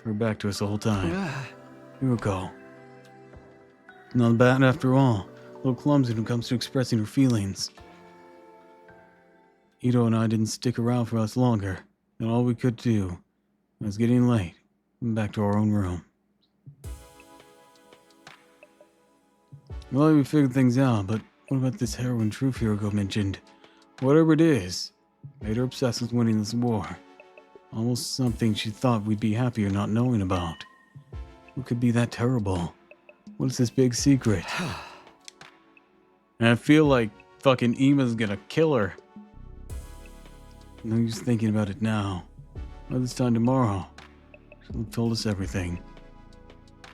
Her back to us the whole time. Hiroko. Not bad after all. A little clumsy when it comes to expressing her feelings. Ito and I didn't stick around for us longer. And all we could do was getting late. And back to our own room. Well, we figured things out, but what about this heroin truth Hiroko mentioned? Whatever it is, made her obsessed with winning this war. Almost something she thought we'd be happier not knowing about. What could be that terrible? What is this big secret? And I feel like fucking Ima's gonna kill her. No use thinking about it now. By this time tomorrow, she'll have told us everything.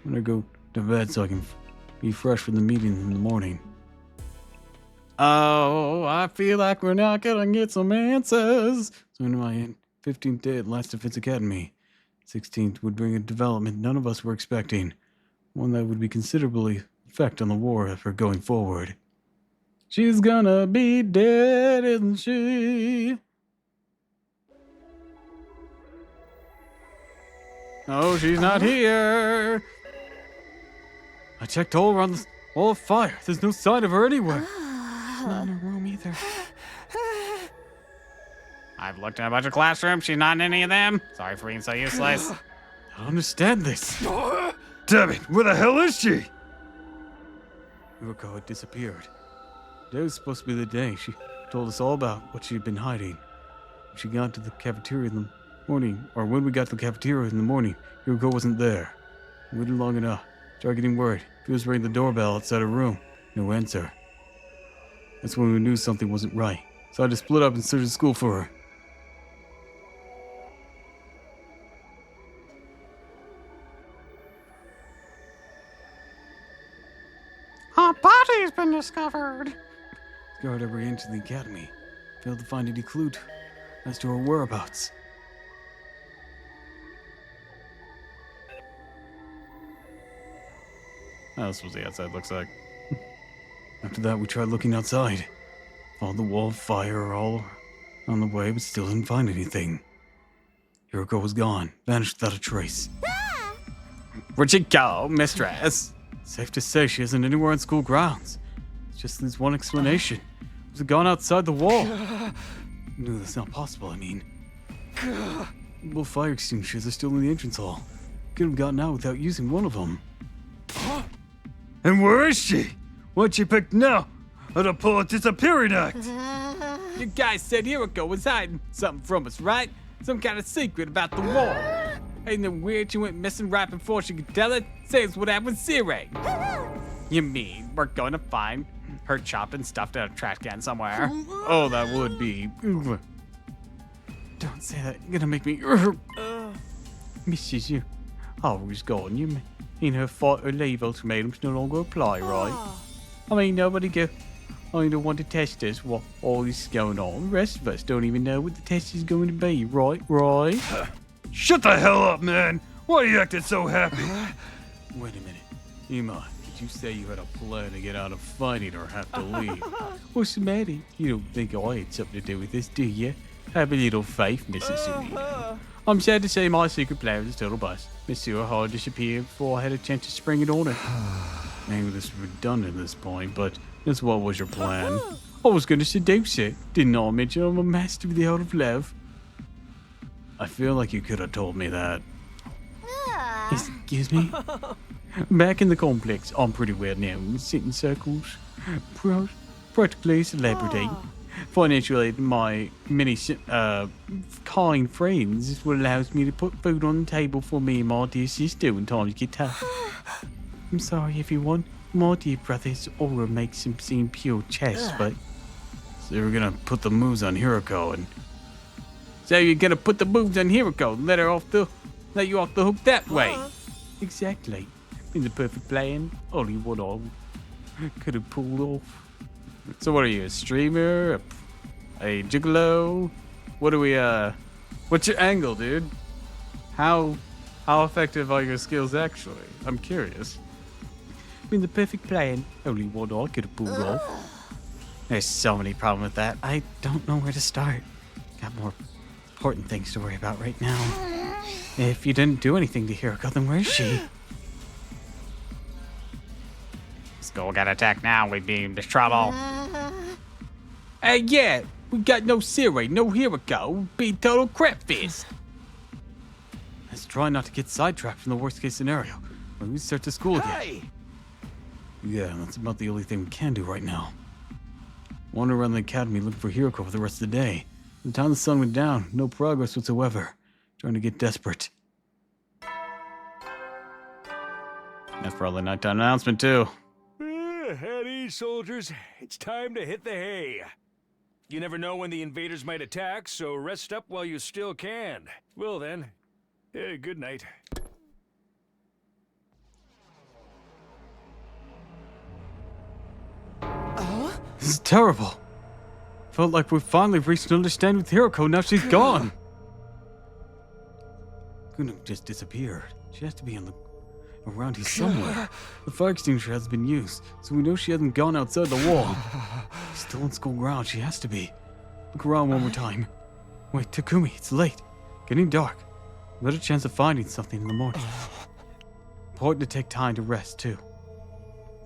I'm gonna go to bed so I can be fresh for the meeting in the morning. Oh, I feel like we're not gonna get some answers. So into my 15th day at Last Defense Academy. 16th would bring a development none of us were expecting. One that would be considerably effect on the war effort going forward. She's gonna be dead, isn't she? Oh, she's not here. I checked all around all of fire. There's no sign of her anywhere. Not in her room either. I've looked in a bunch of classrooms. She's not in any of them. Sorry for being so useless. I don't understand this. Damn it, where the hell is she? Hiroko had disappeared. Today was supposed to be the day she told us all about what she'd been hiding. When she got to the cafeteria in the morning, or when we got to the cafeteria in the morning, Hiroko wasn't there. We waited long enough. Started getting worried. She was ringing the doorbell outside her room. No answer. That's when we knew something wasn't right. So I had to split up and search the school for her. discovered. Scoured every inch of the academy. Failed to find any clue as to her whereabouts. That's what the outside looks like. After that, we tried looking outside. Followed the wall of fire all on the way, but still didn't find anything. Hiroko was gone, vanished without a trace. Where'd she go, mistress? Safe to say she isn't anywhere on school grounds. It's just this one explanation. Was it gone outside the wall? No, that's not possible, I mean. Both fire extinguishers are still in the entrance hall. Could have gotten out without using one of them. And where is she? What'd she pick now? I'll pull a disappearing act. You guys said Hiroko was hiding something from us, right? Some kind of secret about the wall. Ain't it weird she went missing right before she could tell it? Says what happened with Siri. You mean we're going to find her chopped and stuffed in a trash can somewhere? Oh, that would be... Don't say that. You're gonna make me... Mrs. You always gone. You mean her fight or leave ultimatums no longer apply, right? I mean, nobody go... I don't want to test us while all this is going on. The rest of us don't even know what the test is going to be, right? Shut the hell up, man. Why are you acting so happy? Wait a minute. Ima, did you say you had a plan to get out of fighting or have to leave? What's the matter? You don't think I had something to do with this, do you? Have a little faith, Mrs. Serino. I'm sad to say my secret plan was a total bust. Miss Sue hard disappeared before I had a chance to spring it on her. Maybe this is redundant at this point, but that's what was your plan? I was going to seduce her. Didn't I mention I'm a master of the art of love? I feel like you could have told me that. Excuse me? Back in the complex, I'm pretty well known. Sit in circles. Practically a celebrity. Financially, my many kind friends is what allows me to put food on the table for me and my dear sister when times get tough. I'm sorry, everyone. My dear brother's aura makes him seem pure chess, but... So you're gonna put the moves on Hiroko and... So you're gonna put the moves on Hiroko and let you off the hook that way? Exactly. In the perfect plan, only what I could have pulled off. So what are you, a streamer? A gigolo? What are we, what's your angle, dude? How effective are your skills actually? I'm curious. In the perfect plan, only what I could have pulled off. There's so many problems with that. I don't know where to start. Got more important things to worry about right now. If you didn't do anything to Hiroko, then where is she? School got attacked now, we'd be in trouble. Hey, yeah, we got no Siri, no Hiroko. Be total crap fist. Let's try not to get sidetracked from the worst case scenario. When we start to school again. Hey! Yeah, that's about the only thing we can do right now. Wander around the academy looking for Hiroko for the rest of the day. By the time the sun went down, no progress whatsoever. Starting to get desperate. That's probably nighttime announcement too. At ease, soldiers. It's time to hit the hay. You never know when the invaders might attack, so rest up while you still can. Well then, good night. This is terrible. Felt like we finally reached an understanding with Hiroko, now she's gone. Couldn't have just disappeared. She has to be around here somewhere. The fire extinguisher hasn't been used, so we know she hasn't gone outside the wall. Still on school ground, she has to be. Look around one more time. Wait, Takumi, it's late. Getting dark. Better chance of finding something in the morning. Important to take time to rest, too.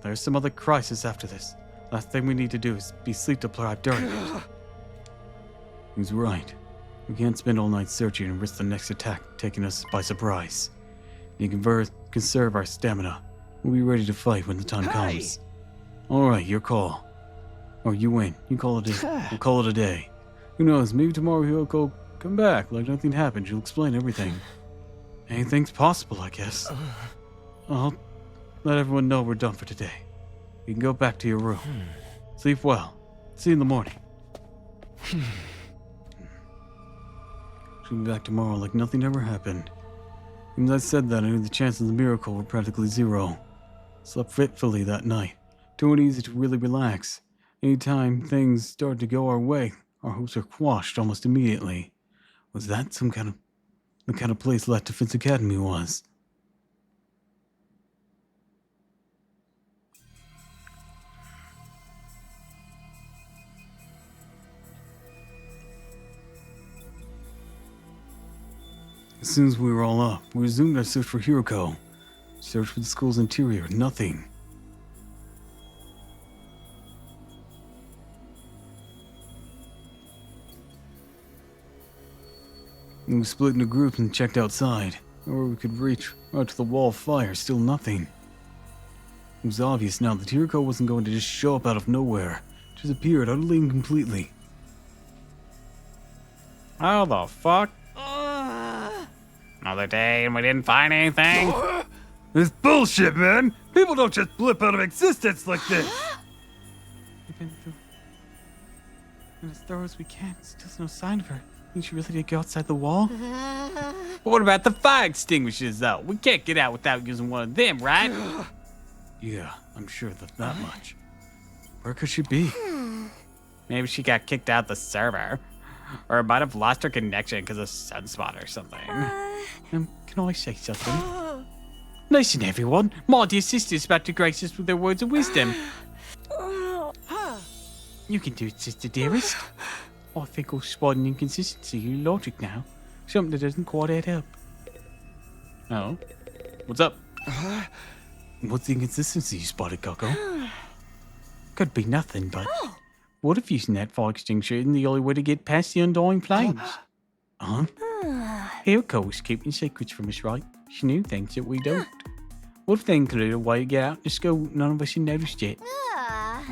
There's some other crisis after this. Last thing we need to do is be sleep deprived during it. He's right. We can't spend all night searching and risk the next attack taking us by surprise. You can conserve our stamina. We'll be ready to fight when the time comes. Alright, your call. Or you win. You call it we'll call it a day. Who knows, maybe tomorrow he'll come back like nothing happened. She'll explain everything. Anything's possible, I guess. I'll let everyone know we're done for today. You can go back to your room. Sleep well. See you in the morning. She'll be back tomorrow like nothing ever happened. Even as I said that, I knew the chances of the miracle were practically zero. Slept fitfully that night. Don't easy to really relax. Anytime things start to go our way, our hopes are quashed almost immediately. Was that the kind of place Let Defense Academy was? As soon as we were all up, we resumed our search for Hiroko. Searched for the school's interior, nothing. We split into groups and checked outside, where we could reach out to the wall of fire, still nothing. It was obvious now that Hiroko wasn't going to just show up out of nowhere, just appeared utterly and completely. How the fuck? Another day and we didn't find anything? This bullshit, man! People don't just blip out of existence like this! We've been as thorough as we can. Still no sign of her. Think she really did go outside the wall? But what about the fire extinguishers, though? We can't get out without using one of them, right? Yeah, I'm sure that much. Where could she be? Maybe she got kicked out the server. Or might have lost her connection because of sunspot or something. Can I say something? Listen, everyone. My dear sister's about to grace us with their words of wisdom. You can do it, sister dearest. I think I'll spot an inconsistency in your logic now. Something that doesn't quite add up. Oh? What's up? What's the inconsistency you spotted, Coco? Could be nothing, but what if using that fire extinguisher isn't the only way to get past the undying flames? Huh? Hiroko was keeping secrets from us, right? She knew things that we don't. What if they included a way to get out in the school none of us had noticed yet?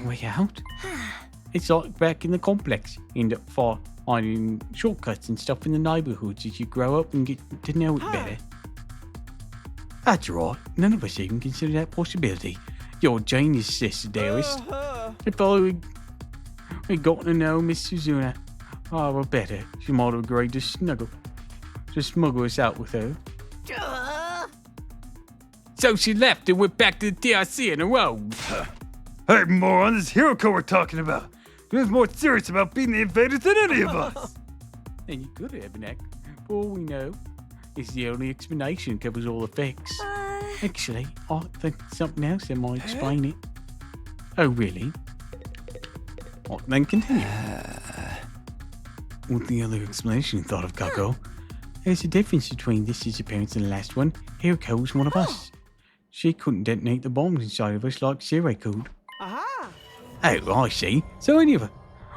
Way out? It's like back in the complex. End up finding shortcuts and stuff in the neighborhoods as you grow up and get to know it better. That's right. None of us even consider that possibility. You're a genius, sister dearest. If only we'd gotten to know Miss Suzuna better, she might have agreed to smuggle us out with her. So she left and went back to the TRC in a row. Hey, moron, this is Hiroko we're talking about. He was more serious about beating the invaders than any of us. And you could have an act. For all we know, it's the only explanation covers all the facts. Actually, I think something else that might explain it. Oh, really? Well, then continue. What the other explanation you thought of, Coco? There's a difference between this appearance and the last one. Hiroko was one of us. She couldn't detonate the bombs inside of us like Zero could. Oh, I see. So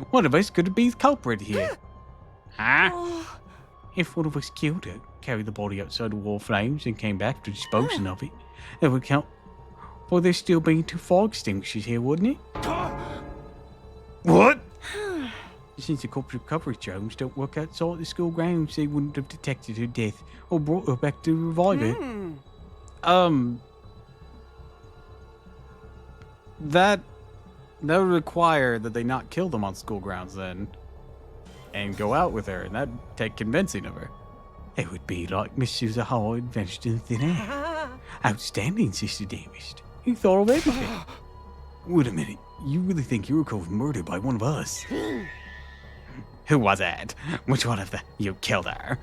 one of us could be the culprit here. Huh? If one of us killed her, carried the body outside the wall flames, and came back to disposing of it, that would count for there still being 2 fire extinguishers here, wouldn't it? What? Since the corpse recovery drones don't work outside the school grounds, they wouldn't have detected her death or brought her back to revive her. That would require that they not kill them on school grounds then. And go out with her, and that'd take convincing of her. It would be like Miss Suzuha adventured in thin air. Outstanding, sister dearest. You thought of everything. Wait a minute. You really think Hiroko was murdered by one of us? Who was it? Which one of you killed her?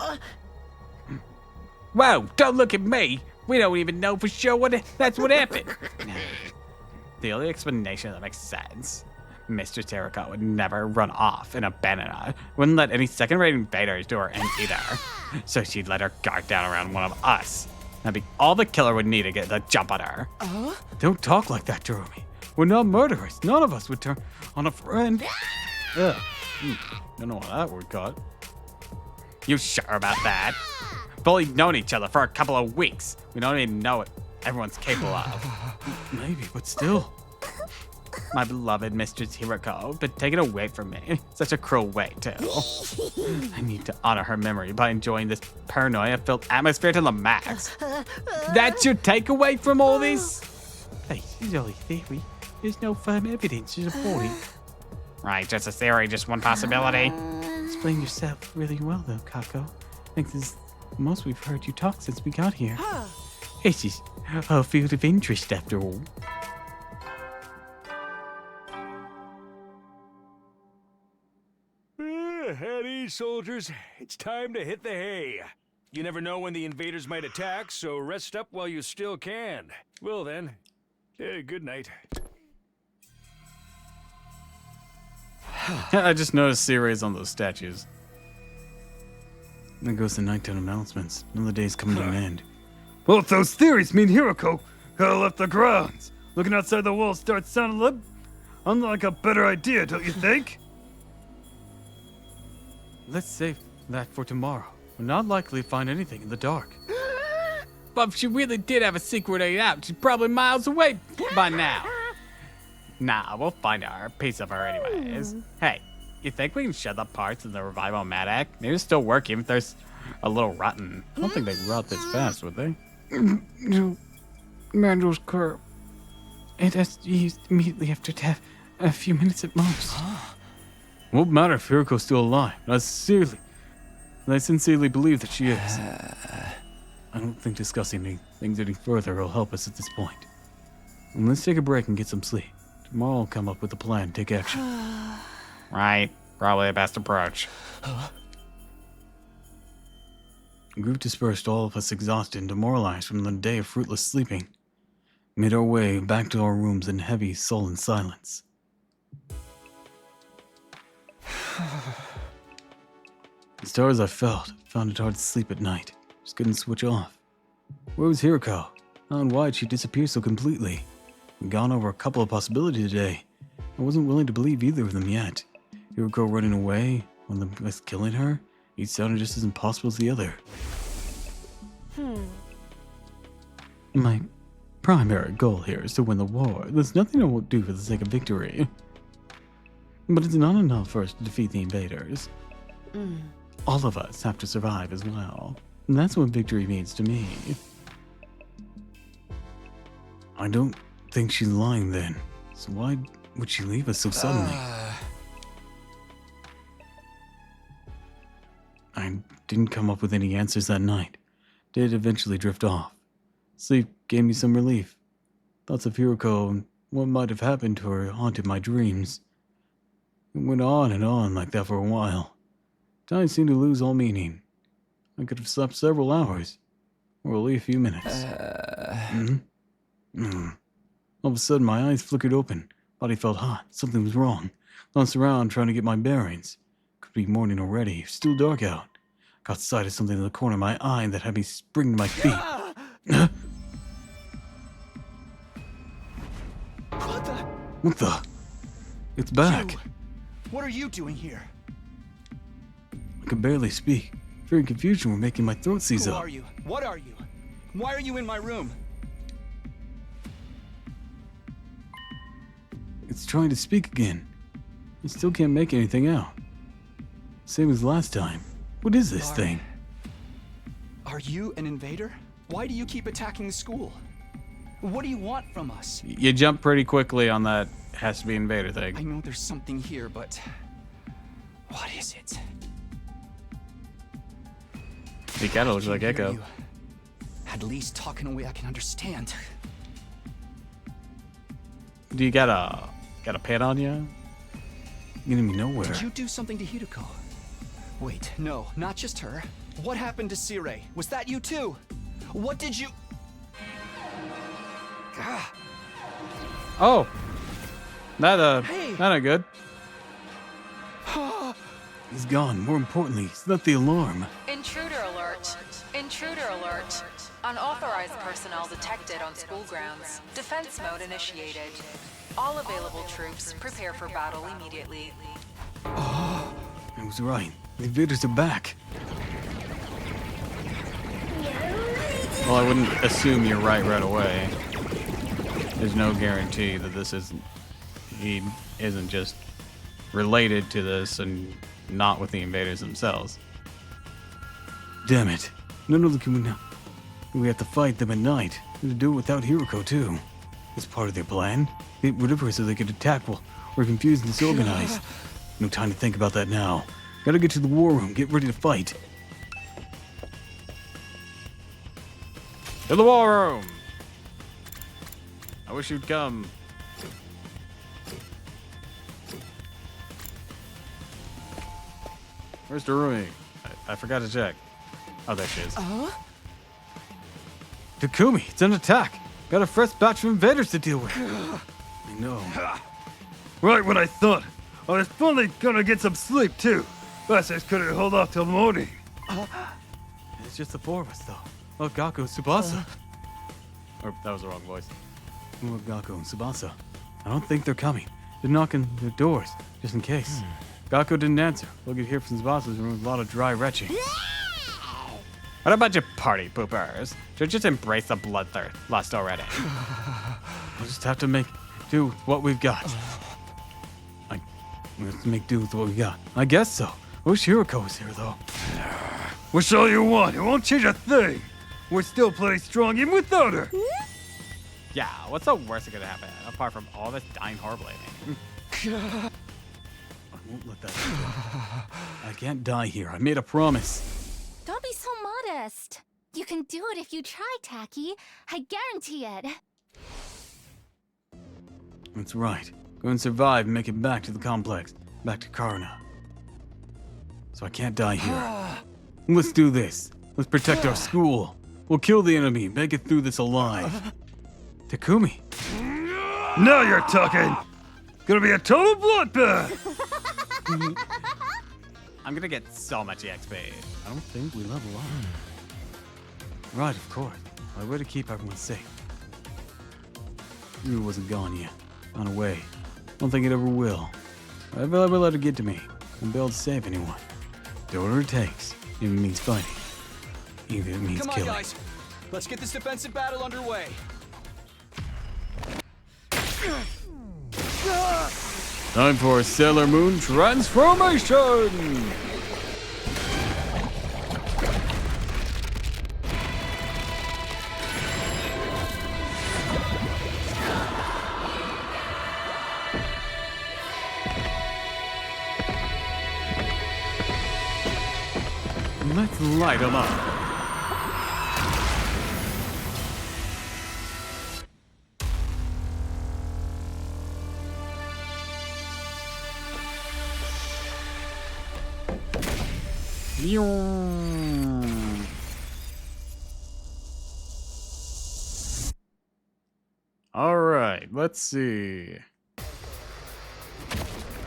Whoa, don't look at me! We don't even know for sure that's what happened. The only explanation that makes sense. Mr. Terracotta would never run off and abandon her. Wouldn't let any second-rate invaders do her in either. So she'd let her guard down around one of us. That'd be all the killer would need to get the jump on her. Don't talk like that, Jeremy. We're not murderers. None of us would turn on a friend. Ugh. Don't know why that word got. You sure about that? We've only known each other for a couple of weeks. We don't even know what everyone's capable of. Maybe, but still. My beloved Mistress Hiroko, but take it away from me. Such a cruel way, too. I need to honor her memory by enjoying this paranoia-filled atmosphere to the max. That's your takeaway from all this? Hey, it's only theory. There's no firm evidence to support it. Right, just a theory, just one possibility. Explain yourself really well, though, Kako. I think this is the most we've heard you talk since we got here. This is a field of interest, after all. At ease, soldiers. It's time to hit the hay. You never know when the invaders might attack, so rest up while you still can. Well then, good night. I just noticed series on those statues. There goes the nighttime announcements. Another day's coming to an end. Both those theories mean Hiroko could have left the grounds. Looking outside the walls starts sounding unlike a better idea, don't you think? Let's save that for tomorrow. We're not likely to find anything in the dark. But if she really did have a secret way out, she's probably miles away by now. Nah, we'll find her, a piece of her anyways. Hey, you think we can shut the parts in the revival Madak? Maybe it's still working if there's a little rotten. I don't think they'd rot this fast, would they? No. Mandrel's curve. It has to be used immediately after death. A few minutes at most. Won't matter if Hiroko's still alive. I sincerely believe that she is. I don't think discussing things any further will help us at this point. And let's take a break and get some sleep. Tomorrow I'll come up with a plan and take action. Right, probably the best approach. The group dispersed, all of us exhausted and demoralized from the day of fruitless sleeping. Made our way back to our rooms in heavy, sullen silence. As tired as I felt, I found it hard to sleep at night. Just couldn't switch off. Where was Hiroko? How and why did she disappear so completely? We'd gone over a couple of possibilities today. I wasn't willing to believe either of them yet. Hiroko running away, one of us killing her, each sounded just as impossible as the other. My primary goal here is to win the war. There's nothing I won't do for the sake of victory. But it's not enough for us to defeat the invaders. All of us have to survive as well. And that's what victory means to me. I don't think she's lying then. So why would she leave us so suddenly? I didn't come up with any answers that night. Did eventually drift off. Sleep gave me some relief. Thoughts of Hiroko and what might have happened to her haunted my dreams. It went on and on like that for a while. Time seemed to lose all meaning. I could have slept several hours, or only a few minutes. All of a sudden, my eyes flickered open. Body felt hot. Something was wrong. Glanced around, trying to get my bearings. Could be morning already. Still dark out. Caught sight of something in the corner of my eye that had me spring to my feet. What the? It's back. You, what are you doing here? I could barely speak. Fear and confusion were making my throat seize up. Who are you? What are you? Why are you in my room? It's trying to speak again. I still can't make anything out. Same as last time. What is this thing? Are you an invader? Why do you keep attacking the school? What do you want from us? You jump pretty quickly on that has to be invader thing. I know there's something here, but what is it? He kind of looks like Echo. At least talk in a way I can understand. Do you got a pin on you? Getting me nowhere. Did you do something to Hiroko? Wait, no, not just her. What happened to Sirei? Was that you too? What did you... Oh, that Hey. that ain't good. He's gone. More importantly, he's left the alarm. Intruder alert. Intruder alert. Unauthorized personnel detected on school grounds. Defense mode initiated. All available troops prepare for battle immediately. I was right. The invaders are back. Well, I wouldn't assume you're right away. There's no guarantee that he isn't just related to this and not with the invaders themselves. Damn it. Not only can we now... We have to fight them at night. We have to do it without Hiroko, too. It's part of their plan. Get rid of her so they could attack while we're confused and disorganized. No time to think about that now. Gotta get to the war room. Get ready to fight. To the war room! I wish you'd come. Where's Darumi? I forgot to check. Oh, there she is. Takumi, it's an attack. Got a fresh batch of invaders to deal with. I know. Right when I thought I was finally gonna get some sleep too. Bastards couldn't hold off till morning. It's just the four of us, though. Oh, Gaku, Tsubasa. Or, that was the wrong voice. Oh, Gaku and Tsubasa. I don't think they're coming. They're knocking their doors, just in case. Gaku didn't answer. All you could hear from Tsubasa's room was a lot of dry retching. What about your party poopers? Should just embrace the bloodthirst lust already. We'll just have to make do with what we've got. We'll have to make do with what we got. I guess so. I wish Hiroko was here, though. Wish all you want. It won't change a thing. We're still plenty strong even without her. Yeah, what's the worst that could happen, apart from all this dying horribly? I won't let that happen. I can't die here. I made a promise. Don't be so modest. You can do it if you try, Taki. I guarantee it. That's right. Go and survive and make it back to the complex. Back to Karna. So I can't die here. Let's do this. Let's protect our school. We'll kill the enemy, make it through this alive. Takumi. Now you're talking. Gonna be a total bloodbath. I'm gonna get so much EXP. I don't think we level up. Right, of course. My way to keep everyone safe. Ryu wasn't gone yet. On a way. Don't think it ever will. I'd rather let it get to me than be able to save anyone. Do whatever it takes. Even if it means fighting. Even if it means Come on, killing. guys. Let's get this defensive battle underway. Time for Sailor Moon transformation! Let's light them up. All right, let's see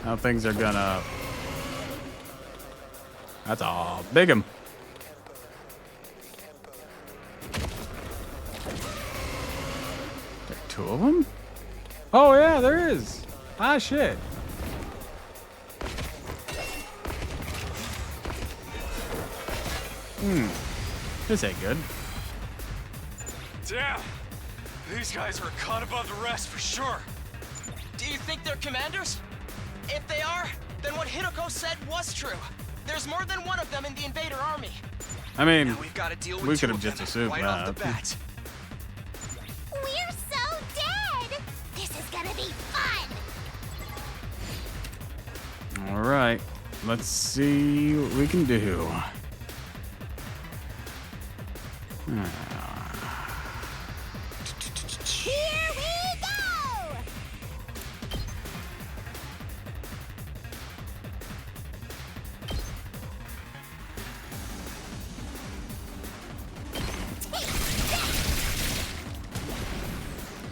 how things are gonna. That's a big 'em. There are two of them? Oh yeah, there is. Ah shit. This ain't good. Damn! These guys are a cut above the rest for sure. Do you think they're commanders? If they are, then what Hiroko said was true. There's more than one of them in the invader army. I mean, Now we've got to deal with we two could have of just them assumed right off the that. bat. We're so dead. This is gonna be fun. All right, let's see what we can do. Here we go.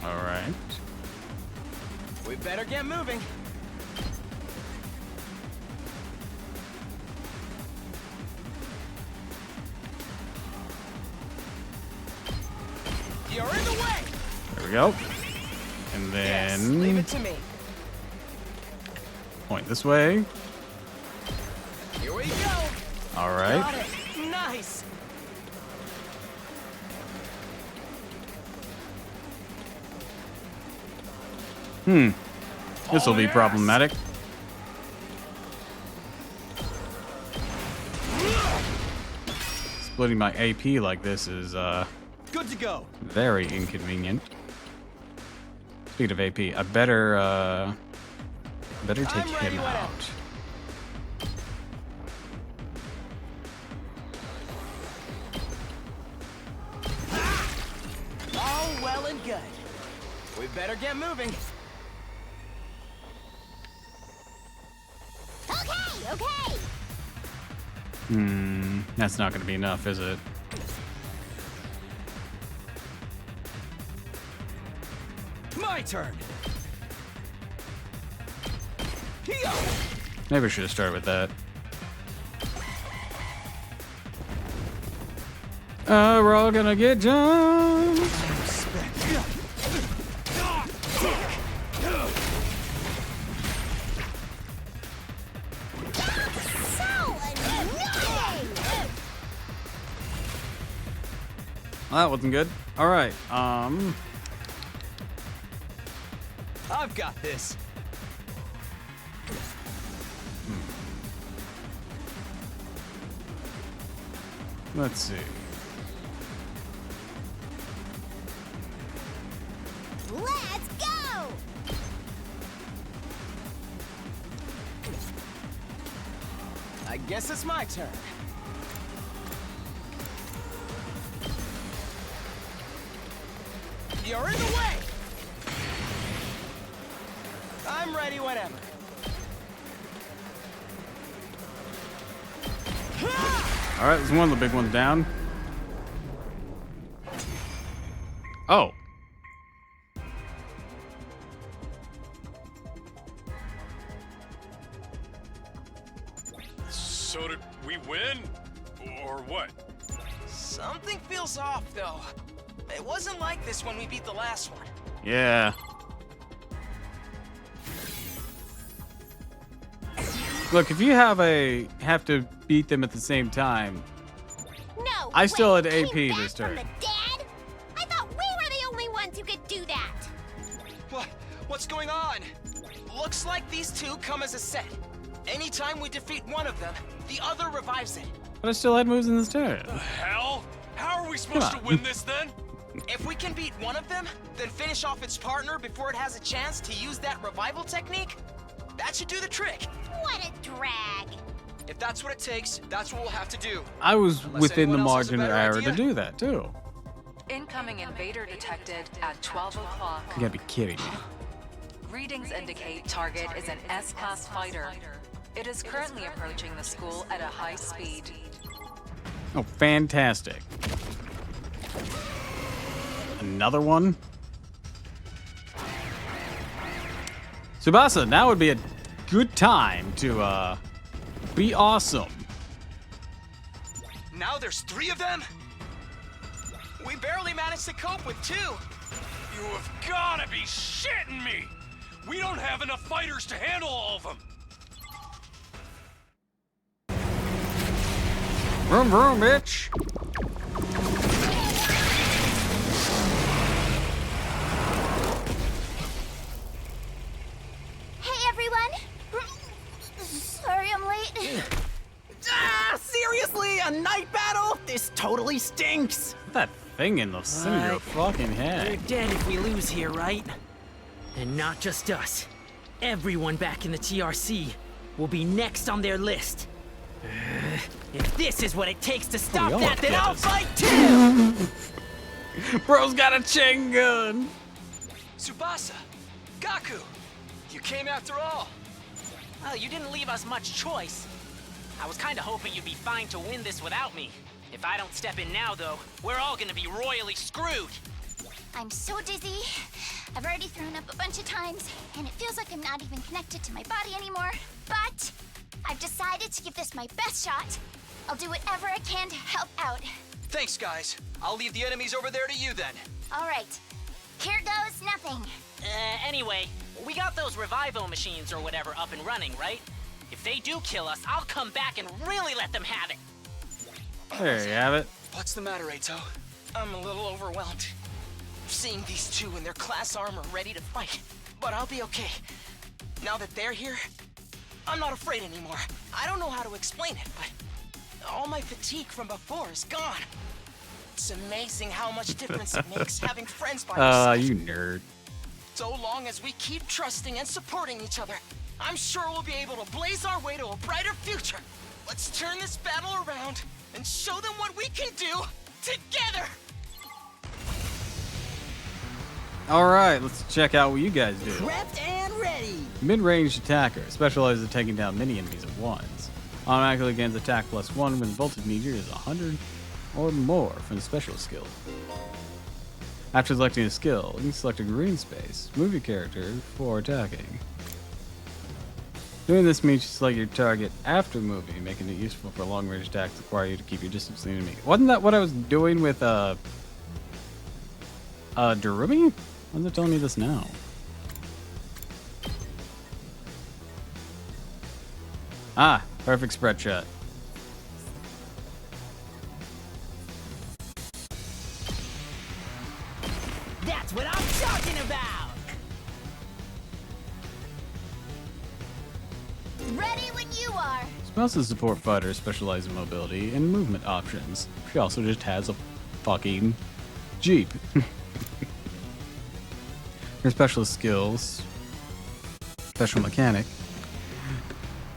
All right. We better get moving. You're in the way. There we go. And Yes, leave then it to me. point this way. Here we go. All Got right. it. Nice. This will be yes. problematic. Splitting my AP like this is Good to go. very inconvenient. Speaking of AP, I better take I'm ready him whenever. out. All well and good. We better get moving. Okay. That's not going to be enough, is it? My turn. Maybe I should have started with that. We're all gonna get jumped. Well, that wasn't good. All right. I've got this. Let's see. Let's go! I guess it's my turn. You're in the way! I'm ready whenever. All right, there's one of the big ones down. Oh. So did we win? Or what? Something feels off, though. It wasn't like this when we beat the last one. Yeah. Look, if you have to beat them at the same time, No, I still wait, had AP came this back from turn. the dead? I thought we were the only ones who could do that. What's going on? Looks like these two come as a set. Anytime we defeat one of them, the other revives it. but I still had moves in this turn. The hell? How are we supposed to on. win this then? If we can beat one of them, then finish off its partner before it has a chance to use that revival technique, that should do the trick. What a drag. If that's what it takes, that's what we'll have to do. I was Unless within the anyone else has a margin of better error idea? to do that too. Incoming invader detected at 12 o'clock. You gotta be kidding me. Readings indicate target is an S-class fighter. It is currently approaching the school at a high speed. Oh, fantastic. Another one? Tsubasa, now would be a good time to be awesome. Now there's 3 of them? We barely managed to cope with 2. You have gotta be shitting me! We don't have enough fighters to handle all of them! Vroom vroom, bitch. Hey, everyone. Sorry I'm late. Seriously? A night battle? This totally stinks. That thing in the center of your fucking We're head. dead if we lose here, right? And not just us. Everyone back in the TRC will be next on their list. If this is what it takes to stop y'all that, are then I'll close. fight too! Bro's got a chain gun. Tsubasa! Gaku! You came after all! Well, you didn't leave us much choice. I was kinda hoping you'd be fine to win this without me. If I don't step in now, though, we're all gonna be royally screwed. I'm so dizzy. I've already thrown up a bunch of times, and it feels like I'm not even connected to my body anymore. But I've decided to give this my best shot. I'll do whatever I can to help out. Thanks, guys. I'll leave the enemies over there to you then. All right. Here goes nothing. Anyway, we got those revival machines or whatever up and running, right? If they do kill us, I'll come back and really let them have it. There you have it. What's the matter, Eito? I'm a little overwhelmed. Seeing these two in their class armor ready to fight. But I'll be okay. Now that they're here, I'm not afraid anymore. I don't know how to explain it, but all my fatigue from before is gone. It's amazing how much difference it makes having friends by your side. You nerd. So long as we keep trusting and supporting each other, I'm sure we'll be able to blaze our way to a brighter future. Let's turn this battle around and show them what we can do together! All right, let's check out what you guys do. Prepped and ready. Mid-range attacker specializes in taking down many enemies at once. Automatically gains attack +1 when the voltage meter is 100 or more from the special skill. After selecting a skill, you can select a green space. Move your character for attacking. Doing this means you select your target after moving, making it useful for long-range attacks that require you to keep your distance from the enemy. Wasn't that what I was doing with Darumi? Why is it telling me this now? Ah, perfect spread shot. That's what I'm talking about! Ready when you are. Tsubasa support fighter specializes in mobility and movement options. She also just has a fucking Jeep. Her special skills, special mechanic,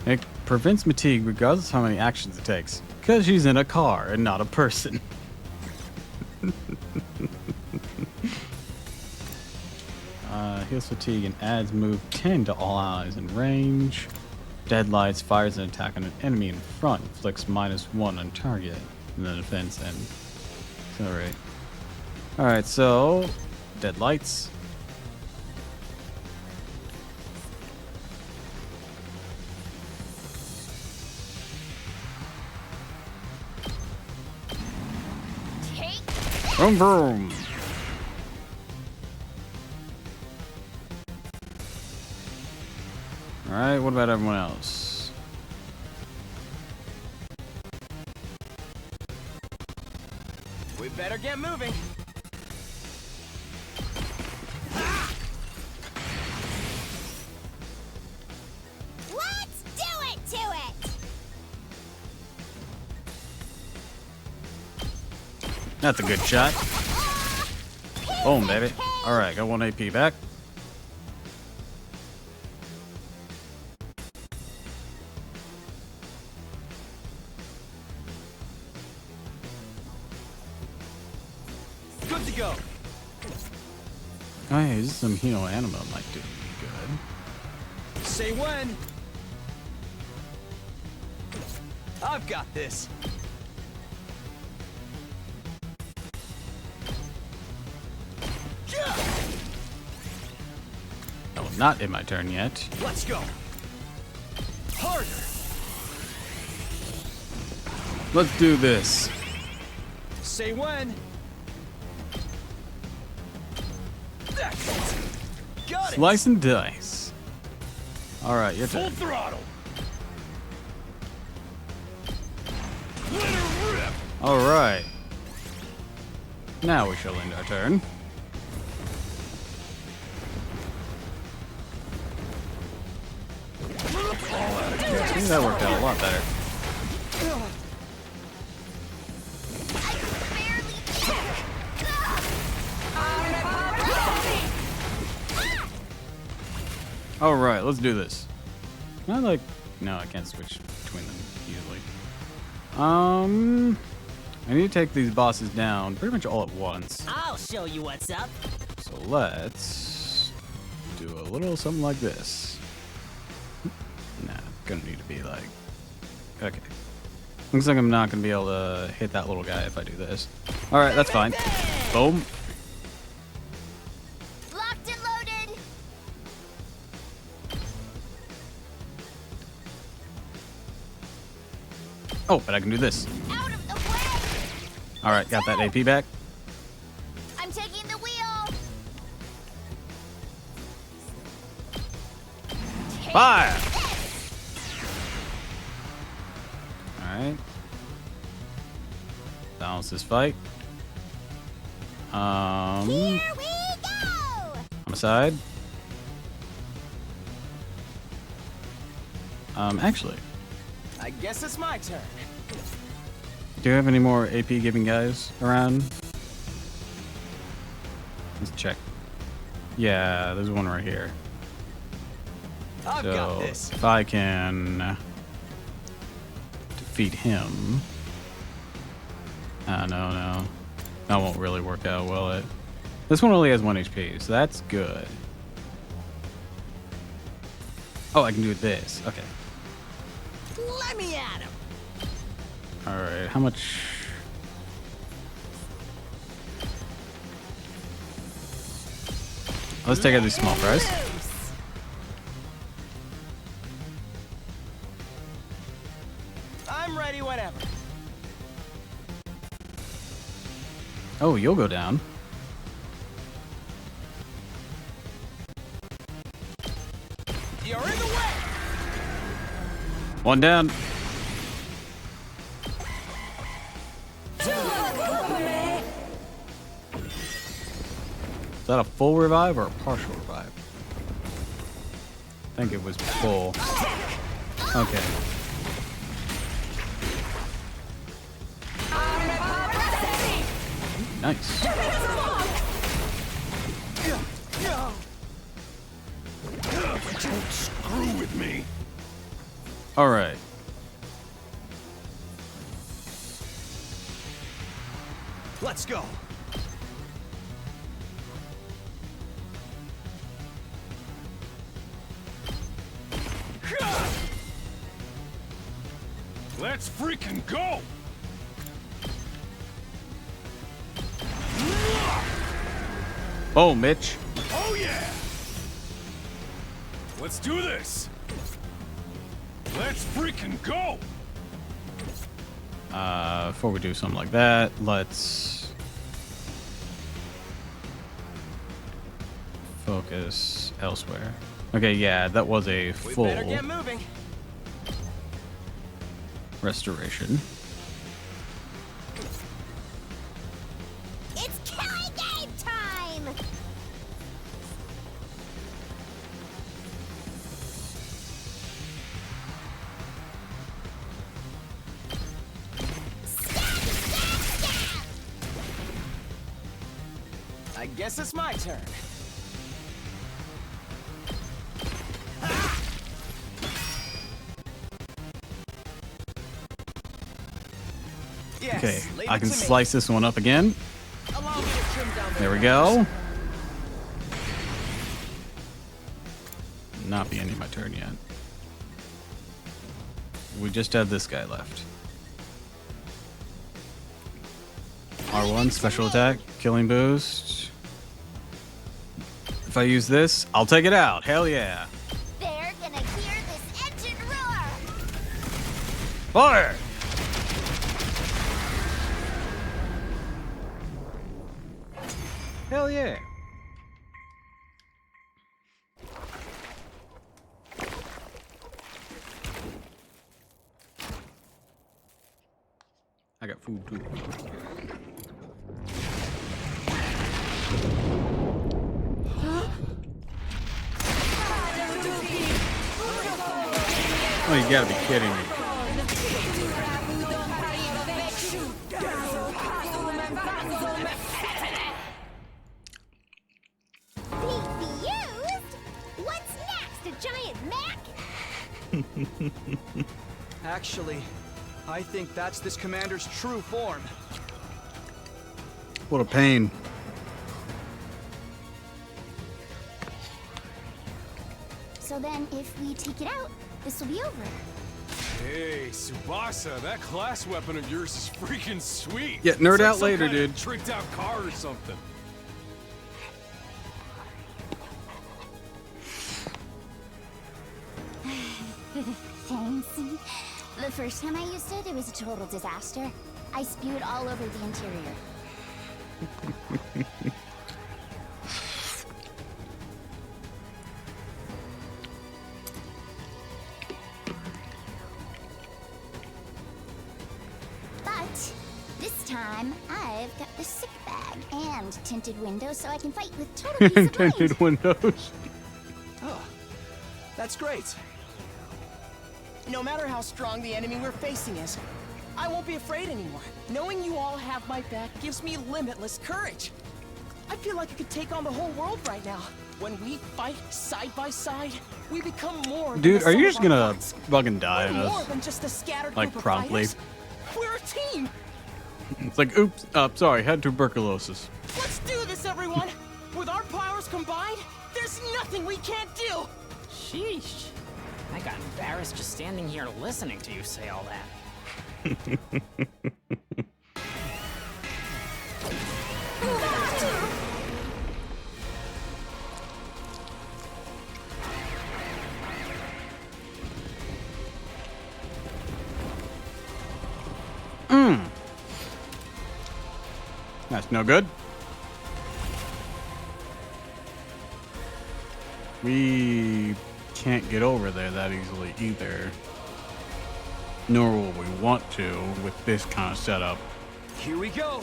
it prevents fatigue regardless of how many actions it takes. Because she's in a car and not a person. Heals fatigue and adds move 10 to all allies in range. Deadlights fires an attack on an enemy in front, inflicts -1 on target, and then defense and accelerate. Alright, so deadlights. Vroom vroom. Alright, what about everyone else? We better get moving. Let's do it to it. That's a good shot. Boom, baby. Alright, got 1 AP back. Good to go. Oh, hey, this is some Hino Anima might do me good. Say when. I've got this. Oh, not in my turn yet. Let's go. Harder. Let's do this. Say when. Got it. Slice and dice. Alright, your Full turn. throttle. Let her rip. Alright. Now we shall end our turn. I think that worked out a lot better. Alright, let's do this. Can I like... No, I can't switch between them easily. I need to take these bosses down pretty much all at once. I'll show you what's up. So let's do a little something like this. Nah, gonna need to be like... Okay. Looks like I'm not gonna be able to hit that little guy if I do this. Alright, that's fine. Boom. Locked and loaded. Oh, but I can do this. Out of the way. Alright, got that AP back. I'm taking the wheel. Fire! Alright. Balance this fight. Here we go. Homicide. Actually, I guess it's my turn. do you have any more AP giving guys around? Let's check. Yeah, there's one right here. I've got this. If I can defeat him. No. That won't really work out well. This one only has 1 HP, so that's good. Oh, I can do this. Okay. Let me at him. All right, how much? Let's take out these small fries. I'm ready whenever. Oh, you'll go down. You're in the way. One down. Is that a full revive or a partial revive? I think it was full. Okay. Nice. Don't screw with me. All right. Let's go. Let's freaking go! Oh, Mitch. Oh yeah! Let's do this! Let's freaking go! Before we do something like that, let's focus elsewhere. Okay, yeah, that was a full Better get moving. restoration. It's killing game time! I guess it's my turn. Yes, Okay, leave I it can to me. slice this one up again. Allow me to trim down the There we corners. go. Not be ending my turn yet. We just have this guy left. R1, special attack, killing boost. If I use this, I'll take it out. Hell yeah. They're gonna hear this engine roar! Fire! Hell yeah. I got food too. Oh, you gotta be kidding me. Confused? What's next? A giant Mac? Actually, I think that's this commander's true form. What a pain. So then, if we take it out, this will be over. Hey, Tsubasa, that class weapon of yours is freaking sweet. Yeah, nerd It's like out some later, kind of dude. Tricked out car or something. Thanks. The first time I used it, it was a total disaster. I spewed all over the interior. But this time, I've got the sick bag and tinted windows so I can fight with total peace of mind. Tinted windows. Oh, that's great. No matter how strong the enemy we're facing is, I won't be afraid anymore. Knowing you all have my back gives me limitless courage. I feel like I could take on the whole world right now. When we fight side by side, we become more than Dude, the are sum you of just our gonna parts. fucking die We're on more us? than just a scattered Like, group of promptly? fighters. We're a team. It's like, oops, sorry, had tuberculosis. Let's do this, everyone. With our powers combined, there's nothing we can't do. Sheesh. I got embarrassed just standing here listening to you say all that. That's no good. We can't get over there that easily either. Nor will we want to with this kind of setup. Here we go.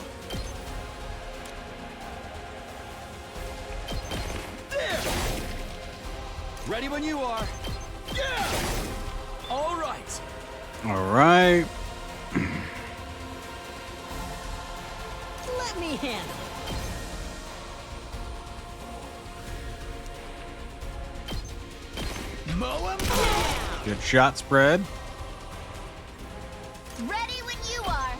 There. Ready when you are. Yeah. All right. All right. Let me handle it. Mow 'em down. Good shot spread. Ready when you are.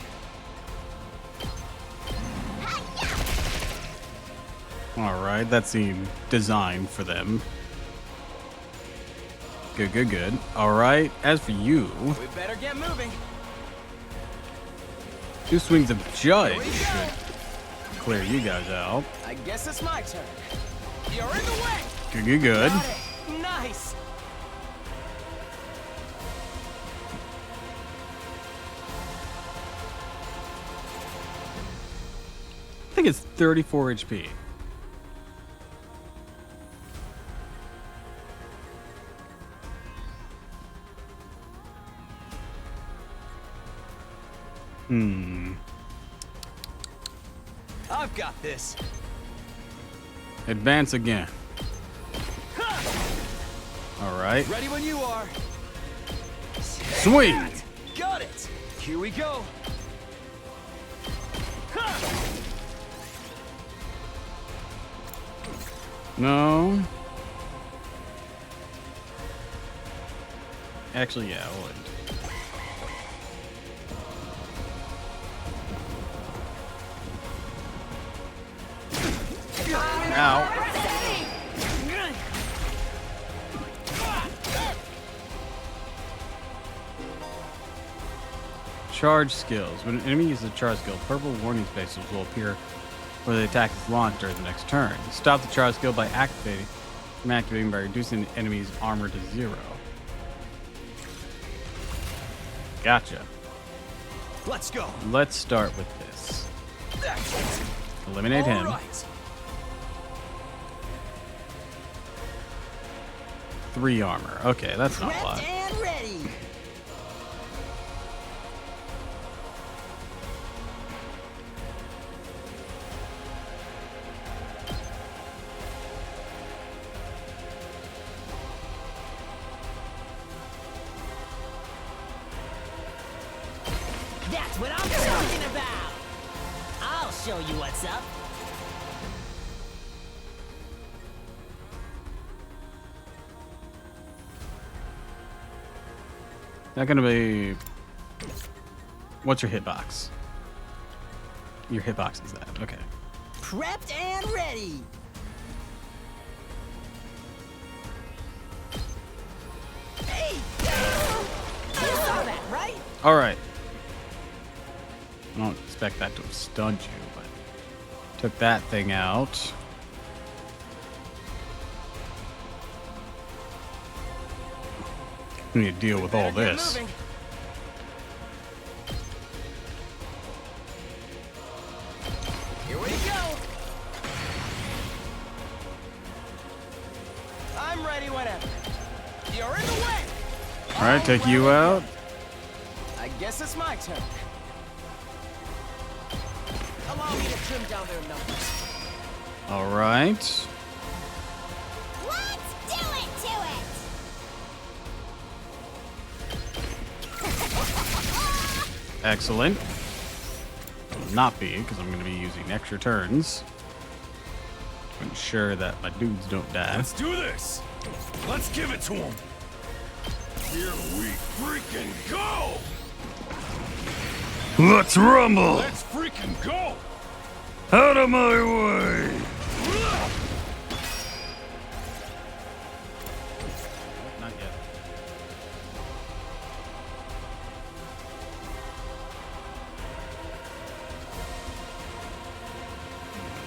All right, that seemed designed for them. Good, good, good. All right, as for you, We better get moving. 2 swings of Judge should clear you guys out. I guess it's my turn. You're in the way. Good, good, good. Got it. Nice. I think it's 34 HP. I've got this. Advance again. All right. Ready when you are. Swing. Got it. Here we go. No. Actually, yeah, I would. Ow. Charge skills. When an enemy uses a charge skill, purple warning spaces will appear where the attack is launched during the next turn. Stop the charge skill by activating by reducing the enemy's armor to 0. Gotcha. Let's go. Let's start with this. That's it. Eliminate him. All right. 3 armor. Okay, that's not a lot. Prepped and ready. That's what I'm talking about. I'll show you what's up. Not gonna be. What's your hitbox? Your hitbox is that. Okay. Prepped and ready. Hey! You saw that, right? All right. I don't expect that to have stunned you, but took that thing out. We need to deal with all this. Here we go. I'm ready whenever. You're in the way. All right, take you out. I guess it's my turn. Allow me to trim down their numbers. All right. Let's do it to it! Excellent. Will not be, because I'm going to be using extra turns to ensure that my dudes don't die. Let's do this. Let's give it to him. Here we freaking go. Let's rumble! Let's freaking go. Out of my way! Not yet.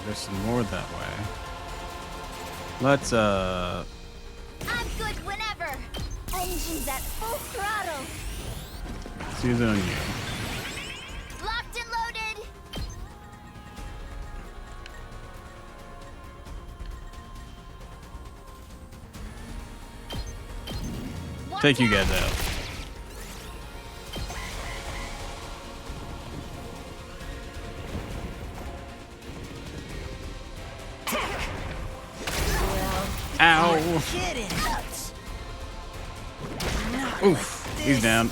there's some more that way. Let's I'm good whenever. Engines at full throttle. let's use it on you. Locked and loaded. Take you guys out. Ow! Oof, he's down.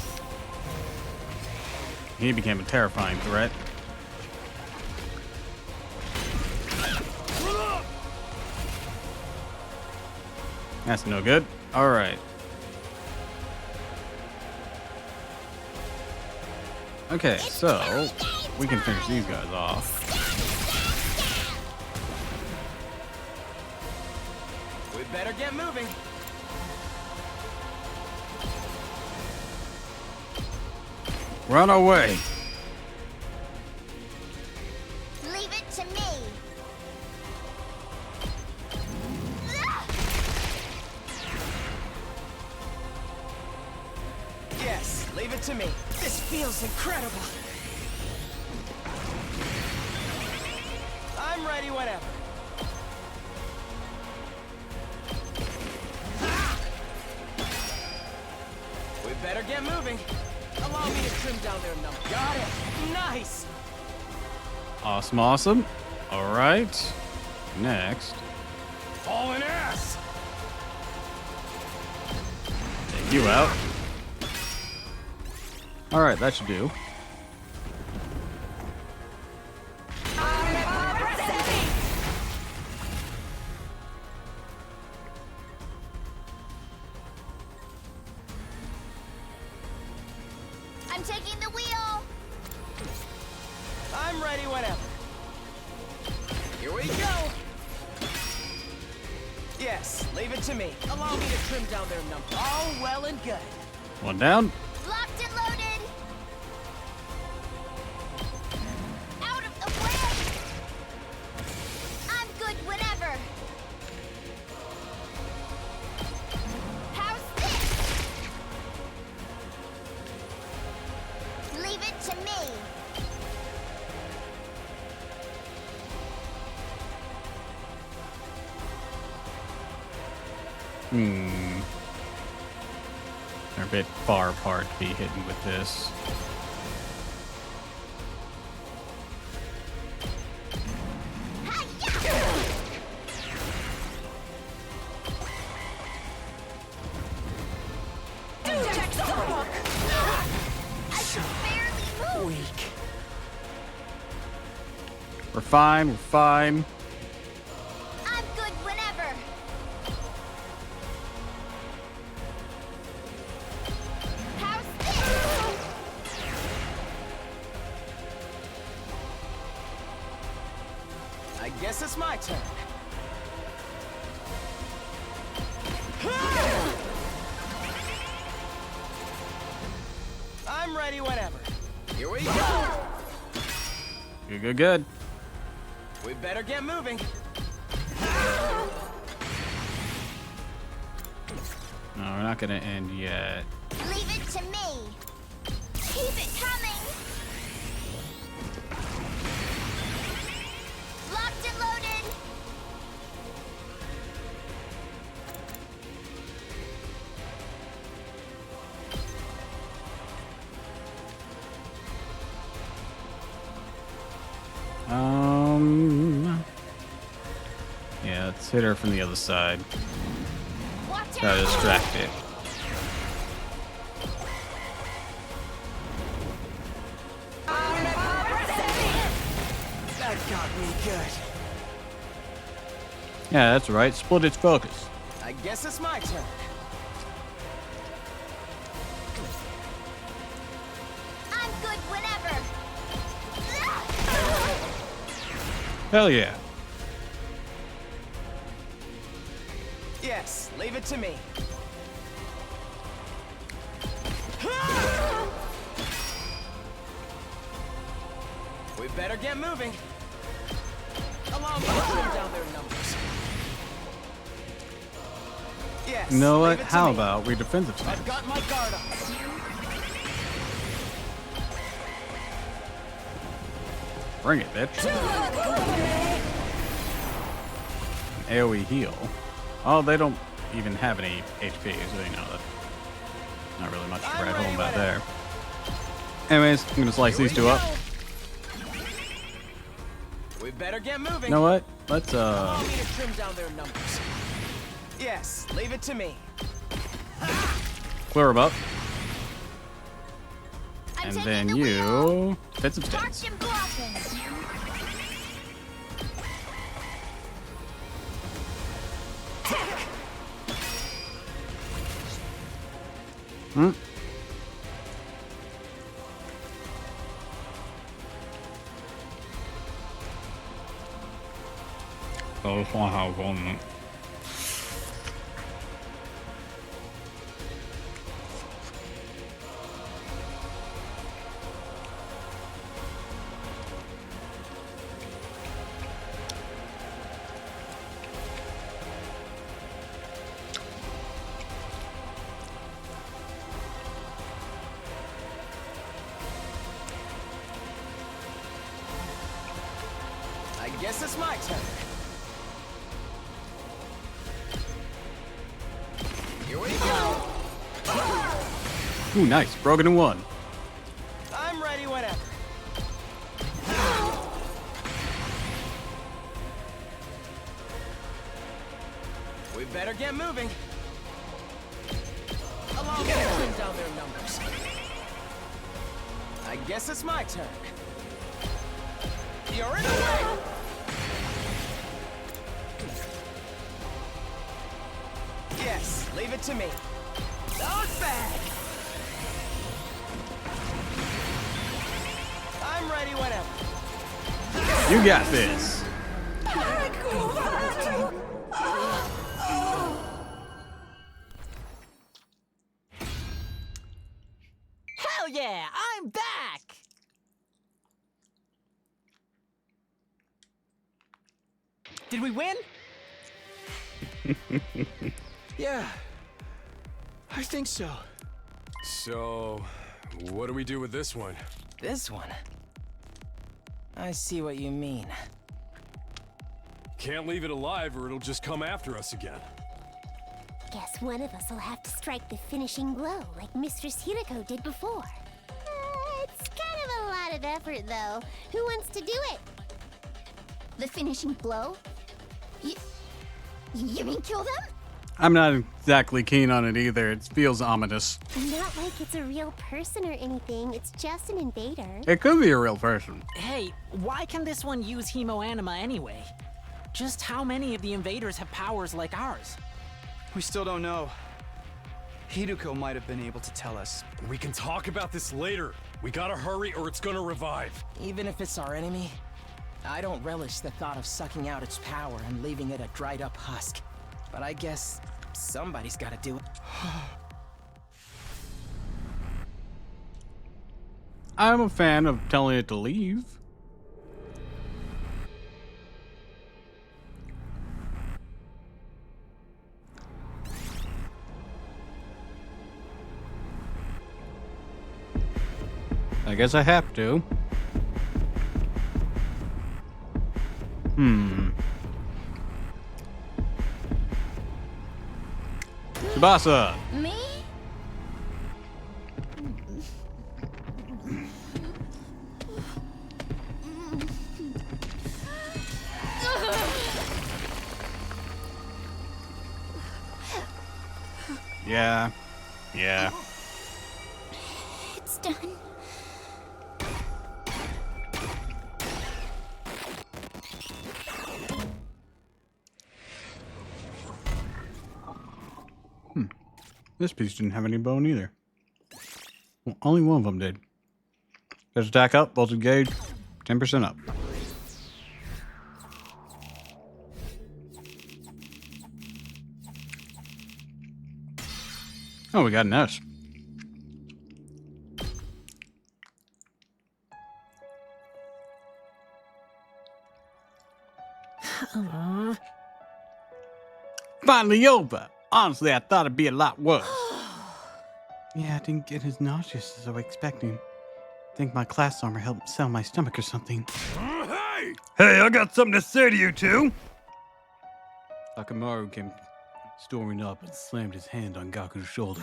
He became a terrifying threat. That's no good. All right. Okay, so we can finish these guys off. We better get moving. Run away. Leave it to me. Yes, leave it to me. This feels incredible. I'm ready whenever. We better get moving. Allow me to trim down their number. Got it. Nice. Awesome, awesome. All right. Next. Hauling ass! Take you out. All right, that should do. I'm taking the wheel. I'm ready whenever. Here we go. Yes, leave it to me. Allow me to trim down their number. All well and good. One down. Locked and loaded. Out of the way. I'm good whenever. How's this? Leave it to me. They're a bit far apart to be hitting with this. I can barely move. Weak. We're fine. We're fine. I'm good whenever. How's this? I guess it's my turn. I'm ready whenever. Here we go. Good, good, good. We better get moving. No, we're not gonna end yet. Leave it to me. Keep it coming. Locked and loaded. Yeah, let's hit her from the other side. Watch Try to out. distract it. That got me good. Yeah, that's right. Split its focus. I guess it's my turn. I'm good whenever. Hell yeah. Yes, leave it to me. We better get moving. Allow me to trim down their numbers. Yes. You know leave what? it to How me. about we defensive I've stance? got my guard up. Bring it, bitch. AoE heal. Oh, they don't even have any HP, so you know that. Not really much to write home about there. Anyways, I'm gonna slice these two up. We better get moving. You know what? Let's Allow me to trim down their numbers. Yes, leave it to me. clear them up. I'm And taking then the wheel. you defensive Marked stance. and blocking. Hmm? Oh, this one has one. I guess it's my turn. Here we go. Ooh, nice. Broken in one. I'm ready whenever. We better get moving. Allow me to trim down their numbers. I guess it's my turn. You're in the way! Yes, leave it to me. Not bad! I'm ready whenever. You got this. Hell yeah, I'm back! Did we win? Yeah. I think so. So, what do we do with this one? This one. I see what you mean. Can't leave it alive or it'll just come after us again. Guess one of us will have to strike the finishing blow like Mistress Hirako did before. It's kind of a lot of effort, though. Who wants to do it? The finishing blow? You mean kill them? I'm not exactly keen on it either. It feels ominous. Not like it's a real person or anything. It's just an invader. It could be a real person. Hey, why can this one use hemoanima anyway? Just how many of the invaders have powers like ours? We still don't know. Hiruko might have been able to tell us. We can talk about this later. We gotta hurry or it's gonna revive. Even if it's our enemy, I don't relish the thought of sucking out its power and leaving it a dried up husk. But I guess somebody's gotta do it. I'm a fan of telling it to leave. I guess I have to. Tsubasa! Me? Yeah. Yeah. It's done. This piece didn't have any bone either. Well, only one of them did. Let's attack up, voltage gauge, 10% up. Oh, we got an S. Finally over. Honestly, I thought it'd be a lot worse. Yeah, I didn't get as nauseous as I was expecting. Think my class armor helped sell my stomach or something. Hey! Hey, I got something to say to you two. Akamaru came storming up and slammed his hand on Gaku's shoulder.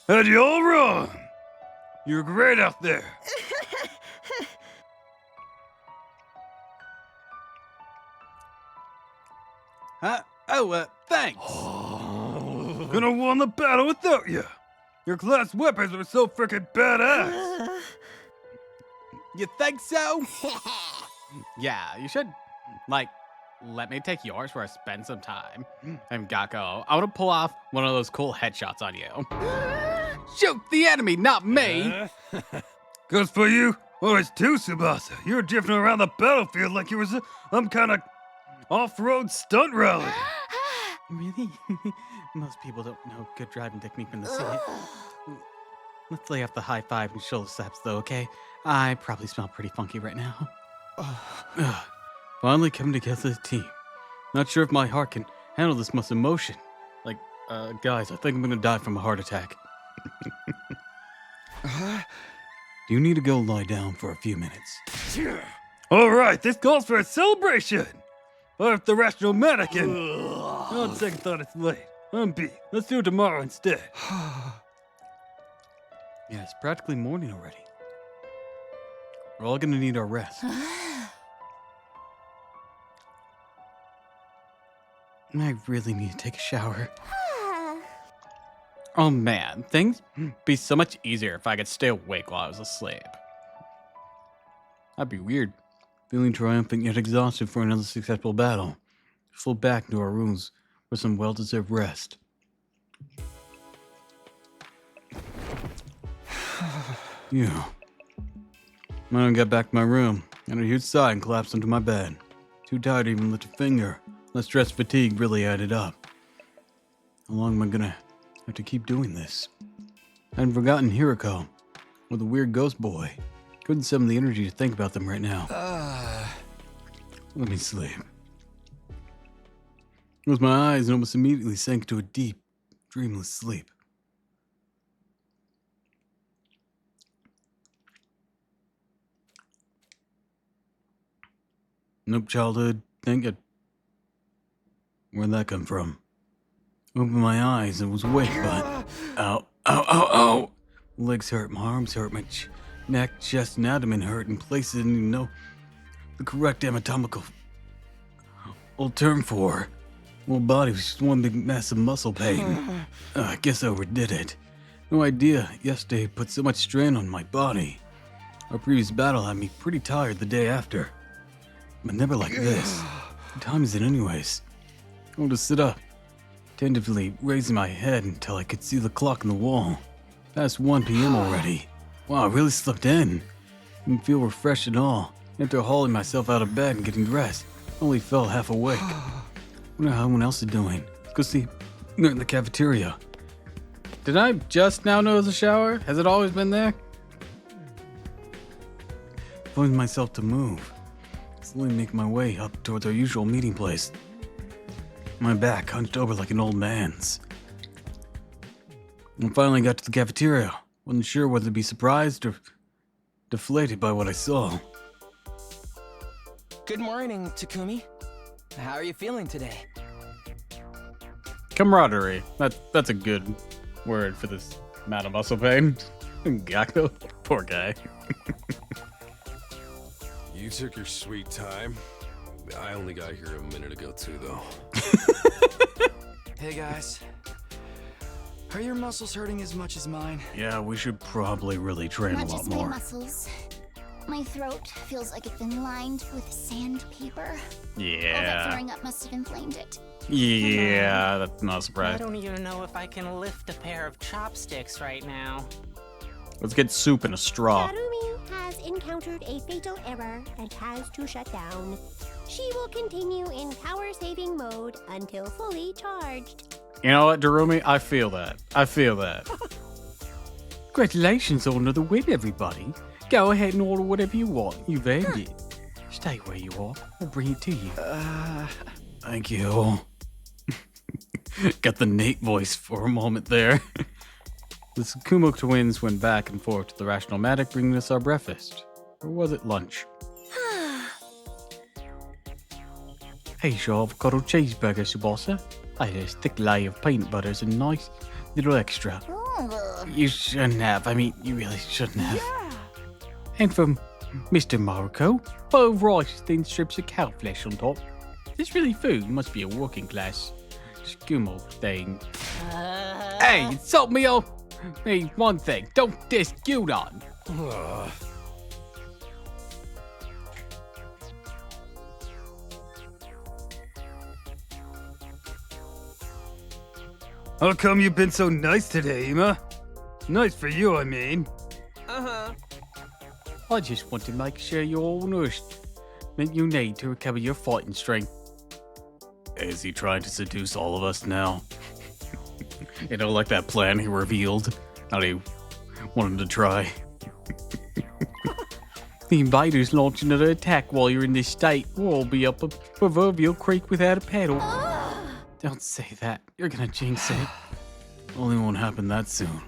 Had you all wrong. You're great out there. Huh? Oh, thanks. Could have won the battle without you. Your class weapons were so freaking badass. You think so? Yeah, you should, let me take yours where I spend some time. And Gakko, I want to pull off one of those cool headshots on you. Shoot the enemy, not me! Goes for you, or it's too, Tsubasa. You were drifting around the battlefield like you was some kind of off-road stunt rally. Really? Most people don't know good driving technique when they see it. Let's lay off the high five and shoulder slaps, though, okay? I probably smell pretty funky right now. Finally coming together as a team. Not sure if my heart can handle this much emotion. Guys, I think I'm gonna die from a heart attack. Do you need to go lie down for a few minutes? All right, this calls for a celebration. Or if the rational mannequin. On second thought, it's late. I'm beat. Let's do it tomorrow instead. Yeah, it's practically morning already. We're all gonna need our rest. I really need to take a shower. Oh man, things would be so much easier if I could stay awake while I was asleep. That'd be weird. Feeling triumphant yet exhausted for another successful battle. Flew back to our rooms for some well-deserved rest. Yeah. When I got back to my room, I had a huge sigh and collapsed onto my bed. Too tired to even lift a finger. The stress fatigue really added up. How long am I gonna have to keep doing this? I hadn't forgotten Hiroko, or the weird ghost boy. Couldn't summon the energy to think about them right now. Let me sleep. Closed my eyes and almost immediately sank into a deep, dreamless sleep. Nope, childhood. Thank it. Where'd that come from? Opened my eyes and was awake, but... Ow, ow, ow, ow! Legs hurt, my arms hurt, my neck, chest, and abdomen hurt in places I didn't even know the correct anatomical old term for. Whole body was just one big mess of muscle pain. I guess I overdid it. No idea yesterday put so much strain on my body. Our previous battle had me pretty tired the day after. But never like this. What time is it anyways? I wanted to sit up, tentatively raising my head until I could see the clock on the wall. Past 1 p.m. already. Wow, I really slept in. Didn't feel refreshed at all. After hauling myself out of bed and getting dressed, I only felt half awake. Wonder how everyone else is doing. Let's go see. They're in the cafeteria. Did I just now notice a shower? Has it always been there? Forcing myself to move. Slowly make my way up towards our usual meeting place. My back hunched over like an old man's. I finally got to the cafeteria. Wasn't sure whether to be surprised or deflated by what I saw. Good morning, Takumi. How are you feeling today? Camaraderie. That's a good word for this amount of muscle pain. Gakko, poor guy. You took your sweet time. I only got here a minute ago too, though. Hey guys. Are your muscles hurting as much as mine? Yeah, we should probably really train Not a lot just more. my muscles. My throat feels like it's been lined with sandpaper. All that Yeah. throwing up must have inflamed it. Yeah, that's not a I surprise. don't even know if I can lift a pair of chopsticks right now. Let's get soup in a straw. Narumi has encountered a fatal error and has to shut down. She will continue in power-saving mode until fully charged. You know what, Darumi? I feel that. Congratulations on another win, everybody. Go ahead and order whatever you want. You've earned it. Stay where you are. I'll bring it to you. Thank you. Got the Nate voice for a moment there. The Tsukumo twins went back and forth to the Rational Matic, bringing us our breakfast. Or was it lunch? Here's your avocado cheeseburger, Tsubasa. I had a thick layer of peanut butter and a nice little extra. You shouldn't have. I mean, you really shouldn't have. Yeah. And from Mr. Marco, bowl of rice, thin strips of cow flesh on top. This really food must be a working class Tsukumo thing. Hey, insult me on me one thing. Don't diss Gyudon. How come you've been so nice today, Ima? Nice for you, I mean. I just want to make sure you're all nourished. That you need to recover your fighting strength. Is he trying to seduce all of us now? You know, like that plan he revealed that he wanted to try. The invaders launch another attack while you're in this state. We'll all be up a proverbial creek without a paddle. Don't say that. You're gonna jinx it. Only won't happen that soon.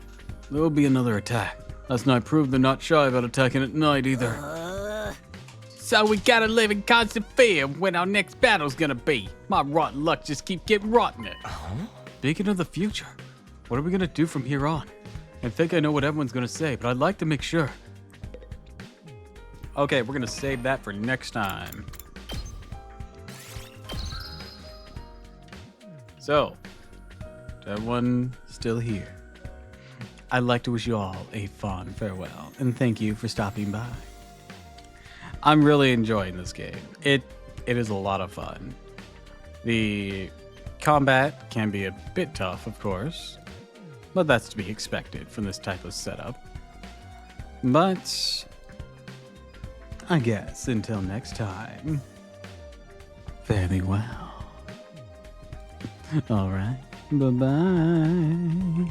There'll be another attack. Last night proved they're not shy about attacking at night either. So we gotta live in constant fear of when our next battle's gonna be. My rotten luck just keeps getting rotten it. Speaking of the future, what are we gonna do from here on? I think I know what everyone's gonna say, but I'd like to make sure. Okay, we're gonna save that for next time. So, to everyone still here, I'd like to wish you all a fond farewell, and thank you for stopping by. I'm really enjoying this game. It is a lot of fun. The combat can be a bit tough, of course, but that's to be expected from this type of setup. But I guess until next time, fare thee well. All right, bye-bye.